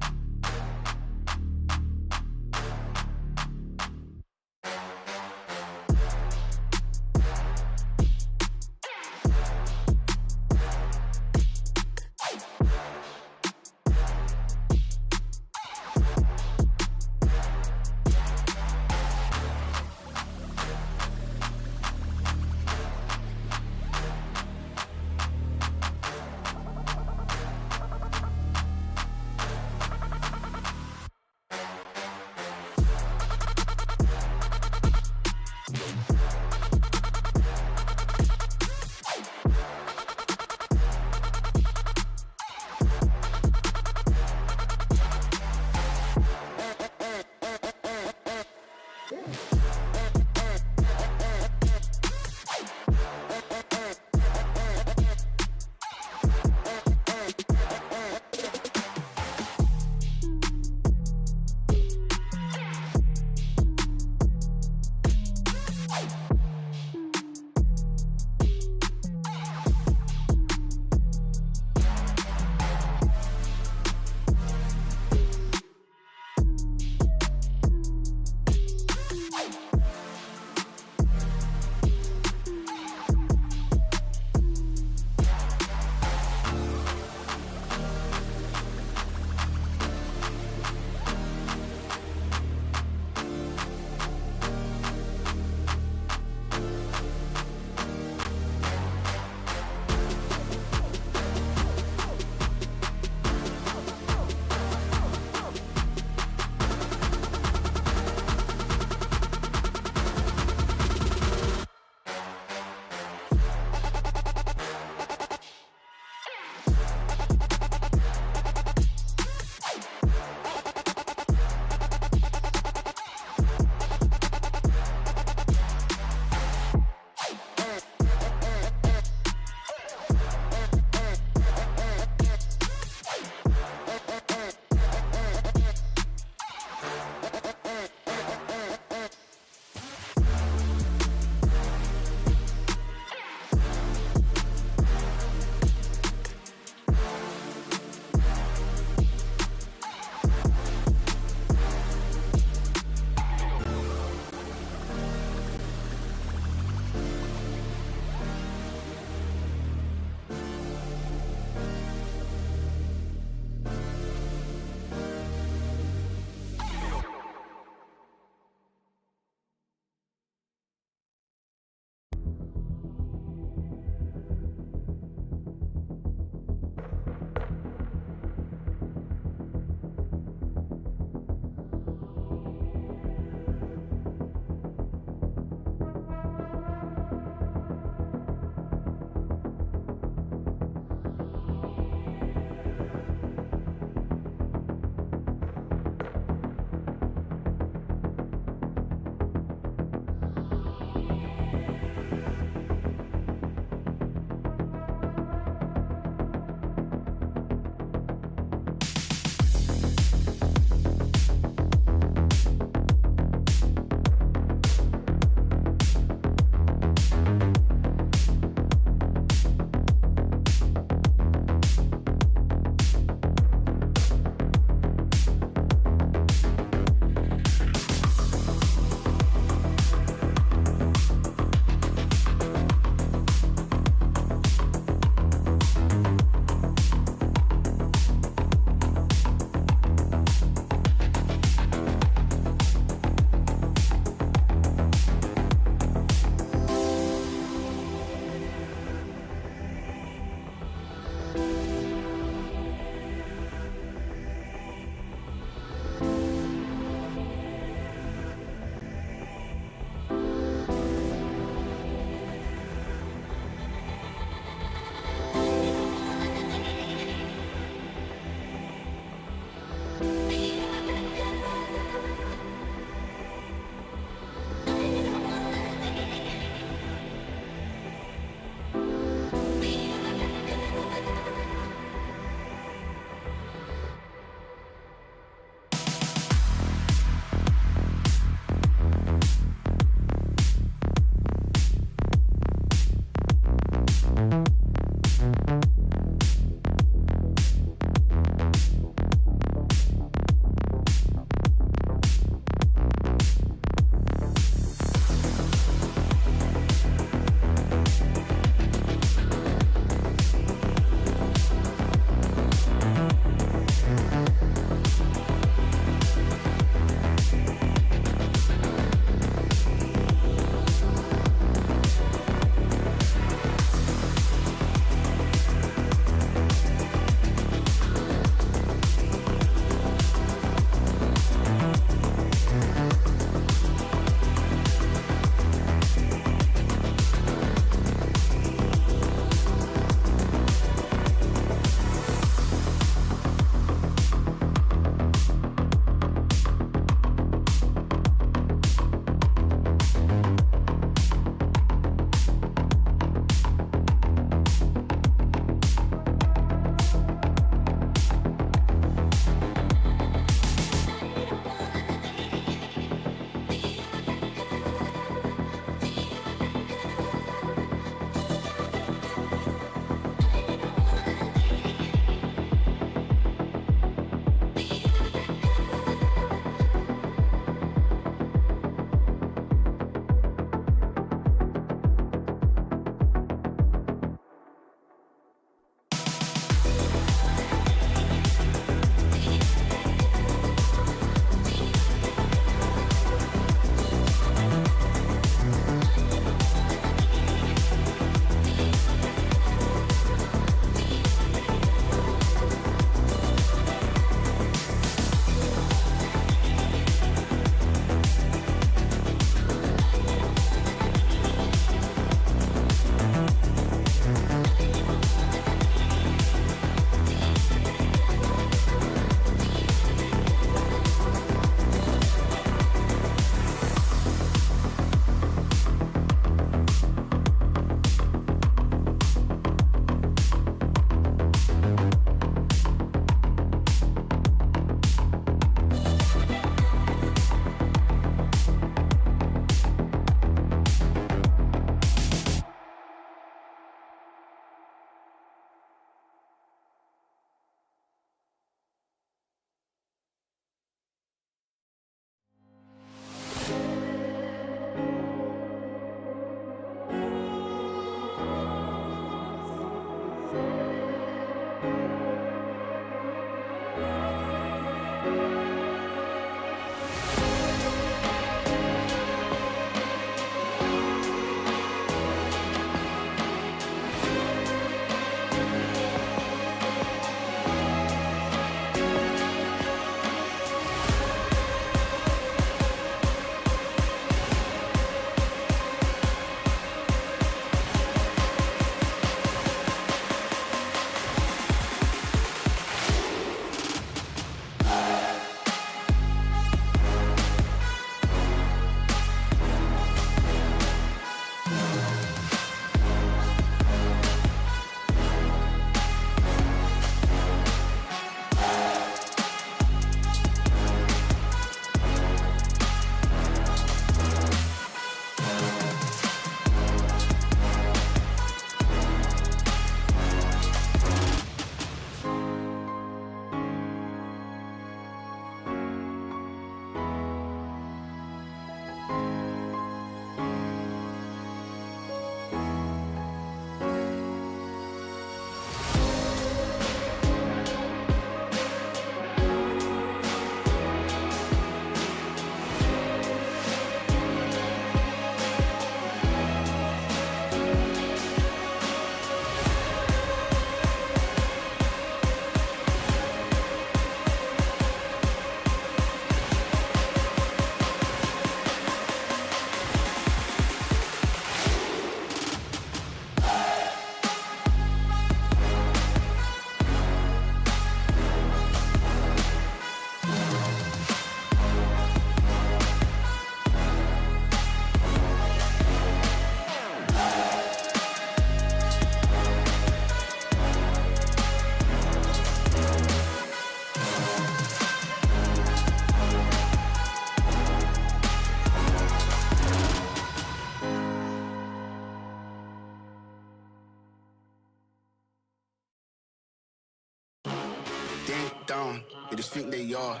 ding dong. They just think they are.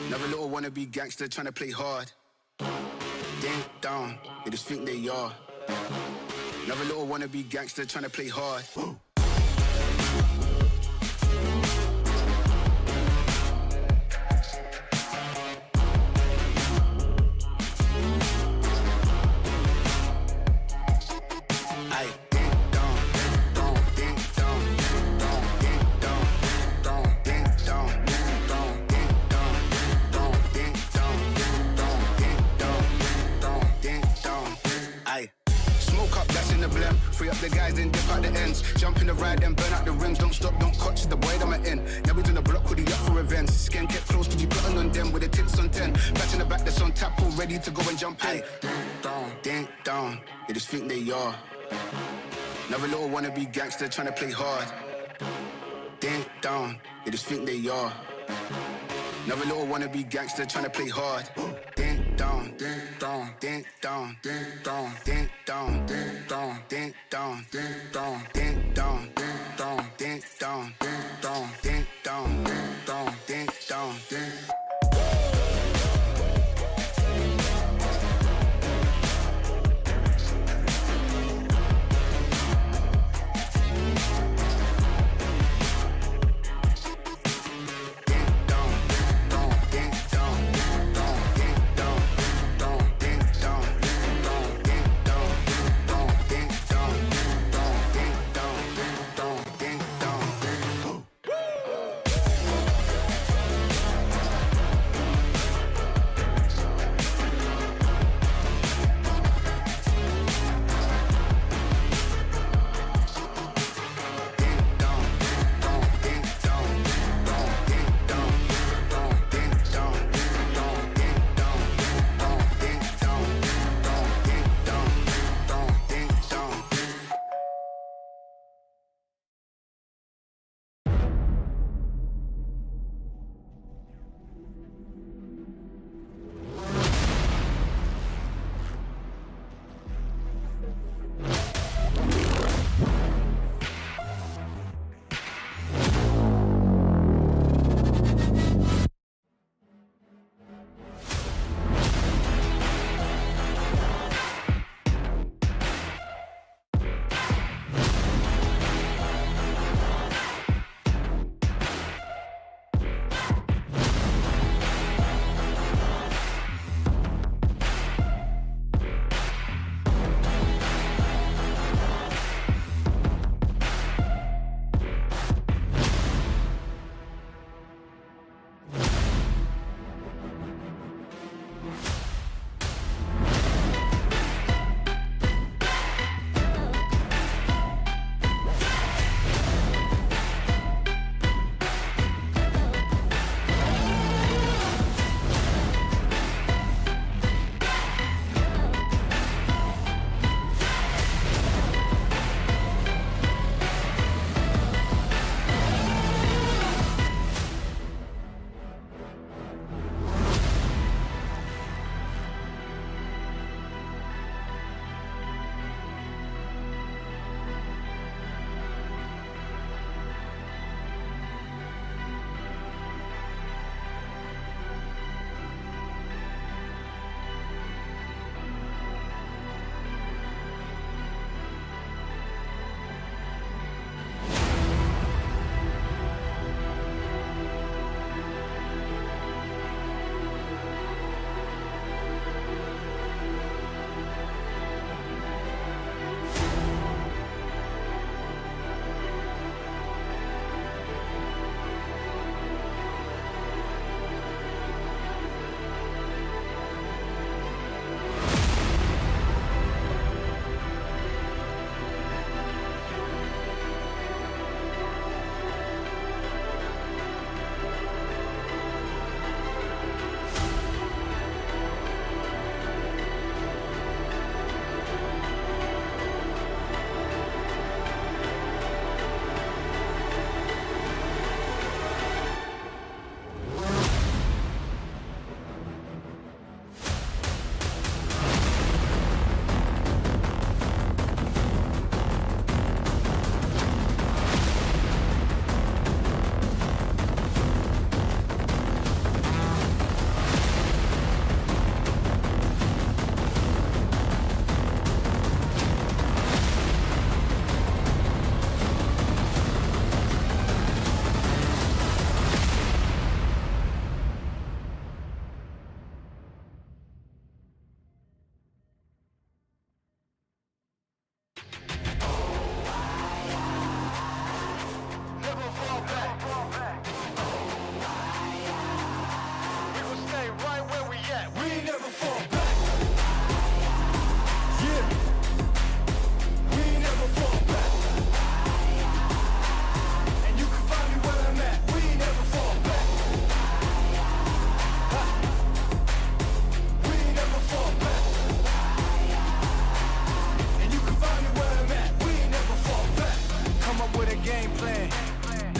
Another little wannabe gangster trying to play hard. Ding dong. They just think they are. Another little wannabe gangster trying to play hard. Free up the guys and dip out the ends. Jump in the ride and burn out the rims. Don't stop, don't coach the boy that I'm in. Now we doing the block with the up for events. Skin kept close to be plotting on them with the tits on 10. Batch in the back that's on tap, all ready to go and jump in. Ding dong, they just think they are. Another little wannabe gangster trying to play hard. Ding dong, they just think they are. Another little wannabe gangster trying to play hard. Ding dong, ding dong, ding dong, ding dong, ding dong, ding dong, ding dong, ding dong, ding dong, ding dong, ding dong, ding dong, ding dong, ding dong, ding dong, ding.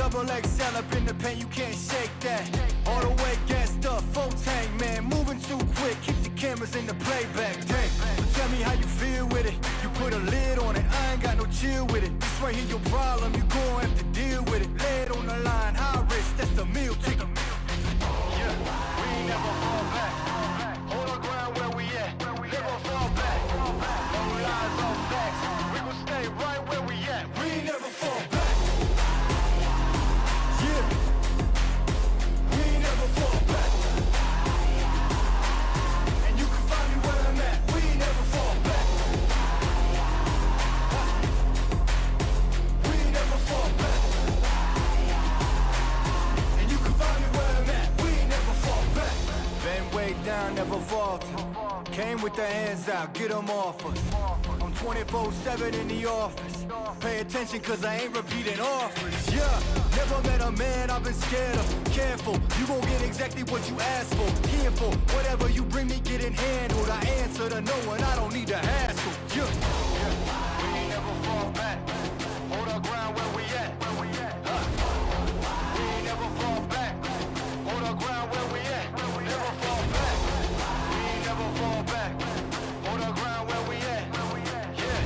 double XL up in the paint, you can't shake that. All the way gassed up, full tank, man, moving too quick. Keep the cameras in the playback. Dang, so tell me how you feel with it. You put a lid on it, I ain't got no chill with it. This right here your problem, you gon' have to deal with it. Lay it on the line, high risk, that's the meal ticket. Yeah, we ain't never fall back. Hold our ground where we at, never fall back. No lies, no facts, we gon' stay right where we at. We ain't never fall back. Yeah, we ain't never fall back. And you can find me where I'm at. We ain't never fall back. We ain't never fall back. And you can find me where I'm at. We ain't never fall back. Been way down, never falter. Came with the hands out, get them off us. I'm 24/7 in the office. Pay attention cause I ain't repeating offers. Yeah, never met a man I've been scared of. Careful, you gon' get exactly what you asked for. Here for whatever you bring me, getting handled. I answer to no one, I don't need to hassle. Yeah, we ain't never fall back. Hold our ground where we at. We ain't never fall back. Hold our ground where we at. Never fall back. We ain't never fall back. Hold our ground where we at. Yeah,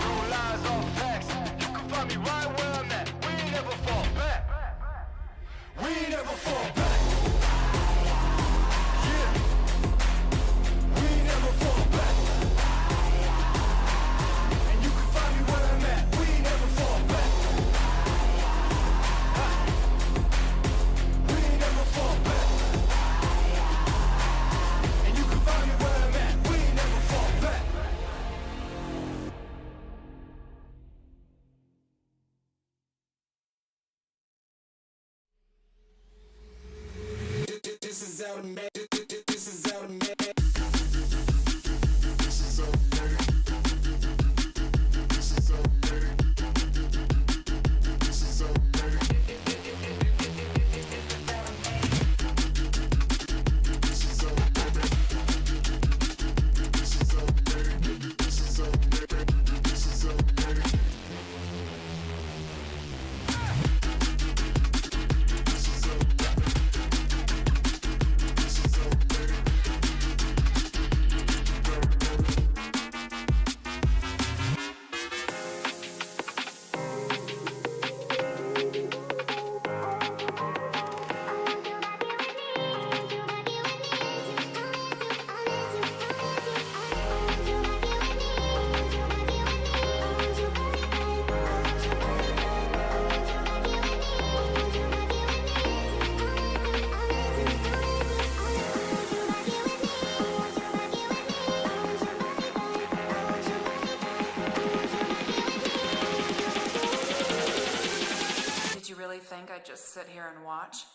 no lies, all facts. You can find me right where I'm at. We ain't never fall back. We ain't never fall back. Yeah, we ain't never fall back. And you can find me where I'm at. We ain't never fall back. We ain't never fall back. And you can find me where I'm at. We ain't never fall back. This is automatic. This is automatic. This is automatic. This is automatic. This is automatic. This is automatic. This is automatic. This is automatic. This is automatic. Did you really think I'd just sit here and watch?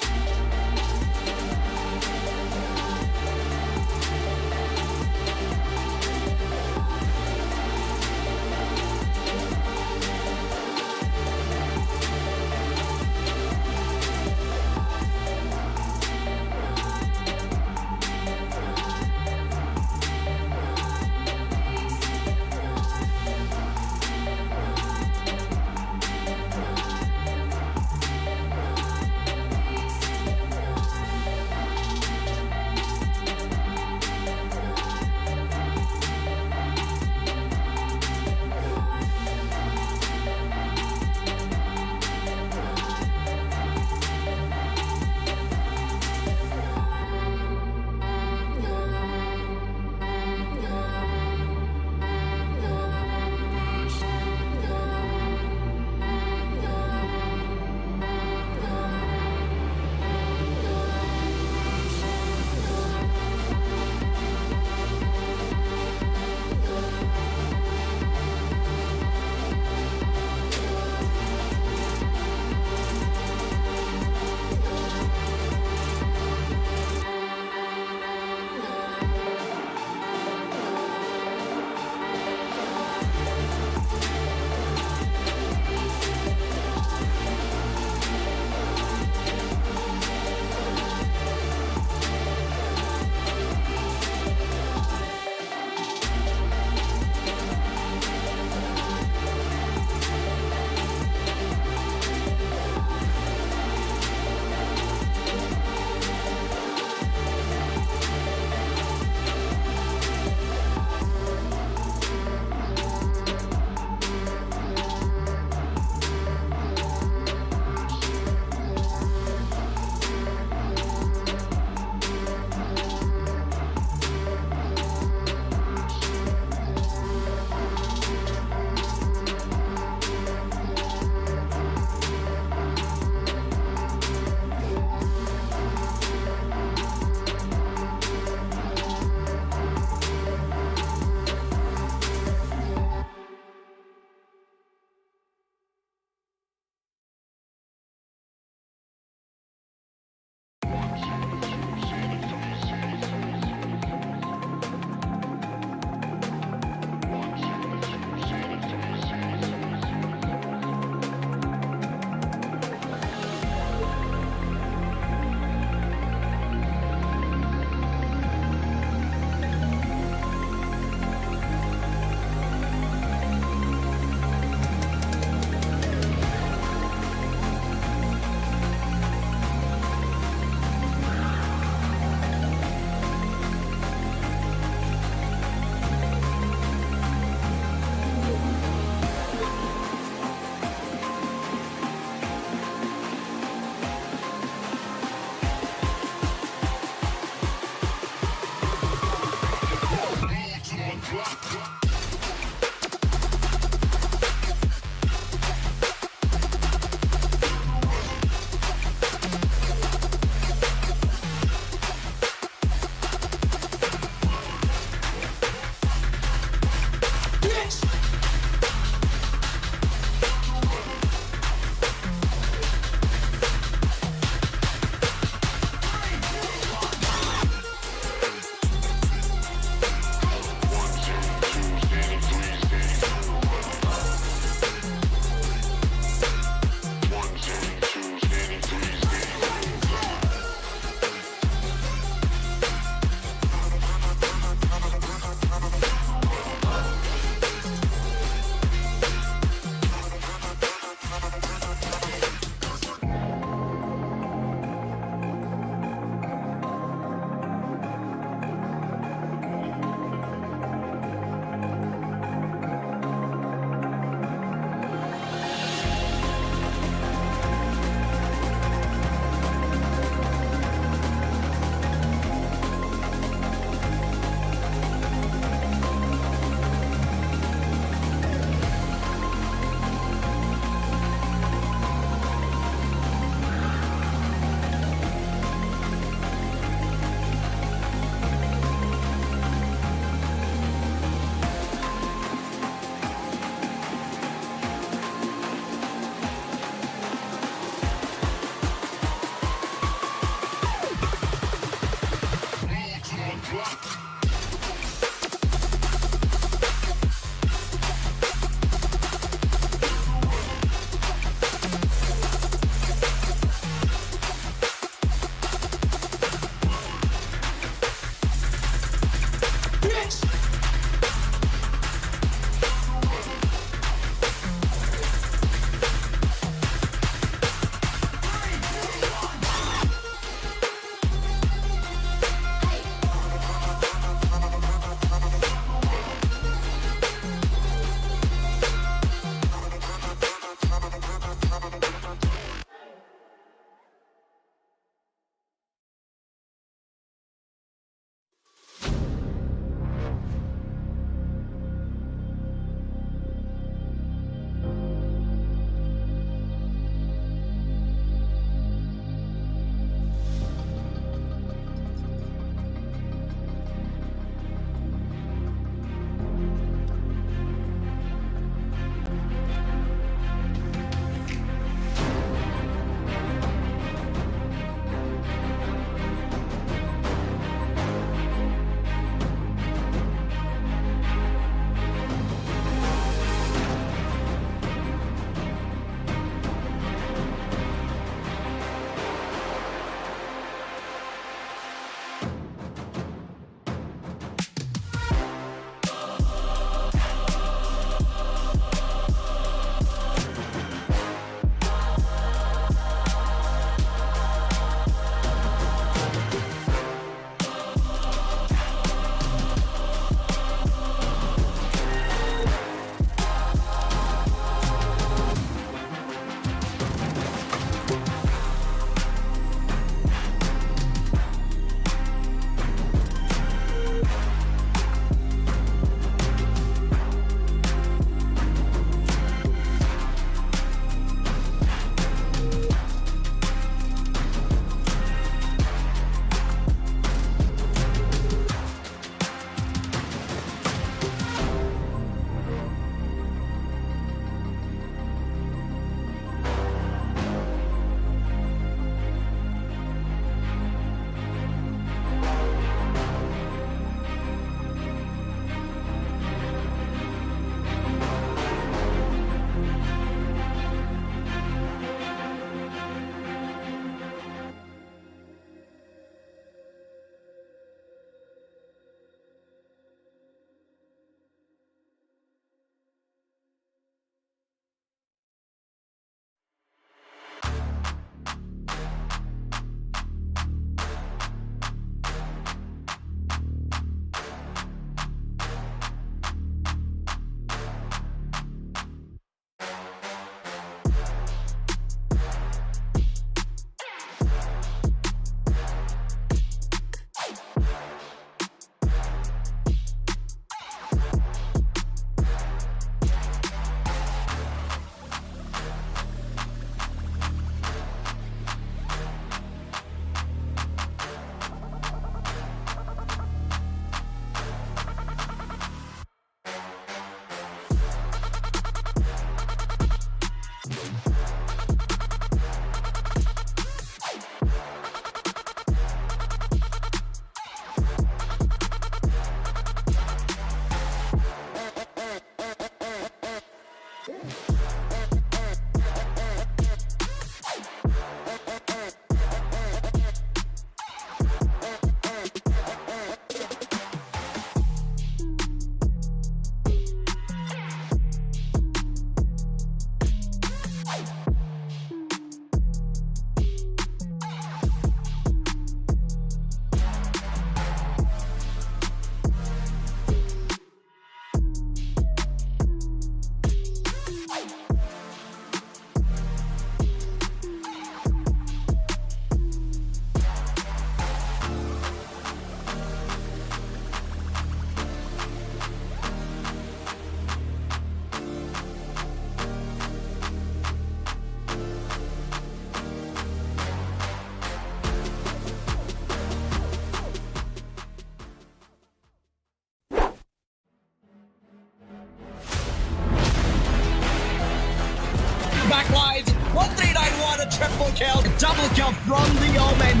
triple kill, double kill from the Omen.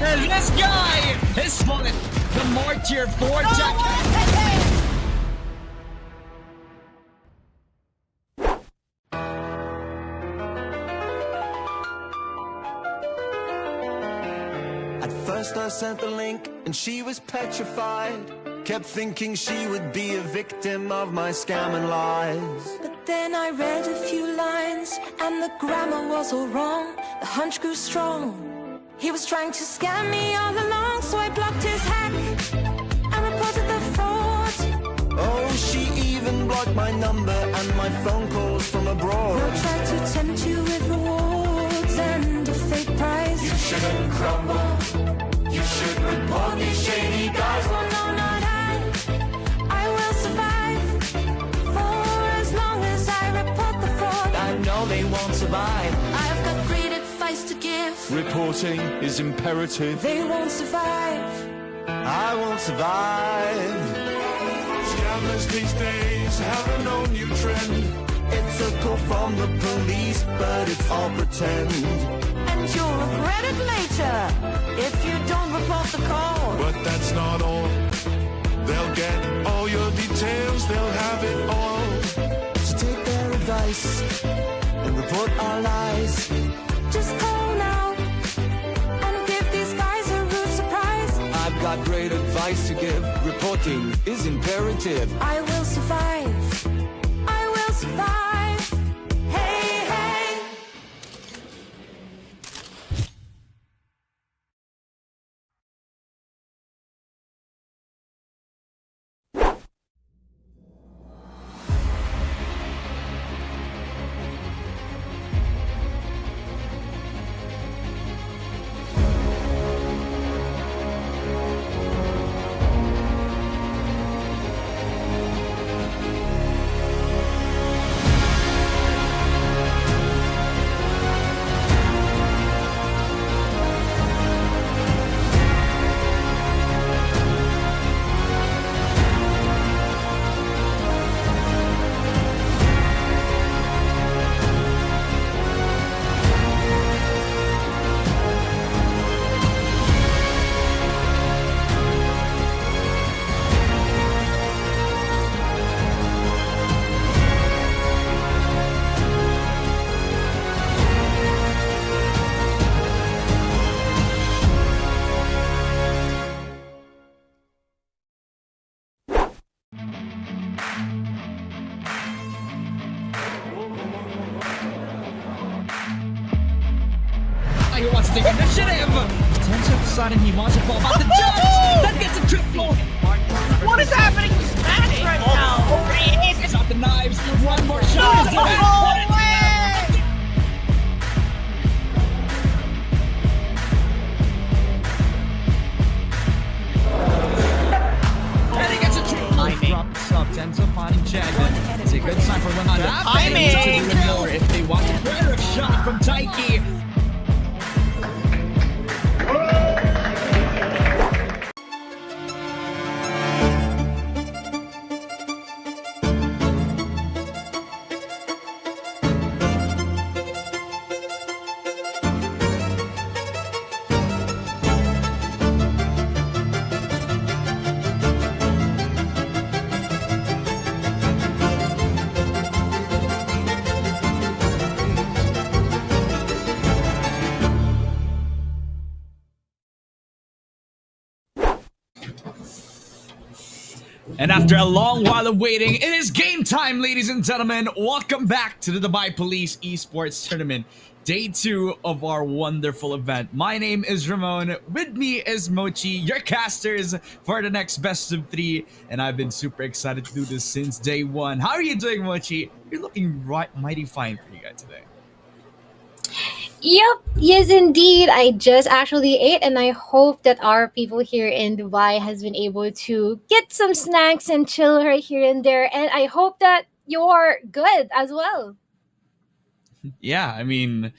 And this guy is spotted the more tier 4 jacket. At first I sent the link and she was petrified. Kept thinking she would be a victim of my scam and lies. But then I read a few lines and the grammar was all wrong. The hunch grew strong. He was trying to scam me all along, so I blocked his hack and reported the fraud. Oh, she even blocked my number and my phone calls from abroad. They'll try to tempt you with rewards and a fake prize. You shouldn't crumble. You should report these shady guys. Well, no, not I will survive for as long as I report the fraud. I know they won't survive. I've got great advice to give. Reporting is imperative. They won't survive. I won't survive. Scammers these days have a no new trend. It's a call from the police, but it's all pretend. And you'll regret it later if you don't report the call. But that's not all. They'll get all your details, they'll have it all. So take their advice and report our lies. Just call now and give these guys a rude surprise. I've got great advice to give. Reporting is imperative. I will survive. I will survive. Hey, hey. He wants to take initiative. Tenso deciding he wants to fall back to judge. That gets a triple. What is happening to Smash right now? He's got the knives. One more shot. And he gets a triple. Drops up. Tenso finding Chad. It's a good sign for them. Timing. If they want to better shot from Taiki. And after a long while of waiting, it is game time, ladies and gentlemen. Welcome back to the Dubai Police Esports Tournament, day 2 of our wonderful event. My name is Ramon. With me is Mochi, your casters for the next best of 3. And I've been super excited to do this since day 1. How are you doing, Mochi? You're looking mighty fine for you guys today. Yep, yes indeed. I just actually ate and I hope that our people here in Dubai has been able to get some snacks and chill right here and there. And I hope that you're good as well. Yeah, I mean,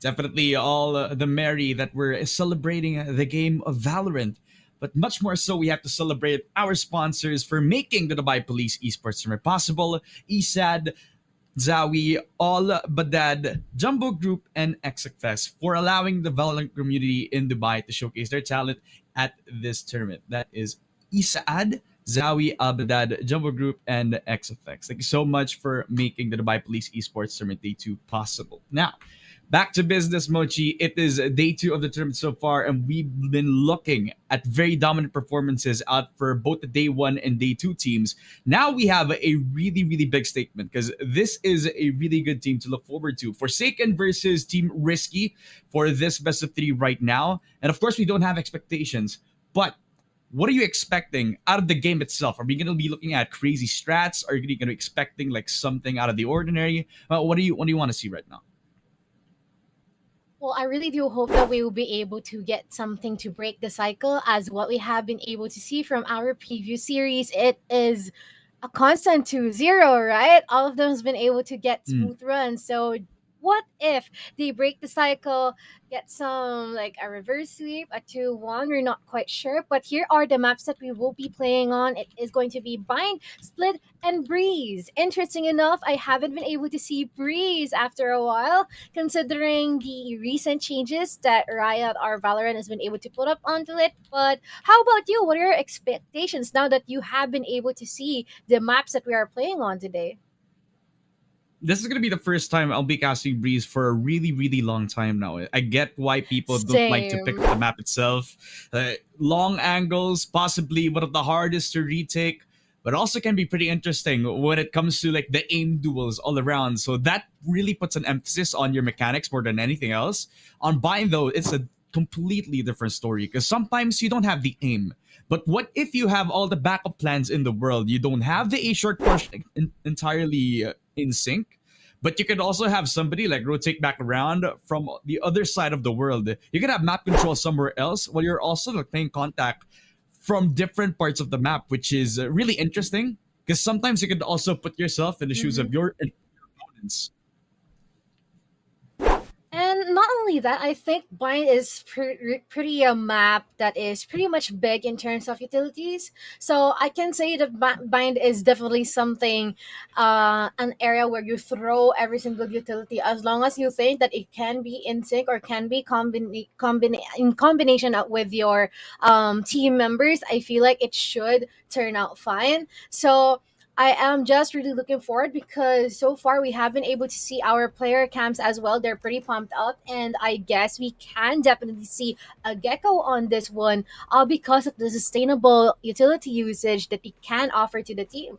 definitely all the merry that we're celebrating the game of Valorant. But much more so, we have to celebrate our sponsors for making the Dubai Police Esports Tournament possible. ESAD, Zawi, All Badad, Jumbo Group, and XFest for allowing the Valorant community in Dubai to showcase their talent at this tournament. That is Isaad, Zawi, Al Badad, Jumbo Group, and XFX. Thank you so much for making the Dubai Police Esports Tournament Day 2 possible. Now, Back to business, Mochi. It is day 2 of the tournament so far, and we've been looking at very dominant performances out for both the day 1 and day 2 teams. Now we have a really, really big statement because this is a really good team to look forward to. Forsaken versus Team Risky for this best of 3 right now. And of course, we don't have expectations, but what are you expecting out of the game itself? Are we going to be looking at crazy strats? Are you going to be expecting like something out of the ordinary? What do you want to see right now? Well, I really do hope that we will be able to get something to break the cycle, as what we have been able to see from our preview series. It is a constant 2-0, right? All of them has been able to get smooth runs. So what if they break the cycle, get some like a reverse sweep, a 2-1? We're not quite sure, but here are the maps that we will be playing on. It is going to be Bind, Split, and Breeze. Interesting enough, I haven't been able to see Breeze after a while, considering the recent changes that Riot or Valorant has been able to put up onto it. But how about you? What are your expectations now that you have been able to see the maps that we are playing on today? This is going to be the first time I'll be casting Breeze for a really, really long time now. I get why people don't like to pick up the map itself. Long angles, possibly one of the hardest to retake, but also can be pretty interesting when it comes to like the aim duels all around. So that really puts an emphasis on your mechanics more than anything else. On Bind, though, it's a completely different story because sometimes you don't have the aim. But what if you have all the backup plans in the world? You don't have the A short push entirely in sync, but you could also have somebody like rotate back around from the other side of the world. You can have map control somewhere else while you're also like playing contact from different parts of the map, which is really interesting because sometimes you could also put yourself in the shoes of your opponents. And not only that, I think Bind is pretty a map that is pretty much big in terms of utilities. So I can say that Bind is definitely something, an area where you throw every single utility as long as you think that it can be in sync or can be in combination with your team members. I feel like it should turn out fine. So I am just really looking forward because so far we have been able to see our player camps as well. They're pretty pumped up, and I guess we can definitely see a gecko on this one, all because of the sustainable utility usage that he can offer to the team.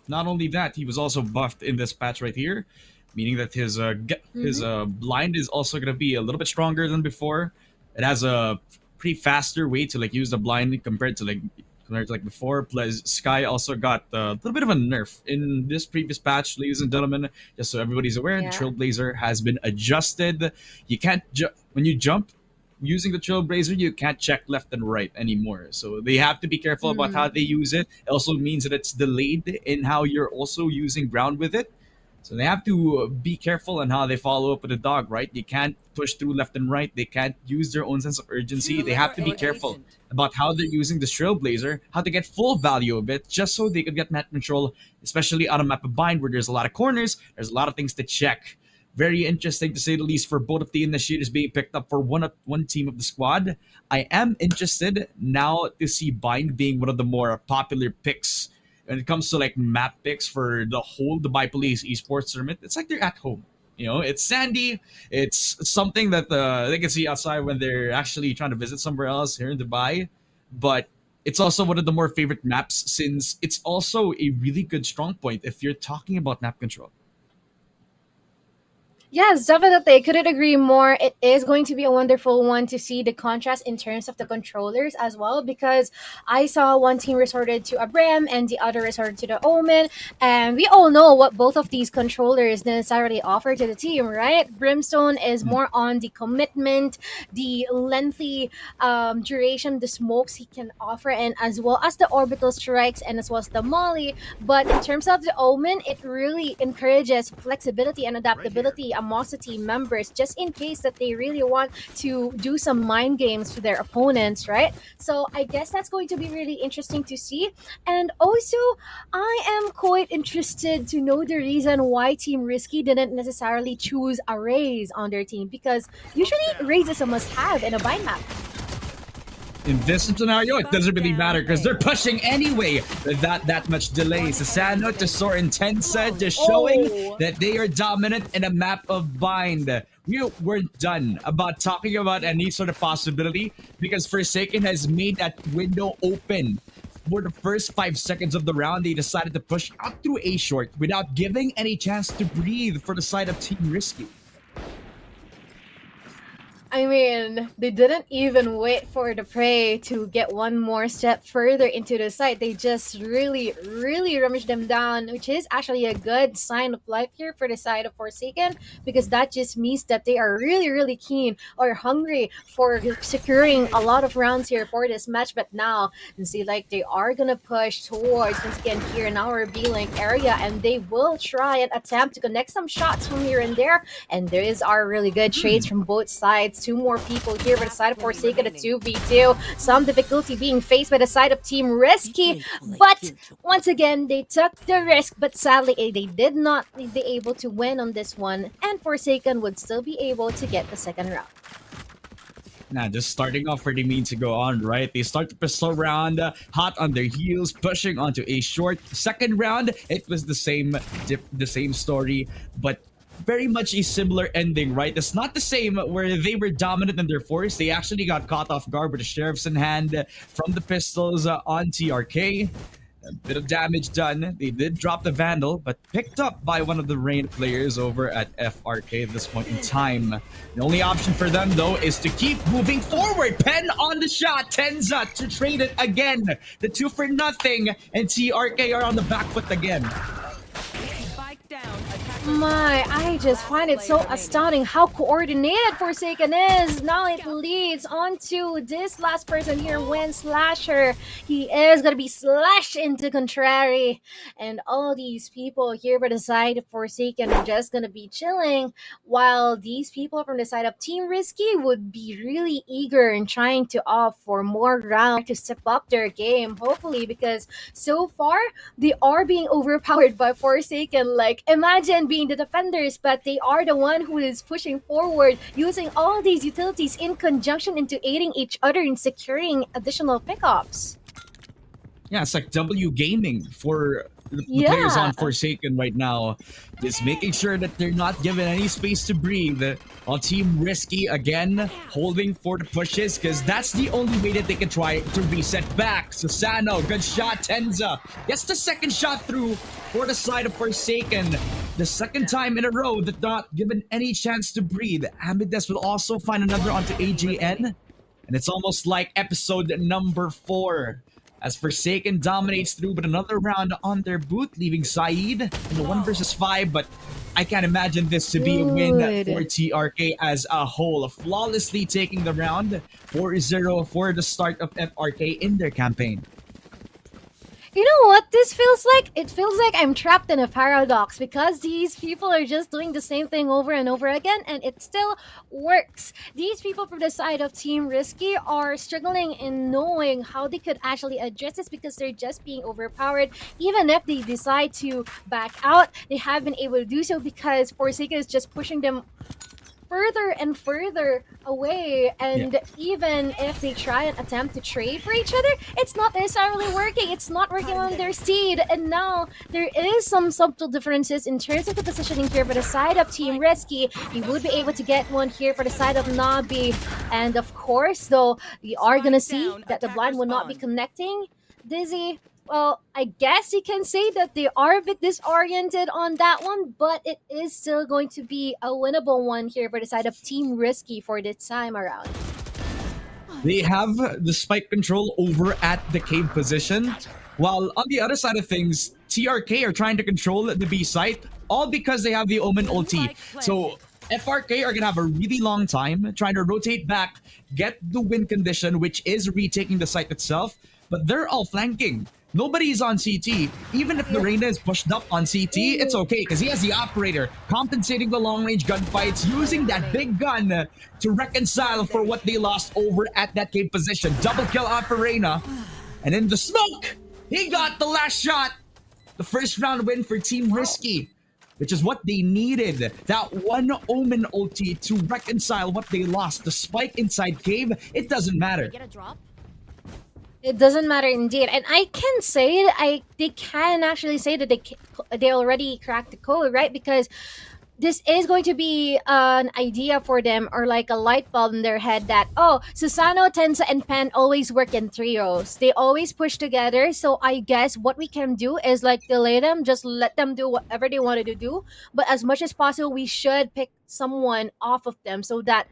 Not only that, he was also buffed in this patch right here, meaning that his blind is also going to be a little bit stronger than before. It has a pretty faster way to like use the blind compared to like before. Plus, Sky also got a little bit of a nerf in this previous patch, ladies and gentlemen. Just so everybody's aware, the Trailblazer has been adjusted. You can't when you jump using the Trailblazer, you can't check left and right anymore. So they have to be careful about how they use it. It also means that it's delayed in how you're also using ground with it. So they have to be careful on how they follow up with the dog, right? They can't push through left and right. They can't use their own sense of urgency. They have to be careful about how they're using the Trailblazer, how to get full value of it, just so they could get map control, especially on a map of Bind where there's a lot of corners, there's a lot of things to check. Very interesting to say the least for both of the initiators being picked up for one team of the squad. I am interested now to see Bind being one of the more popular picks when it comes to like map picks for the whole Dubai Police Esports Tournament. It's like they're at home. You know, it's sandy. It's something that they can see outside when they're actually trying to visit somewhere else here in Dubai. But it's also one of the more favorite maps since it's also a really good strong point if you're talking about map control. Yes, definitely. I couldn't agree more. It is going to be a wonderful one to see the contrast in terms of the controllers as well, because I saw one team resorted to a Bram and the other resorted to the Omen, and we all know what both of these controllers necessarily offer to the team, right? Brimstone is more on the commitment, the lengthy duration, the smokes he can offer, and as well as the orbital strikes and as well as the molly. But in terms of the Omen, it really encourages flexibility and adaptability amongst the team members, just in case that they really want to do some mind games to their opponents, right? So I guess that's going to be really interesting to see. And also, I am quite interested to know the reason why Team Risky didn't necessarily choose a Raze on their team, because usually Raze is a must-have in a bind map. In this scenario, it doesn't really matter because they're pushing anyway without that much delay. Sasano to Soren Tensa, just showing that they are dominant in a map of bind. We weren't done about talking about any sort of possibility because Forsaken has made that window open. For the first 5 seconds of the round, they decided to push out through A short without giving any chance to breathe for the side of Team Risky. I mean, they didn't even wait for the prey to get one more step further into the site. They just really rummaged them down, which is actually a good sign of life here for the side of Forsaken, because that just means that they are really keen or hungry for securing a lot of rounds here for this match. But now, you see, like, they are gonna push towards, once again, here in our B-Link area, and they will try and attempt to connect some shots from here and there. And there is our really good trades from both sides. 2 more people here by the side of Forsaken, a 2v2. Some difficulty being faced by the side of Team Risky, but once again, they took the risk, but sadly, they did not be able to win on this one, and Forsaken would still be able to get the second round. Now, just starting off where they mean to go on, right? They start the pistol round, hot on their heels, pushing onto A short. Second round, it was the same story, but very much a similar ending, right? It's not the same where they were dominant in their force. They actually got caught off guard with the sheriffs in hand from the pistols on TRK. A bit of damage done. They did drop the Vandal, but picked up by one of the Rain players over at FRK at this point in time. The only option for them, though, is to keep moving forward. Pen on the shot. Tenza to trade it again. The 2 for nothing, and TRK are on the back foot again. My, I just find it so astounding how coordinated Forsaken is. Now it leads on to this last person here, Win Slasher. He is going to be slashed into Contrary. And all these people here by the side of Forsaken are just going to be chilling, while these people from the side of Team Risky would be really eager and trying to opt for more rounds to step up their game, hopefully, because so far they are being overpowered by Forsaken. Like, imagine being the defenders, but they are the one who is pushing forward, using all these utilities in conjunction into aiding each other in securing additional pickups. Yeah, it's like W gaming for the players on Forsaken right now. Just making sure that they're not given any space to breathe. On Team Risky, again, holding for the pushes, because that's the only way that they can try to reset back. Susano, good shot. Tenza gets the second shot through for the side of Forsaken. The second time in a row that not given any chance to breathe. Amides will also find another onto AJN. And it's almost like episode number 4. As Forsaken dominates through, but another round on their boot, leaving Saeed in the 1 versus 5. But I can't imagine this to be a win for TRK as a whole. Flawlessly taking the round 4-0 for the start of FRK in their campaign. You know what this feels like? It feels like I'm trapped in a paradox, because these people are just doing the same thing over and over again, and it still works. These people from the side of Team Risky are struggling in knowing how they could actually address this, because they're just being overpowered. Even if they decide to back out, they have been able to do so because Forsaken is just pushing them further and further away, and even if they try and attempt to trade for each other, it's not necessarily working. It's not working on their seed, and now there is some subtle differences in terms of the positioning here for the side of Team Risky. You would be able to get one here for the side of Nabi, and of course, though, we are gonna see that the blind will not be connecting. Dizzy, well, I guess you can say that they are a bit disoriented on that one, but it is still going to be a winnable one here for the side of Team Risky for this time around. They have the spike control over at the cave position, while on the other side of things, TRK are trying to control the B site, all because they have the Omen ulti. So FRK are going to have a really long time trying to rotate back, get the win condition, which is retaking the site itself, but they're all flanking. Nobody's on CT. Even if Lorena is pushed up on CT, it's okay because he has the operator compensating the long-range gunfights, using that big gun to reconcile for what they lost over at that cave position. Double kill off Arena. And in the smoke, he got the last shot. The first round win for Team Risky, which is what they needed. That one Omen ulti to reconcile what they lost. The spike inside cave, it doesn't matter. It doesn't matter indeed, and I can say that they can actually say that they already cracked the code, right? Because this is going to be an idea for them, or like a light bulb in their head that, oh, Susano, Tensa, and Pen always work in trios. They always push together. So I guess what we can do is like delay them, just let them do whatever they wanted to do. But as much as possible, we should pick someone off of them so that,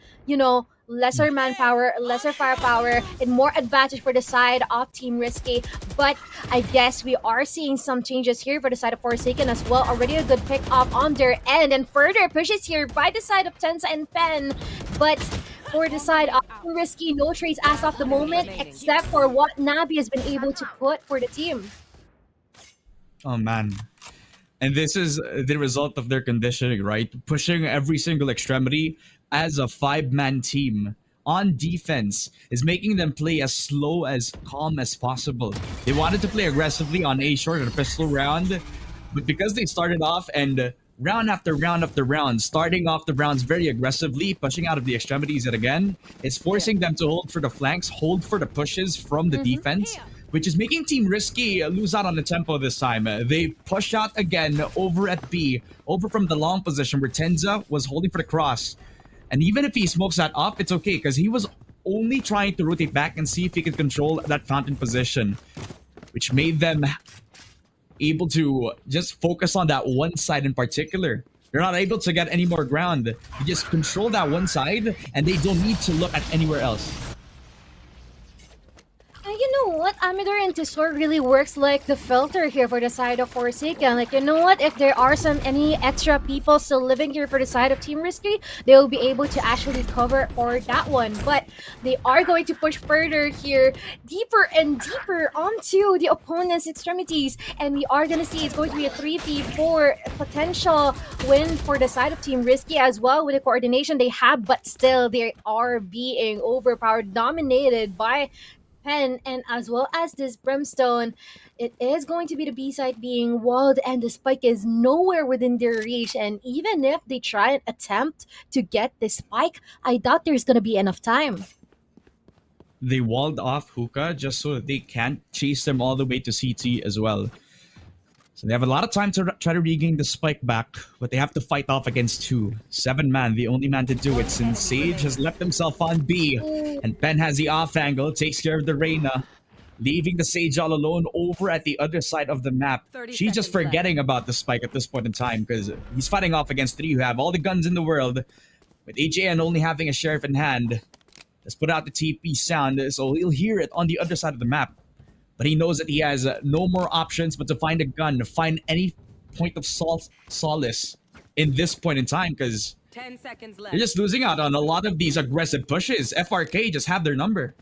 lesser manpower, lesser firepower, and more advantage for the side of Team Risky. But I guess we are seeing some changes here for the side of Forsaken as well. Already a good pick up on their end, and further pushes here by the side of Tensa and Pen. But for the side of Team Risky, no trades as of the moment, except for what Nabi has been able to put for the team. Oh man. And this is the result of their conditioning, right? Pushing every single extremity as a 5-man team on defense is making them play as slow, as calm as possible. They wanted to play aggressively on A short and a pistol round, but because they started off and round after round after round, starting off the rounds very aggressively, pushing out of the extremities yet again, it's forcing them to hold for the flanks, hold for the pushes from the defense, which is making Team Risky lose out on the tempo this time. They push out again over at B, over from the long position where Tenza was holding for the cross. And even if he smokes that off, it's okay, because he was only trying to rotate back and see if he could control that fountain position, which made them able to just focus on that one side in particular. They're not able to get any more ground. They just control that one side, and they don't need to look at anywhere else. You know what? Amidor and Tesor really works like the filter here for the side of Forsaken. Like, you know what? If there are any extra people still living here for the side of Team Risky, they will be able to actually cover for that one. But they are going to push further here, deeper and deeper onto the opponent's extremities. And we are going to see it's going to be a 3v4 potential win for the side of Team Risky as well with the coordination they have. But still, they are being overpowered, dominated by Pen, and as well as this Brimstone. It is going to be the B side being walled, and the spike is nowhere within their reach. And even if they try and attempt to get this spike, I doubt there's going to be enough time. They walled off Hookah just so that they can't chase them all the way to CT as well. So they have a lot of time to try to regain the spike back, but they have to fight off against 2. 7-man, the only man to do it, since Sage has left himself on B, and Pen has the off angle, takes care of the Reyna, leaving the Sage all alone over at the other side of the map. She's just forgetting about the spike at this point in time, because he's fighting off against 3 who have all the guns in the world, with HAN only having a sheriff in hand. Let's put out the TP sound, so he'll hear it on the other side of the map. But he knows that he has no more options but to find a gun, to find any point of solace in this point in time, because 10 seconds left. they're just losing out on a lot of these aggressive pushes. FRK just have their number.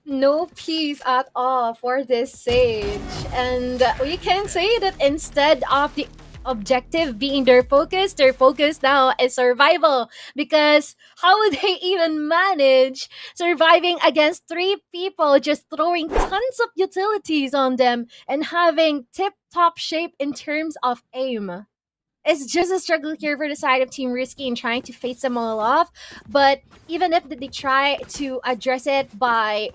No peace at all for this Sage. And we can say that instead of the objective being their focus now is survival, because how would they even manage surviving against 3 people just throwing tons of utilities on them and having tip-top shape in terms of aim? It's just a struggle here for the side of Team Risky in trying to face them all off. But even if they try to address it by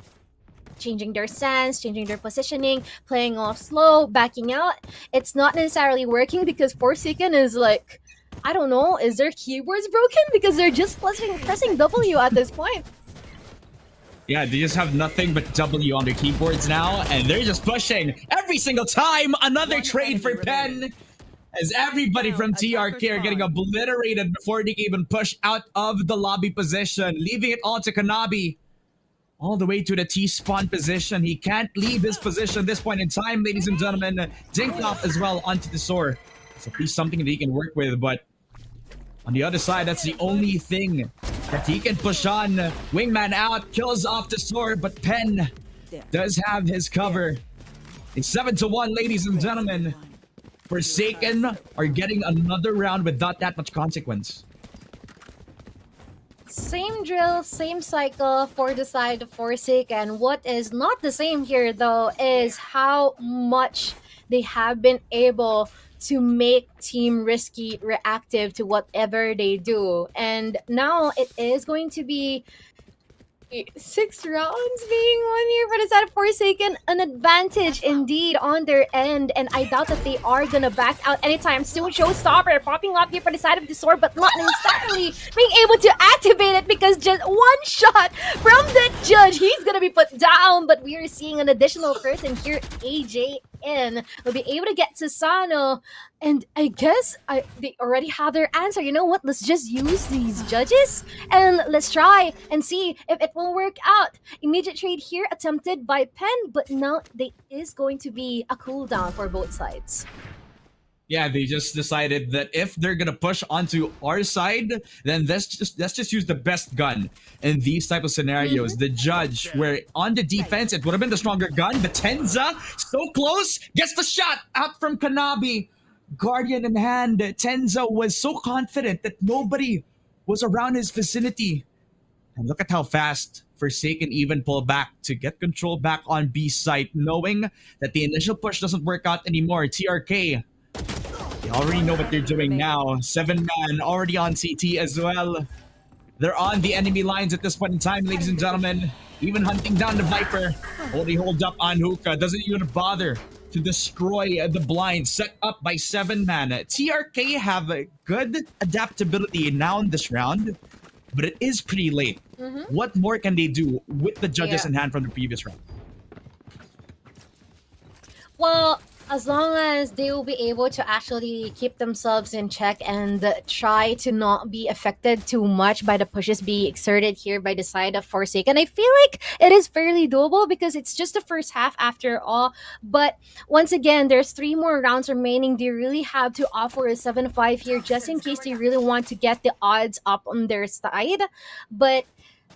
changing their stance, changing their positioning, playing off slow, backing out, it's not necessarily working, because Forsaken is like, I don't know, is their keyboards broken? Because they're just pressing W at this point. Yeah, they just have nothing but W on their keyboards now, and they're just pushing every single time. Another trade for Pen, as everybody from TRK are getting obliterated before they can even push out of the lobby position, leaving it all to Kanabi. All the way to the T-spawn position. He can't leave his position at this point in time, ladies and gentlemen. Dinklop as well onto the sword. So at least something that he can work with, but on the other side, that's the only thing that he can push on. Wingman out, kills off the sword, but Pen does have his cover. It's 7-1, ladies and gentlemen. Forsaken are getting another round without that much consequence. Same drill, same cycle for the side of Forsaken. What is not the same here, though, is how much they have been able to make Team Risky reactive to whatever they do. And now it is going to be 6 rounds being won here for the side of Forsaken. An advantage indeed on their end, and I doubt that they are gonna back out anytime soon. Showstopper popping up here for the side of the sword, but not necessarily being able to activate it because just one shot from the judge, he's gonna be put down. But we are seeing an additional person here, AJN, will be able to get Susano. And I guess they already have their answer. You know what? Let's just use these judges and let's try and see if it will work out. Immediate trade here attempted by Pen, but now there is going to be a cooldown for both sides. Yeah, they just decided that if they're gonna push onto our side, then let's just use the best gun in these type of scenarios. The judge, where on the defense it would have been the stronger gun, but Tenza so close, gets the shot out from Kanabi. Guardian in hand, Tenza was so confident that nobody was around his vicinity. And look at how fast Forsaken even pulled back to get control back on B site, knowing that the initial push doesn't work out anymore. TRK, they already know what they're doing now. 7-man already on CT as well. They're on the enemy lines at this point in time, ladies and gentlemen. Even hunting down the Viper. Only hold up on Hookah, doesn't even bother to destroy the blind set up by 7-man. TRK have a good adaptability now in this round, but it is pretty late. What more can they do with the judges in hand from the previous round? Well, as long as they will be able to actually keep themselves in check and try to not be affected too much by the pushes being exerted here by the side of Forsaken, I feel like it is fairly doable because it's just the first half after all. But once again, there's 3 more rounds remaining. They really have to offer a 7-5 here just in case they really want to get the odds up on their side. But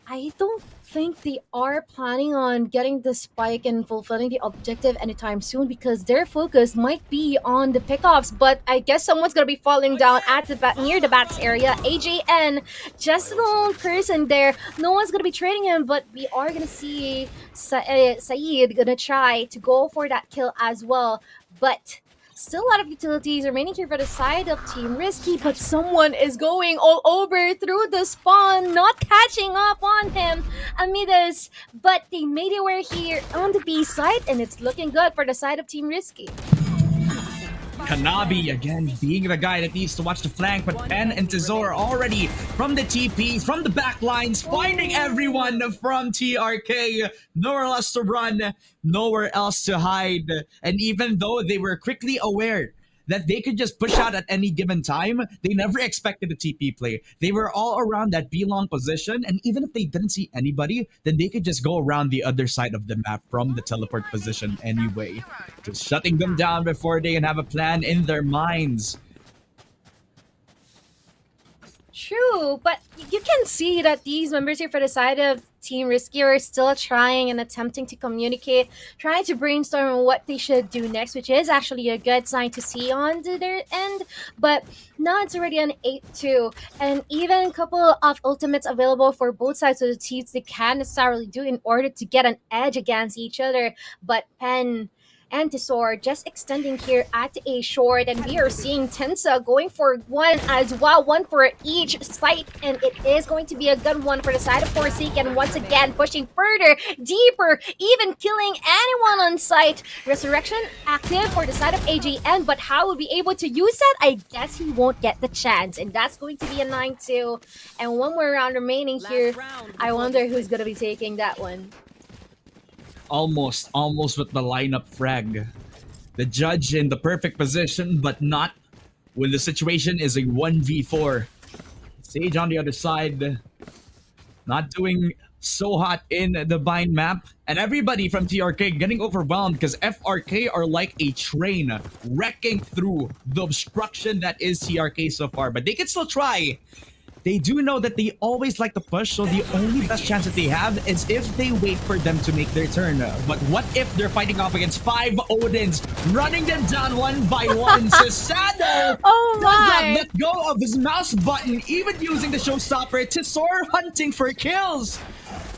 I don't think they are planning on getting the spike and fulfilling the objective anytime soon because their focus might be on the pickoffs. But I guess someone's gonna be falling down at the near the bats area. AJN, just a lone person there. No one's gonna be trading him, but we are gonna see Saeed gonna try to go for that kill as well. But still a lot of utilities remaining here for the side of Team Risky, but someone is going all over through the spawn, not catching up on him, Amidas, but they made it where here on the B side, and it's looking good for the side of Team Risky. Kanabi again being the guy that needs to watch the flank, but Pen and Tizor already from the TPs, from the back lines, finding everyone from TRK. Nowhere else to run, nowhere else to hide. And even though they were quickly aware that they could just push out at any given time, they never expected a TP play. They were all around that B-long position, and even if they didn't see anybody, then they could just go around the other side of the map from the teleport position anyway. Just shutting them down before they can have a plan in their minds. True, but you can see that these members here for the side of Team Risky are still trying and attempting to communicate, trying to brainstorm on what they should do next, which is actually a good sign to see on their end. But now it's already an 8-2, and even a couple of ultimates available for both sides of the teams they can't necessarily do in order to get an edge against each other. But Pen and Tesor just extending here at a short, and we are seeing Tensa going for one as well, one for each site, and it is going to be a good one for the side of Forsaken, once again pushing further, deeper, even killing anyone on site. Resurrection active for the side of AJN, but how will be able to use that? I guess he won't get the chance, and that's going to be a 9-2, and one more round remaining here. I wonder who's going to be taking that one. Almost with the lineup frag. The judge in the perfect position, but not when the situation is a 1v4. Sage on the other side, not doing so hot in the bind map. And everybody from TRK getting overwhelmed because FRK are like a train wrecking through the obstruction that is TRK so far. But they can still try. They do know that they always like to push, so the only best chance that they have is if they wait for them to make their turn. But what if they're fighting off against 5 Odins, running them down one by one? Susano does not let go of his mouse button, even using the showstopper. Tesor hunting for kills.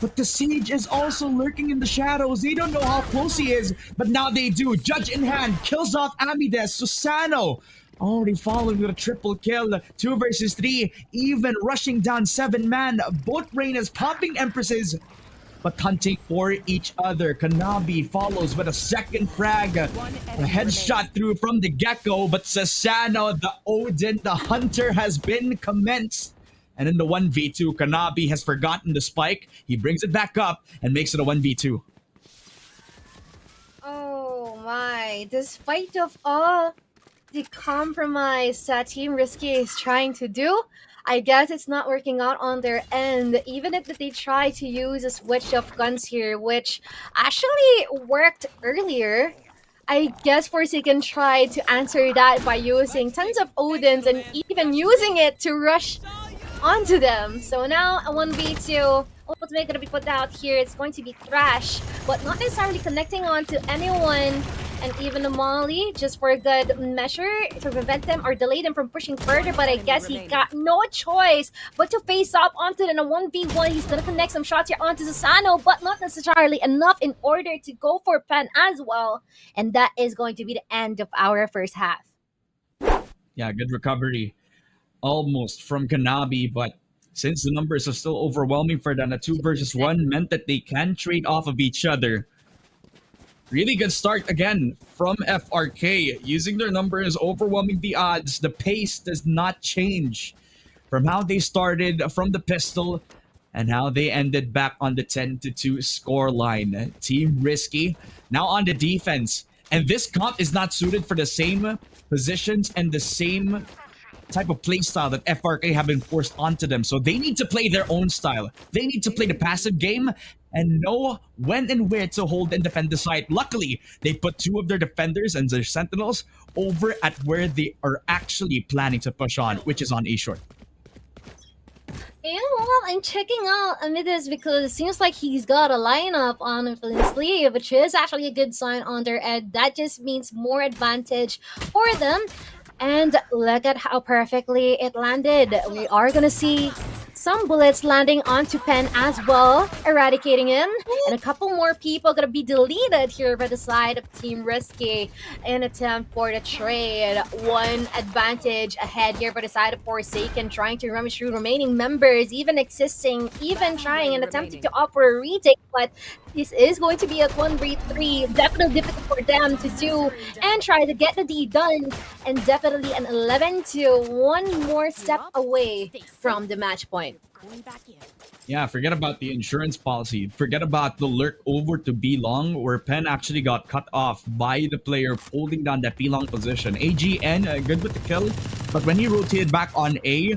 But the Siege is also lurking in the shadows. They don't know how close he is, but now they do. Judge in hand, kills off Amides. Susano already following with a triple kill. 2 versus 3, even rushing down 7-man. Both Reynas popping Empresses. but hunting for each other. Kanabi follows with a second frag. A headshot through from the Gecko, but Sasano, the Odin, the Hunter has been commenced. And in the 1v2, Kanabi has forgotten the spike. He brings it back up and makes it a 1v2. Oh my, despite of all the compromise that Team Risky is trying to do, I guess it's not working out on their end. Even if they try to use a switch of guns here, which actually worked earlier, I guess Forsaken tried to answer that by using tons of Odins and even using it to rush onto them. So now a 1v2 ultimate gonna be put out here. It's going to be Thrash, but not necessarily connecting onto anyone. And even a Molly, just for a good measure to prevent them or delay them from pushing further. But I guess he got no choice but to face up onto them in a 1v1. He's gonna connect some shots here onto Susano, but not necessarily enough in order to go for Pen as well. And that is going to be the end of our first half. Yeah, good recovery. Almost from Kanabi, but since the numbers are still overwhelming for them, a 2 versus 1 meant that they can trade off of each other. Really good start again from FRK. Using their numbers, overwhelming the odds. The pace does not change from how they started from the pistol and how they ended back on the 10-2 scoreline. Team Risky now on the defense. And this comp is not suited for the same positions and the same type of play style that FRK have been forced onto them. So they need to play their own style. They need to play the passive game and know when and where to hold and defend the site. Luckily, they put 2 of their defenders and their sentinels over at where they are actually planning to push on, which is on A short. You know what? I'm checking out Amidus because it seems like he's got a lineup on his sleeve, which is actually a good sign on their end. That just means more advantage for them. And look at how perfectly it landed. We are gonna see some bullets landing onto Pen as well, eradicating him. And a couple more people gonna be deleted here by the side of Team Risky in attempt for the trade. One advantage ahead here by the side of Forsaken, trying to rummage through remaining members, even trying and attempting to offer a retake, but this is going to be a 1v3. Definitely difficult for them to do and try to get the D done. And definitely an 11-2, one more step away from the match point. Yeah, forget about the insurance policy. Forget about the lurk over to B long, where Pen actually got cut off by the player holding down that B long position. AGN, good with the kill, but when he rotated back on A,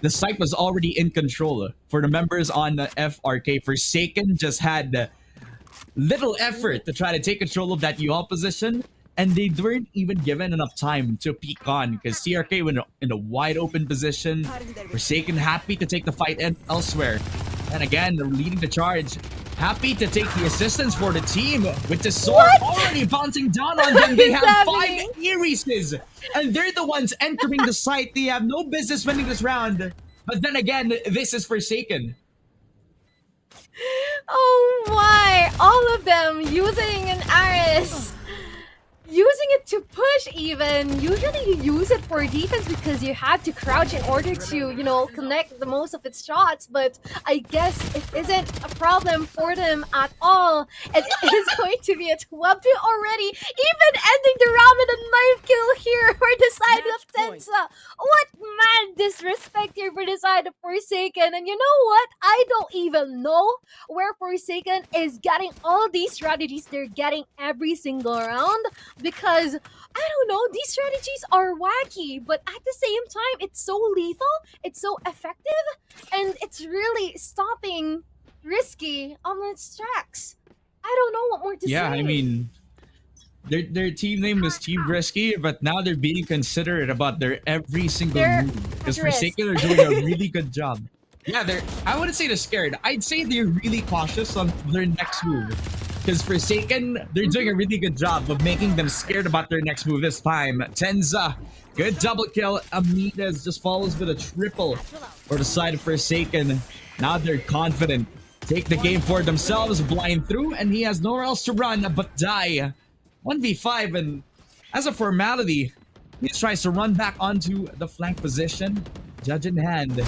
the site was already in control. For the members on the FRK, Forsaken just had little effort to try to take control of that UL position, and they weren't even given enough time to peek on because TRK went in a wide open position. Forsaken happy to take the fight elsewhere. And again, they're leading the charge. Happy to take the assistance for the team with the sword already bouncing down on them. They have 5 Irises, and they're the ones entering the site. They have no business winning this round. But then again, this is Forsaken. Oh my! All of them using an Aris. Using it to push even. Usually you use it for defense because you have to crouch in order to, you know, connect the most of its shots. But I guess it isn't a problem for them at all. And it is going to be a 12-2 already. Even ending the round with a knife kill here for the side of Tensa. What mad disrespect here for the side of Forsaken. And you know what? I don't even know where Forsaken is getting all these strategies they're getting every single round. Because, I don't know, these strategies are wacky, but at the same time, it's so lethal, it's so effective, and it's really stopping Risky on its tracks. I don't know what more to say. Yeah, I mean, their team name is Team Risky, but now they're being considerate about their every single move. Because Forsaken are doing a really good job. Yeah, I wouldn't say they're scared. I'd say they're really cautious on their next move. Because Forsaken, they're doing a really good job of making them scared about their next move this time. Tenza, good double kill. Amidas just follows with a triple for the side of Forsaken. Now they're confident. Take the game for themselves, blind through, and he has nowhere else to run but die. 1v5, and as a formality, he tries to run back onto the flank position. Judge in hand.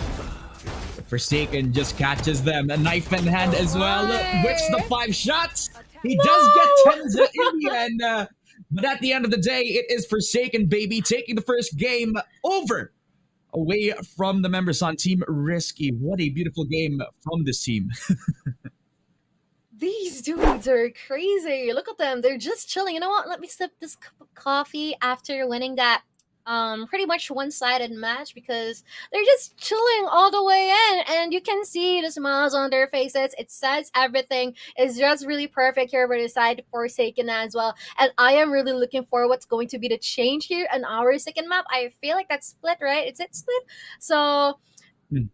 Forsaken just catches them, a knife in hand as well. Whips the 5 shots. He does get 10 in the end. But at the end of the day, it is Forsaken, baby, taking the first game over away from the members on Team Risky. What a beautiful game from this team. These dudes are crazy. Look at them. They're just chilling. You know what? Let me sip this cup of coffee after winning that pretty much one-sided match, because they're just chilling all the way in, and you can see the smiles on their faces. It says everything. It's just really perfect here for the side Forsaken as well. And I am really looking for what's going to be the change here on our second map. I feel like that's split, right? Is it split? So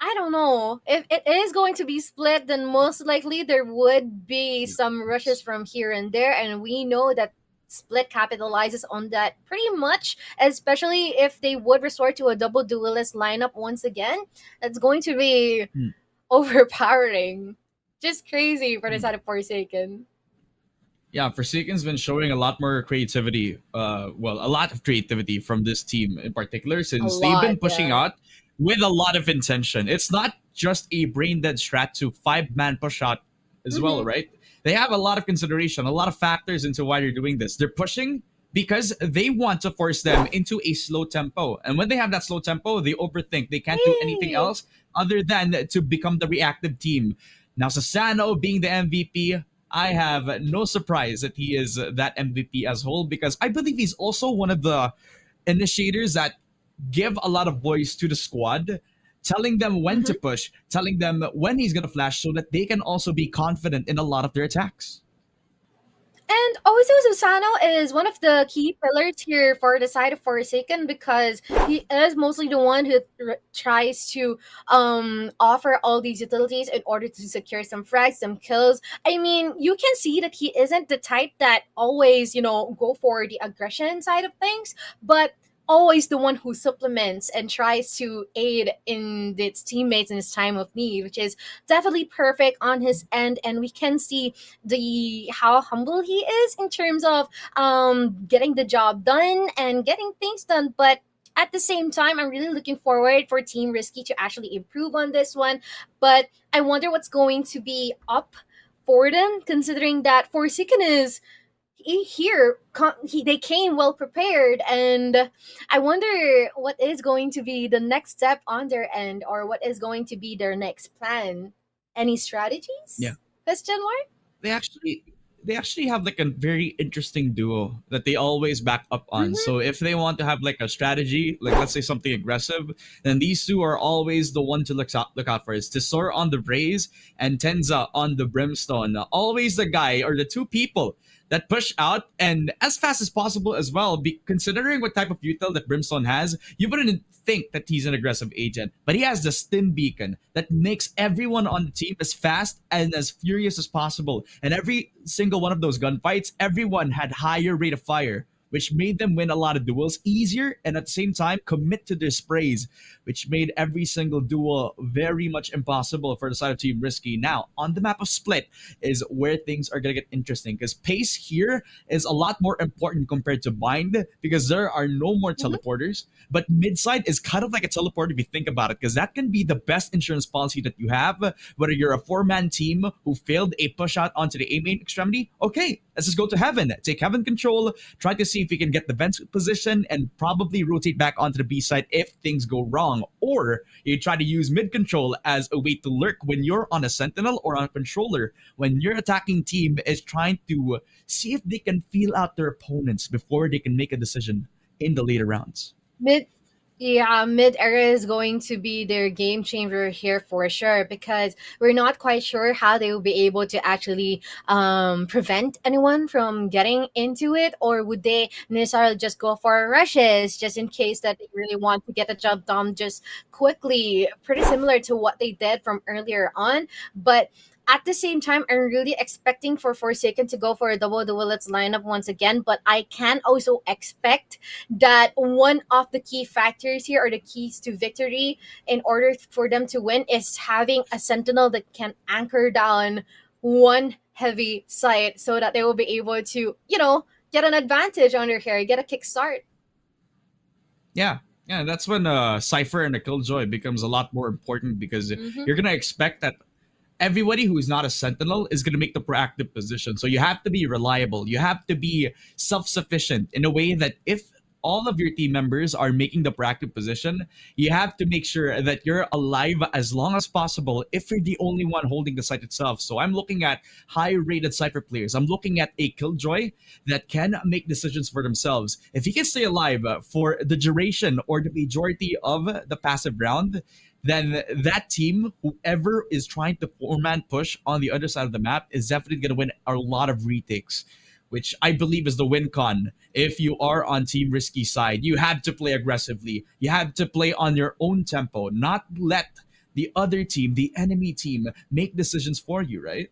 I don't know. If it is going to be split, then most likely there would be some rushes from here and there, and we know that split capitalizes on that pretty much, especially if they would resort to a double duelist lineup once again. That's going to be overpowering. Just crazy for the side of Forsaken. Yeah, Forsaken's been showing a lot more creativity, a lot of creativity from this team in particular, since they've been pushing out with a lot of intention. It's not just a brain dead strat to 5-man push out as well, right? They have a lot of consideration, a lot of factors into why they're doing this. They're pushing because they want to force them into a slow tempo. And when they have that slow tempo, they overthink. They can't do anything else other than to become the reactive team. Now, Sasano being the MVP, I have no surprise that he is that MVP as whole, because I believe he's also one of the initiators that give a lot of voice to the squad, telling them when to push, telling them when he's going to flash, so that they can also be confident in a lot of their attacks. And also, Susano is one of the key pillars here for the side of Forsaken, because he is mostly the one who tries to offer all these utilities in order to secure some frags, some kills. I mean, you can see that he isn't the type that always, go for the aggression side of things, but always the one who supplements and tries to aid in its teammates in his time of need, which is definitely perfect on his end. And we can see how humble he is in terms of getting the job done and getting things done. But at the same time, I'm really looking forward for Team Risky to actually improve on this one. But I wonder what's going to be up for them, considering that Forsaken is they came well prepared, and I wonder what is going to be the next step on their end, or what is going to be their next plan. Any strategies? Yeah. Question mark? They actually have like a very interesting duo that they always back up on. So if they want to have like a strategy, like let's say something aggressive, then these two are always the one to look out for. Is Tesor on the Braze and Tenza on the Brimstone. Always the guy or the two people that push out and as fast as possible as well. Considering what type of util that Brimstone has, you wouldn't think that he's an aggressive agent, but he has the Stim Beacon that makes everyone on the team as fast and as furious as possible. And every single one of those gunfights, everyone had higher rate of fire, which made them win a lot of duels easier and at the same time commit to their sprays, which made every single duel very much impossible for the side of Team Risky. Now, on the map of Split is where things are going to get interesting, because pace here is a lot more important compared to Bind, because there are no more teleporters. But midside is kind of like a teleport if you think about it, because that can be the best insurance policy that you have, whether you're a 4-man team who failed a push out onto the A main extremity. Okay, let's just go to Heaven, take Heaven control, try to see if we can get the vent position, and probably rotate back onto the B side if things go wrong. Or you try to use mid control as a way to lurk when you're on a sentinel or on a controller, when your attacking team is trying to see if they can feel out their opponents before they can make a decision in the later rounds. Mid era is going to be their game changer here for sure, because we're not quite sure how they will be able to actually prevent anyone from getting into it, or would they necessarily just go for rushes just in case that they really want to get the job done just quickly, pretty similar to what they did from earlier on. But at the same time, I'm really expecting for Forsaken to go for a double duelist lineup once again, but I can also expect that one of the key factors here, or the keys to victory in order for them to win, is having a sentinel that can anchor down one heavy site so that they will be able to, get an advantage on their hair, get a kickstart. Yeah. Yeah, that's when Cypher and a Killjoy becomes a lot more important because you're gonna expect that everybody who is not a sentinel is gonna make the proactive position. So you have to be reliable. You have to be self-sufficient in a way that if all of your team members are making the proactive position, you have to make sure that you're alive as long as possible if you're the only one holding the site itself. So I'm looking at high-rated Cypher players. I'm looking at a Killjoy that can make decisions for themselves. If he can stay alive for the duration or the majority of the passive round, then that team, whoever is trying to four-man push on the other side of the map, is definitely going to win a lot of retakes, which I believe is the win con. If you are on Team Risky side, you have to play aggressively. You have to play on your own tempo, not let the other team, the enemy team, make decisions for you, right?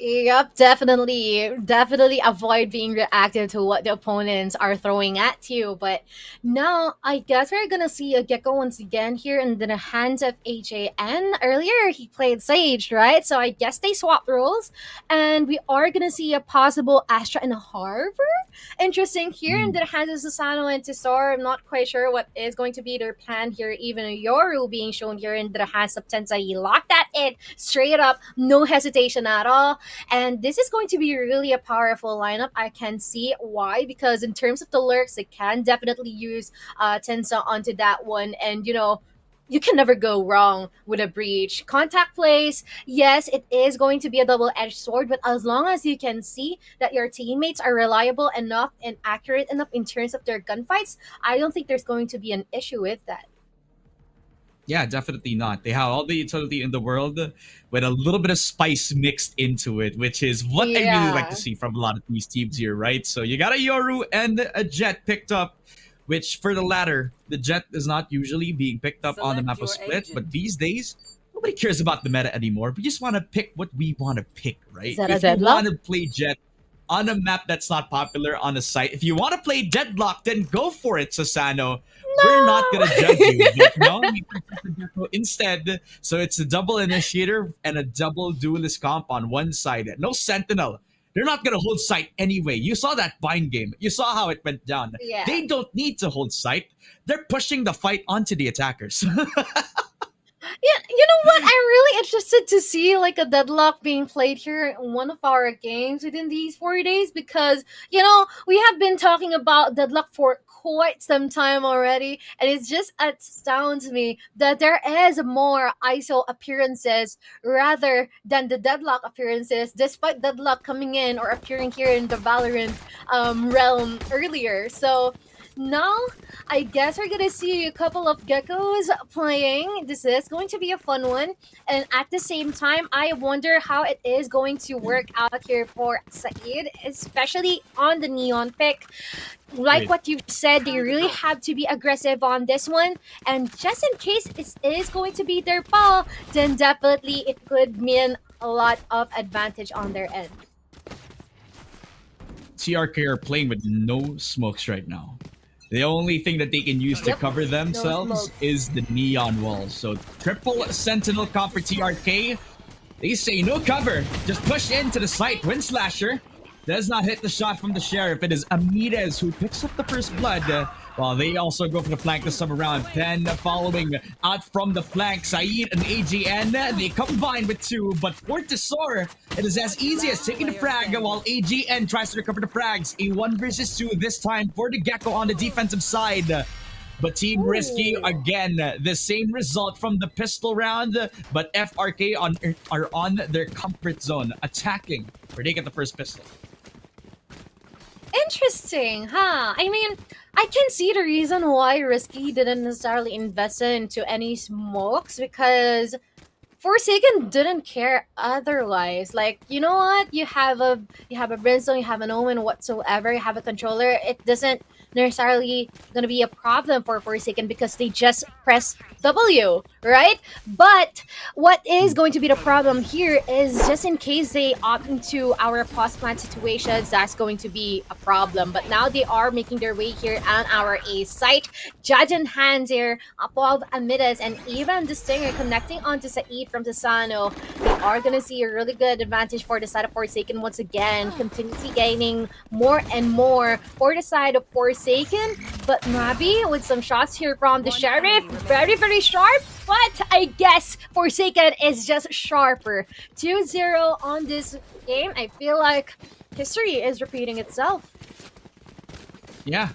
Yep, definitely avoid being reactive to what the opponents are throwing at you. But now I guess we're gonna see a Gecko once again here in the hands of HAN. Earlier he played Sage, right? So I guess they swapped roles, and we are gonna see a possible Astra and a Harbor. Interesting here in the hands of Susano and Tesor. I'm not quite sure what is going to be their plan here. Even Yoru being shown here in the hands of Tensei. He locked that in straight up, no hesitation at all. And this is going to be really a powerful lineup. I can see why, because in terms of the lurks, they can definitely use Tensa onto that one. And, you know, you can never go wrong with a breach. Contact plays, yes, it is going to be a double-edged sword, but as long as you can see that your teammates are reliable enough and accurate enough in terms of their gunfights, I don't think there's going to be an issue with that. Yeah, definitely not. They have all the utility in the world with a little bit of spice mixed into it, which is what I really like to see from a lot of these teams here, right? So you got a Yoru and a Jet picked up, which for the latter, the Jet is not usually being picked up on the map of Split, but these days, nobody cares about the meta anymore. We just want to pick what we want to pick, right? If you want to play Jet on a map that's not popular on a site, if you want to play Deadlock, then go for it, Susano. We're not gonna judge you. But no, instead, so it's a double initiator and a double duelist comp on one side. No sentinel. They're not gonna hold site anyway. You saw that bind game. You saw how it went down. Yeah. They don't need to hold site. They're pushing the fight onto the attackers. Yeah, you know what? I'm really interested to see like a deadlock being played here in one of our games within these 4 days, because you know we have been talking about deadlock for quite some time already, and it just astounds me that there is more ISO appearances rather than the deadlock appearances, despite deadlock coming in or appearing here in the Valorant realm earlier. So now, I guess we're gonna see a couple of geckos playing. This is going to be a fun one. And at the same time, I wonder how it is going to work out here for Saeed, especially on the Neon pick. Like what you said, they really have to be aggressive on this one. And just in case it is going to be their ball, then definitely it could mean a lot of advantage on their end. TRK are playing with no smokes right now. The only thing that they can use to cover themselves is the neon walls. So triple sentinel comp for TRK. They say no cover. Just push into the site. Wind Slasher does not hit the shot from the Sheriff. It is Amides who picks up the first blood. While they also go for the flank this time around. 10 following out from the flank. Saeed and AGN, they combine with 2. But for Tesor, it is as easy as taking the frag while AGN tries to recover the frags. A 1 versus 2 this time for the Gecko on the defensive side. But Team Risky, again, the same result from the pistol round. But FRK are on their comfort zone, attacking where they get the first pistol. Interesting, huh? I mean, I can see the reason why Risky didn't necessarily invest into any smokes, because Forsaken didn't care otherwise. Like, you know what? You have a Brimstone, you have an Omen whatsoever, you have a controller. It doesn't necessarily gonna be a problem for Forsaken because they just press W, right? But what is going to be the problem here is just in case they opt into our post-plant situations, that's going to be a problem. But now they are making their way here on our A site. Judge in hands here above Amidas, and even the Stinger connecting onto Saeed from Susano. They are gonna see a really good advantage for the side of Forsaken once again, continuously gaining more and more for the side of Forsaken. But Nabi with some shots here from the Sheriff, very, very sharp, but I guess Forsaken is just sharper. 2-0 on this game. I feel like history is repeating itself. Yeah.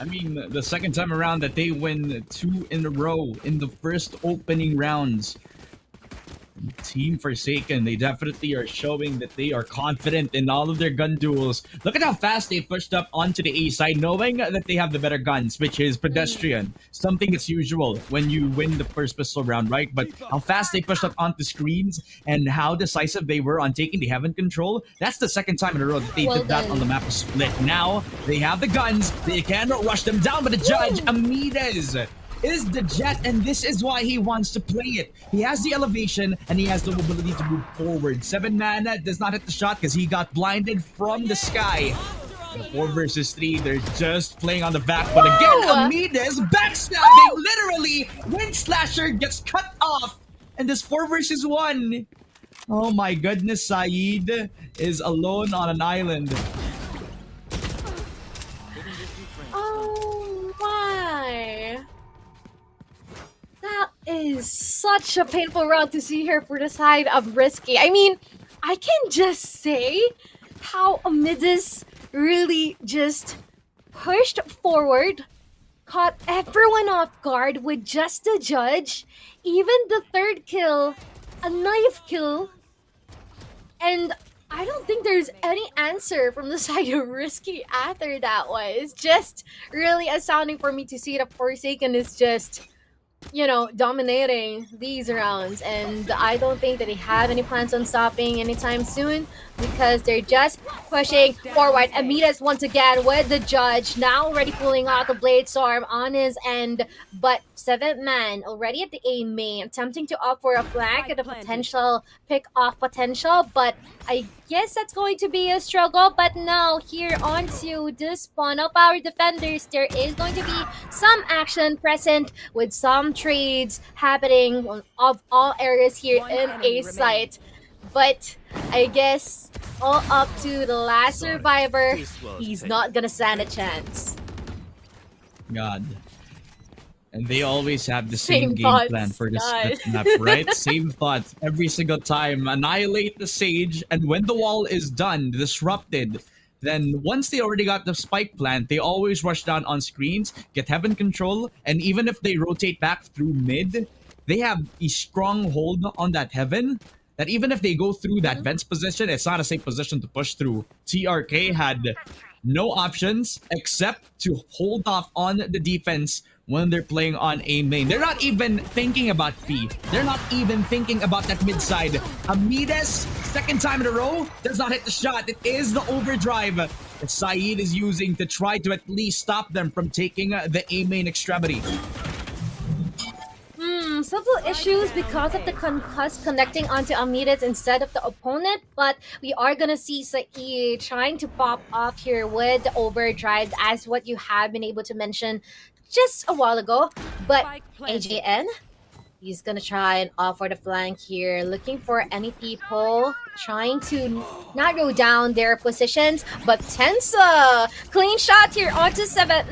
I mean, the second time around that they win 2 in a row in the first opening rounds. Team Forsaken, they definitely are showing that they are confident in all of their gun duels. Look at how fast they pushed up onto the A side, knowing that they have the better guns, which is pedestrian. Something that's usual when you win the first pistol round, right? But how fast they pushed up onto screens and how decisive they were on taking the heaven control, that's the second time in a row that they did that on the map of Split. Now, they have the guns, they cannot rush them down, but the judge, Amides, is the Jet, and this is why he wants to play it. He has the elevation, and he has the mobility to move forward. 7 does not hit the shot because he got blinded from the sky. The 4 versus 3, they're just playing on the back, but again, Amides backstabbing, literally. Wind Slasher gets cut off, and this 4 versus 1. Oh my goodness, Saeed is alone on an island. Oh my. That is such a painful round to see here for the side of Risky. I mean, I can just say how Amides really just pushed forward, caught everyone off guard with just the judge, even the third kill, a knife kill, and I don't think there's any answer from the side of Risky after that one. It's just really astounding for me to see that Forsaken is just, you know, dominating these rounds, and I don't think that they have any plans on stopping anytime soon because they're just pushing forward. Amides once again with the judge, now already pulling out the blade storm on his end, but 7 already at the A main, attempting to offer a flank at a potential pick off potential, but I guess that's going to be a struggle. But now here onto the spawn of our defenders, there is going to be some action present with some trades happening of all areas here in A site. But I guess all up to the last survivor, he's not gonna stand a chance. God. And they always have the same game thoughts, plan for this God. map, right? Same thoughts every single time. Annihilate the Sage, and when the wall is done, disrupted, then once they already got the spike plant, they always rush down on screens, get heaven control, and even if they rotate back through mid, they have a strong hold on that heaven that even if they go through that vents position, it's not a safe position to push through. TRK had no options except to hold off on the defense when they're playing on A main. They're not even thinking about B. They're not even thinking about that mid side. Amides, second time in a row, does not hit the shot. It is the overdrive that Saeed is using to try to at least stop them from taking the A main extremity. Simple issues because of the concuss connecting onto Amides instead of the opponent, but we are gonna see Saeed trying to pop off here with the overdrive as what you have been able to mention just a while ago. But AJN, he's gonna try and offer the flank here, looking for any people, trying to narrow down their positions. But Tensa, clean shot here onto 7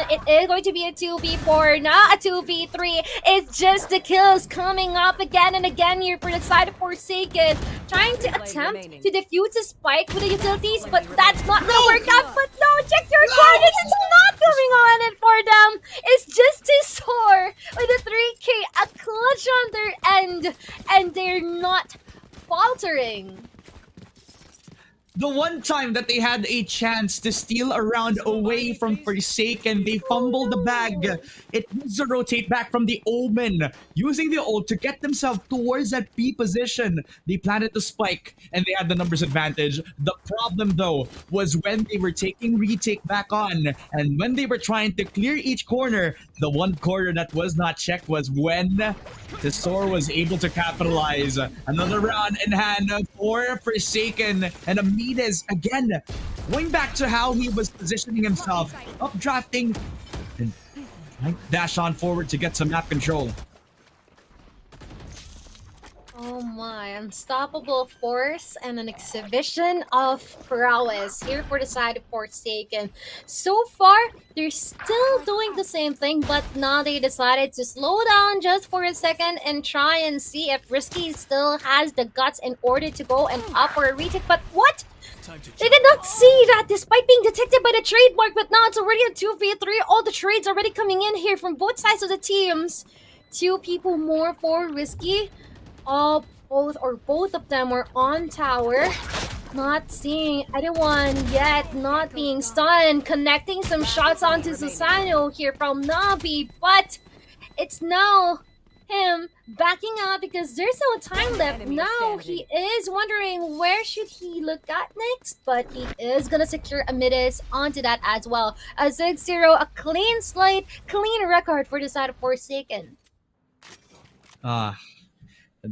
It is going to be a 2v4, not a 2v3. It's just the kills coming up again and again here for the side of Forsaken, trying to attempt to defuse the spike with the utilities, but that's not gonna work out. But no, check your targets, it's not coming on it for them. It's just too sore with a 3k, a clutch on their end, and they're not faltering. The one time that they had a chance to steal a round away from Forsaken, they fumbled the bag. It needs to rotate back from the Omen, using the ult to get themselves towards that B position. They planted the spike, and they had the numbers advantage. The problem, though, was when they were taking retake back on, and when they were trying to clear each corner, the one corner that was not checked was when Tesor was able to capitalize. Another round in hand for Forsaken, and Amides again going back to how he was positioning himself, updrafting and dash on forward to get some map control. Oh my, unstoppable force and an exhibition of prowess here for the side of Forsaken. So far, they're still doing the same thing, but now they decided to slow down just for a second and try and see if Risky still has the guts in order to go and opt for a retake. But what? They did not see that despite being detected by the trademark, but now it's already a 2v3. All the trades already coming in here from both sides of the teams. 2 people more for Risky. Both of them are on tower. Not seeing anyone yet, not being stunned. Connecting some shots onto Susano here from Nabi, but it's now him backing out because there's no time left. Now he is wondering where should he look at next, but he is gonna secure Amidis onto that as well. A 6-0, a clean slate, clean record for the side of Forsaken.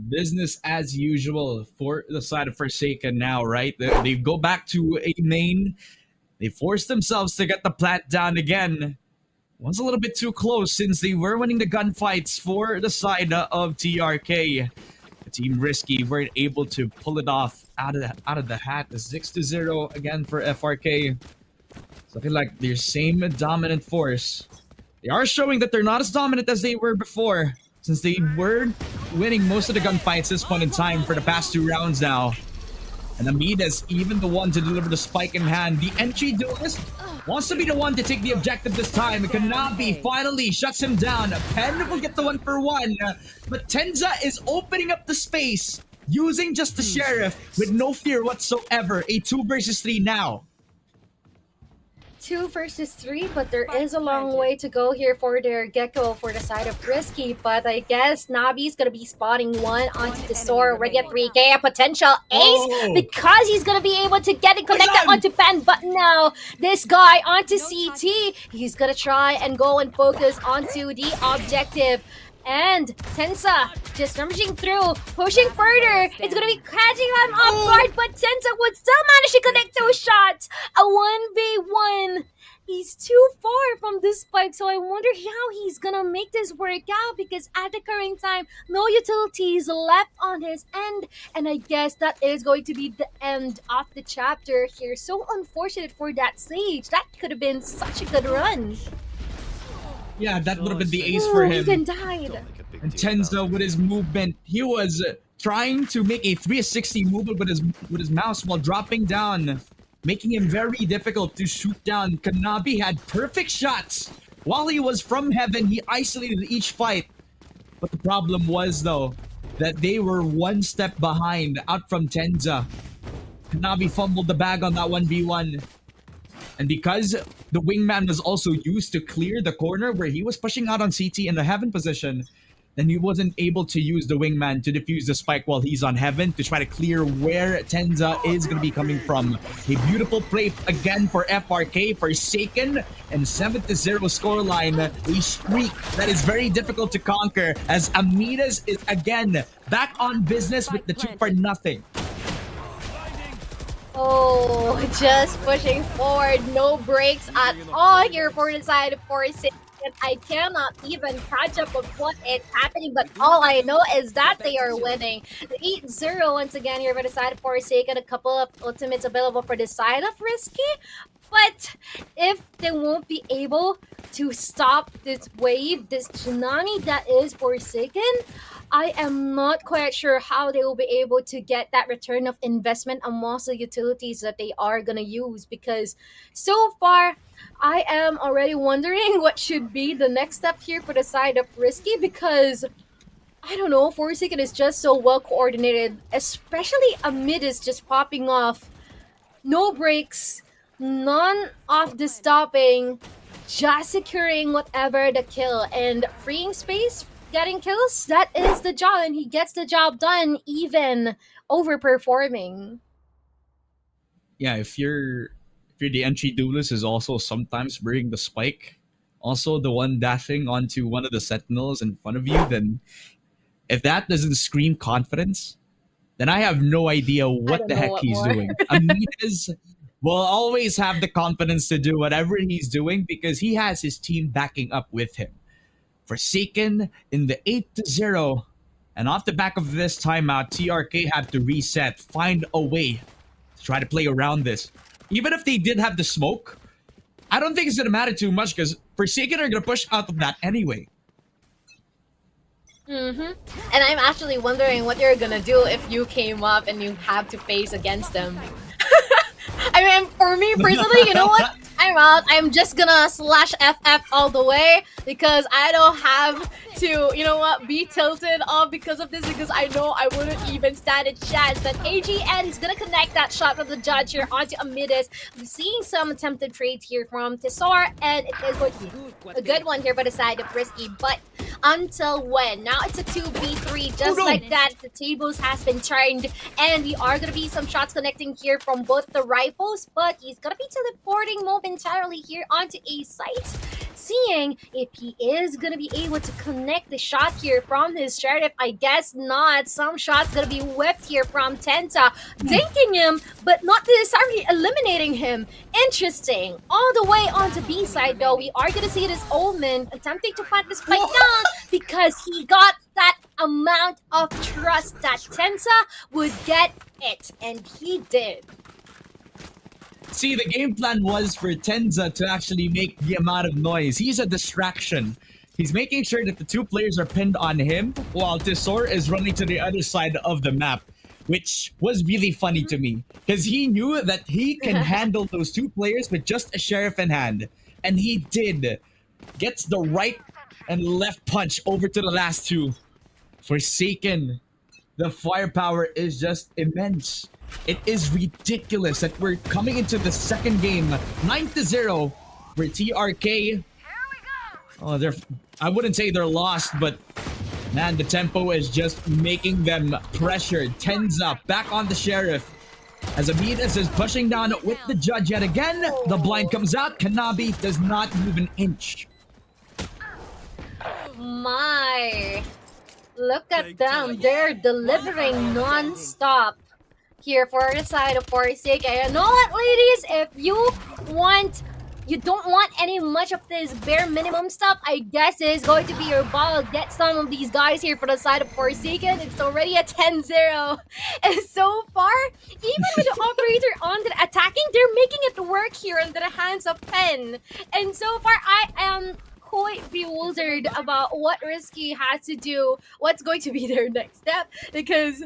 Business as usual for the side of Forsaken now, right? They go back to a main. They force themselves to get the plant down again. Was a little bit too close since they were winning the gunfights for the side of TRK. The team Risky weren't able to pull it off out of the hat. The 6-0 again for FRK. It's looking like their same dominant force. They are showing that they're not as dominant as they were before, since they were winning most of the gunfights this point in time for the past 2 rounds now. And Amida is even the one to deliver the spike in hand. The entry duelist wants to be the one to take the objective this time. Kanabi finally shuts him down. Pen will get the 1-for-1. But Tenza is opening up the space, using just the Sheriff with no fear whatsoever. A 2 versus 3 now. 2 versus 3, but there is a long way to go here for their Gecko for the side of Risky. But I guess Nabi's gonna be spotting one onto the store already at 3k, a potential ace because he's gonna be able to get it connected onto Pen. But now this guy onto CT, he's gonna try and go and focus onto the objective. And Tensa just rummaging through, pushing further. It's gonna be catching him off guard, but Tensa would still manage to connect those shots. A 1v1. He's too far from this spike, so I wonder how he's gonna make this work out because at the current time, no utilities left on his end. And I guess that is going to be the end of the chapter here. So unfortunate for that Sage. That could have been such a good run. Yeah, that would have been the ace for him. He even died. And Tenza with his movement, he was trying to make a 360 movement with his mouse while dropping down, making him very difficult to shoot down. Kanabi had perfect shots. While he was from heaven, he isolated each fight. But the problem was, though, that they were 1 step behind out from Tenza. Kanabi fumbled the bag on that 1v1. And because the wingman was also used to clear the corner where he was pushing out on CT in the heaven position, then he wasn't able to use the wingman to defuse the spike while he's on heaven to try to clear where Tenza is going to be coming from. A beautiful play again for FRK, Forsaken, and 7-0 scoreline. A streak that is very difficult to conquer as Amidas is again back on business with the 2-for-0. Oh, just pushing forward. No breaks at all here for the side of Forsaken. I cannot even catch up with what is happening, but all I know is that they are winning. The 8-0 once again here for the side of Forsaken. A couple of ultimates available for the side of Risky. But if they won't be able to stop this wave, this tsunami that is Forsaken, I am not quite sure how they will be able to get that return of investment amongst the utilities that they are going to use. Because so far, I am already wondering what should be the next step here for the side of Risky. Because, I don't know, Forsaken is just so well coordinated. Especially amid is just popping off. No breaks, none of the stopping. Just securing whatever the kill and freeing space. Getting kills, that is the job, and he gets the job done, even overperforming. Yeah, if you're the entry duelist is also sometimes bringing the spike, also the one dashing onto one of the sentinels in front of you, then if that doesn't scream confidence, then I have no idea what the heck he's doing. Amidas will always have the confidence to do whatever he's doing because he has his team backing up with him. Forsaken in the 8-0. And off the back of this timeout, TRK had to reset, find a way to try to play around this. Even if they did have the smoke, I don't think it's going to matter too much because Forsaken are going to push out of that anyway. And I'm actually wondering what you're gonna do if you came up and you have to face against them. I mean, for me personally, you know what? I'm out. I'm just gonna slash FF all the way because I don't have to, you know what, be tilted off because of this, because I know I wouldn't even stand a chance. But AGN is gonna connect that shot from the judge here onto Amidus. I'm seeing some attempted trades here from Tesor, and it is going to be a good one here by the side of Risky. But until when? Now it's a 2v3, just like that. The tables has been turned, and we are gonna be some shots connecting here from both the rifles, but he's gonna be teleporting momentarily here onto a site, seeing if he is gonna be able to connect the shot here from his Sheriff. I guess not. Some shots gonna be whipped here from Tenta, dinking him, but not necessarily eliminating him. Interesting. All the way onto B side though, we are gonna see this Omen attempting to fight this fight down because he got that amount of trust that Tensa would get it, and he did. See, the game plan was for Tenza to actually make the amount of noise. He's a distraction. He's making sure that the two players are pinned on him while Tesor is running to the other side of the map, which was really funny to me because he knew that he can handle those two players with just a Sheriff in hand. And he did. Gets the right and left punch over to the last two. Forsaken. The firepower is just immense. It is ridiculous that we're coming into the second game 9-0 for TRK. Oh, I wouldn't say they're lost, but man, the tempo is just making them pressured. Tenza back on the Sheriff as Amidus is pushing down with the judge yet again. The blind comes out. Kanabi does not move an inch. My, look at them. They're delivering non-stop here for the side of Forsaken. You know what, ladies? If you don't want any much of this bare minimum stuff, I guess it is going to be your ball. Get some of these guys here for the side of Forsaken. It's already a 10-0. And so far, even with the operator on the attacking, they're making it work here under the hands of Pen. And so far, I am quite bewildered about what Risky has to do, what's going to be their next step, because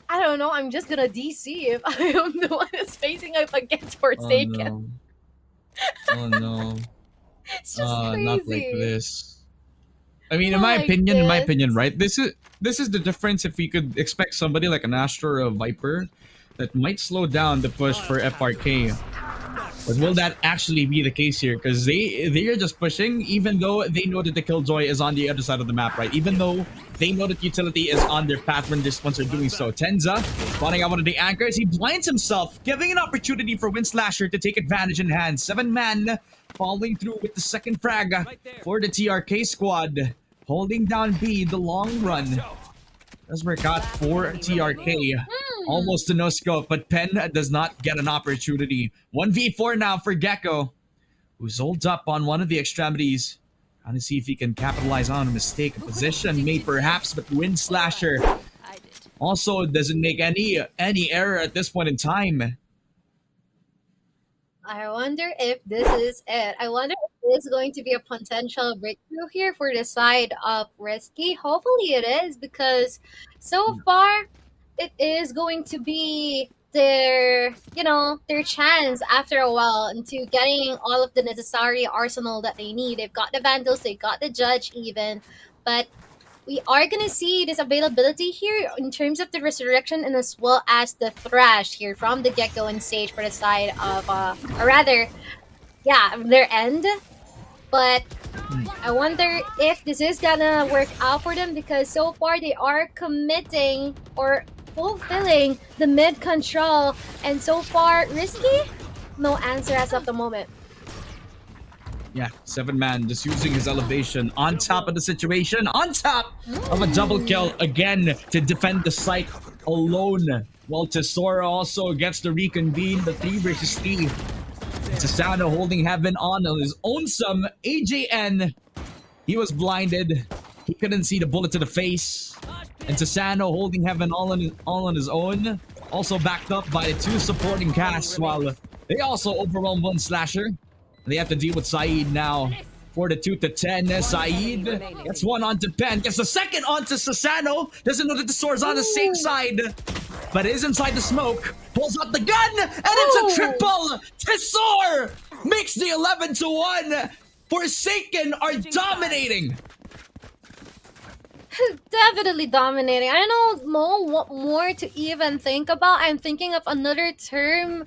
I don't know, I'm just gonna DC if I am the one who's facing up against Forsaken. Oh no. It's just crazy. Not like this. I mean, in my opinion, right? This is the difference if we could expect somebody like an Astra or a Viper that might slow down the push for FRK. But will that actually be the case here? Because they are just pushing, even though they know that the Killjoy is on the other side of the map, right? Even though they know that utility is on their path when they're doing so. Tenza spotting out one of the anchors. He blinds himself, giving an opportunity for Windslasher to take advantage in hand. 7-man following through with the second frag for the TRK squad. Holding down B, the long run. Does work out for TRK. Almost a no scope, but Pen does not get an opportunity. 1v4 now for Gecko, who's holed up on one of the extremities. Trying to see if he can capitalize on a mistake, a position made perhaps, but Windslasher also doesn't make any error at this point in time. I wonder if this is it. I wonder if this is going to be a potential breakthrough here for the side of Risky. Hopefully it is, because so far it is going to be their chance after a while into getting all of the necessary arsenal that they need. They've got the Vandals, they got the Judge even, but we are going to see this availability here in terms of the Resurrection and as well as the Thrash here from the Gecko and Sage for the side of, their end. But I wonder if this is gonna work out for them, because so far they are committing or fulfilling the mid control, and so far Risky, no answer as of the moment. Yeah, 7-man just using his elevation on top of the situation, on top of a double kill again to defend the site alone. While Tesora also gets to reconvene the 3 versus 3. Tasano holding heaven on his own sum. AJN, he was blinded. He couldn't see the bullet to the face. And Susano holding heaven all on his own. Also backed up by the two supporting casts while they also overwhelm one slasher. And they have to deal with Saeed now. 42 to 10. Saeed gets one onto Pen. Gets the second onto Susano. Doesn't know that the sword's on the safe side. But it is inside the smoke. Pulls out the gun. And it's a triple. Tesor makes the 11 to 1. Forsaken are dominating. Definitely dominating. I don't know what more to even think about. I'm thinking of another term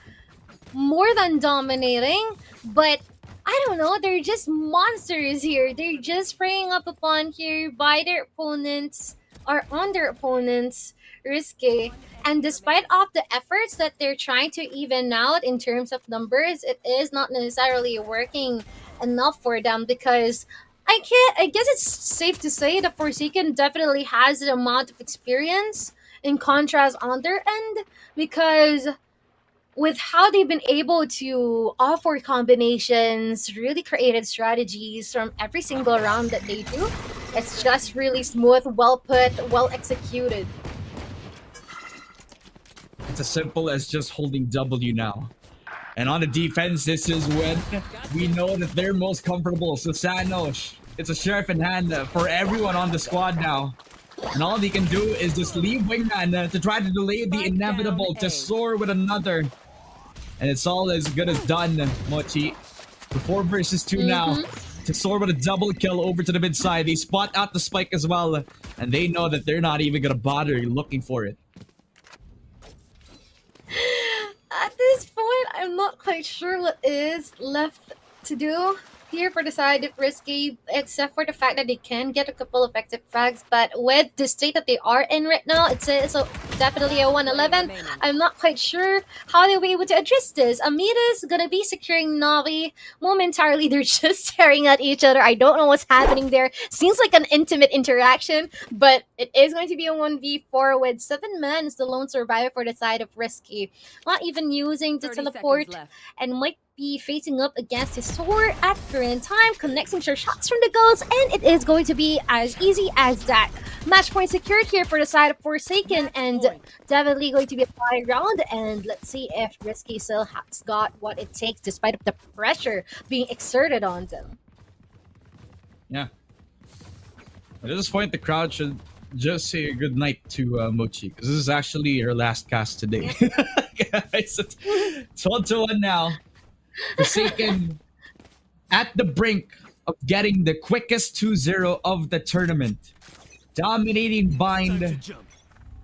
more than dominating, but I don't know. They're just monsters here. They're just spraying up upon here by their opponents or on their opponents. Risky. And despite of the efforts that they're trying to even out in terms of numbers, it is not necessarily working enough for them because I guess it's safe to say the Forsaken definitely has the amount of experience in contrast on their end because with how they've been able to offer combinations, really creative strategies from every single round that they do, it's just really smooth, well put, well executed. It's as simple as just holding W now. And on the defense, this is when we know that they're most comfortable. Susano, it's a sheriff in hand for everyone on the squad now. And all he can do is just leave Wingman to try to delay the inevitable, to soar with another. And it's all as good as done, Mochi. The 4 versus 2 now. To soar with a double kill over to the mid side. They spot out the spike as well. And they know that they're not even going to bother looking for it. At this point, I'm not quite sure what is left to do here for the side of Risky, except for the fact that they can get a couple of effective frags, but with the state that they are in right now, it's definitely a 111. I'm not quite sure how they'll be able to address this. Amida's gonna be securing Navi. Momentarily, they're just staring at each other. I don't know what's happening there. Seems like an intimate interaction, but it is going to be a 1v4 with 7 men as the lone survivor for the side of Risky. Not even using the teleport and might be facing up against his sword at current time, connecting sure shots from the goals, and it is going to be as easy as that. Match point secured here for the side of Forsaken, and definitely going to be a high round, and let's see if Risky still has got what it takes despite of the pressure being exerted on them. Yeah. At this point, the crowd should just say a good night to Mochi, because this is actually her last cast today. Guys, it's 1-1 now. Forsaken at the brink of getting the quickest 2-0 of the tournament. Dominating Bind.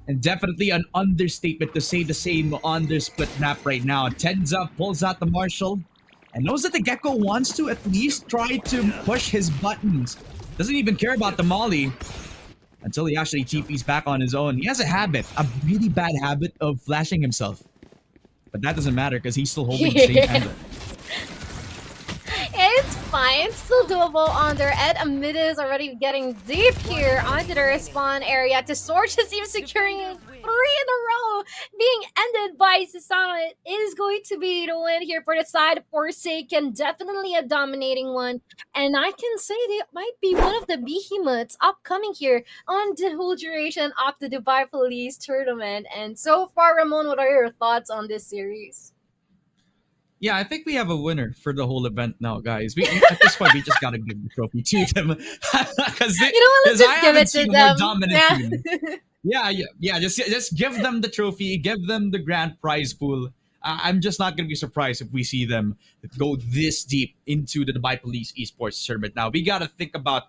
And definitely an understatement to say the same on their split map right now. Tenza pulls out the Marshall and knows that the Gecko wants to at least try to push his buttons. Doesn't even care about the Molly until he actually TPs back on his own. He has a habit, a really bad habit of flashing himself. But that doesn't matter because he's still holding the same handle. It's fine. It's still doable on their end. Amid is already getting deep here onto the respawn area. Tesor just even securing 3 in a row. Being ended by Susano. It is going to be the win here for the side of Forsaken. Definitely a dominating one. And I can say they might be one of the behemoths upcoming here on the whole duration of the Dubai Police Tournament. And so far, Ramon, what are your thoughts on this series? Yeah, I think we have a winner for the whole event now, guys. At this point, we just gotta give the trophy to them because let's just give it to them. Dominant team. Yeah. Just give them the trophy, give them the grand prize pool. I'm just not gonna be surprised if we see them go this deep into the Dubai Police Esports Tournament. Now we gotta think about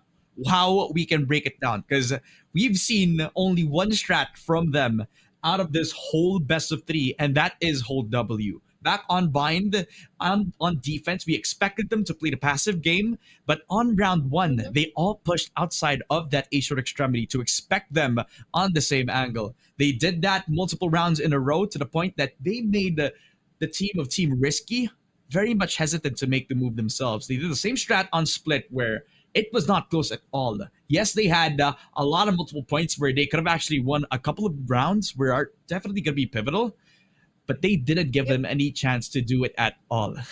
how we can break it down because we've seen only one strat from them out of this whole best of 3, and that is hold W. Back on Bind, on defense, we expected them to play the passive game, but on round 1, they all pushed outside of that A-short extremity to expect them on the same angle. They did that multiple rounds in a row to the point that they made the team of Team Risky very much hesitant to make the move themselves. They did the same strat on Split where it was not close at all. Yes, they had a lot of multiple points where they could have actually won a couple of rounds where are definitely going to be pivotal, but they didn't give them any chance to do it at all. And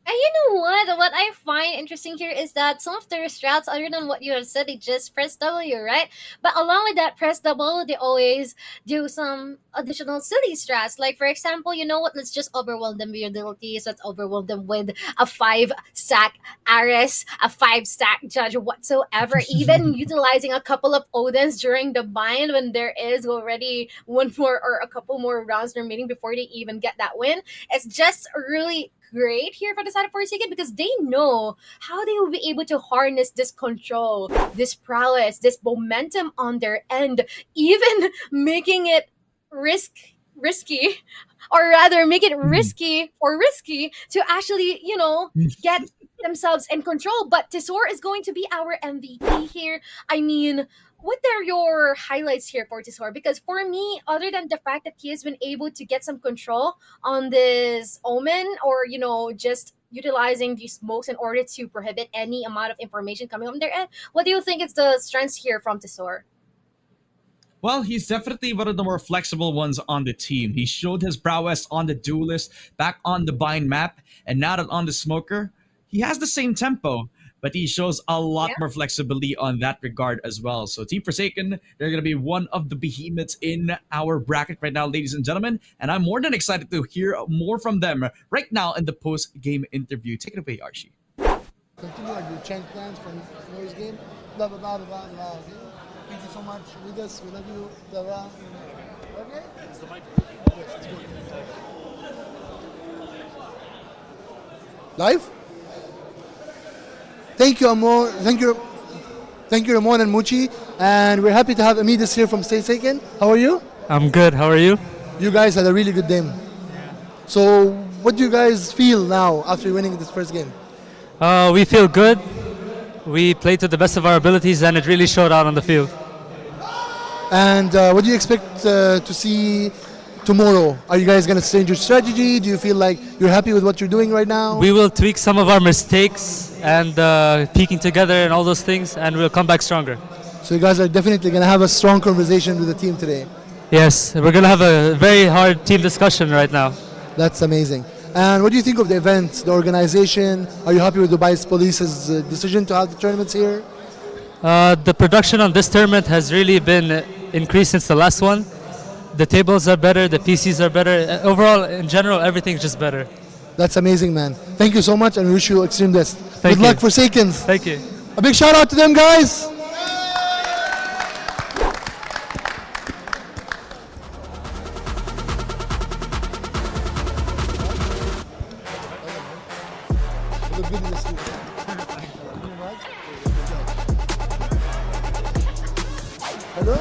you know what? what I find interesting here is that some of their strats, other than what you have said, they just press W, right? But along with that press W, they always do some additional silly strats. Like, for example, you know what? Let's just overwhelm them with abilities. Let's overwhelm them with a 5-stack Ares, a 5-stack Judge, whatsoever. Even utilizing a couple of Odins during the bind when there is already one more or a couple more rounds remaining before they even get that win. It's just really great here for the side of Forsaken because they know how they will be able to harness this control, this prowess, this momentum on their end, even making it risky, or rather make it risky to actually, get themselves in control. But Tesor is going to be our MVP here. I mean, what are your highlights here for Tesor? Because for me, other than the fact that he has been able to get some control on this Omen, or just utilizing these smokes in order to prohibit any amount of information coming from their end, what do you think is the strengths here from Tesor? Well, he's definitely one of the more flexible ones on the team. He showed his prowess on the Duelist, back on the Bind map, and now that on the Smoker, he has the same tempo, but he shows a lot more flexibility on that regard as well. So Team Forsaken, they're going to be one of the behemoths in our bracket right now, ladies and gentlemen. And I'm more than excited to hear more from them right now in the post-game interview. Take it away, Archie. Continue our change plans for tomorrow's game. Blah, blah, blah, blah, blah. Okay? Thank you so much. With us, we love you. Blah, blah. Okay? It's the mic. Yes, it's good. Live? Thank you, Amor. Thank you, Ramon and Muchi. And we're happy to have Amidis here from Forsaken. How are you? I'm good. How are you? You guys had a really good game. So, what do you guys feel now after winning this first game? We feel good. We played to the best of our abilities, and it really showed out on the field. And what do you expect to see tomorrow? Are you guys going to change your strategy? Do you feel like you're happy with what you're doing right now? We will tweak some of our mistakes and peaking together and all those things, and we'll come back stronger. So you guys are definitely going to have a strong conversation with the team today. Yes, we're going to have a very hard team discussion right now. That's amazing. And what do you think of the event, the organization? Are you happy with Dubai Police's decision to have the tournaments here? The production on this tournament has really been increased since the last one. The tables are better, the PCs are better. Overall, in general, everything's just better. That's amazing, man. Thank you so much, and we wish you extreme best. Good luck, Forsakens. Thank you. A big shout out to them, guys. Hello?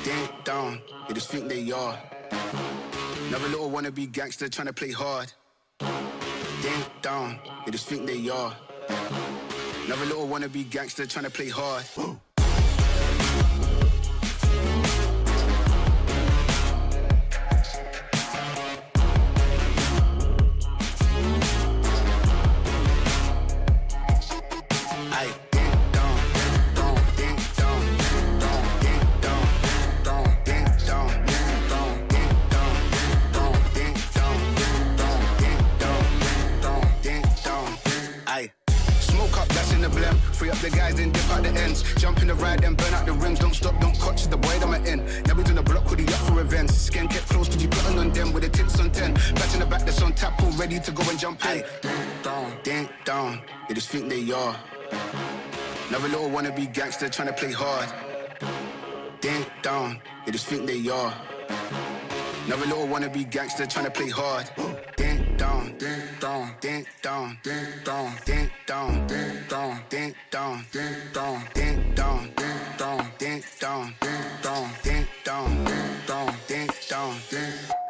ding dong, they just think they are. Another little wannabe gangster trying to play hard. Ding dong, they just think they are. Another little wannabe gangster trying to play hard. Free up the guys and dip out the ends. Jump in the ride and burn out the rims. Don't stop, don't coach the boy that I'm in. Now we doing the block with the up for events. Skin kept close, could you plotting on them with the tips on 10. Batch in the back that's on tap, all ready to go and jump in. Ding dong, they just think they are. Another little wannabe gangster trying to play hard. Ding dong, they just think they are. Another little wannabe gangster trying to play hard. Ding dong, ding dong, ding dong, ding dong, ding dong, ding dong, ding dong, ding dong, ding dong, ding dong, ding dong, ding dong, ding dong, ding dong, ding dong, ding.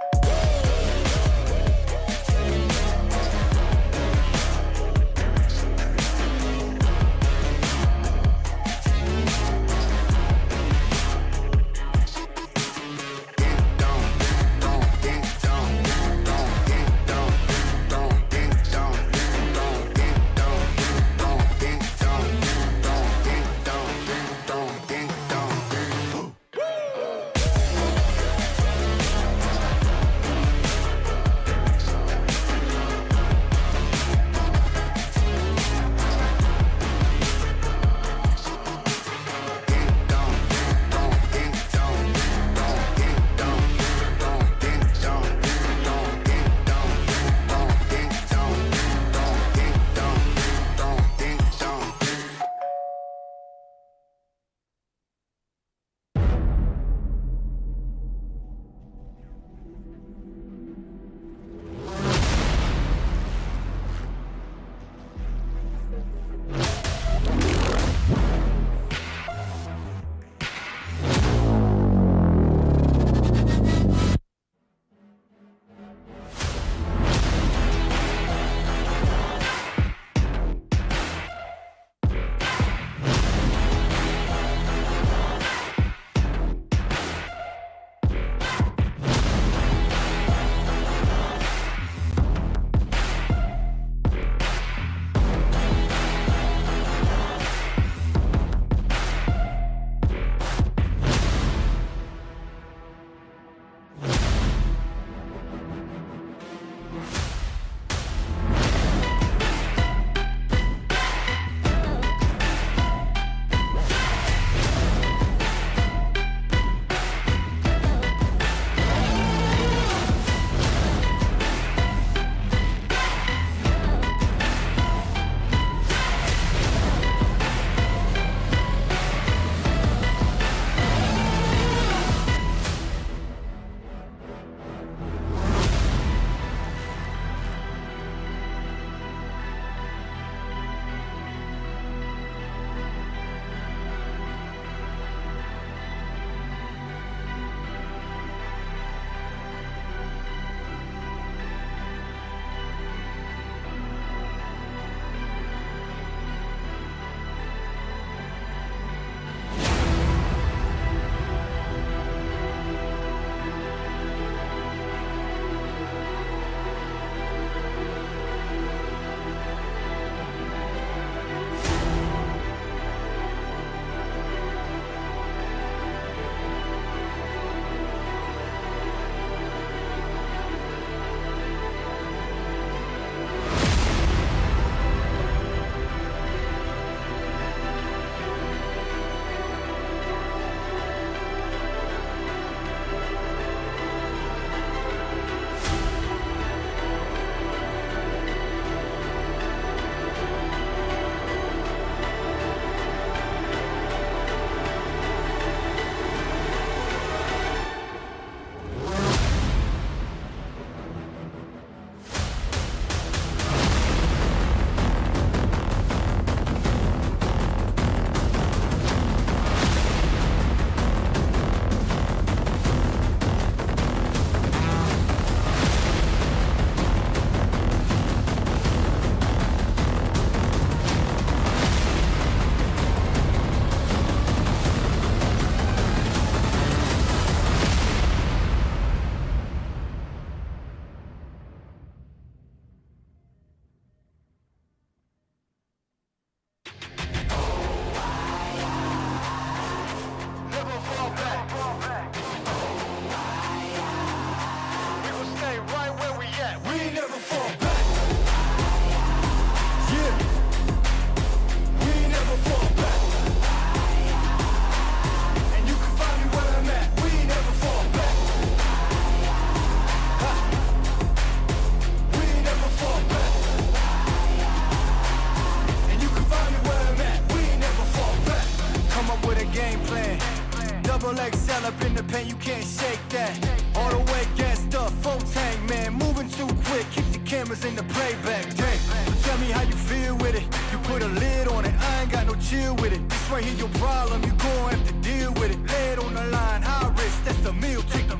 Double XL up in the paint, you can't shake that. All the way gassed up, full tank, man. Moving too quick, keep the cameras in the playback. Dang, so tell me how you feel with it. You put a lid on it, I ain't got no chill with it. This right here your problem, you gon' have to deal with it. Lay it on the line, high risk, that's the meal ticket.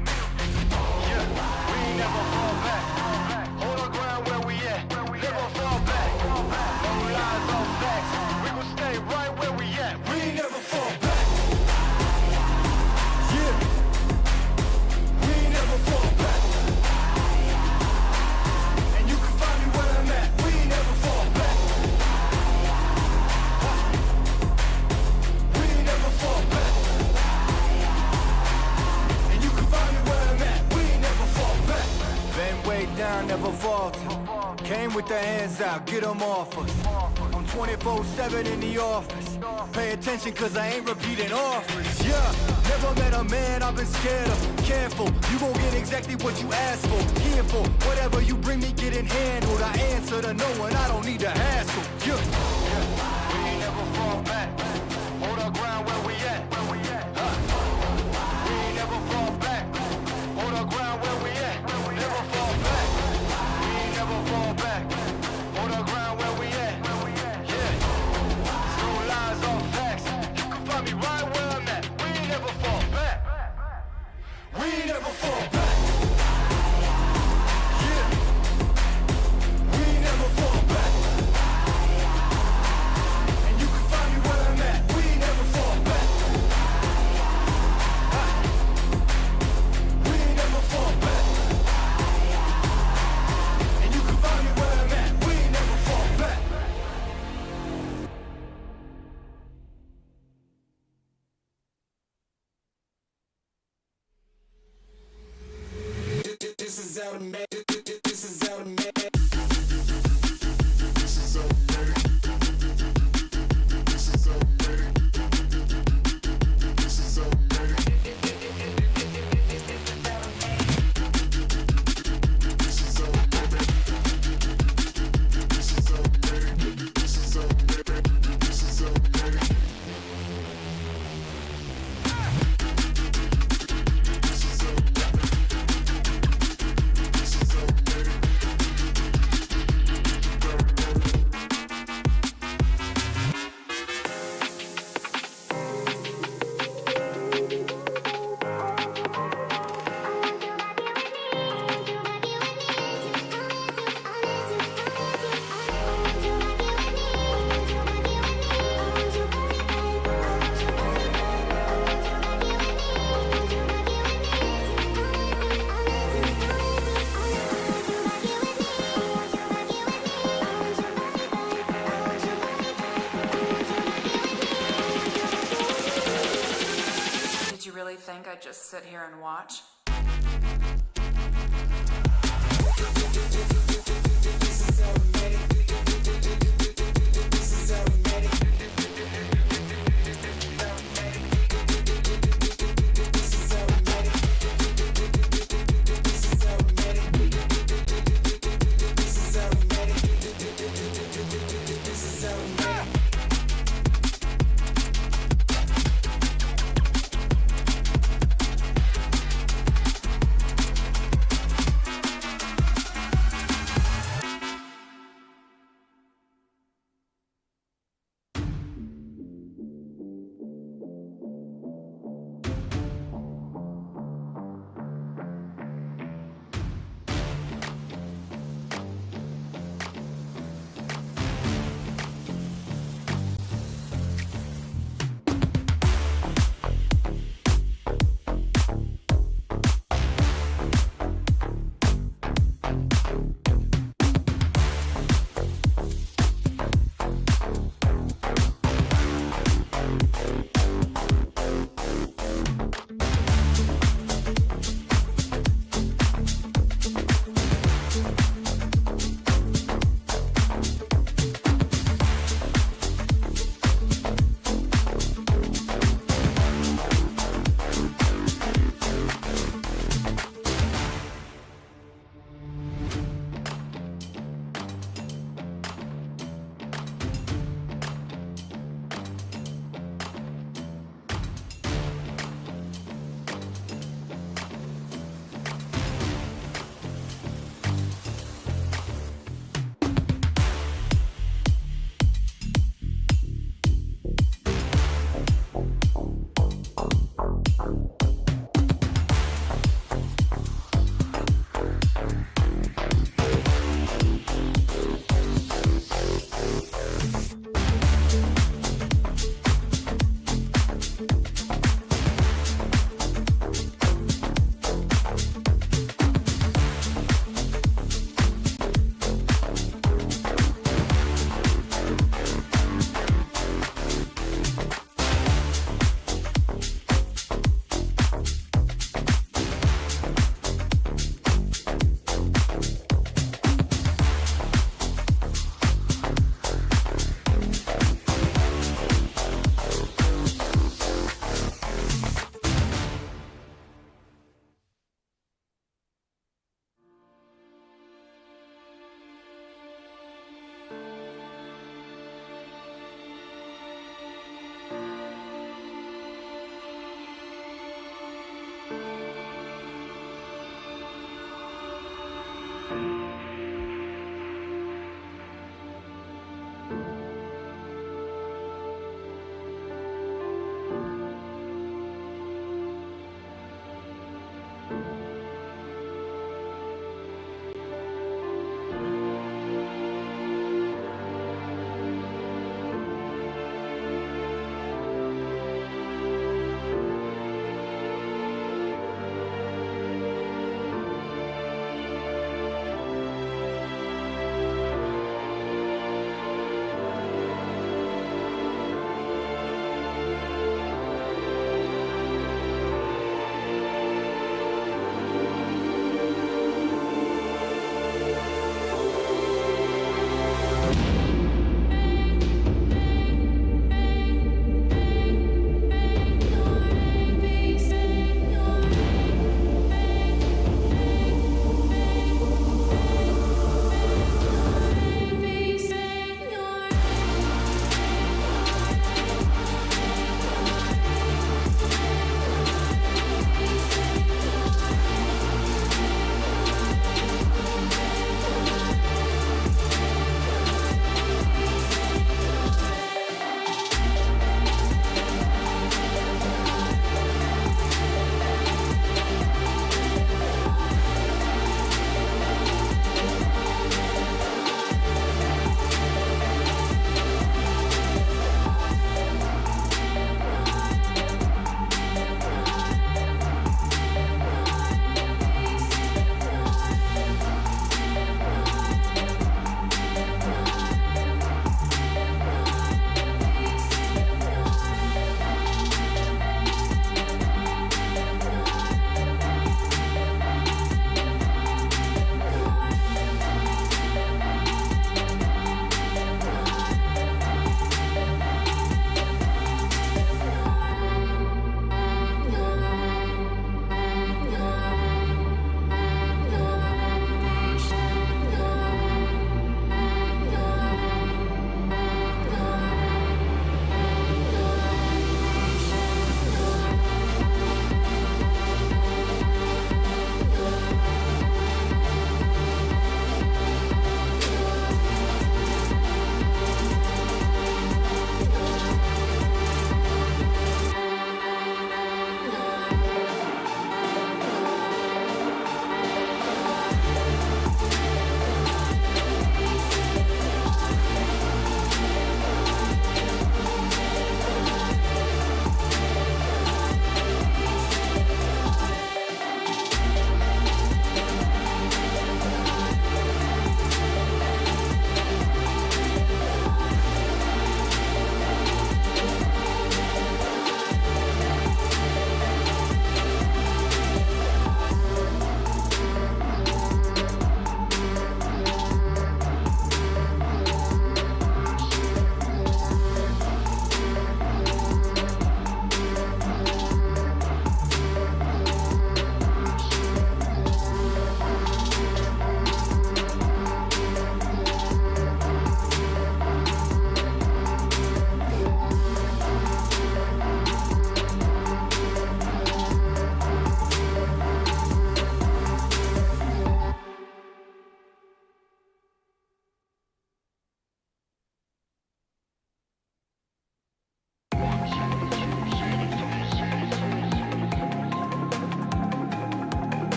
Yeah, we ain't never fall back. Hold our ground where we at, never fall back. No lies, no facts, we gon' stay right where we at. We ain't never fall back. Yeah, we ain't never fall back. And you can find me where I'm at. We ain't never fall back. We ain't never fall back. And you can find me where I'm at. We ain't never fall back. Been way down, never falter. Came with the hands out, get them off us. I'm 24/7 in the office. Pay attention cause I ain't repeating offers. Yeah, never met a man I've been scared of. Careful, you gon' get exactly what you asked for. Here for whatever you bring me, getting handled. I answer to no one, I don't need a hassle. Yeah, we ain't never fall back. Hold our ground where we at. We ain't never fall back. Hold our ground where we at. Never fall back. We ain't never fall back. Hold our ground where we at. Yeah. No lies or facts. You can find me right where I'm at. We ain't never fall back. We ain't never fall back. Yeah. We ain't never fall back. And you can find me where I'm at. We ain't never fall back. We ain't never fall back. And you can find me where I'm at. We ain't never fall back. This is out of man. This is out of man. This is out of man. This is out of man. This is out of man. This is out of man. This is out of man. This is out of man. This is out of man. Did you really think I'd just sit here and watch?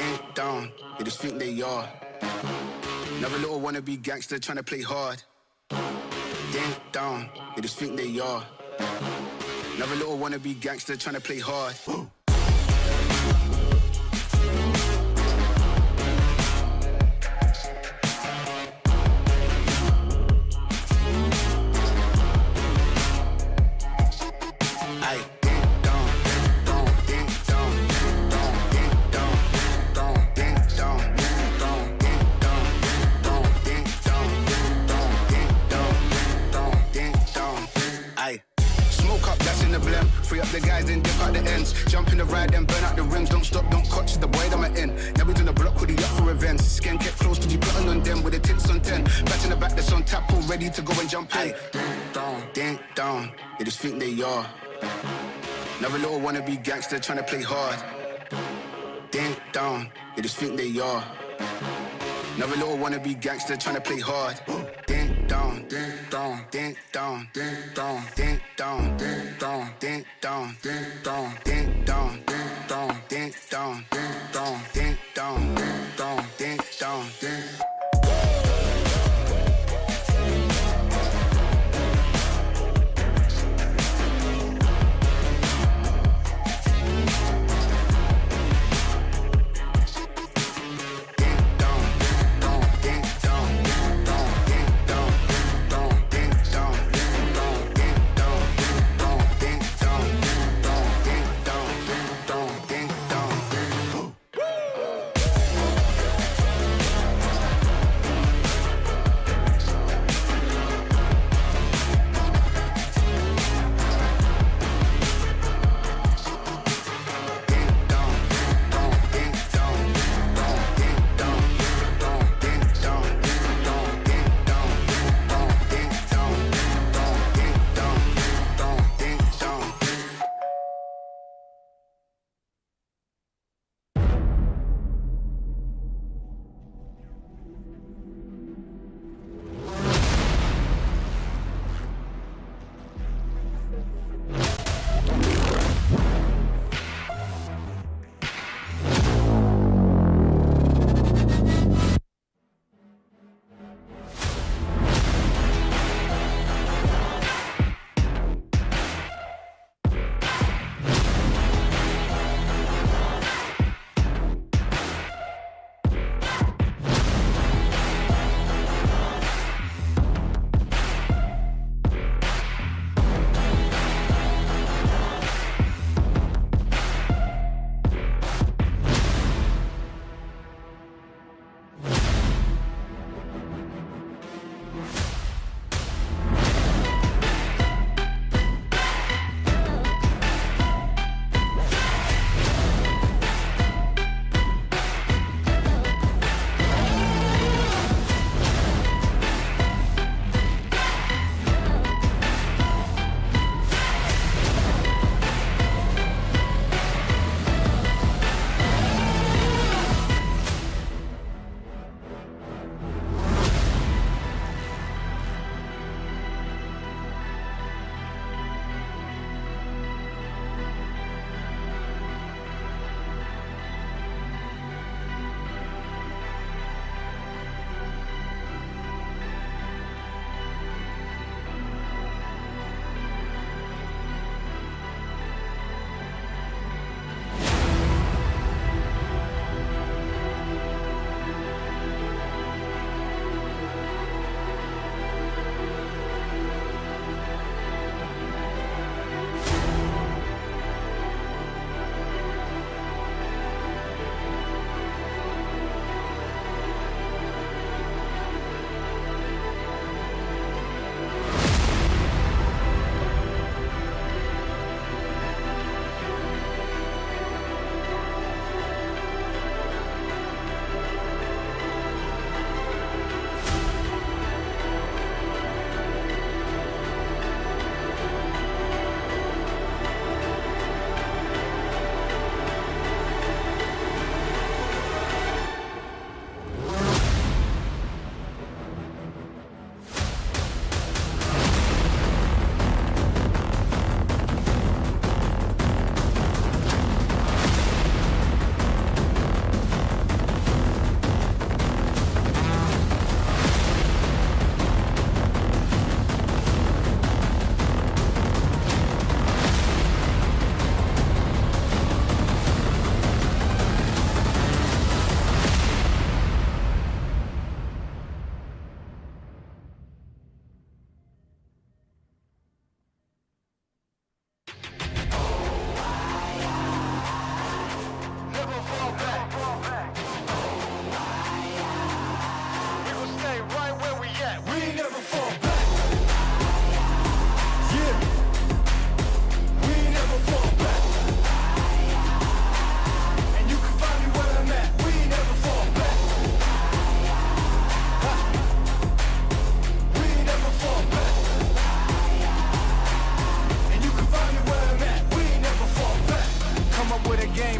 ding dong, they just think they are. Another little wannabe gangster trying to play hard. Ding dong, they just think they are. Another little wannabe gangster trying to play hard. Free up the guys, then dip out the ends. Jump in the ride, then burn out the rims. Don't stop, don't coach the boy that I'm in. Now we in the block with the up for events. Skin kept close, cause you plotting on them with the tits on 10. Back in the back, that's on tap, all ready to go and jump in. Ding dong, they just think they are. Another little wannabe gangster trying to play hard. Ding dong, they just think they are. Another little wannabe gangster trying to play hard. Ding dong, ding dong, ding dong, ding dong, ding dong, ding dong, ding dong, ding dong, ding dong, ding dong, ding dong, ding dong, ding dong, ding dong, ding dong, ding.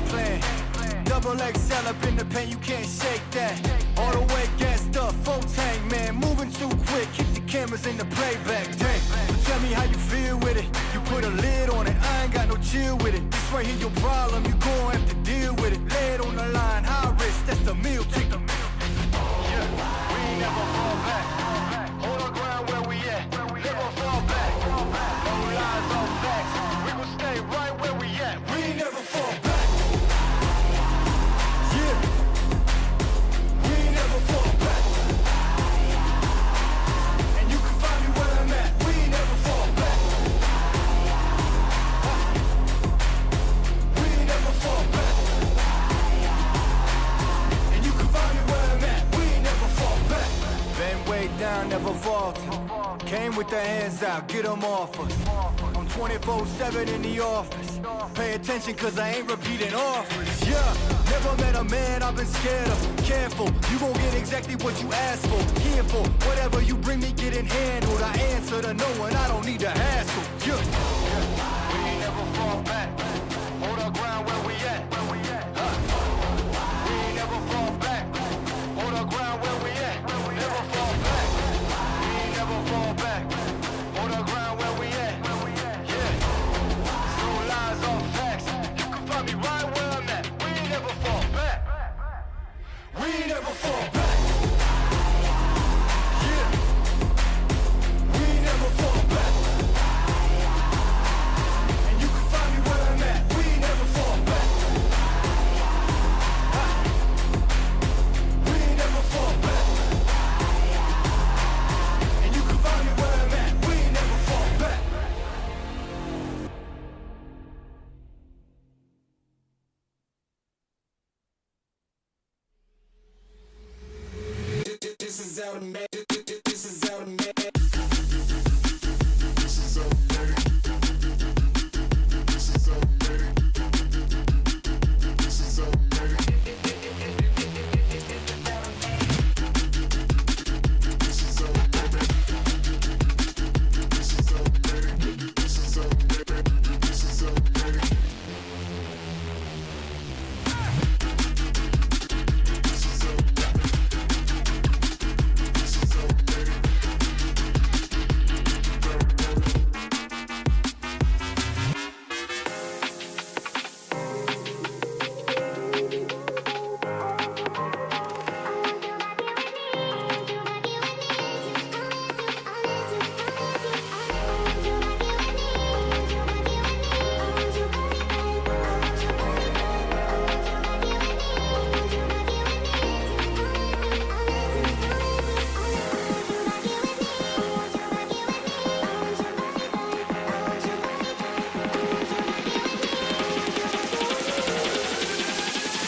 plan. Double XL up in the paint, you can't shake that. All the way gassed up, full tank, man. Moving too quick, keep the cameras in the playback. Dang, so tell me how you feel with it. You put a lid on it, I ain't got no chill with it. This right here your problem, you gon' have to deal with it. Lay it on the line, high risk, that's the meal ticket. Yeah, we ain't never fall back. Hold our ground where we at. Never fall back. No lies, no facts. We gon' stay right where we at. We ain't never fall back. Yeah, we ain't never fall back. And you can find me where I'm at. We ain't never fall back. We ain't never fall back. And you can find me where I'm at. We ain't never fall back. Been way down, never falter. Came with the hands out, get them off us. I'm 24/7 in the office. Pay attention cause I ain't repeating offers. Yeah, never met a man I've been scared of. Careful, you gon' get exactly what you asked for. Here for whatever you bring me getting handled. I answer to no one, I don't need to hassle. Yeah, we ain't never fall back. Hold our ground where we at. We ain't never fall back. Hold our ground where we at. Never fall back. We ain't never fall back. Hold our ground where we at. Yeah. No lies, all facts. You can find me right where I'm at. We ain't never fall back. We ain't never fall back. Yeah. We ain't never fall back. And you can find me where I'm at. We ain't never fall back. We ain't never fall back. And you can find me where I'm at. We ain't never fall back. This is automatic. This is automatic. This is automatic. This is automatic. This is automatic. This is automatic. This is automatic. This is automatic. This is automatic.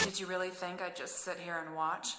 Did you really think I'd just sit here and watch?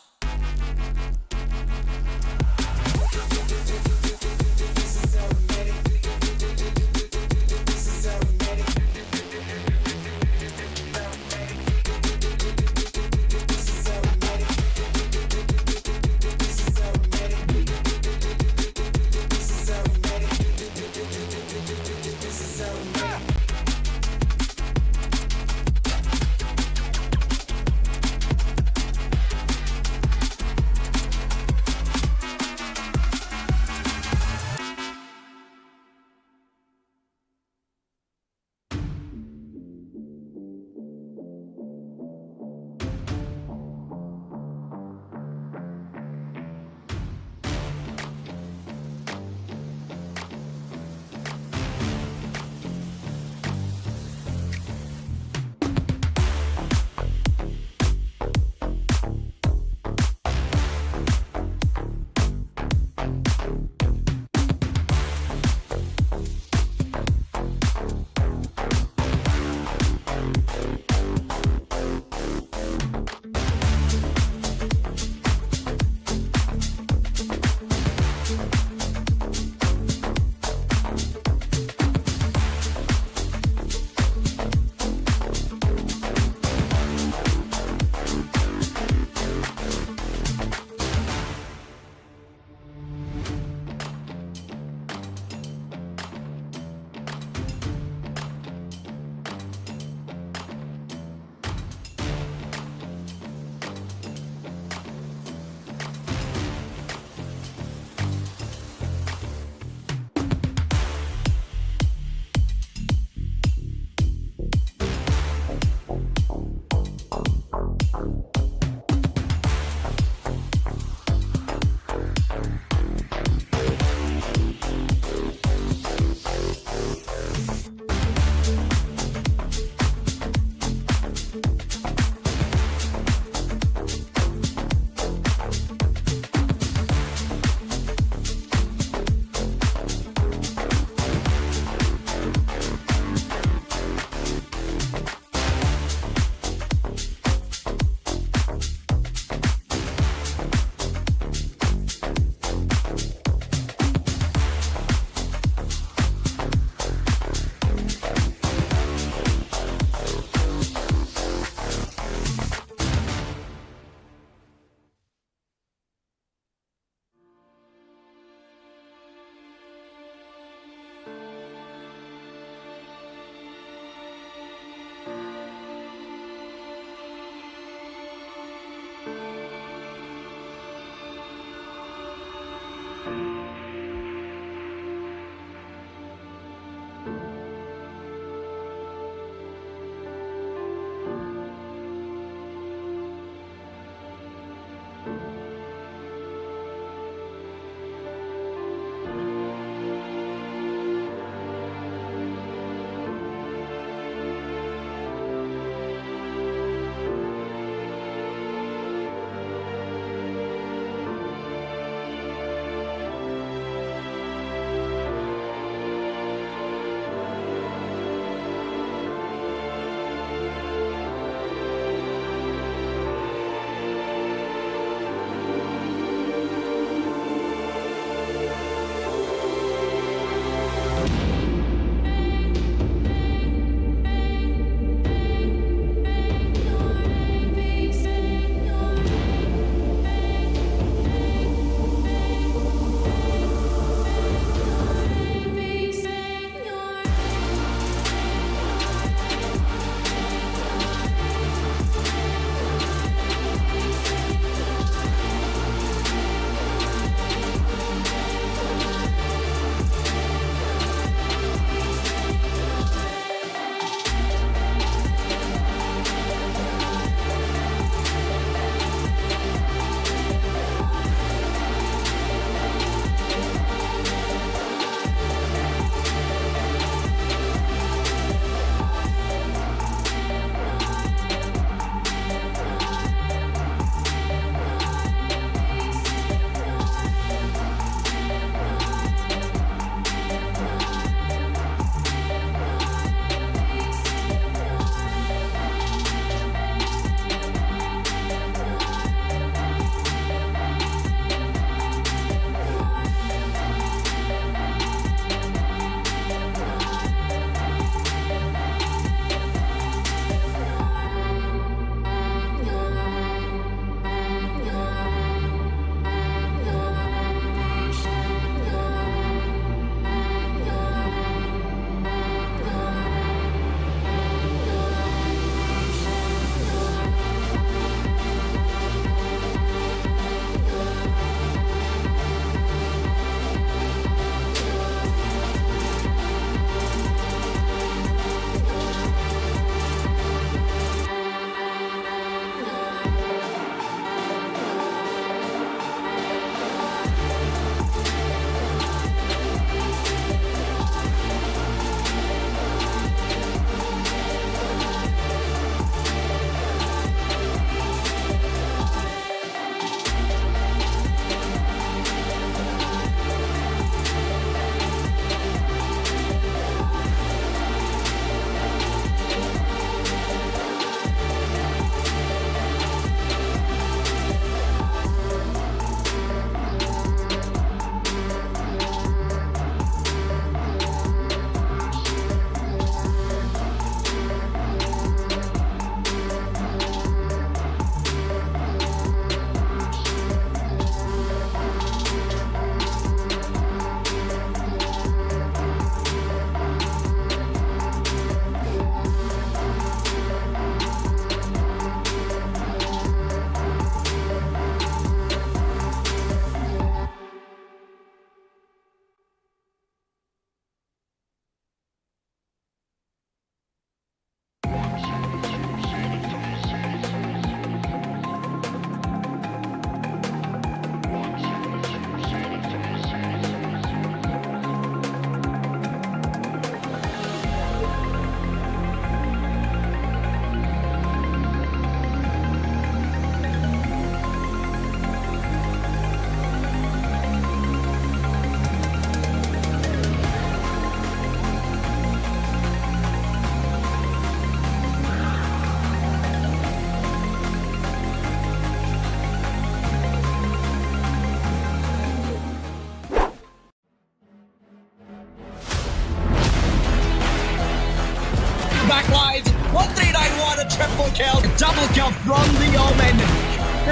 kill from the Omen.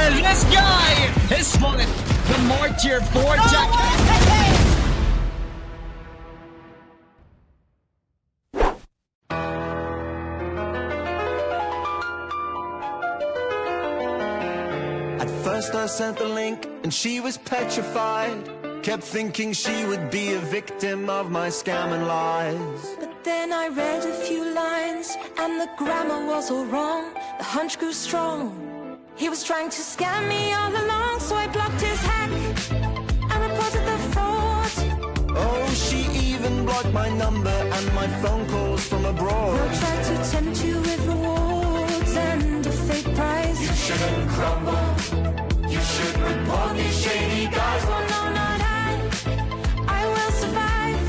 And this guy is spotted the Martyr for Jack. At first I sent the link and she was petrified. Kept thinking she would be a victim of my scam and lies. But then I read a few lines and the grammar was all wrong. The hunch grew strong. He was trying to scam me all along, so I blocked his hack and reported the fraud. Oh, she even blocked my number and my phone calls from abroad. I tried to tempt you with rewards and a fake prize. You shouldn't crumble. You should report these shady guys. Well, no, not I will survive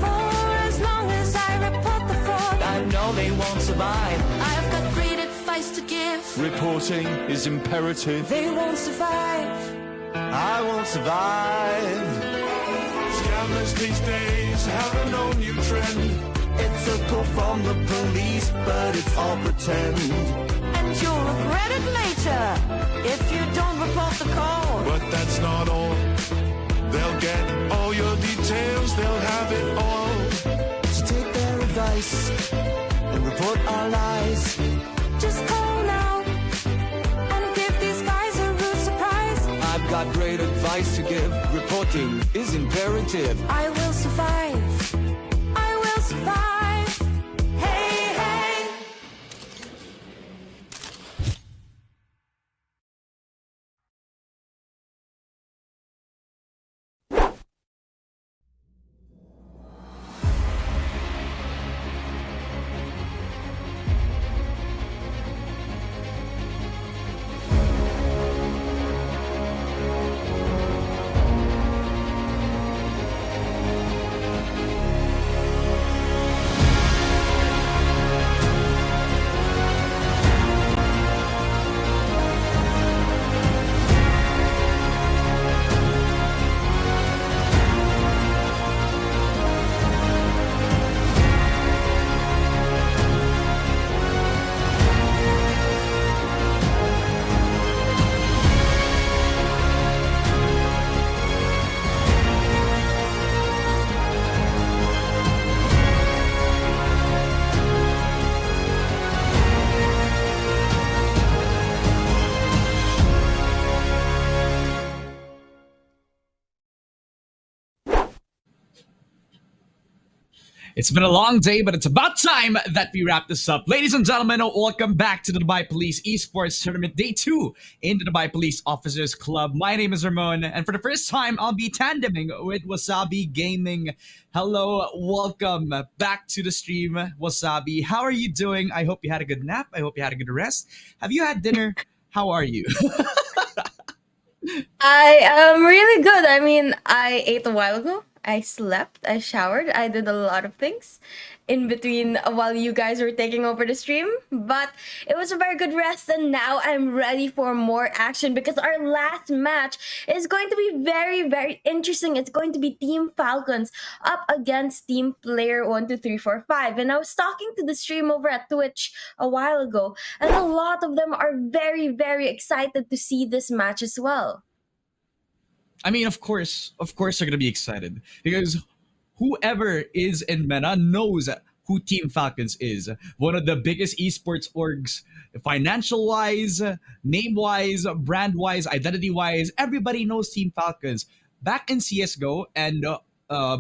for as long as I report the fraud. I know they won't survive. I've got great advice to give. Reporting is imperative. They won't survive. I won't survive. Scammers these days have a no new trend. It's a call from the police, but it's all pretend. And you'll regret it later if you don't report the call. But that's not all. They'll get all your details, they'll have it all. So take their advice and report our lies. Just call now and give these guys a rude surprise. I've got great advice to give. Reporting is imperative. I will survive. I will survive. Hey, hey. It's been a long day, but it's about time that we wrap this up. Ladies and gentlemen, welcome back to the Dubai Police Esports Tournament Day 2 in the Dubai Police Officers Club. My name is Ramon, and for the first time, I'll be tandeming with Wasabi Gaming. Hello, welcome back to the stream, Wasabi. How are you doing? I hope you had a good nap. I hope you had a good rest. Have you had dinner? How are you? I am really good. I mean, I ate a while ago. I slept, I showered, I did a lot of things in between while you guys were taking over the stream. But it was a very good rest, and now I'm ready for more action because our last match is going to be very, very interesting. It's going to be Team Falcons up against Team Player 12345. And I was talking to the stream over at Twitch a while ago, and a lot of them are very, very excited to see this match as well. I mean, of course, they're going to be excited because whoever is in MENA knows who Team Falcons is. One of the biggest esports orgs, financial-wise, name-wise, brand-wise, identity-wise. Everybody knows Team Falcons. Back in CSGO and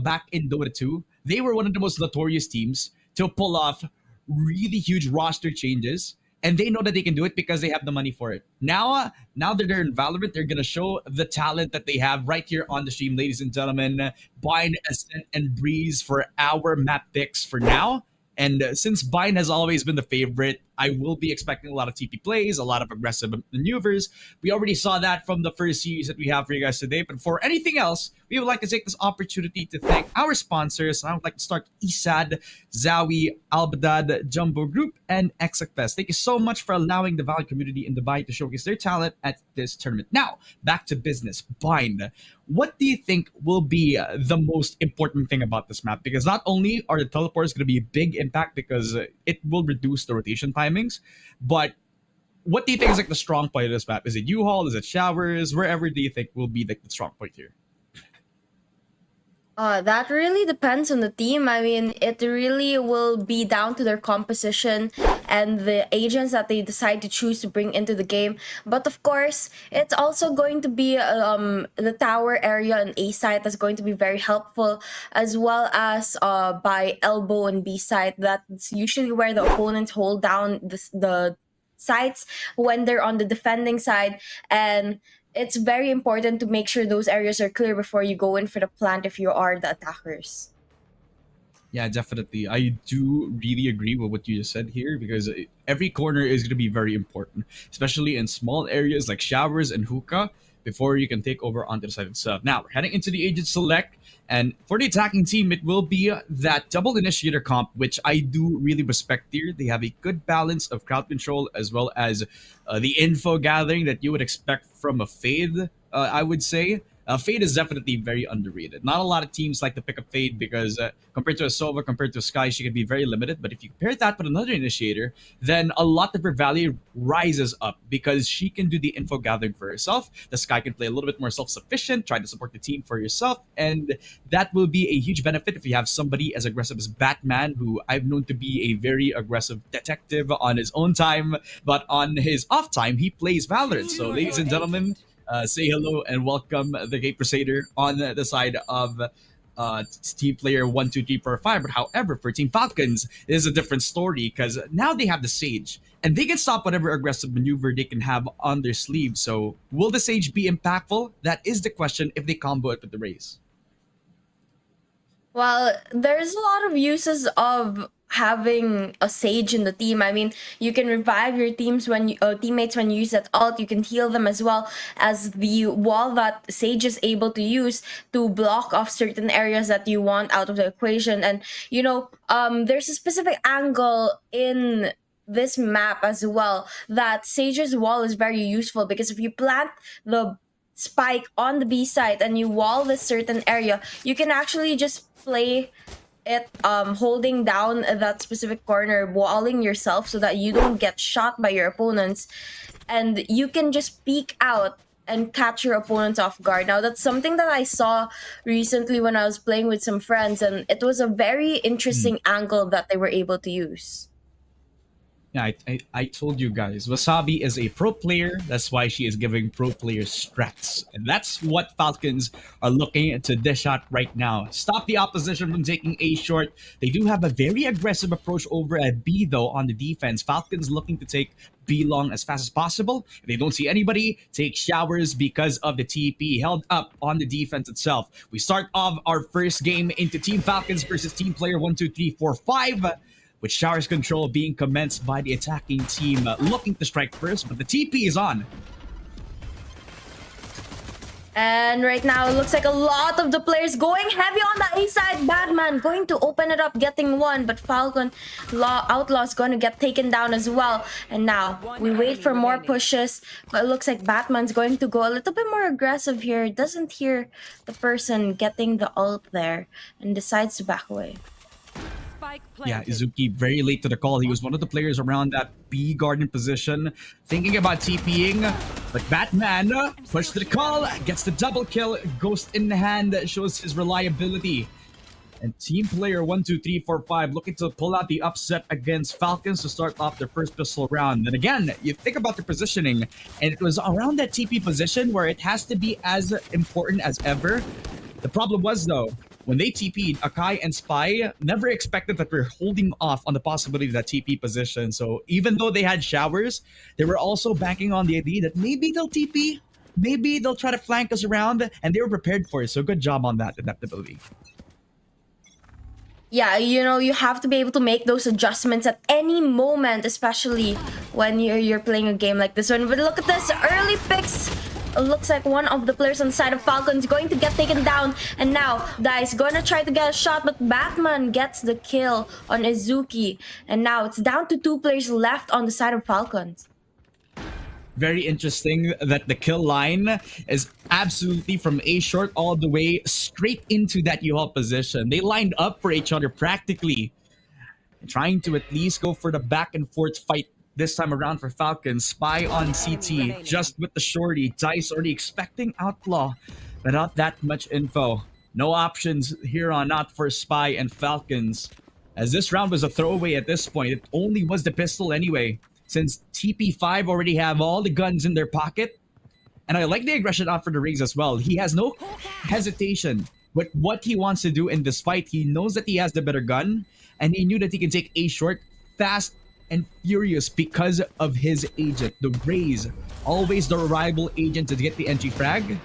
back in Dota 2, they were one of the most notorious teams to pull off really huge roster changes. And they know that they can do it because they have the money for it. Now that they're in Valorant, they're going to show the talent that they have right here on the stream, ladies and gentlemen. Bind, Ascent, and Breeze for our map picks for now. And since Bind has always been the favorite, I will be expecting a lot of TP plays, a lot of aggressive maneuvers. We already saw that from the first series that we have for you guys today. But for anything else, we would like to take this opportunity to thank our sponsors. I would like to start Isad, Zawi, Albadad, Jumbo Group, and Exakfest. Thank you so much for allowing the Valley community in Dubai to showcase their talent at this tournament. Now, back to business. Bind. What do you think will be the most important thing about this map? Because not only are the teleports going to be a big impact because it will reduce the rotation timings, but what do you think is like the strong point of this map? Is it U-Haul? Is it showers? Wherever do you think will be like the strong point here? That really depends on the team. I mean, it really will be down to their composition and the agents that they decide to choose to bring into the game. But of course, it's also going to be the tower area and A site that's going to be very helpful, as well as by elbow and B site. That's usually where the opponents hold down the sites when they're on the defending side. And it's very important to make sure those areas are clear before you go in for the plant if you are the attackers. Yeah, definitely. I do really agree with what you just said here, because every corner is going to be very important, especially in small areas like showers and hookah, before you can take over onto the side itself. Now, we're heading into the agent select, and for the attacking team, it will be that double initiator comp, which I do really respect here. They have a good balance of crowd control as well as the info gathering that you would expect from a Fade, I would say. Fade is definitely very underrated. Not a lot of teams like to pick up Fade because compared to a Sova, compared to a Sky, she can be very limited. But if you compare that with another initiator, then a lot of her value rises up because she can do the info gathering for herself. The Sky can play a little bit more self-sufficient, try to support the team for yourself. And that will be a huge benefit if you have somebody as aggressive as Batman, who I've known to be a very aggressive detective on his own time. But on his off time, he plays Valorant. So ladies and gentlemen, say hello and welcome the Gate Crusader on the side of team player 1, 2, 3, 4, 5. But however, for Team Falcons, it is a different story because now they have the Sage and they can stop whatever aggressive maneuver they can have on their sleeve. So will the Sage be impactful? That is the question if they combo it with the Raze. Well, there's a lot of uses of having a Sage in the team. I mean, you can revive your teammates when you use that ult. You can heal them as well as the wall that Sage is able to use to block off certain areas that you want out of the equation. And you know, there's a specific angle in this map as well that Sage's wall is very useful, because if you plant the spike on the B side and you wall this certain area, you can actually just play it holding down that specific corner, walling yourself so that you don't get shot by your opponents, and you can just peek out and catch your opponents off guard. Now, that's something that I saw recently when I was playing with some friends, and it was a very interesting angle that they were able to use. Yeah, I told you guys, Wasabi is a pro player. That's why she is giving pro players strats. And that's what Falcons are looking to dish out right now. Stop the opposition from taking A short. They do have a very aggressive approach over at B, though, on the defense. Falcons looking to take B long as fast as possible. If they don't see anybody, take showers because of the TP held up on the defense itself. We start off our first game into Team Falcons versus team player 1, 2, 3, 4, 5. With showers control being commenced by the attacking team looking to strike first, but the TP is on. And right now, it looks like a lot of the players going heavy on the A side. Batman going to open it up, getting one, but Falcon Outlaw's going to get taken down as well. And now, we wait for more pushes, but it looks like Batman's going to go a little bit more aggressive here. Doesn't hear the person getting the ult there and decides to back away. Yeah, Izuki very late to the call. He was one of the players around that B garden position, thinking about TPing, but Batman pushed to the call, gets the double kill, Ghost in hand, shows his reliability. And team player 1, 2, 3, 4, 5 looking to pull out the upset against Falcons to start off their first pistol round. And again, you think about the positioning, and it was around that TP position where it has to be as important as ever. The problem was, though, when they TP'd, Akai and Spy never expected that we're holding off on the possibility of that TP position. So even though they had showers, they were also banking on the idea that maybe they'll TP, maybe they'll try to flank us around, and they were prepared for it. So good job on that adaptability. Yeah, you know, you have to be able to make those adjustments at any moment, especially when you're playing a game like this one. But look at this, early picks. It looks like one of the players on the side of Falcon is going to get taken down. And now, Dice going to try to get a shot, but Batman gets the kill on Izuki. And now, it's down to 2 players left on the side of Falcons. Very interesting that the kill line is absolutely from A short all the way straight into that U-Haul position. They lined up for each other practically, trying to at least go for the back and forth fight this time around for Falcons. Spy on CT, just with the shorty. Dice already expecting Outlaw, but not that much info. No options here on out for Spy and Falcons. As this round was a throwaway at this point, it only was the pistol anyway, since TP5 already have all the guns in their pocket. And I like the aggression out for the rings as well. He has no hesitation with what he wants to do in this fight. He knows that he has the better gun, and he knew that he can take a short, fast, and furious because of his agent, the Raze. Always the reliable agent to get the entry frag,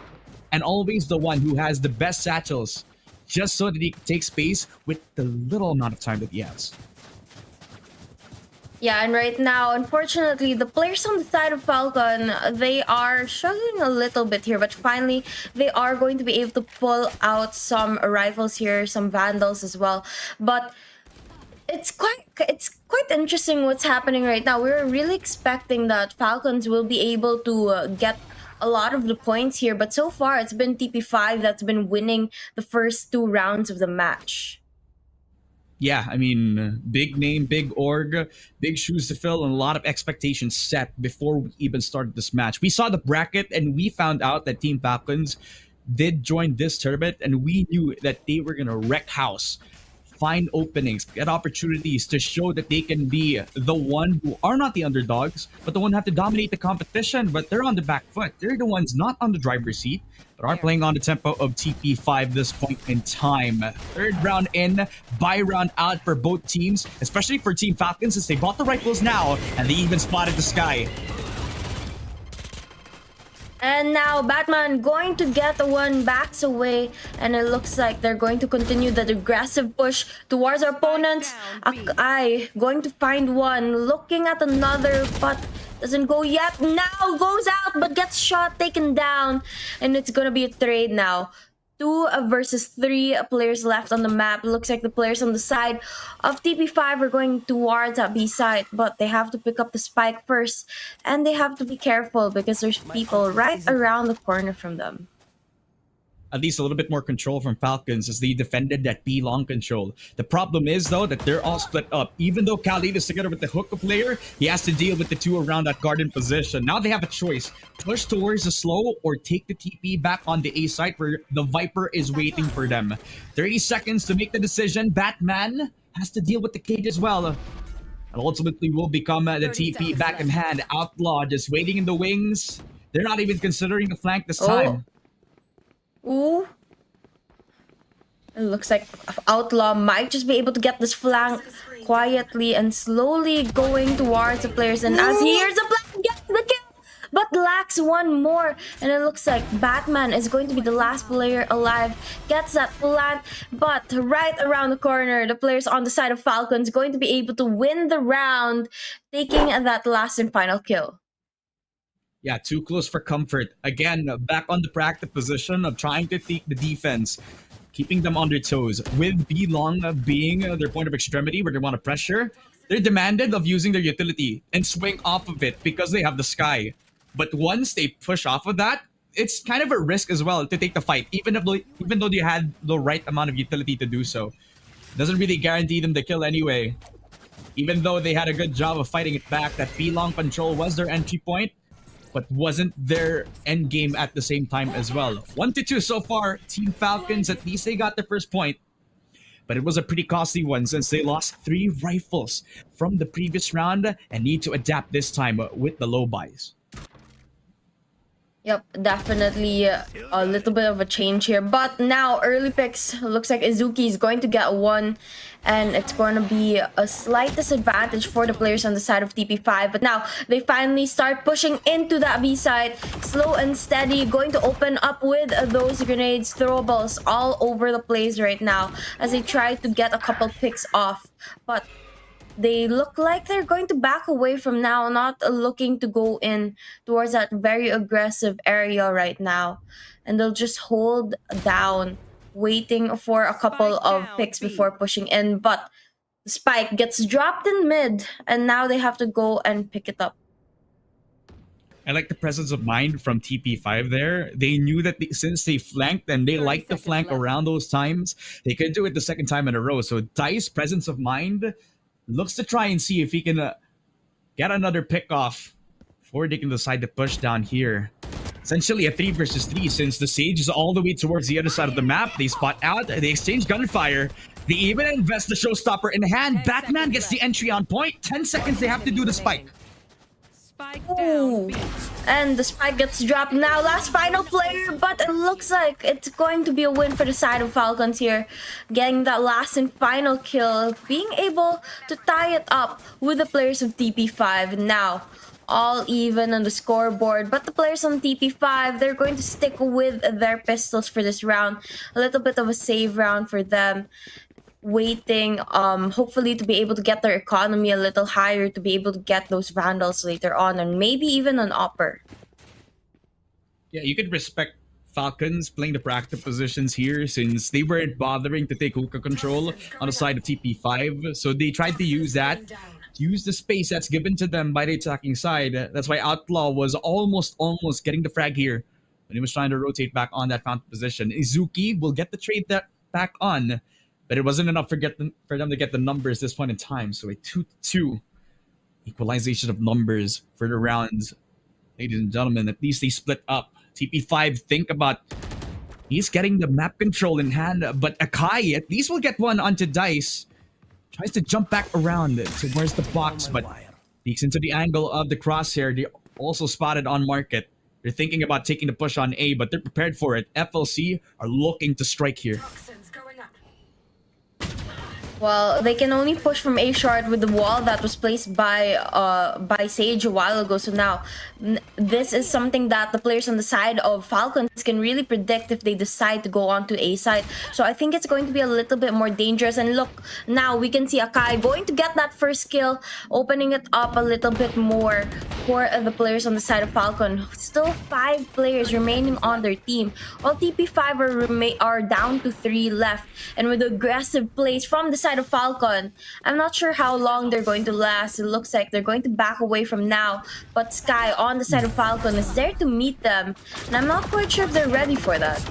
and always the one who has the best satchels, just so that he can take space with the little amount of time that he has. Yeah, and right now, unfortunately, the players on the side of Falcon, they are struggling a little bit here, but finally, they are going to be able to pull out some rifles here, some vandals as well. But it's quite interesting what's happening right now. We're really expecting that Falcons will be able to get a lot of the points here, but so far, it's been TP5 that's been winning the first 2 rounds of the match. Yeah, I mean, big name, big org, big shoes to fill, and a lot of expectations set before we even started this match. We saw the bracket, and we found out that Team Falcons did join this tournament, and we knew that they were going to wreck house, find openings, get opportunities to show that they can be the one who are not the underdogs, but the one who have to dominate the competition, but they're on the back foot. They're the ones not on the driver's seat, but are playing on the tempo of TP5 this point in time. Third round in, bye round out for both teams, especially for Team Falcons since they bought the rifles now, and they even spotted the sky. And now Batman going to get the one backs away, and it looks like they're going to continue the aggressive push towards our opponents. Akai going to find one, looking at another, but doesn't go yet. Now goes out, but gets shot, taken down, and it's gonna be a trade now. 2 versus 3 players left on the map. Looks like the players on the side of TP5 are going towards that B side, but they have to pick up the spike first, and they have to be careful because there's people right around the corner from them. At least a little bit more control from Falcons as they defended that B long control. The problem is, though, that they're all split up. Even though Khalid is together with the hook player, he has to deal with the 2 around that garden position. Now they have a choice. Push towards the slow or take the TP back on the A site where the Viper is waiting for them. 30 seconds to make the decision. Batman has to deal with the cage as well. And ultimately will become the TP back in hand. Outlaw just waiting in the wings. They're not even considering the flank this time. Ooh. It looks like Outlaw might just be able to get this flank quietly and slowly going towards the players. And as he hears the flank, gets the kill, but lacks one more. And it looks like Batman is going to be the last player alive. Gets that flank, but right around the corner, the players on the side of Falcons going to be able to win the round, taking that last and final kill. Yeah, too close for comfort. Again, back on the proactive position of trying to take the defense, keeping them on their toes. With B-Long being their point of extremity where they want to pressure, they're demanded of using their utility and swing off of it because they have the sky. But once they push off of that, it's kind of a risk as well to take the fight, even though they had the right amount of utility to do so. Doesn't really guarantee them the kill anyway. Even though they had a good job of fighting it back, that B-Long control was their entry point, but wasn't their end game at the same time as well. 1-2 so far. Team Falcons, at least they got the first point. But it was a pretty costly one since they lost 3 rifles from the previous round and need to adapt this time with the low buys. Yep, definitely a little bit of a change here. But now early picks, looks like Izuki is going to get one. And it's going to be a slight disadvantage for the players on the side of TP5. But now they finally start pushing into that B side. Slow and steady, going to open up with those grenades, throwables all over the place right now as they try to get a couple picks off. But they look like they're going to back away from now, not looking to go in towards that very aggressive area right now. And they'll just hold down, waiting for a couple of picks before pushing in. But the spike gets dropped in mid, and now they have to go and pick it up. I like the presence of mind from TP5 there. They knew that since they flanked and they liked to flank around those times, they could do it the second time in a row. So Dice, presence of mind, looks to try and see if he can get another pick off before they can decide to push down here. Essentially a 3 versus 3 since the Sage is all the way towards the other side of the map. They spot out, they exchange gunfire. They even invest the showstopper in hand. Batman gets the entry on point. 10 seconds they have to do the spike. Ooh. And the spike gets dropped now. Last final player, but it looks like it's going to be a win for the side of Falcons here. Getting that last and final kill, being able to tie it up with the players of TP5. Now, all even on the scoreboard, but the players on TP5, they're going to stick with their pistols for this round. A little bit of a save round for them. Waiting hopefully to be able to get their economy a little higher, to be able to get those vandals later on, and maybe even an upper. Yeah, you could respect Falcons playing the proactive positions here since they weren't bothering to take hookah control on the side of TP5, so they tried to use that, use the space that's given to them by the attacking side. That's why Outlaw was almost getting the frag here when he was trying to rotate back on that fountain position. Izuki will get the trade that back on, but it wasn't enough for them to get the numbers this point in time. So a 2-2 equalization of numbers for the rounds. Ladies and gentlemen, at least they split up. TP5, think about, he's getting the map control in hand, but Akai at least will get one onto Dice. Tries to jump back around towards the box, but peeks into the angle of the crosshair. They also spotted on market. They're thinking about taking the push on A, but they're prepared for it. FLC are looking to strike here. Well, they can only push from A short with the wall that was placed by Sage a while ago. So now, this is something that the players on the side of Falcons can really predict if they decide to go on to A side. So I think it's going to be a little bit more dangerous. And look, now we can see Akai going to get that first kill, opening it up a little bit more for the players on the side of Falcon. Still 5 players remaining on their team, while TP5 are down to 3 left. And with aggressive plays from the side of Falcon, I'm not sure how long they're going to last. It looks like they're going to back away from now, but Sky on the side of Falcon is there to meet them, and I'm not quite sure if they're ready for that.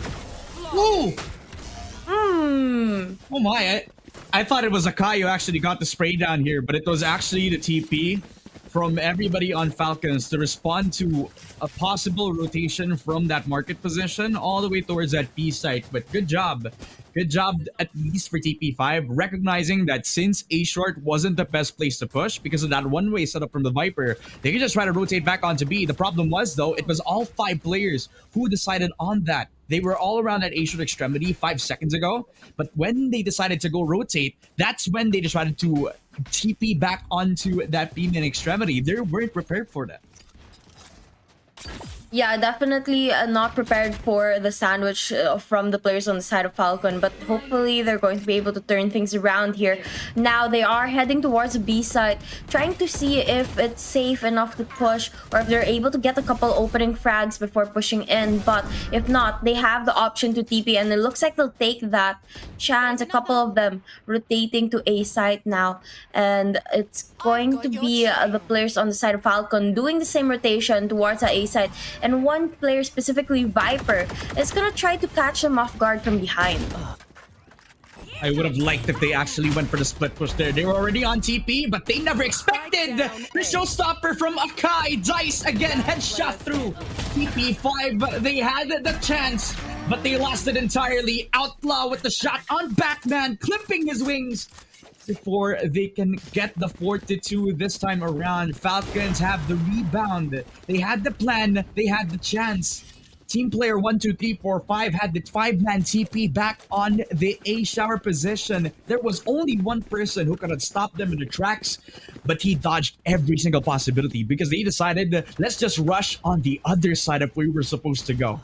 Woo! Oh my, I thought it was Akai who actually got the spray down here, but it was actually the TP from everybody on Falcons to respond to a possible rotation from that market position all the way towards that B site. But good job. Good job, at least for TP5, recognizing that since A short wasn't the best place to push because of that one-way setup from the Viper, they could just try to rotate back onto B. The problem was, though, it was all 5 players who decided on that. They were all around that A short extremity 5 seconds ago, but when they decided to go rotate, that's when they decided to TP back onto that B main extremity. They weren't prepared for that. Yeah, definitely not prepared for the sandwich from the players on the side of Falcon, but hopefully they're going to be able to turn things around here. Now they are heading towards the B side, trying to see if it's safe enough to push or if they're able to get a couple opening frags before pushing in. But if not, they have the option to TP, and it looks like they'll take that chance. A couple of them rotating to A side now, and it's going to be the players on the side of Falcon doing the same rotation towards the A side. And one player, specifically Viper, is gonna try to catch them off guard from behind. I would have liked if they actually went for the split push there. They were already on TP, but they never expected the showstopper from Akai. Dice again, headshot through. TP5, they had the chance, but they lost it entirely. Outlaw with the shot on Batman, clipping his wings before they can get the 4-2 this time around. Falcons have the rebound. They had the plan. They had the chance. Team player 1, 2, 3, 4, 5 had the 5-man TP back on the A shower position. There was only one person who could have stopped them in the tracks, but he dodged every single possibility because they decided, let's just rush on the other side of where we were supposed to go.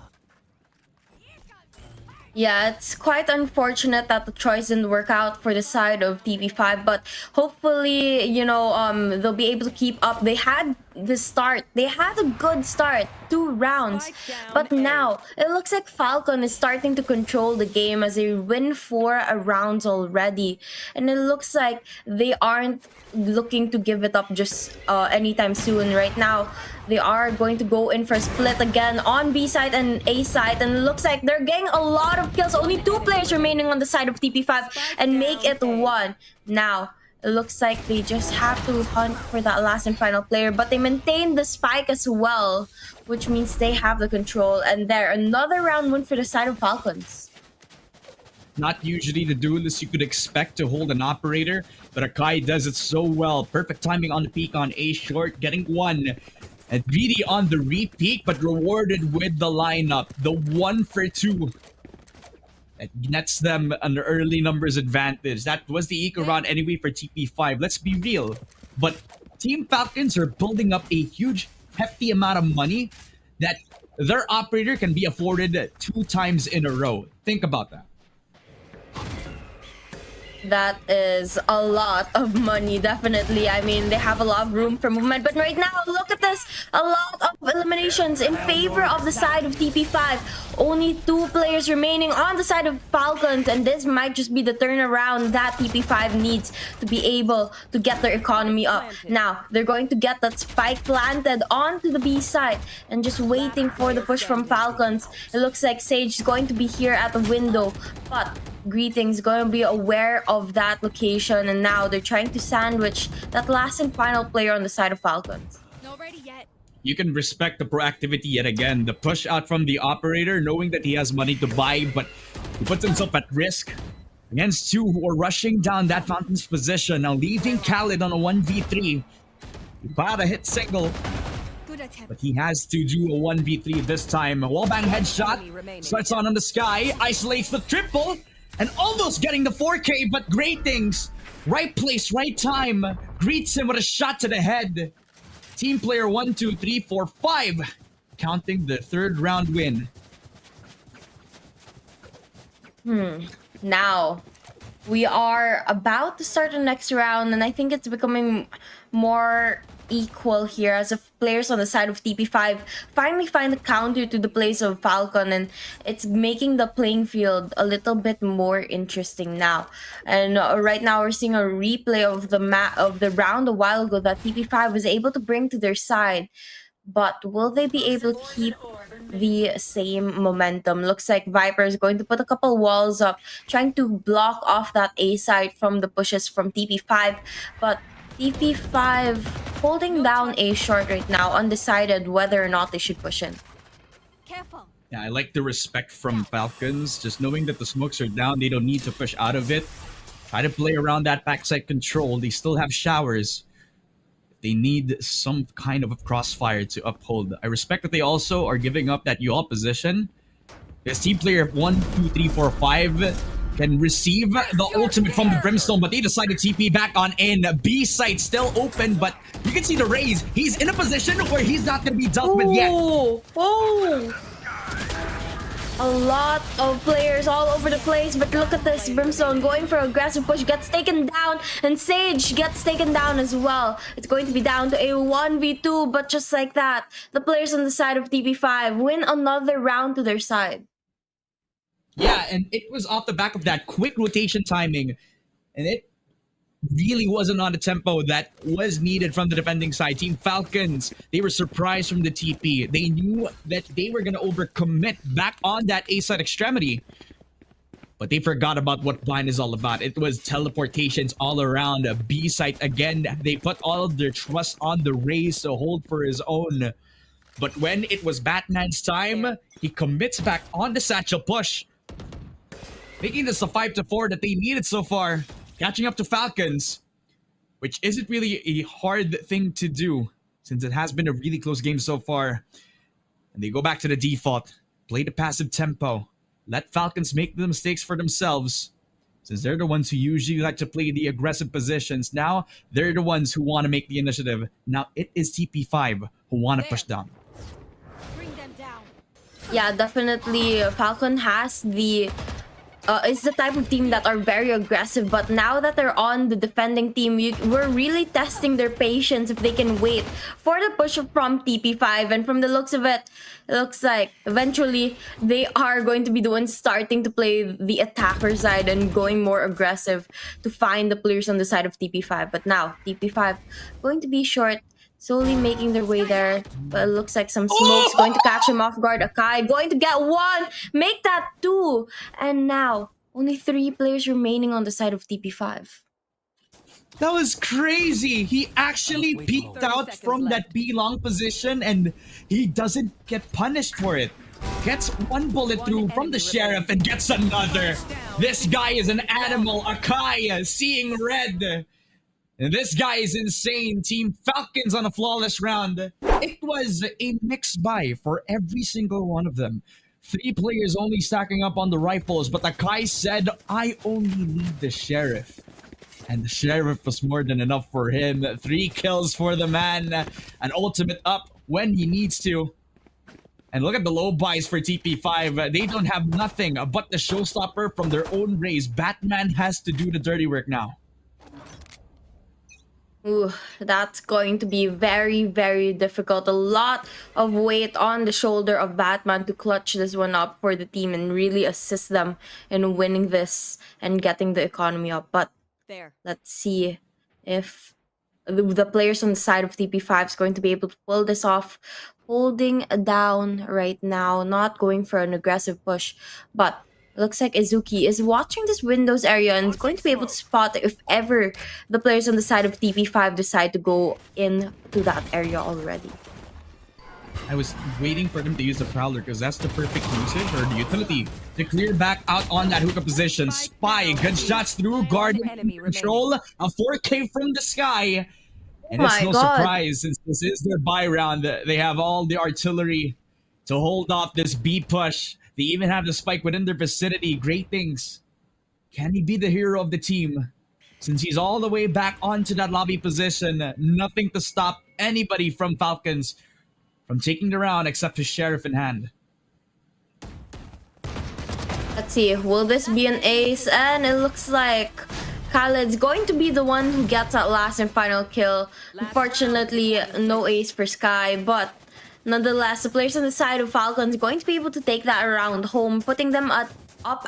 Yeah, it's quite unfortunate that the choice didn't work out for the side of TP5, but hopefully, you know, they'll be able to keep up. They had the start. They had a good start, 2 rounds, but now it looks like Falcon is starting to control the game as they win 4 rounds already, and it looks like they aren't looking to give it up just anytime soon. Right now, they are going to go in for a split again on B side and A side, and it looks like they're getting a lot of kills. Only 2 players remaining on the side of TP5 and make it 1. Now, It looks like they just have to hunt for that last and final player, but they maintain the spike as well, which means they have the control. And there, another round win for the side of Falcons. Not usually the duelist you could expect to hold an operator, but Akai does it so well. Perfect timing on the peak on A short, getting one. And VD on the repeat, but rewarded with the lineup. The 1 for 2. That nets them an early numbers advantage. That was the eco round anyway for TP5. Let's be real. But Team Falcons are building up a huge, hefty amount of money that their operator can be afforded 2 times in a row. Think about that. That is a lot of money, definitely. I mean, they have a lot of room for movement. But right now, look at this. A lot of eliminations in favor of the side of TP5. Only 2 players remaining on the side of Falcons. And this might just be the turnaround that TP5 needs to be able to get their economy up. Now, they're going to get that spike planted onto the B side. And just waiting for the push from Falcons. It looks like Sage is going to be here at the window. But Greetings going to be aware of that location, and now they're trying to sandwich that last and final player on the side of Falcons. Not ready yet. You can respect the proactivity yet again. The push out from the operator, knowing that he has money to buy, but he puts himself at risk against 2 who are rushing down that Fountain's position. Now leaving Khaled on a 1v3. Ibarra hit single, but he has to do a 1v3 this time. Wallbang headshot, starts on the sky, isolates the triple, and almost getting the 4K, but great things. Right place, right time. Greets him with a shot to the head. Team player 1, 2, 3, 4, 5. Counting the 3rd round win. Now, we are about to start the next round, and I think it's becoming more equal here as if players on the side of TP5 finally find the counter to the plays of Falcon, and it's making the playing field a little bit more interesting now. And right now we're seeing a replay of the round a while ago that TP5 was able to bring to their side, but will they be able to keep the same momentum? Looks like Viper is going to put a couple walls up, trying to block off that A side from the pushes from TP5, but TP5 holding down A short right now, undecided whether or not they should push in. Careful. Yeah, I like the respect from Falcons. Just knowing that the smokes are down, they don't need to push out of it. Try to play around that backside control. They still have showers. They need some kind of a crossfire to uphold. I respect that they also are giving up that UL position. This team player 1, 2, 3, 4, 5 can receive the ultimate from the Brimstone, but they decide to TP back on in. B site still open, but you can see the raise. He's in a position where he's not going to be dealt with yet. A lot of players all over the place, but look at this. Brimstone going for aggressive push, gets taken down, and Sage gets taken down as well. It's going to be down to a 1v2, but just like that, the players on the side of TP5 win another round to their side. Yeah, and it was off the back of that quick rotation timing, and it really wasn't on the tempo that was needed from the defending side. Team Falcons, they were surprised from the TP. They knew that they were going to overcommit back on that A side extremity, but they forgot about what Blind is all about. It was teleportations all around. B side again, they put all of their trust on the Raze to hold for his own. But when it was Batman's time, he commits back on the satchel push, making this a 5-4 that they needed so far, catching up to Falcons, which isn't really a hard thing to do since it has been a really close game so far. And they go back to the default, play the passive tempo, let Falcons make the mistakes for themselves, since they're the ones who usually like to play the aggressive positions. Now, they're the ones who want to make the initiative. Now, it is TP5 who want to push down. Bring them down. Yeah, definitely Falcon has the it's the type of team that are very aggressive, but now that they're on the defending team, we're really testing their patience if they can wait for the push from TP5. And from the looks of it, it looks like eventually they are going to be the ones starting to play the attacker side and going more aggressive to find the players on the side of TP5. But now TP5 going to be short, slowly making their way there, but it looks like some smoke's going to catch him off guard. Akai going to get 1, make that 2, and now only 3 players remaining on the side of TP5. That was crazy. He actually peeked out from that B long position and he doesn't get punished for it. Gets one bullet through from the sheriff and gets another. This guy is an animal. Akai seeing red. And this guy is insane. Team Falcons on a flawless round. It was a mixed buy for every single one of them. 3 players only stacking up on the rifles, but Akai said, I only need the sheriff. And the sheriff was more than enough for him. 3 kills for the man. An ultimate up when he needs to. And look at the low buys for TP5. They don't have nothing but the showstopper from their own race. Batman has to do the dirty work now. Ooh, that's going to be very, very difficult. A lot of weight on the shoulder of Batman to clutch this one up for the team and really assist them in winning this and getting the economy up. But let's see if the players on the side of TP5 is going to be able to pull this off. Holding down right now, not going for an aggressive push, but looks like Izuki is watching this windows area and is going to be able to spot if ever the players on the side of TP5 decide to go into that area already. I was waiting for them to use the Prowler because that's the perfect usage or the utility to clear back out on that hookah position. Spy, good shots through, guard control, a 4K from the sky. And it's no surprise since this is their buy round. They have all the artillery to hold off this B push. They even have the spike within their vicinity. Great things. Can he be the hero of the team? Since he's all the way back onto that lobby position, nothing to stop anybody from Falcons from taking the round except his sheriff in hand. Let's see, will this be an ace? And it looks like Khaled's going to be the one who gets that last and final kill. Unfortunately, no ace for Sky, but nonetheless, the players on the side of Falcons going to be able to take that round home, putting them up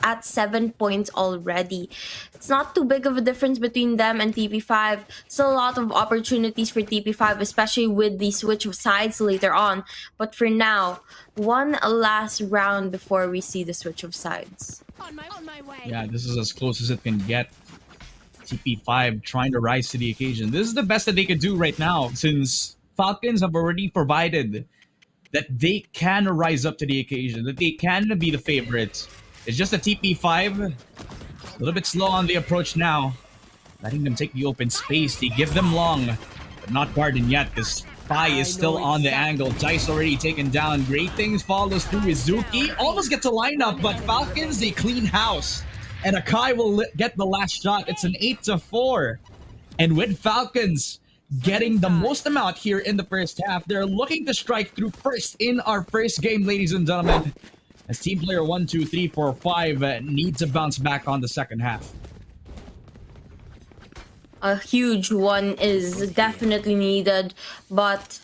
at 7 points already. It's not too big of a difference between them and TP5. Still a lot of opportunities for TP5, especially with the switch of sides later on. But for now, one last round before we see the switch of sides. On my way. Yeah, this is as close as it can get. TP5 trying to rise to the occasion. This is the best that they could do right now since Falcons have already provided that they can rise up to the occasion, that they can be the favorites. It's just a TP5, a little bit slow on the approach now. Letting them take the open space. They give them long, but not Garden yet because Spy is still on the angle. Dice already taken down. Great things follows through. Izuki almost gets a lineup, but Falcons, they clean house. And Akai will get the last shot. It's an 8-4. And with Falcons getting the most amount here in the first half, they're looking to strike through first in our first game, ladies and gentlemen. As team player 1, 2, 3, 4, 5 need to bounce back on the second half. A huge one is definitely needed, but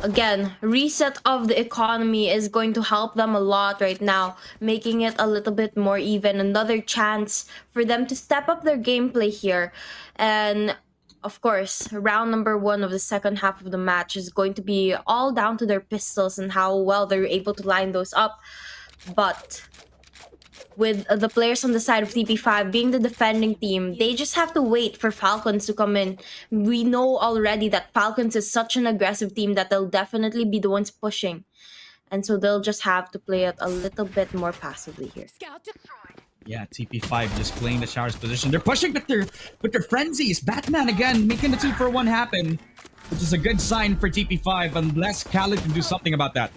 again, reset of the economy is going to help them a lot right now, making it a little bit more even. Another chance for them to step up their gameplay here. And of course, round number 1 of the second half of the match is going to be all down to their pistols and how well they're able to line those up. But with the players on the side of TP5 being the defending team, they just have to wait for Falcons to come in. We know already that Falcons is such an aggressive team that they'll definitely be the ones pushing. And so they'll just have to play it a little bit more passively here. Yeah, TP5 just playing the Shower's position. They're pushing with their frenzies. Batman again making the 2-for-1 happen, which is a good sign for TP5 unless Khaled can do something about that.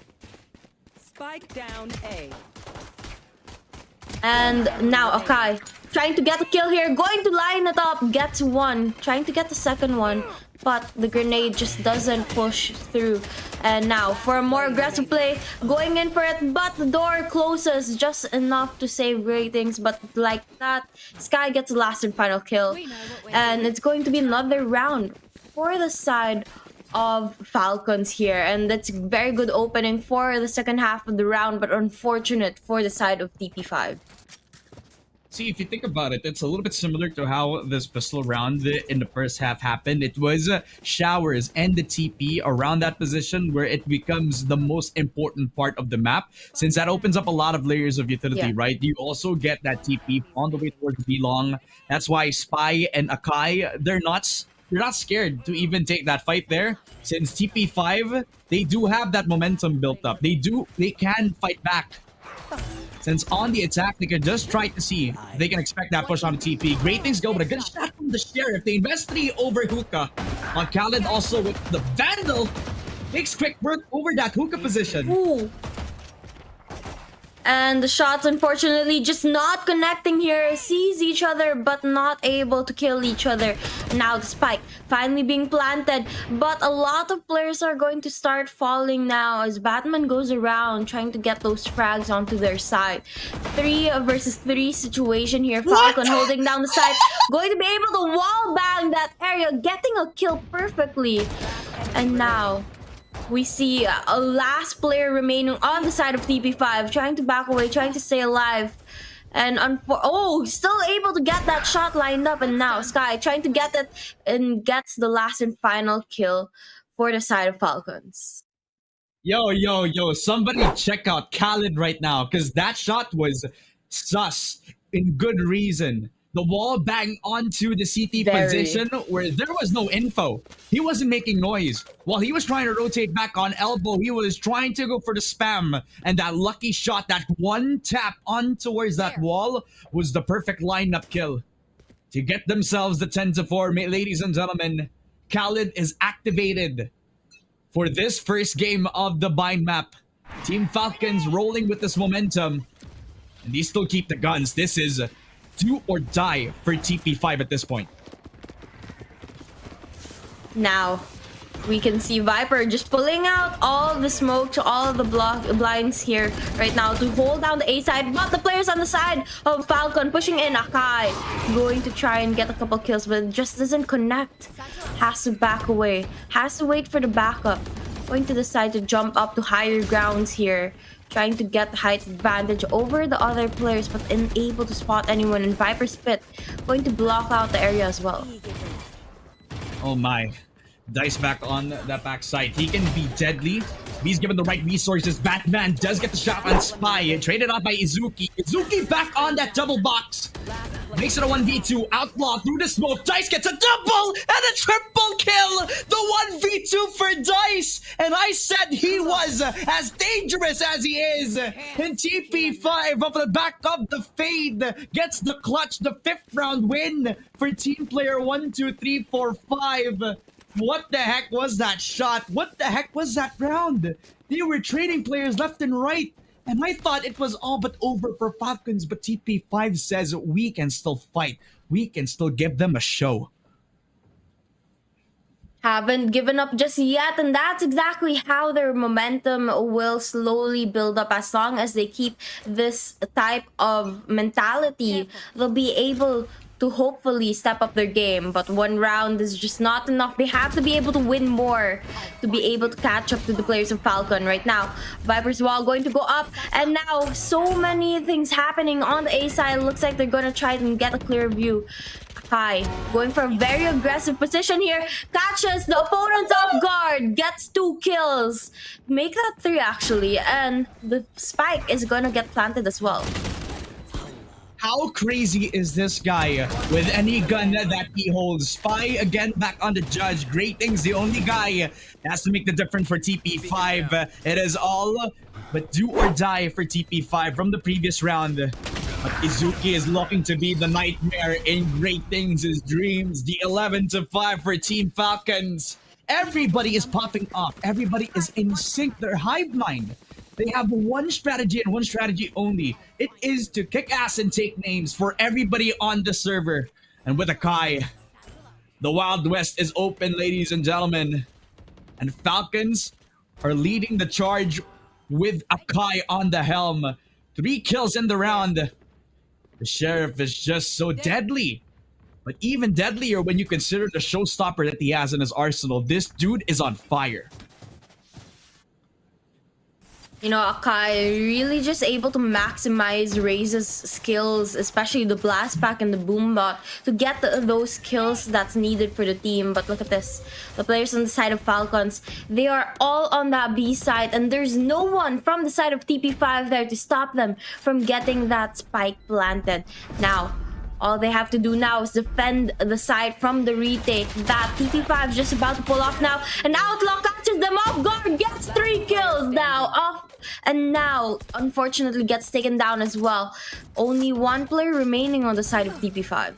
Spike down A. And now Akai trying to get a kill here, going to line it up, gets one, trying to get the second one, but the grenade just doesn't push through. And now for a more aggressive play, going in for it, but the door closes just enough to save ratings. But like that, Sky gets the last and final kill, and it's going to be another round for the side of Falcons here, and that's a very good opening for the second half of the round, but unfortunate for the side of TP5. See, if you think about it, it's a little bit similar to how this pistol round in the first half happened. It was showers and the TP around that position where it becomes the most important part of the map, since that opens up a lot of layers of utility, right? You also get that TP on the way towards B-Long. That's why Spy and Akai, they're not scared to even take that fight there, since TP5, they do have that momentum built up. They can fight back. Since on the attack, they can just try to see if they can expect that push on the TP. Great things go, but a good shot from the Sheriff. They invest 3 over Hookah. On Khaled also with the Vandal. Makes quick work over that Hookah position. Ooh. And the shots, unfortunately, just not connecting here. Sees each other, but not able to kill each other. Now the spike finally being planted. But a lot of players are going to start falling now as Batman goes around trying to get those frags onto their side. 3 versus 3 situation here. Falcon holding down the side. Going to be able to wall bang that area. Getting a kill perfectly. And now we see a last player remaining on the side of TP5, trying to back away, trying to stay alive. And still able to get that shot lined up. And now Sky trying to get it and gets the last and final kill for the side of Falcons. Yo, somebody check out Khaled right now, because that shot was sus in good reason. The wall bang onto the CT position where there was no info. He wasn't making noise. While he was trying to rotate back on elbow, he was trying to go for the spam. And that lucky shot, that one tap on towards that wall was the perfect lineup kill. To get themselves the 10-4, ladies and gentlemen, Khaled is activated for this first game of the bind map. Team Falcons rolling with this momentum. And they still keep the guns. This is do or die for TP5 at this point. Now, we can see Viper just pulling out all the smoke to all of the blinds here right now to hold down the A side. But the players on the side of Falcon pushing in. Akai going to try and get a couple kills, but it just doesn't connect. Has to back away. Has to wait for the backup. Going to decide to jump up to higher grounds here. Trying to get the height advantage over the other players, but unable to spot anyone. And Viper's Pit going to block out the area as well. Oh my. Dice back on that backside. He can be deadly. He's given the right resources. Batman does get the shot on Spy. Traded off by Izuki. Izuki back on that double box. Makes it a 1v2. Outlaw through the smoke. Dice gets a double and a triple kill. The 1v2 for Dice. And I said he was as dangerous as he is. And TP5 off the back of the fade gets the clutch. The 5th round win for team player 1, 2, 3, 4, 5. What the heck was that shot? What the heck was that round? They were trading players left and right. And I thought it was all but over for Falcons, but TP5 says we can still fight. We can still give them a show. Haven't given up just yet, and that's exactly how their momentum will slowly build up. As long as they keep this type of mentality, they'll be able to hopefully step up their game. But one round is just not enough. They have to be able to win more to be able to catch up to the players of Falcon right now. Viper's wall going to go up, and now so many things happening on the A side. Looks like they're gonna try and get a clear view. Kai going for a very aggressive position here. Catches the opponent off guard. Gets 2 kills. Make that 3 actually. And the spike is gonna get planted as well. How crazy is this guy with any gun that he holds? Spy again back on the judge. Great things. The only guy that has to make the difference for TP5. It is all but do or die for TP5 from the previous round. But Izuki is looking to be the nightmare in Great Things' his dreams. The 11-5 for Team Falcons. Everybody is popping off. Everybody is in sync. They're hive mind. They have one strategy and one strategy only. It is to kick ass and take names for everybody on the server. And with Akai, the Wild West is open, ladies and gentlemen. And Falcons are leading the charge with Akai on the helm. 3 kills in the round. The Sheriff is just so deadly. But even deadlier when you consider the showstopper that he has in his arsenal. This dude is on fire. You know, Akai really just able to maximize Raze's skills, especially the blast pack and the boombot, to get those kills that's needed for the team. But look at this. The players on the side of Falcons, they are all on that B side, and there's no one from the side of TP5 there to stop them from getting that spike planted. Now, all they have to do now is defend the side from the retake. That TP5 is just about to pull off now. And Outlaw catches them off guard, gets 3 kills now off. And now, unfortunately, gets taken down as well. Only one player remaining on the side of TP5.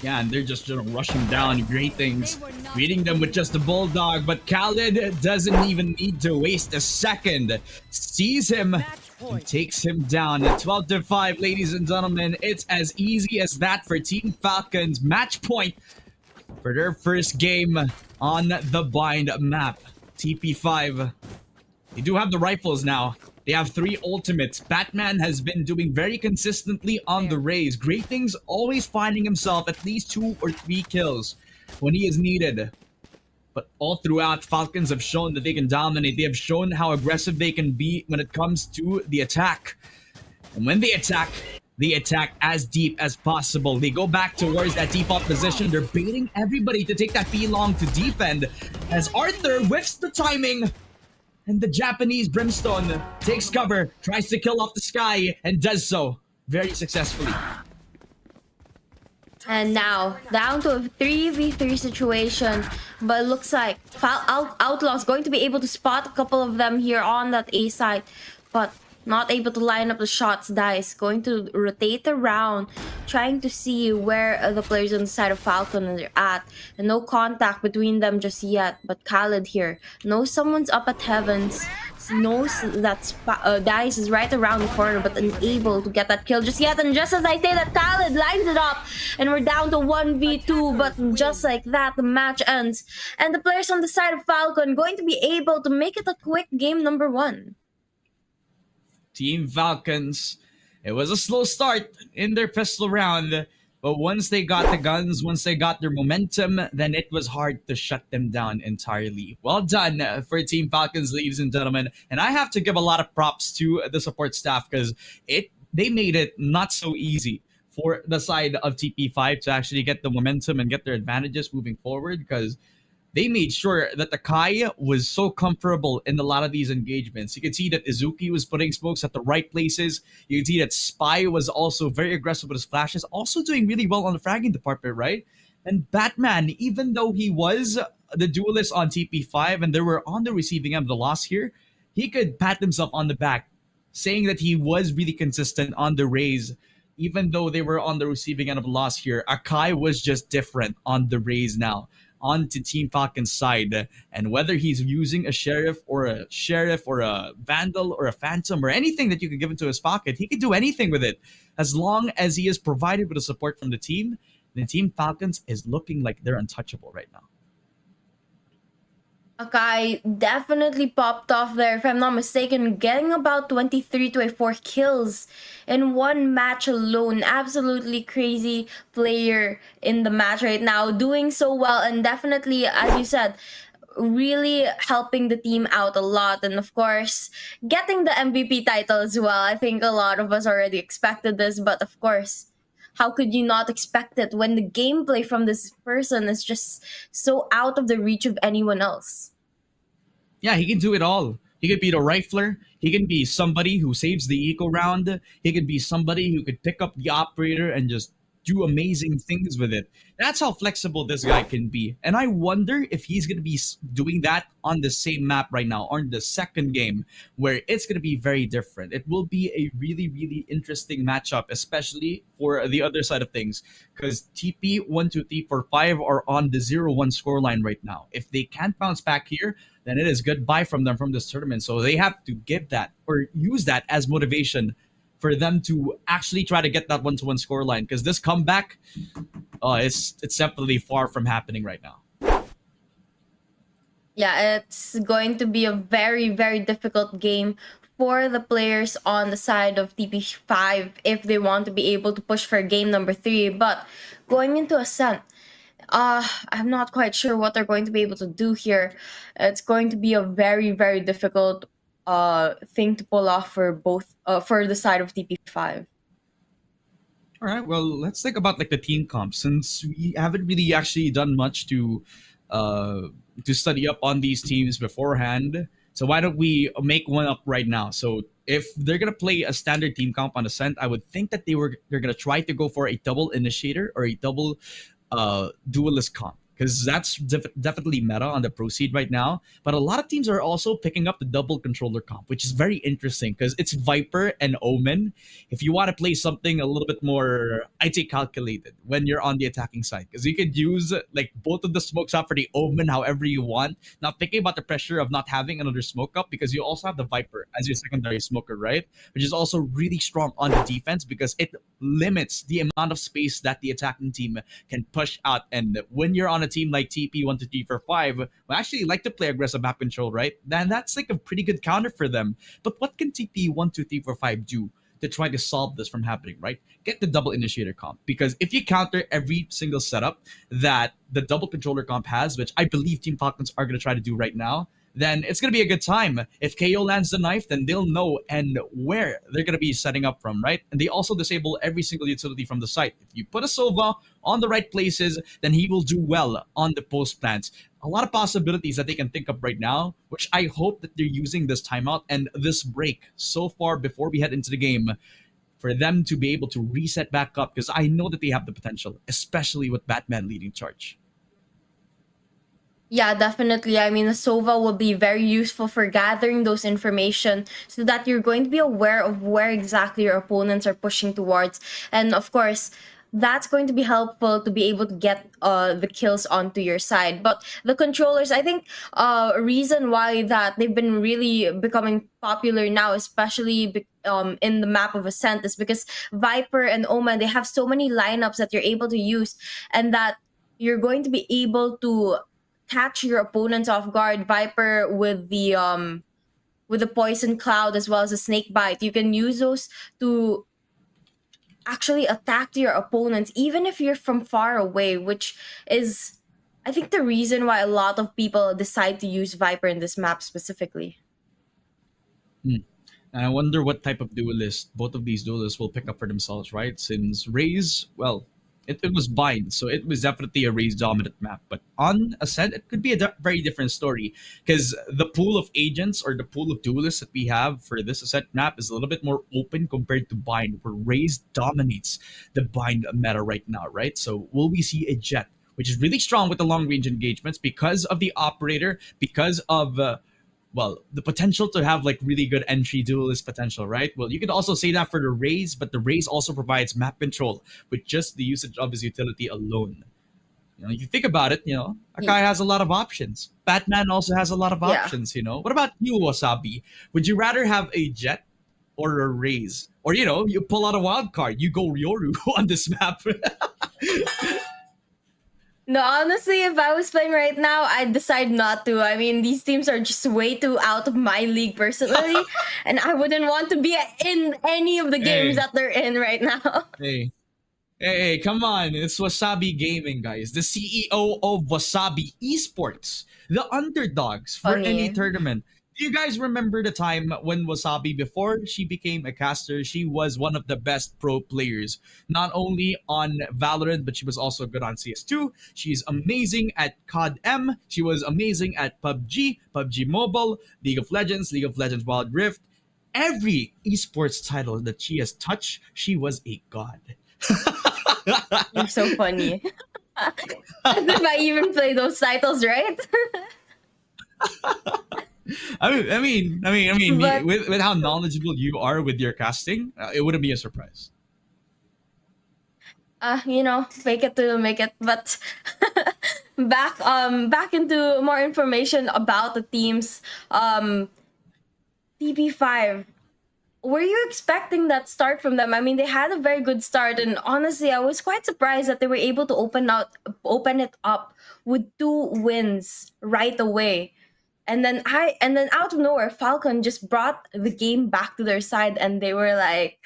Yeah, and they're just rushing down, great things, beating them with just a bulldog. But Khaled doesn't even need to waste a second. Sees him and takes him down. 12-5, ladies and gentlemen. It's as easy as that for Team Falcons. Match point for their first game on the Bind map. TP5, they do have the rifles now. They have 3 ultimates. Batman has been doing very consistently on the Raze. Great things, always finding himself at least 2 or 3 kills when he is needed. But all throughout, Falcons have shown that they can dominate. They have shown how aggressive they can be when it comes to the attack. And when they attack as deep as possible. They go back towards that default position. They're baiting everybody to take that B-long to defend. As Arthur whiffs the timing. And the Japanese Brimstone takes cover, tries to kill off the sky, and does so very successfully. And now, down to a 3v3 situation. But it looks like Outlaw's going to be able to spot a couple of them here on that A side. But not able to line up the shots. Dice going to rotate around, trying to see where the players on the side of Falcon are at. And no contact between them just yet. But Khaled here knows someone's up at Heavens. Knows that Dice is right around the corner, but unable to get that kill just yet. And just as I say that, Khaled lines it up, and we're down to 1v2. But just like that, the match ends, and the players on the side of Falcon going to be able to make it a quick game number 1. Team Falcons, it was a slow start in their pistol round, but once they got the guns, once they got their momentum, then it was hard to shut them down entirely. Well done for Team Falcons, ladies and gentlemen. And I have to give a lot of props to the support staff because they made it not so easy for the side of TP5 to actually get the momentum and get their advantages moving forward, because they made sure that the Kai was so comfortable in a lot of these engagements. You can see that Izuki was putting smokes at the right places. You can see that Spy was also very aggressive with his flashes, also doing really well on the fragging department, right? And Batman, even though he was the duelist on TP5 and they were on the receiving end of the loss here, he could pat himself on the back, saying that he was really consistent on the Raze. Even though they were on the receiving end of the loss here, Akai was just different on the Raze now. On to Team Falcon's side, and whether he's using a sheriff or a vandal or a phantom or anything that you could give into his pocket, he could do anything with it as long as he is provided with the support from the team. The Team Falcons is looking like they're untouchable right now. Akai definitely popped off there, if I'm not mistaken, getting about 23-24 kills in one match alone. Absolutely crazy player in the match right now, doing so well, and definitely, as you said, really helping the team out a lot. And of course, getting the MVP title as well. I think a lot of us already expected this, but of course, how could you not expect it when the gameplay from this person is just so out of the reach of anyone else? Yeah, he can do it all. He could be the rifler. He can be somebody who saves the eco round. He could be somebody who could pick up the operator and just do amazing things with it. That's how flexible this guy can be. And I wonder if he's going to be doing that on the same map right now, on the second game, where it's going to be very different. It will be a really, really interesting matchup, especially for the other side of things, because TP 1, 2, 3, 4, 5 are on the 0-1 scoreline right now. If they can't bounce back here, then it is goodbye from them from this tournament. So they have to give that or use that as motivation for them to actually try to get that 1-1 scoreline, because this comeback, it's definitely far from happening right now. Yeah, it's going to be a very, very difficult game for the players on the side of TP5 if they want to be able to push for game number 3. But going into Ascent, I'm not quite sure what they're going to be able to do here. It's going to be a very, very difficult thing to pull off for both for the side of TP5. All right. Well, let's think about like the team comp, since we haven't really actually done much to study up on these teams beforehand. So why don't we make one up right now? So if they're gonna play a standard team comp on Ascent, I would think that they're gonna try to go for a double initiator or a double duelist comp, because that's definitely meta on the Proceed right now. But a lot of teams are also picking up the double controller comp, which is very interesting because it's Viper and Omen. If you want to play something a little bit more, I'd say, calculated when you're on the attacking side, because you could use like both of the smokes up for the Omen however you want, not thinking about the pressure of not having another smoke up, because you also have the Viper as your secondary smoker, right? Which is also really strong on the defense because it limits the amount of space that the attacking team can push out. And when you're on a team like TP 1 2 3 4 5, who actually like to play aggressive map control, right? Then that's like a pretty good counter for them. But what can TP 1 2 3 4 5 do to try to solve this from happening, right? Get the double initiator comp, because if you counter every single setup that the double controller comp has, which I believe Team Falcons are going to try to do right now, then it's going to be a good time. If KO lands the knife, then they'll know and where they're going to be setting up from, right? And they also disable every single utility from the site. If you put a Sova on the right places, then he will do well on the post plants. A lot of possibilities that they can think of right now, which I hope that they're using this timeout and this break so far before we head into the game for them to be able to reset back up, because I know that they have the potential, especially with Batman leading charge. Yeah, definitely. I mean, the Sova will be very useful for gathering those information so that you're going to be aware of where exactly your opponents are pushing towards. And of course, that's going to be helpful to be able to get the kills onto your side. But the controllers, I think a reason why that they've been really becoming popular now, especially in the map of Ascent, is because Viper and Omen, they have so many lineups that you're able to use, and that you're going to be able to catch your opponents off guard. Viper with the poison cloud as well as a snake bite, you can use those to actually attack your opponents even if you're from far away, which is, I think, the reason why a lot of people decide to use Viper in this map specifically. And I wonder what type of duelist both of these duelists will pick up for themselves, right? Since Raze, well, it was bind, so it was definitely a Raze dominant map. But on Ascent, it could be a very different story, because the pool of agents or the pool of duelists that we have for this Ascent map is a little bit more open compared to bind, where Raze dominates the bind meta right now, right? So will we see a Jet, which is really strong with the long range engagements because of the operator, because of the potential to have like really good entry duelist potential, right? Well, you could also say that for the Raze, but the Raze also provides map control with just the usage of his utility alone. You think about it, Akai has a lot of options. Batman also has a lot of options, What about you, Wasabi? Would you rather have a Jet or a Raze? Or, you pull out a wild card, you go Ryoru on this map. No, honestly, if I was playing right now, I'd decide not to. I mean, these teams are just way too out of my league personally, and I wouldn't want to be in any of the games that they're in right now. Hey, come on. It's Wasabi Gaming, guys. The CEO of Wasabi Esports. The underdogs for any tournament. Do you guys remember the time when Wasabi, before she became a caster, she was one of the best pro players, not only on Valorant, but she was also good on CS2. She's amazing at COD M. She was amazing at PUBG, PUBG Mobile, League of Legends Wild Rift. Every esports title that she has touched, she was a god. You're so funny. As if I even play those titles, right? I mean, but, with how knowledgeable you are with your casting, it wouldn't be a surprise. Fake it to make it. But back into more information about the teams. TP5. Were you expecting that start from them? I mean, they had a very good start, and honestly, I was quite surprised that they were able to open it up with 2 wins right away. And then out of nowhere, Falcon just brought the game back to their side, and they were like,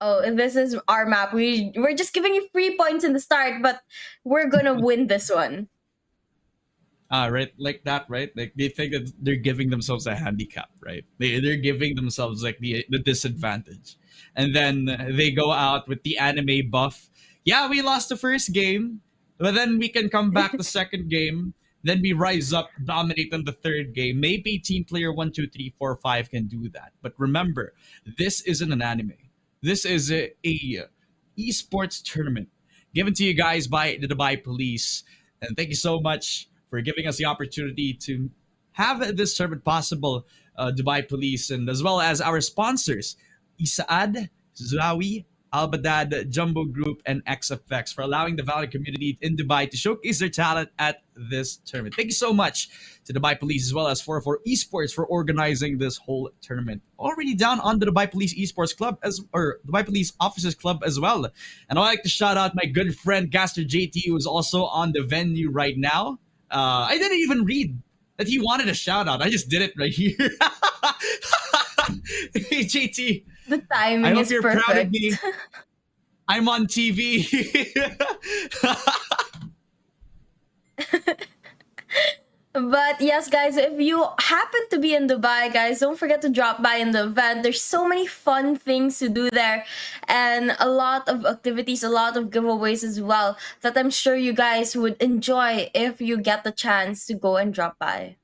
"Oh, this is our map. We're just giving you 3 points in the start, but we're gonna win this one." Right, like that, right? Like they think that they're giving themselves a handicap, right? They're giving themselves like the disadvantage, and then they go out with the anime buff. Yeah, we lost the first game, but then we can come back the second game. Then we rise up, dominate in the third game. Maybe team player 1, 2, 3, 4, 5 can do that. But remember, this isn't an anime. This is a esports tournament given to you guys by the Dubai Police. And thank you so much for giving us the opportunity to have this tournament possible, Dubai Police, and as well as our sponsors, Isaad, Zawi, Albadad, Jumbo Group, and XFX for allowing the Valorant community in Dubai to showcase their talent at this tournament. Thank you so much to Dubai Police as well as 404 Esports for organizing this whole tournament. Already down on the Dubai Police Esports Club or Dubai Police Officers Club as well. And I'd like to shout out my good friend Caster JT, who is also on the venue right now. I didn't even read that he wanted a shout out. I just did it right here. Hey JT. The timing I hope is you're perfect. proud of me. I'm on TV. But yes, guys, if you happen to be in Dubai, guys, don't forget to drop by in the event. There's so many fun things to do there and a lot of activities, a lot of giveaways as well that I'm sure you guys would enjoy if you get the chance to go and drop by.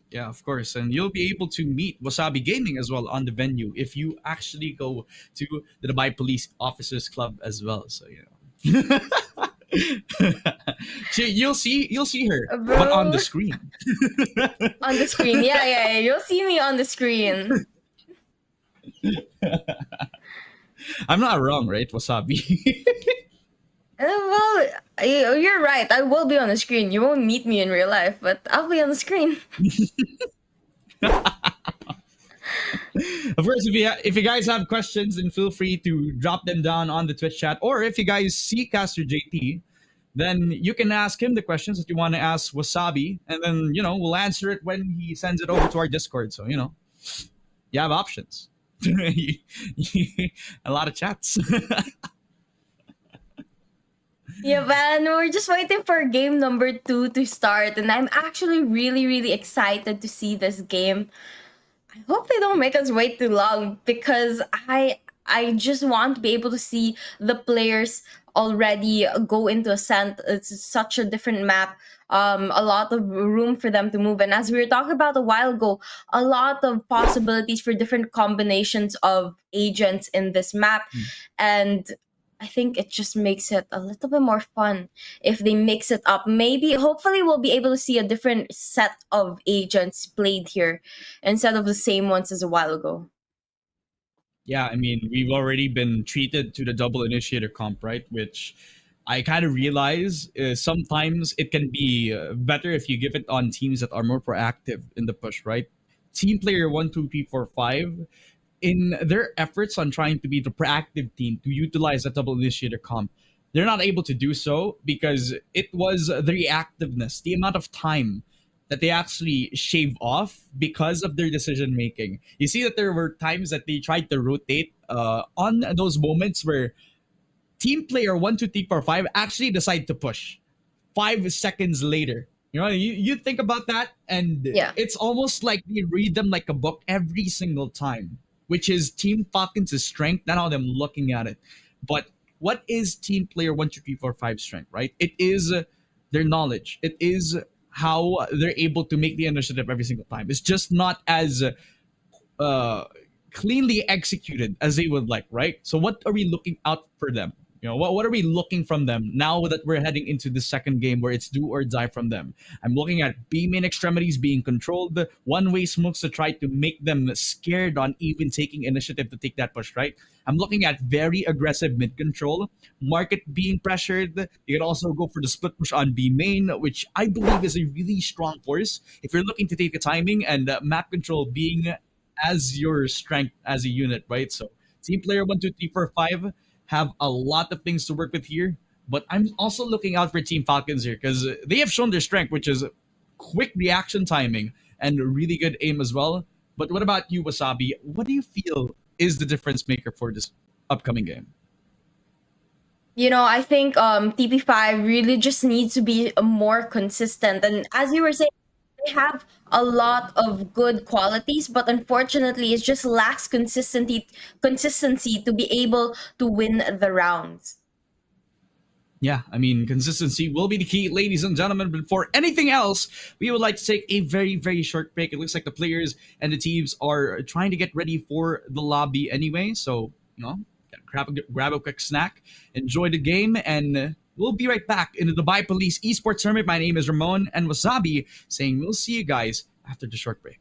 Yeah, of course. And you'll be able to meet Wasabi Gaming as well on the venue if you actually go to the Dubai Police Officers Club as well. So, you know. You'll see her, but on the screen. On the screen, yeah. You'll see me on the screen. I'm not wrong, right, Wasabi? Well, you're right. I will be on the screen. You won't meet me in real life, but I'll be on the screen. Of course, if you guys have questions, then feel free to drop them down on the Twitch chat. Or if you guys see Caster JT, then you can ask him the questions that you want to ask Wasabi, and then we'll answer it when he sends it over to our Discord. So you have options. A lot of chats. Yeah, man, we're just waiting for game number 2 to start, and I'm actually really, really excited to see this game. I hope they don't make us wait too long because I just want to be able to see the players already go into Ascent. It's such a different map, a lot of room for them to move. And as we were talking about a while ago, a lot of possibilities for different combinations of agents in this map. And I think it just makes it a little bit more fun if they mix it up. Hopefully we'll be able to see a different set of agents played here instead of the same ones as a while ago. Yeah, I mean, we've already been treated to the double initiator comp, right? Which I kind of realize sometimes it can be better if you give it on teams that are more proactive in the push, right? Team player 1, 2, 3, 4, 5, in their efforts on trying to be the proactive team to utilize that double initiator comp, they're not able to do so because it was the reactiveness, the amount of time that they actually shave off because of their decision making. You see that there were times that they tried to rotate on those moments where team player 1, 2, 3, 4, 5 actually decide to push 5 seconds later. You think about that, and it's almost like they read them like a book every single time, which is Team Falcons' strength. Not how them looking at it, but what is team player 1, 2, 3, 4, 5 strength, right? It is their knowledge. It is how they're able to make the initiative every single time. It's just not as cleanly executed as they would like, right? So what are we looking out for them? What are we looking from them now that we're heading into the second game where it's do or die from them? I'm looking at B main extremities being controlled, one-way smokes to try to make them scared on even taking initiative to take that push, right? I'm looking at very aggressive mid control, market being pressured. You can also go for the split push on B main, which I believe is a really strong force if you're looking to take a timing, and map control being as your strength as a unit, right? So team player 1, 2, 3, 4, 5 have a lot of things to work with here, but I'm also looking out for Team Falcons here because they have shown their strength, which is quick reaction timing and really good aim as well. But what about you, Wasabi? What do you feel is the difference maker for this upcoming game? You know, I think TP5 really just needs to be more consistent. And as you were saying, they have a lot of good qualities, but unfortunately, it just lacks consistency to be able to win the rounds. Yeah, I mean, consistency will be the key, ladies and gentlemen. But for anything else, we would like to take a very, very short break. It looks like the players and the teams are trying to get ready for the lobby anyway. So, grab a quick snack, enjoy the game, and we'll be right back in the Dubai Police Esports Tournament. My name is Ramon and Wasabi, saying we'll see you guys after the short break.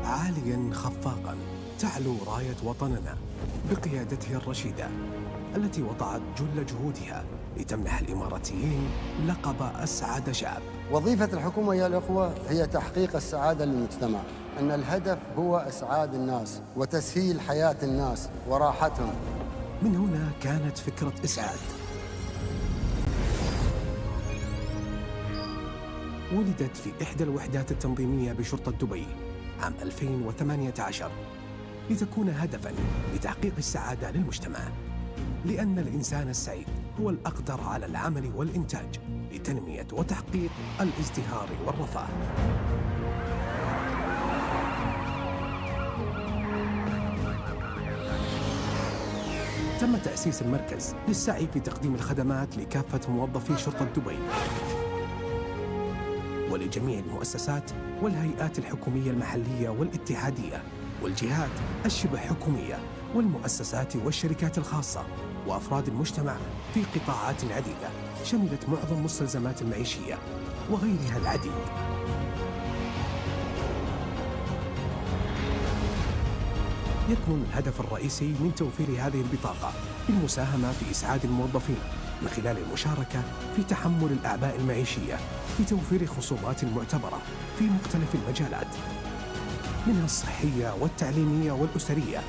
عاليا خفاقا تعلو راية وطننا بقيادته الرشيدة التي وضعت جل جهودها لتمنح الإماراتيين لقب أسعد شعب. وظيفة الحكومة يا الأخوة هي تحقيق السعادة للمجتمع، أن الهدف هو إسعاد الناس وتسهيل حياة الناس وراحتهم. من هنا كانت فكرة إسعاد. ولدت في إحدى الوحدات التنظيمية بشرطة دبي عام 2018 لتكون هدفاً لتحقيق السعادة للمجتمع، لأن الإنسان السعيد هو الأقدر على العمل والإنتاج لتنمية وتحقيق الازدهار والرفاه. تم تأسيس المركز للسعي في تقديم الخدمات لكافة موظفي شرطة دبي ولجميع المؤسسات والهيئات الحكومية المحلية والاتحادية والجهات الشبه حكومية والمؤسسات والشركات الخاصة وأفراد المجتمع في قطاعات عديدة شملت معظم المستلزمات المعيشية وغيرها العديد. يكمن الهدف الرئيسي من توفير هذه البطاقة بالمساهمة في إسعاد الموظفين من خلال المشاركة في تحمل الأعباء المعيشية بتوفير خصومات معتبرة في مختلف المجالات منها الصحية والتعليمية والأسرية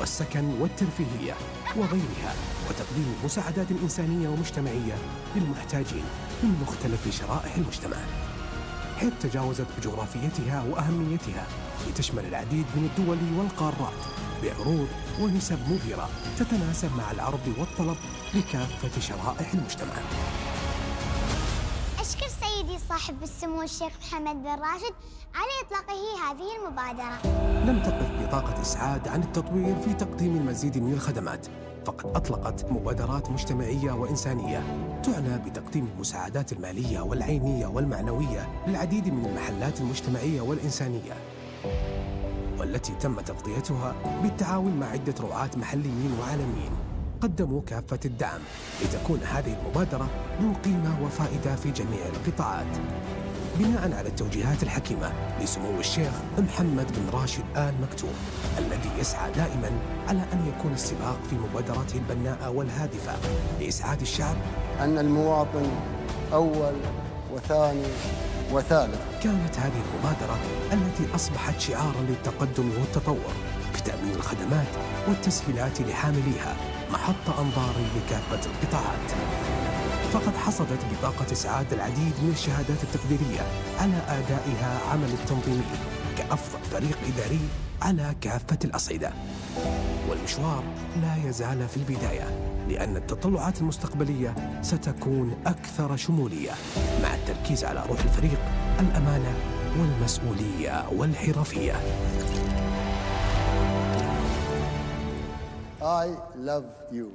والسكن والترفيهية وغيرها، وتقديم مساعدات إنسانية ومجتمعية للمحتاجين من مختلف شرائح المجتمع، حيث تجاوزت بجغرافيتها وأهميتها لتشمل العديد من الدول والقارات بعروض ونسب مبهرة تتناسب مع العرض والطلب لكافة شرائح المجتمع. أشكر سيدي صاحب السمو الشيخ محمد بن راشد على إطلاقه هذه المبادرة. لم تقف بطاقة إسعاد عن التطوير في تقديم المزيد من الخدمات، فقد أطلقت مبادرات مجتمعية وإنسانية تعنى بتقديم المساعدات المالية والعينية والمعنوية للعديد من المحلات المجتمعية والإنسانية، والتي تم تغطيتها بالتعاون مع عدة رعاة محليين وعالميين قدموا كافة الدعم لتكون هذه المبادرة ذو قيمة وفائدة في جميع القطاعات، بناء على التوجيهات الحكيمة لسمو الشيخ محمد بن راشد آل مكتوم الذي يسعى دائما على أن يكون السباق في مبادراته البناءة والهادفة لإسعاد الشعب، أن المواطن أول وثاني وثالث. كانت هذه المبادرة التي أصبحت شعاراً للتقدم والتطور بتأمين الخدمات والتسهيلات لحامليها محط أنظار لكافة القطاعات، فقد حصدت بطاقة إسعاد العديد من الشهادات التقديرية على أدائها عمل التنظيمي كأفضل فريق إداري على كافة الأصعدة. والمشوار لا يزال في البداية، لأن التطلعات المستقبلية ستكون أكثر شمولية مع التركيز على روح الفريق، الأمانة والمسؤولية والحرفية. I love you.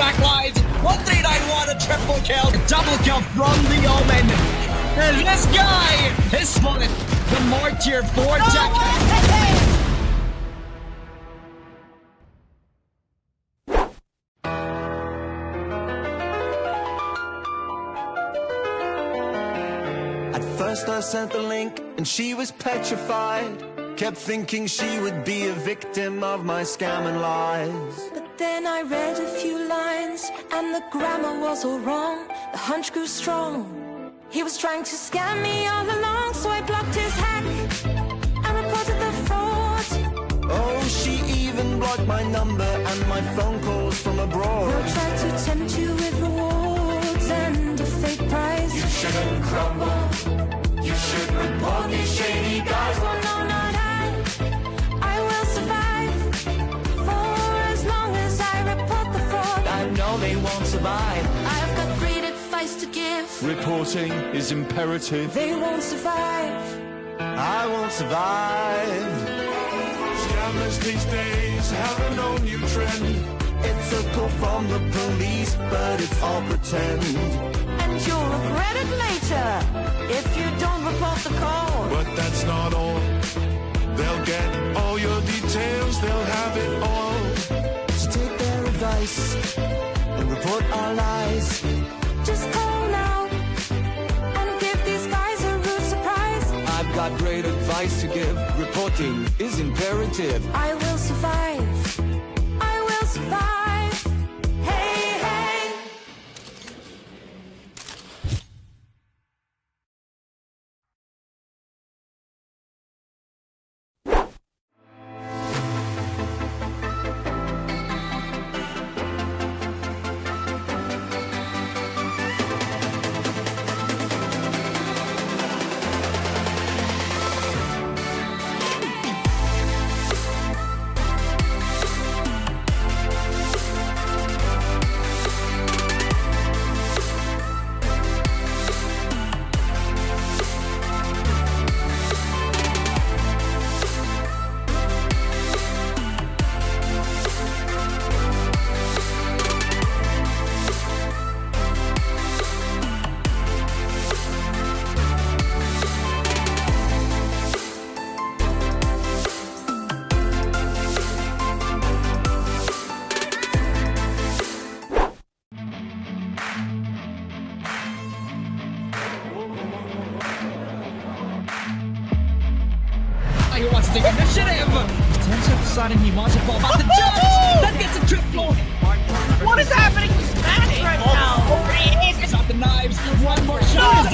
Backlines, 1391, a triple kill, a double kill from the Omen. And this guy is spotted the Mortier 4 At first I sent the link and she was petrified. Kept thinking she would be a victim of my scam and lies. But then I read a few lines and the grammar was all wrong. The hunch grew strong. He was trying to scam me all along, so I blocked his hack and reported the fraud. got my number and my phone calls from abroad. They'll try to tempt you with rewards and a fake prize. You shouldn't crumble. You should report these shady guys. Well, no, not I will survive for as long as I report the fraud. I know they won't survive. I've got great advice to give. Reporting is imperative. They won't survive. I won't survive. Scammers these days have a no new trend. It's a call from the police, but it's all pretend. And you'll regret it later if you don't report the call. But that's not all. They'll get all your details, they'll have it all. So take their advice and report our lies. Just call now and give these guys a rude surprise. I've got great advice to give. Reporting is imperative. I will survive. I will survive. Hey, hey. He wants to take initiative. Tensa deciding he wants to fall back to jump. That gets a triple. What is happening to Smash right now? He's got the knives. One more shot.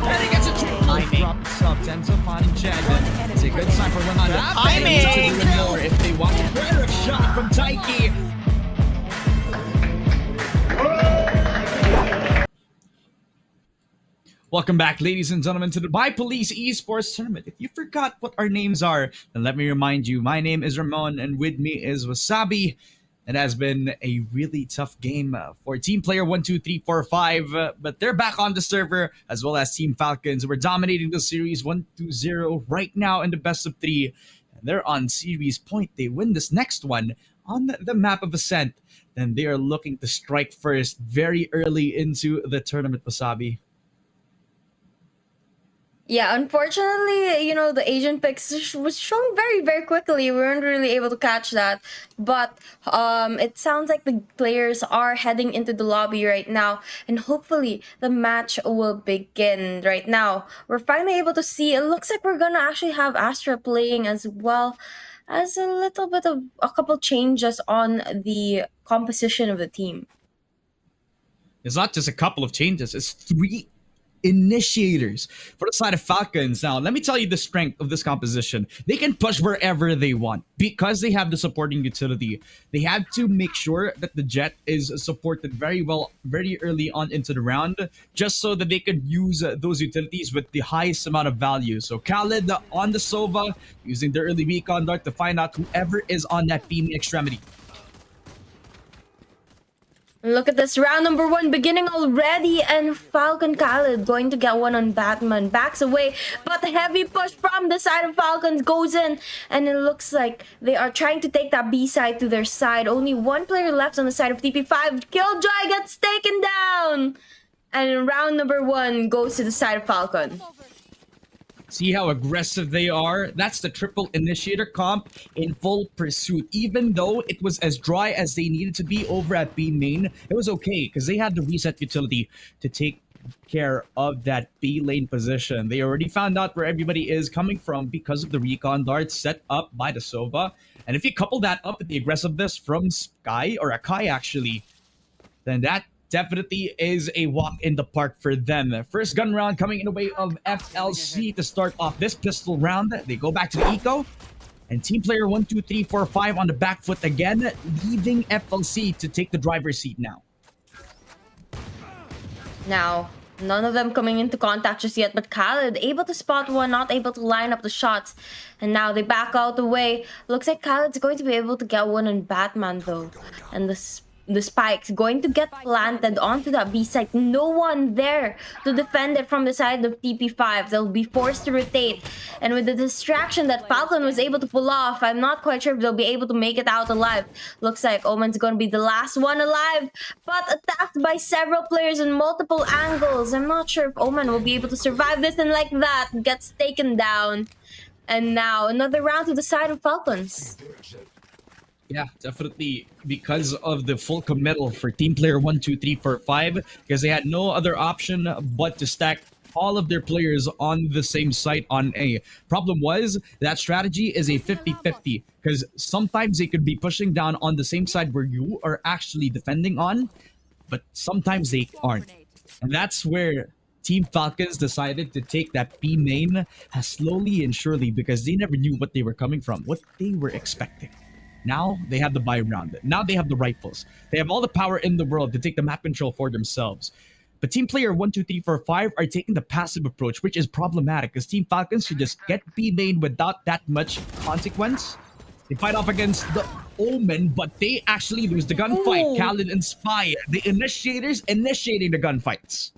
And he gets a triple. Drops up. Tensa finding Chad. It's a good sign for one on Timing. if they want a better shot from Taiki. Welcome back, ladies and gentlemen, to the Police Esports Tournament. If you forgot what our names are, then let me remind you. My name is Ramon, and with me is Wasabi. It has been a really tough game for Team Player 1, 2, 3, 4, 5, but they're back on the server, as well as Team Falcons. We're dominating the series 1-0 right now in the best of 3. And they're on series point. They win this next one on the map of Ascent. Then they are looking to strike first very early into the tournament, Wasabi. Yeah, unfortunately, the Asian picks was shown very, very quickly. We weren't really able to catch that. But it sounds like the players are heading into the lobby right now. And hopefully, the match will begin right now. We're finally able to see. It looks like we're going to actually have Astra playing as well as a little bit of a couple changes on the composition of the team. It's not just a couple of changes. It's 3 initiators for the side of Falcons. Now, let me tell you the strength of this composition. They can push wherever they want because they have the supporting utility. They have to make sure that the Jet is supported very well, very early on into the round, just so that they could use those utilities with the highest amount of value. So Khalid on the Sova, using the early recon dart to find out whoever is on that beaming extremity. Look at this, round number 1 beginning already, and Falcon Khalid going to get one on Batman. Backs away, but the heavy push from the side of Falcons goes in, and it looks like they are trying to take that B side to their side. Only one player left on the side of TP5. Killjoy gets taken down, and round number 1 goes to the side of Falcon. See how aggressive they are? That's the triple initiator comp in full pursuit. Even though it was as dry as they needed to be over at B main, it was okay because they had the reset utility to take care of that B lane position. They already found out where everybody is coming from because of the recon darts set up by the Sova. And if you couple that up with the aggressiveness from Sky, or Akai actually, then that definitely is a walk in the park for them. First gun round coming in the way of FLC to start off this pistol round. They go back to the eco. And team player 1, 2, 3, 4, 5 on the back foot again, leaving FLC to take the driver's seat now. Now, none of them coming into contact just yet, but Khaled able to spot one, not able to line up the shots. And now they back out the way. Looks like Khaled's going to be able to get one on Batman though. And the spike's going to get planted onto that B site. No one there to defend it from the side of TP5. They'll be forced to rotate. And with the distraction that Falcon was able to pull off, I'm not quite sure if they'll be able to make it out alive. Looks like Omen's going to be the last one alive, but attacked by several players in multiple angles. I'm not sure if Omen will be able to survive this, and like that, gets taken down. And now another round to the side of Falcons. Yeah, definitely because of the full committal for team player 1, 2, 3, 4, 5, because they had no other option but to stack all of their players on the same site on A. Problem was, that strategy is a 50-50, because sometimes they could be pushing down on the same side where you are actually defending on, but sometimes they aren't. And that's where Team Falcons decided to take that B main slowly and surely, because they never knew what they were coming from, what they were expecting. Now they have the buy round. Now they have the rifles. They have all the power in the world to take the map control for themselves. But team player 1, 2, 3, 4, 5 are taking the passive approach, which is problematic because Team Falcons should just get B main without that much consequence. They fight off against the Omen, but they actually lose the gunfight. Khaled and Spy, the initiators initiating the gunfights.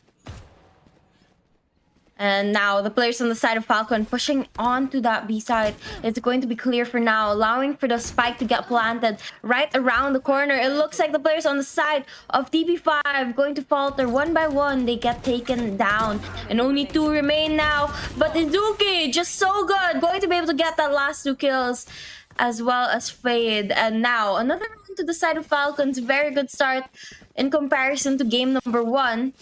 And now the players on the side of Falcon pushing onto that B side. It's going to be clear for now, allowing for the spike to get planted right around the corner. It looks like the players on the side of TP5 going to falter one by one. They get taken down and only 2 remain now. But Izuki, just so good, going to be able to get that last 2 kills as well as Fade. And now another round to the side of Falcons. Very good start in comparison to game number 1.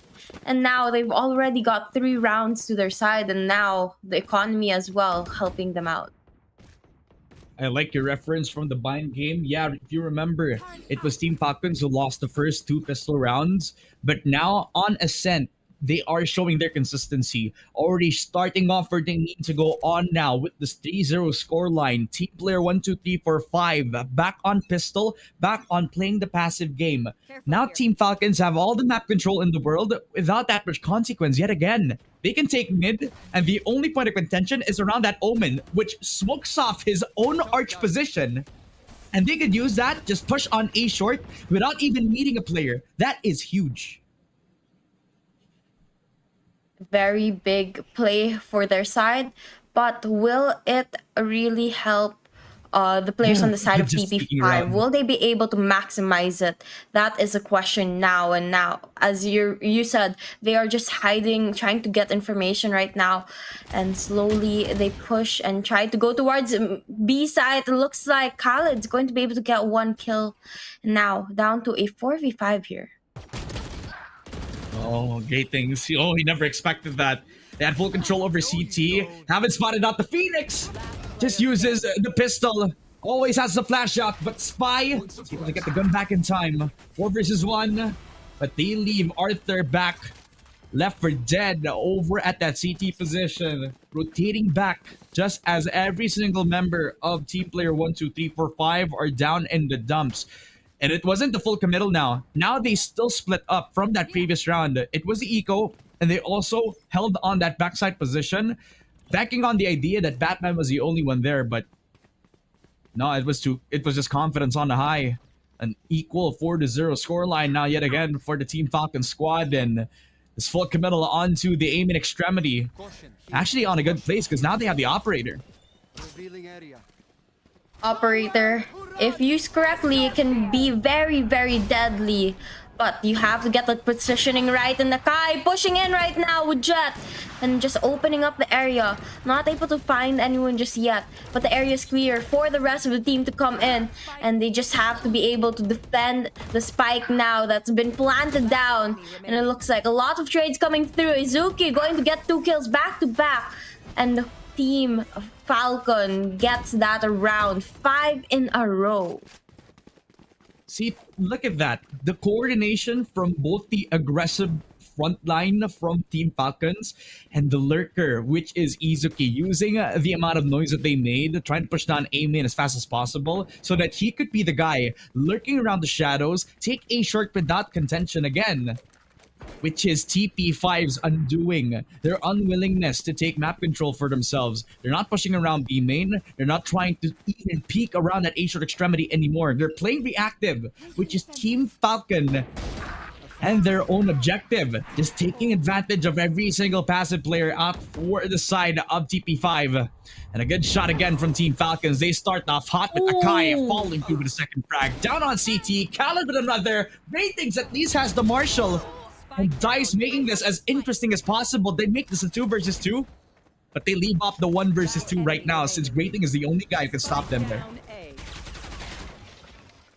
And now they've already got 3 rounds to their side, and now the economy as well helping them out. I like your reference from the Bind game. Yeah, if you remember, it was Team Falcons who lost the first 2 pistol rounds, but now on Ascent, they are showing their consistency. Already starting off where they need to go on now with this 3-0 scoreline. Team player 1, 2, 3, 4, 5 back on pistol, back on playing the passive game. Now Team Falcons have all the map control in the world without that much consequence yet again. They can take mid, and the only point of contention is around that Omen, which smokes off his own arch position. And they could use that, just push on A short without even meeting a player. That is huge. Very big play for their side, but will it really help the players on the side of TP5? Will they be able to maximize it? That is a question now. And now, as you said, they are just hiding, trying to get information right now, and slowly they push and try to go towards B side. It looks like Khaled's going to be able to get 1 kill now, down to a 4v5 here. Oh, great things. Oh, he never expected that. They had full control over CT. Haven't spotted out the Phoenix. Just uses the pistol. Always has the flash shot, but Spy is able to get the gun back in time. 4 versus 1. But they leave Arthur back, left for dead over at that CT position. Rotating back just as every single member of team player 1, 2, 3, 4, 5 are down in the dumps. And it wasn't the full committal now. Now they still split up from that previous round. It was the eco, and they also held on that backside position, backing on the idea that Batman was the only one there, but no, it was just confidence on the high. An equal 4-0 scoreline now yet again for the Team Falcon squad, and this full committal onto the aim in extremity. Actually on a good place, because now they have the operator. Operator, if used correctly, it can be very, very deadly. But you have to get the positioning right. And Nakai pushing in right now with Jet. And just opening up the area. Not able to find anyone just yet. But the area is clear for the rest of the team to come in. And they just have to be able to defend the spike now that's been planted down. And it looks like a lot of trades coming through. Izuki going to get 2 kills back to back. And the Team Falcon gets that around 5 in a row. See, look at that. The coordination from both the aggressive front line from Team Falcons and the lurker, which is Izuki, using the amount of noise that they made, trying to push down A main as fast as possible so that he could be the guy lurking around the shadows, take a short without contention again, which is TP5's undoing, their unwillingness to take map control for themselves. They're not pushing around B main. They're not trying to even peek around that A short extremity anymore. They're playing reactive, which is Team Falcon and their own objective, just taking advantage of every single passive player out for the side of TP5. And a good shot again from Team Falcons. They start off hot with Akai falling through with the second frag. Down on CT, Khaled with another. Ratings at least has the Marshall. And DICE making this as interesting as possible. They make this a 2 versus 2, but they leave off the 1 versus 2 right now since Rating is the only guy who can stop them there.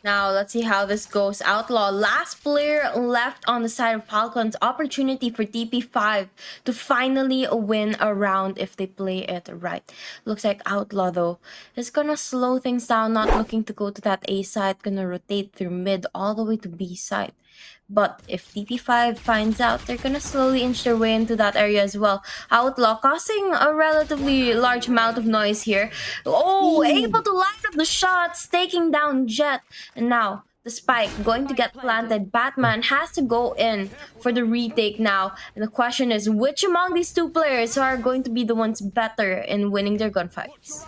Now, let's see how this goes. Outlaw, last player left on the side of Falcons. Opportunity for TP5 to finally win a round if they play it right. Looks like Outlaw, though, is gonna slow things down, not looking to go to that A side, gonna rotate through mid all the way to B side. But if TP5 finds out, they're gonna slowly inch their way into that area as well. Outlaw causing a relatively large amount of noise here. Oh, able to line up the shots, taking down Jet. And now, the spike going to get planted. Batman has to go in for the retake now. And the question is, which among these two players are going to be the ones better in winning their gunfights?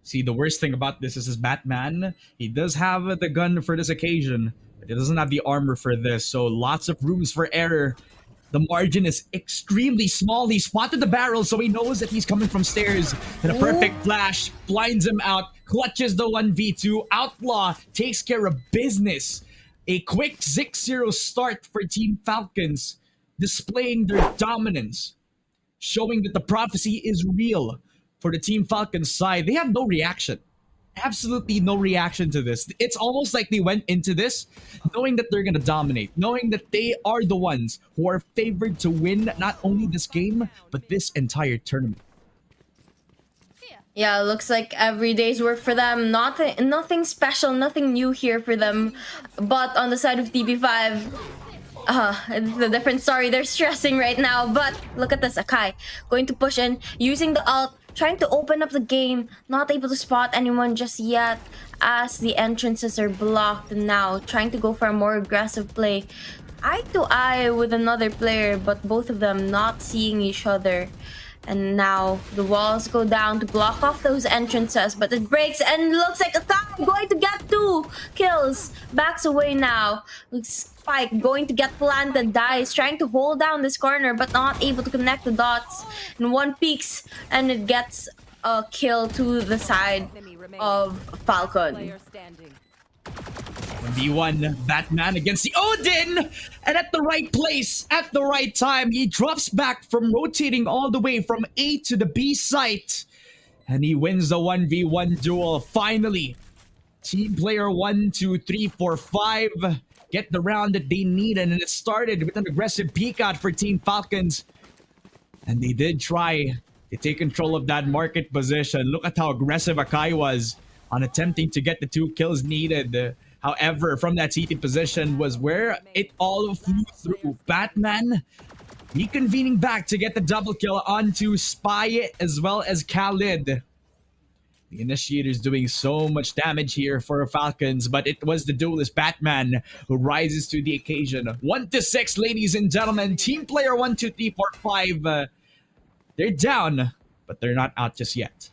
See, the worst thing about this is Batman. He does have the gun for this occasion, but he doesn't have the armor for this, so lots of rooms for error. The margin is extremely small. He spotted the barrel, so he knows that he's coming from stairs. And a perfect flash blinds him out, clutches the 1v2. Outlaw takes care of business. A quick 6-0 start for Team Falcons, displaying their dominance, showing that the prophecy is real for the Team Falcons side. They have no reaction. Absolutely no reaction to this. It's almost like they went into this knowing that they're going to dominate, knowing that they are the ones who are favored to win not only this game, but this entire tournament. Yeah, looks like every day's work for them. Nothing special, nothing new here for them. But on the side of TP5, it's a different story. They're stressing right now. But look at this, Akai going to push in, using the ult, trying to open up the game, not able to spot anyone just yet as the entrances are blocked. And now trying to go for a more aggressive play, eye to eye with another player, but both of them not seeing each other. And now the walls go down to block off those entrances, but it breaks and looks like Akai going to get 2 kills. Backs away now. Spike going to get planted. DICE trying to hold down this corner but not able to connect the dots. And one peeks and it gets a kill to the side of Falcon. 1v1 Batman against the Odin, and at the right place at the right time, he drops back from rotating all the way from A to the B site, and he wins the 1v1 duel. Finally, team player 1, 2, 3, 4, 5 get the round that they needed, and it started with an aggressive peek out for Team Falcons, and they did try to take control of that market position. Look at how aggressive Akai was on attempting to get the 2 kills needed. However, from that CT position was where it all flew through. Batman reconvening back to get the double kill onto Spy as well as Khaled. The initiator's doing so much damage here for Falcons, but it was the duelist Batman who rises to the occasion. 1-6, ladies and gentlemen. Team player 1, 2, 3, 4, 5. They're down, but they're not out just yet.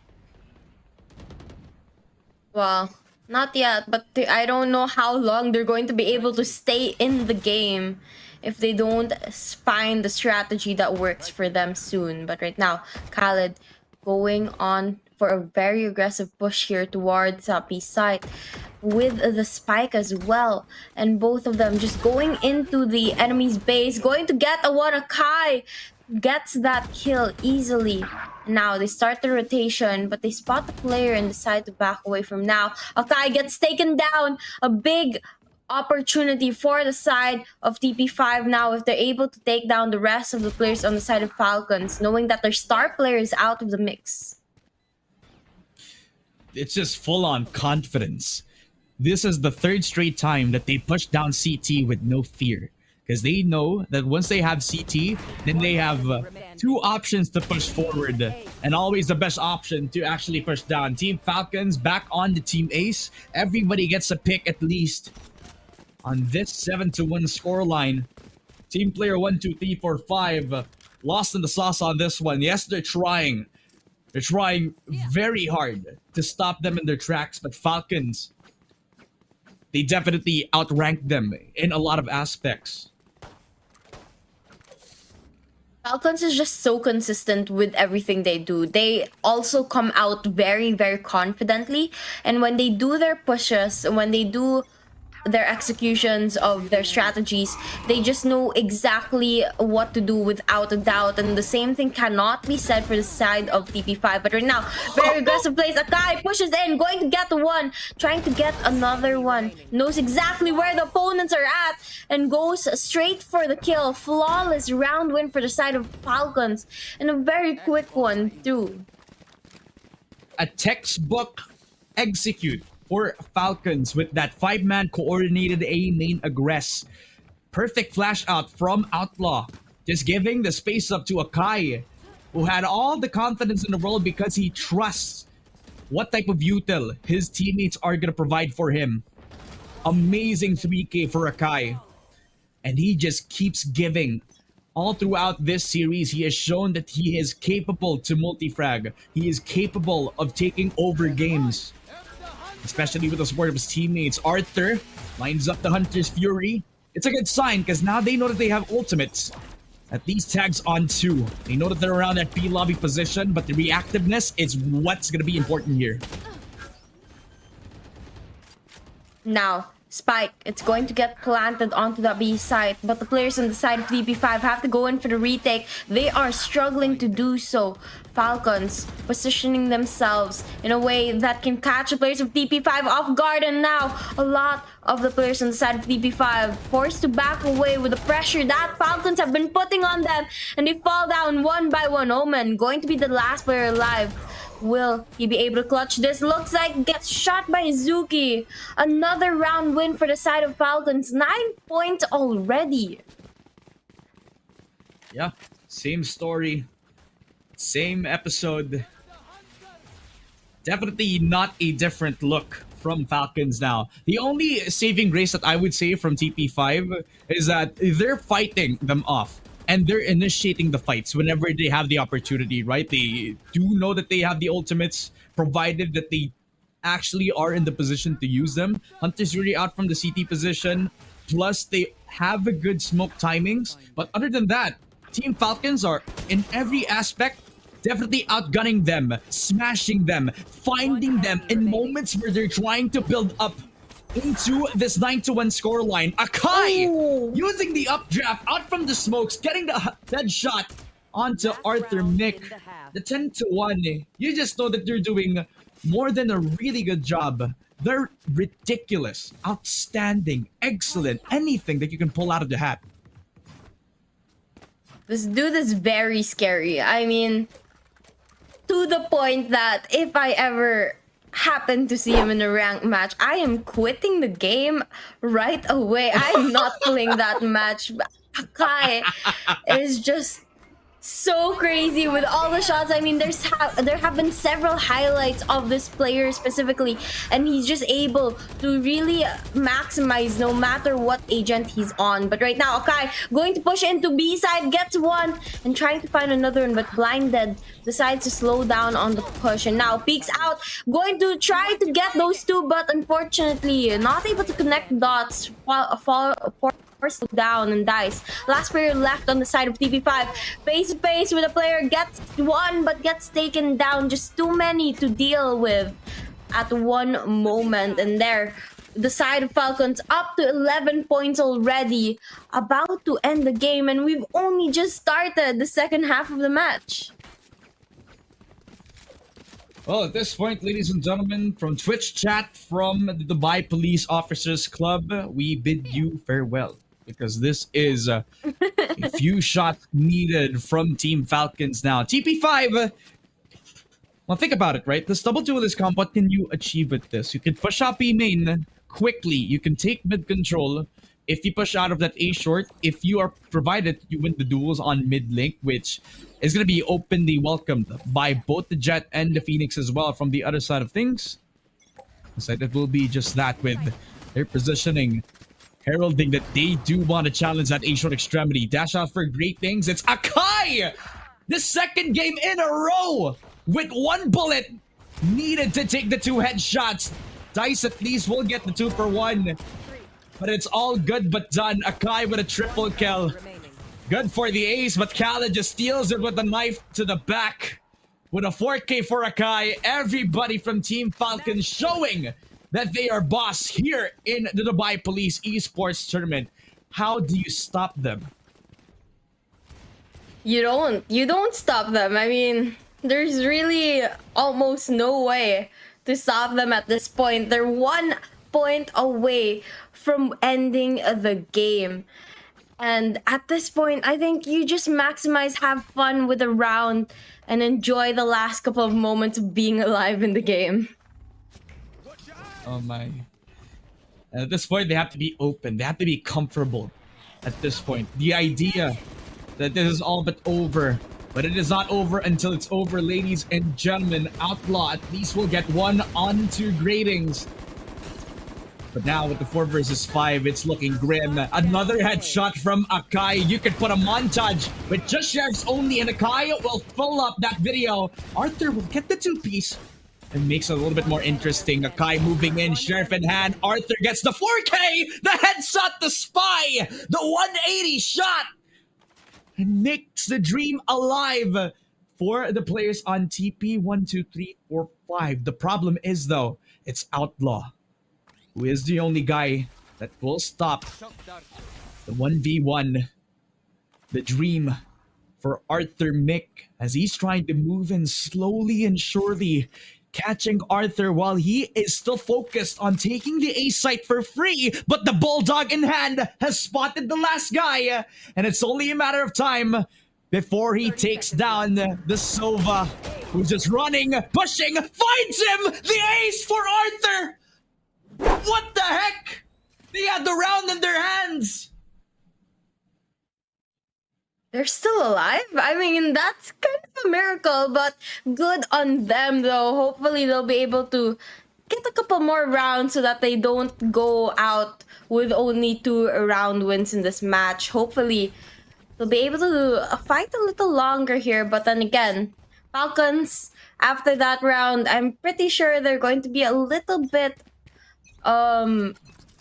Well, not yet, but I don't know how long they're going to be able to stay in the game if they don't find the strategy that works for them soon. But right now, Khaled going on for a very aggressive push here towards B side with the spike as well. And both of them just going into the enemy's base, going to get a one. Akai gets that kill easily. Now they start the rotation, but they spot the player and decide to back away from now. Akai gets taken down. A big opportunity for the side of TP5 now if they're able to take down the rest of the players on the side of Falcons, knowing that their star player is out of the mix. It's just full-on confidence. this is the third straight time that they push down CT with no fear. Because they know that once they have CT, then they have two options to push forward. And always the best option to actually push down. Team Falcons back on the Team Ace. Everybody gets a pick at least on this 7-1 scoreline. Team player 1, 2, 3, 4, 5 lost in the sauce on this one. Yes, they're trying. They're trying very hard to stop them in their tracks. But Falcons, they definitely outranked them in a lot of aspects. Falcons is just so consistent with everything they do. They also come out very, very confidently. And when they do their pushes, when they do their executions of their strategies, they just know exactly what to do without a doubt. And the same thing cannot be said for the side of TP5. But right now, very aggressive plays. Akai pushes in, going to get one, trying to get another one. Knows exactly where the opponents are at and goes straight for the kill. Flawless round win for the side of Falcons. And a very quick one too. A textbook execute for Falcons with that 5-man coordinated A main aggress. Perfect flash out from Outlaw. Just giving the space up to Akai, who had all the confidence in the world because he trusts what type of util his teammates are going to provide for him. Amazing 3K for Akai. And he just keeps giving. All throughout this series, he has shown that he is capable to multi-frag. He is capable of taking over games, especially with the support of his teammates. Arthur lines up the Hunter's Fury. It's a good sign because now they know that they have ultimates. At least tags on 2. They know that they're around that B lobby position, but the reactiveness is what's going to be important here. Now, Spike, it's going to get planted onto the B side, but the players on the side of TP5 have to go in for the retake. They are struggling to do so. Falcons positioning themselves in a way that can catch the players of TP5 off guard, and now a lot of the players on the side of TP5 forced to back away with the pressure that Falcons have been putting on them, and they fall down one by one. Omen going to be the last player alive. Will he be able to clutch this? Looks like gets shot by Zuki. Another round win for the side of Falcons. 9 points already. Yeah, same story. Same episode. Definitely not a different look from Falcons now. The only saving grace that I would say from TP5 is that they're fighting them off. And they're initiating the fights whenever they have the opportunity, right? They do know that they have the ultimates, provided that they actually are in the position to use them. Hunter's really out from the CT position. Plus, they have a good smoke timings. But other than that, Team Falcons are, in every aspect, definitely outgunning them, smashing them, finding them in moments where they're trying to build up into this 9-1 scoreline. Akai using the updraft out from the smokes, getting the headshot onto Arthur Mick. The 10-1, you just know that they're doing more than a really good job. They're ridiculous, outstanding, excellent, anything that you can pull out of the hat. This dude is very scary. I mean, to the point that if I ever happen to see him in a ranked match, I am quitting the game right away. I'm not playing that match. Akai is just so crazy with all the shots. I mean, there have been several highlights of this player specifically, and he's just able to really maximize no matter what agent he's on. But right now, Akai going to push into B side, gets one, and trying to find another one, but Blinded decides to slow down on the push, and now peeks out, going to try to get those two, but unfortunately not able to connect dots. Forced down and dies. Last player left on the side of TP5. Face to face with a player, gets one but gets taken down. Just too many to deal with at one moment. And there, the side of Falcons up to 11 points already. About to end the game, and we've only just started the second half of the match. Well, at this point, ladies and gentlemen, from Twitch chat, from the Dubai Police Officers Club, we bid you farewell. Because this is a few shots needed from Team Falcons now. TP5 Well, think about it, right? This double duelist comp, what can you achieve with this? You can push out B main quickly. You can take mid control. If you push out of that A short, if you are provided, you win the duels on mid link, which is going to be openly welcomed by both the Jet and the Phoenix as well from the other side of things. So it will be just that with their positioning, heralding that they do want to challenge that A short extremity. Dash out for great things. It's Akai! The second game in a row with one bullet needed to take the 2 headshots. Dice at least will get the 2 for 1. But it's all good but done. Akai with a triple kill. Good for the ace, but Khaled just steals it with a knife to the back. With a 4K for Akai, everybody from Team Falcon showing that they are boss here in the Dubai Police Esports Tournament. How do you stop them? You don't stop them. I mean, there's really almost no way to stop them at this point. They're 1 point away from ending the game. And at this point, I think you just maximize, have fun with the round, and enjoy the last couple of moments of being alive in the game. Oh my. At this point, they have to be open. They have to be comfortable at this point. The idea that this is all but over. But it is not over until it's over, ladies and gentlemen. Outlaw at least will get 1 on 2 gradings. But now with the 4 versus 5, it's looking grim. Another headshot from Akai. You could put a montage with just sheriffs only, and Akai will fill up that video. Arthur will get the 2-piece and makes it a little bit more interesting. Akai moving in, sheriff in hand. Arthur gets the 4K, the headshot, the spy, the 180 shot, and makes the dream alive for the players on TP 1, 2, 3, 4, 5. The problem is though, it's Outlaw, who is the only guy that will stop the 1v1. The dream for Arthur Mick as he's trying to move in slowly and surely, catching Arthur while he is still focused on taking the A site for free. But the Bulldog in hand has spotted the last guy, and it's only a matter of time before he takes down the Sova, who's just running, pushing, finds him! The ace for Arthur! What the heck? They had the round in their hands. They're still alive? I mean, that's kind of a miracle, but good on them though. Hopefully they'll be able to get a couple more rounds so that they don't go out with only 2 round wins in this match. Hopefully they'll be able to fight a little longer here, but then again, Falcons, after that round, I'm pretty sure they're going to be a little bit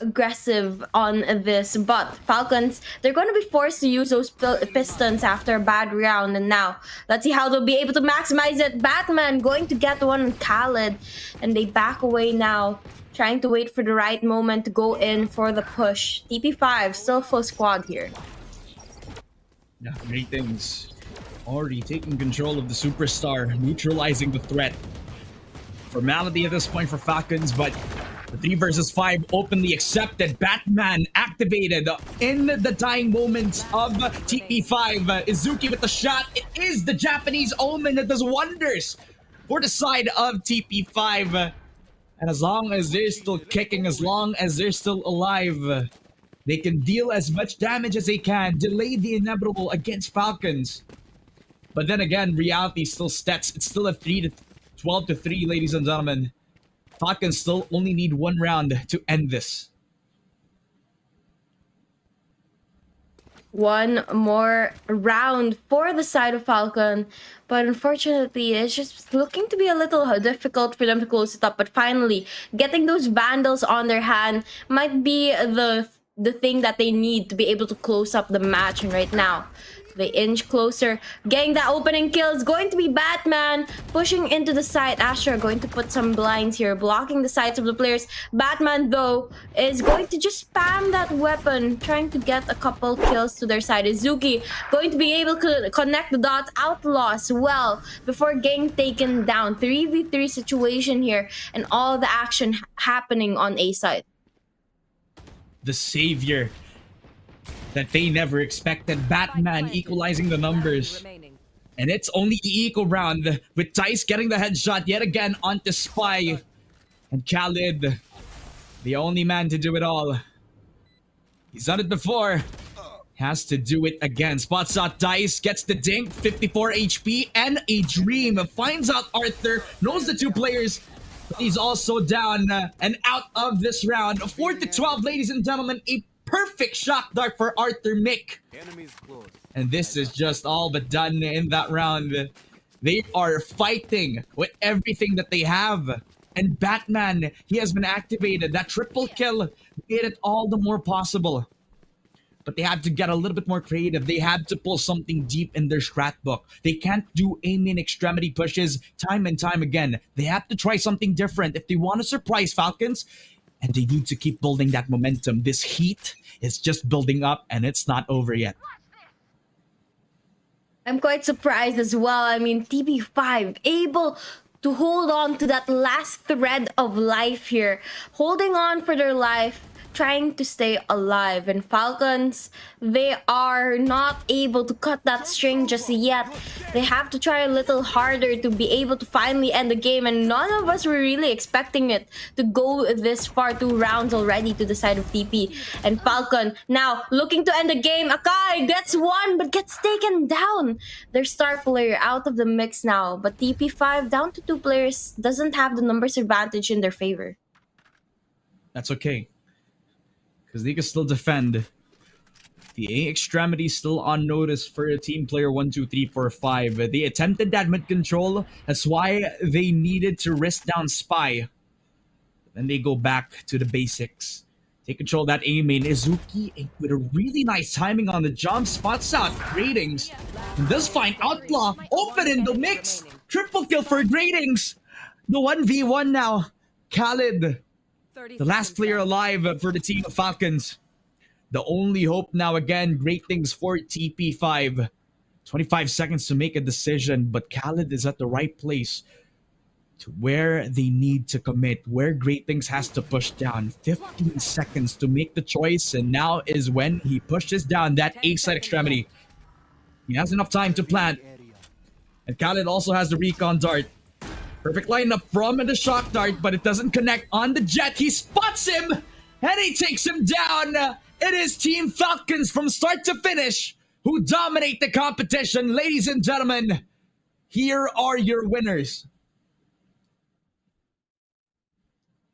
aggressive on this, but Falcons, they're going to be forced to use those pistons after a bad round. And now let's see how they'll be able to maximize it. Batman going to get one on Khaled, and they back away now, trying to wait for the right moment to go in for the push. TP5 still full squad here. Yeah, great things. Already taking control of the superstar, neutralizing the threat. Formality at this point for Falcons, but the 3 versus 5 openly accepted. Batman activated in the dying moments of TP5. Izuki with the shot. It is the Japanese Omen that does wonders for the side of TP5. And as long as they're still kicking, as long as they're still alive, they can deal as much damage as they can, delay the inevitable against Falcons. But then again, reality still stats. It's still a 12 to 3, ladies and gentlemen. Falcons still only need 1 round to end this. 1 more round for the side of Falcon, but unfortunately it's just looking to be a little difficult for them to close it up. But finally, getting those Vandals on their hand might be the thing that they need to be able to close up the match. And right now, they inch closer. Getting that opening kill is going to be Batman pushing into the site. Asher going to put some blinds here, blocking the sights of the players. Batman, though, is going to just spam that weapon, trying to get a couple kills to their side. Izuki going to be able to connect the dots. Outlaw as well before getting taken down. 3v3 situation here, and all the action happening on A side. The savior that they never expected. Batman equalizing the numbers. And it's only the eco round with Dice getting the headshot yet again onto Spy. And Khalid, the only man to do it all. He's done it before. Has to do it again. Spots out Dice, gets the dink, 54 HP, and a dream. Finds out Arthur, knows the two players. But he's also down and out of this round. 4-12, ladies and gentlemen. A perfect shock dart for Arthur Mick. And this is just all but done in that round. They are fighting with everything that they have. And Batman, he has been activated. That triple kill made it all the more possible. But they had to get a little bit more creative. They had to pull something deep in their strat book. They can't do aim-in extremity pushes time and time again. They have to try something different if they want to surprise Falcons. And they need to keep building that momentum. This heat is just building up and it's not over yet. I'm quite surprised as well. I mean, TP5 able to hold on to that last thread of life here. Holding on for their life, trying to stay alive. And Falcons, they are not able to cut that string just yet. They have to try a little harder to be able to finally end the game. And none of us were really expecting it to go this far. 2 rounds already to the side of TP. And Falcon now looking to end the game. Akai gets one but gets taken down. Their star player out of the mix now. But TP5 down to 2 players doesn't have the numbers advantage in their favor. That's okay. Because they can still defend. The A extremity still on notice for team player 1, 2, 3, 4, 5. They attempted that mid control. That's why they needed to risk down Spy. Then they go back to the basics. Take control of that A main. Izuki with a really nice timing on the jump. Spots out Gradings. And does find Outlaw. Open in the mix. Triple kill for Gradings. The 1v1 now. Khalid, the last player alive for the team of Falcons. The only hope now again, great things for TP5. 25 seconds to make a decision, but Khalid is at the right place to where they need to commit, where Great Things has to push down. 15 seconds to make the choice, and now is when he pushes down that A-side extremity. He has enough time to plant. And Khalid also has the recon dart. Perfect lineup from the shock dart, but it doesn't connect on the jet. He spots him, and he takes him down. It is Team Falcons from start to finish who dominate the competition. Ladies and gentlemen, here are your winners.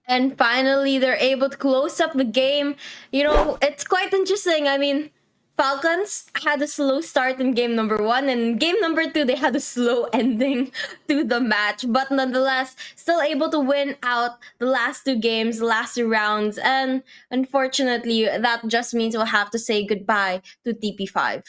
And finally, they're able to close up the game. You know, it's quite interesting. I mean, Falcons had a slow start in game number 1, and game number 2, they had a slow ending to the match. But nonetheless, still able to win out the last 2 games, the last 2 rounds. And unfortunately, that just means we'll have to say goodbye to TP5.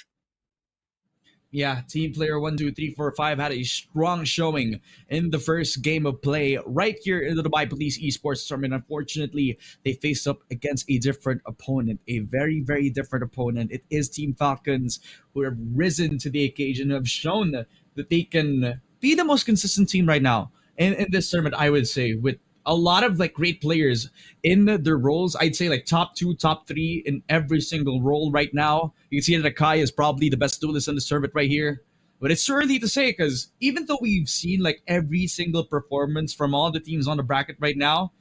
Yeah, team player 1, 2, 3, 4, 5 had a strong showing in the first game of play right here in the Dubai Police Esports Tournament. Unfortunately, they faced up against a different opponent, a very, very different opponent. It is Team Falcons who have risen to the occasion, have shown that they can be the most consistent team right now in this tournament, I would say, with a lot of like great players in their roles. I'd say like top 2, top 3 in every single role right now. You can see that Akai is probably the best duelist in the tournament right here. But it's too early to say, because even though we've seen like every single performance from all the teams on the bracket right now,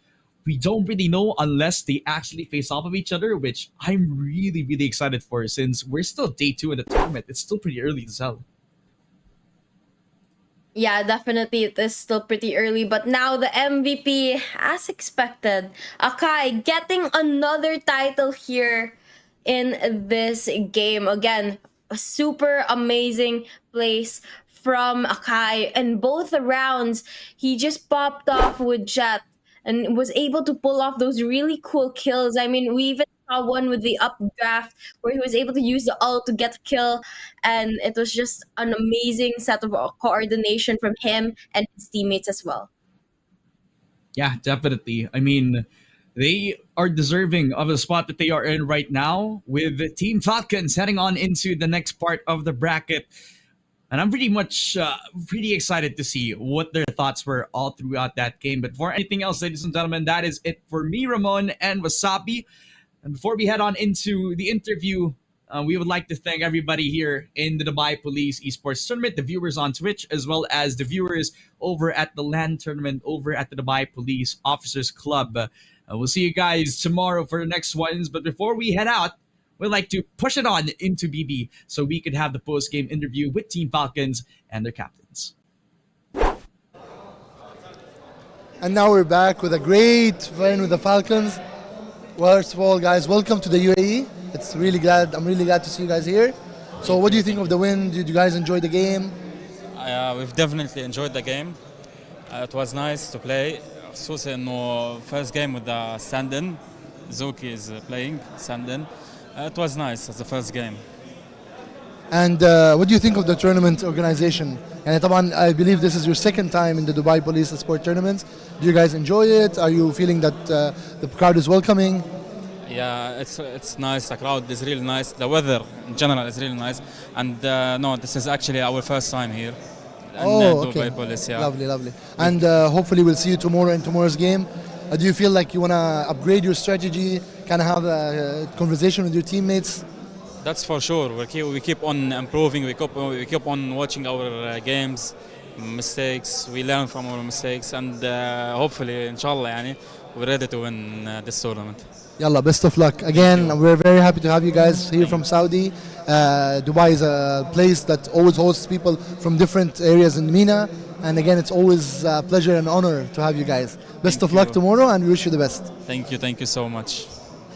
we don't really know unless they actually face off of each other, which I'm really, really excited for, since we're still day 2 in the tournament. It's still pretty early to tell. Yeah, definitely it is still pretty early, but now the MVP, as expected, Akai getting another title here in this game. Again, a super amazing place from Akai. And both rounds, he just popped off with Jet and was able to pull off those really cool kills. I mean, we even saw one with the updraft where he was able to use the ult to get a kill, and it was just an amazing set of coordination from him and his teammates as well. Yeah, definitely. I mean, they are deserving of the spot that they are in right now, with Team Falcons heading on into the next part of the bracket. And I'm pretty excited to see what their thoughts were all throughout that game. But for anything else, ladies and gentlemen, that is it for me, Ramon, and Wasabi. And before we head on into the interview We would like to thank everybody here in the Dubai Police Esports Tournament, the viewers on Twitch, as well as the viewers over at the LAN tournament over at the Dubai Police Officers Club. We'll see you guys tomorrow for the next ones. But before we head out, we'd like to push it on into BB so we could have the post-game interview with Team Falcons and their captains. And now we're back with a great win with the Falcons. First of all, guys, welcome to the UAE. I'm really glad to see you guys here. So what do you think of the win? Did you guys enjoy the game? We've definitely enjoyed the game. It was nice to play. خصوصا انه first game with the stand-in. Zuki is playing stand-in. It was nice as the first game. And what do you think of the tournament organization? And طبعا, I believe this is your second time in the Dubai Police Esports Tournament. Do you guys enjoy it? Are you feeling that the crowd is welcoming? Yeah, it's nice. The crowd is really nice. The weather in general is really nice. And no, this is actually our first time here. Okay. Dubai Police, yeah. Lovely. And hopefully we'll see you tomorrow in tomorrow's game. Do you feel like you want to upgrade your strategy, kind of have a conversation with your teammates? That's for sure. We keep on improving. We keep on watching our games, mistakes. We learn from our mistakes, and hopefully, inshallah, yani, we're ready to win this tournament. Yalla, best of luck. Again, we're very happy to have you guys here from Saudi. Dubai is a place that always hosts people from different areas in MENA. And again, it's always a pleasure and honor to have you guys. Best of luck tomorrow, and we wish you the best. Thank you so much.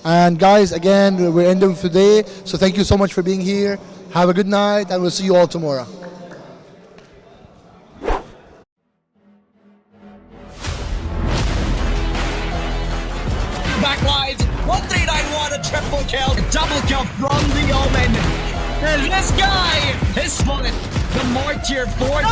And guys, again, we're ending today. So thank you so much for being here. Have a good night, and we'll see you all tomorrow. Backlines, 1391, a triple kill, a double kill from the Omen. And this guy is spotted the Mortier 4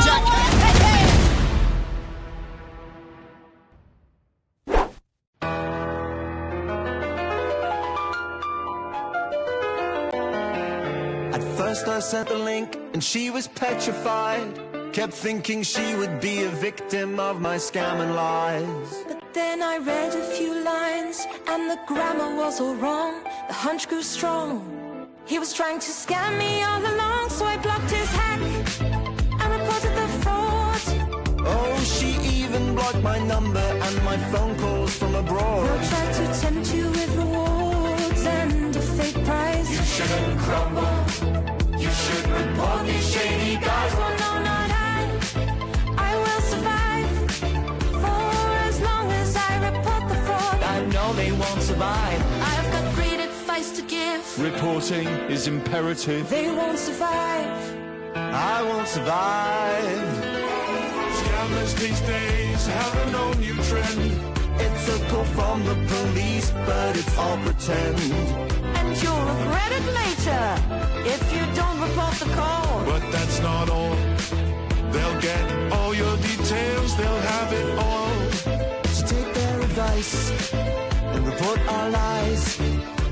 At first I sent the link and she was petrified. Kept thinking she would be a victim of my scam and lies. But then I read a few lines and the grammar was all wrong. The hunch grew strong. He was trying to scam me all along, so I blocked his hack and reported the fraud. Oh, she even blocked my number and my phone calls from abroad. They'll try to tempt you with rewards and a fake prize. You shouldn't crumble. You should report these shady guys. Well, no, not I will survive for as long as I report the fraud. I know they won't survive. I've got great advice to give. Reporting is imperative. They won't survive. I won't survive. Scammers these days have a no new trend. It's a call from the police, but it's all pretend. And you'll regret it later if you don't report the call. But that's not all. They'll get all your details, they'll have it all. So take their advice and report our lies.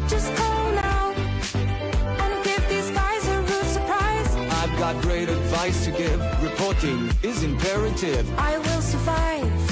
Just call now and give these guys a rude surprise. I've got great advice to give. Reporting is imperative. I will survive.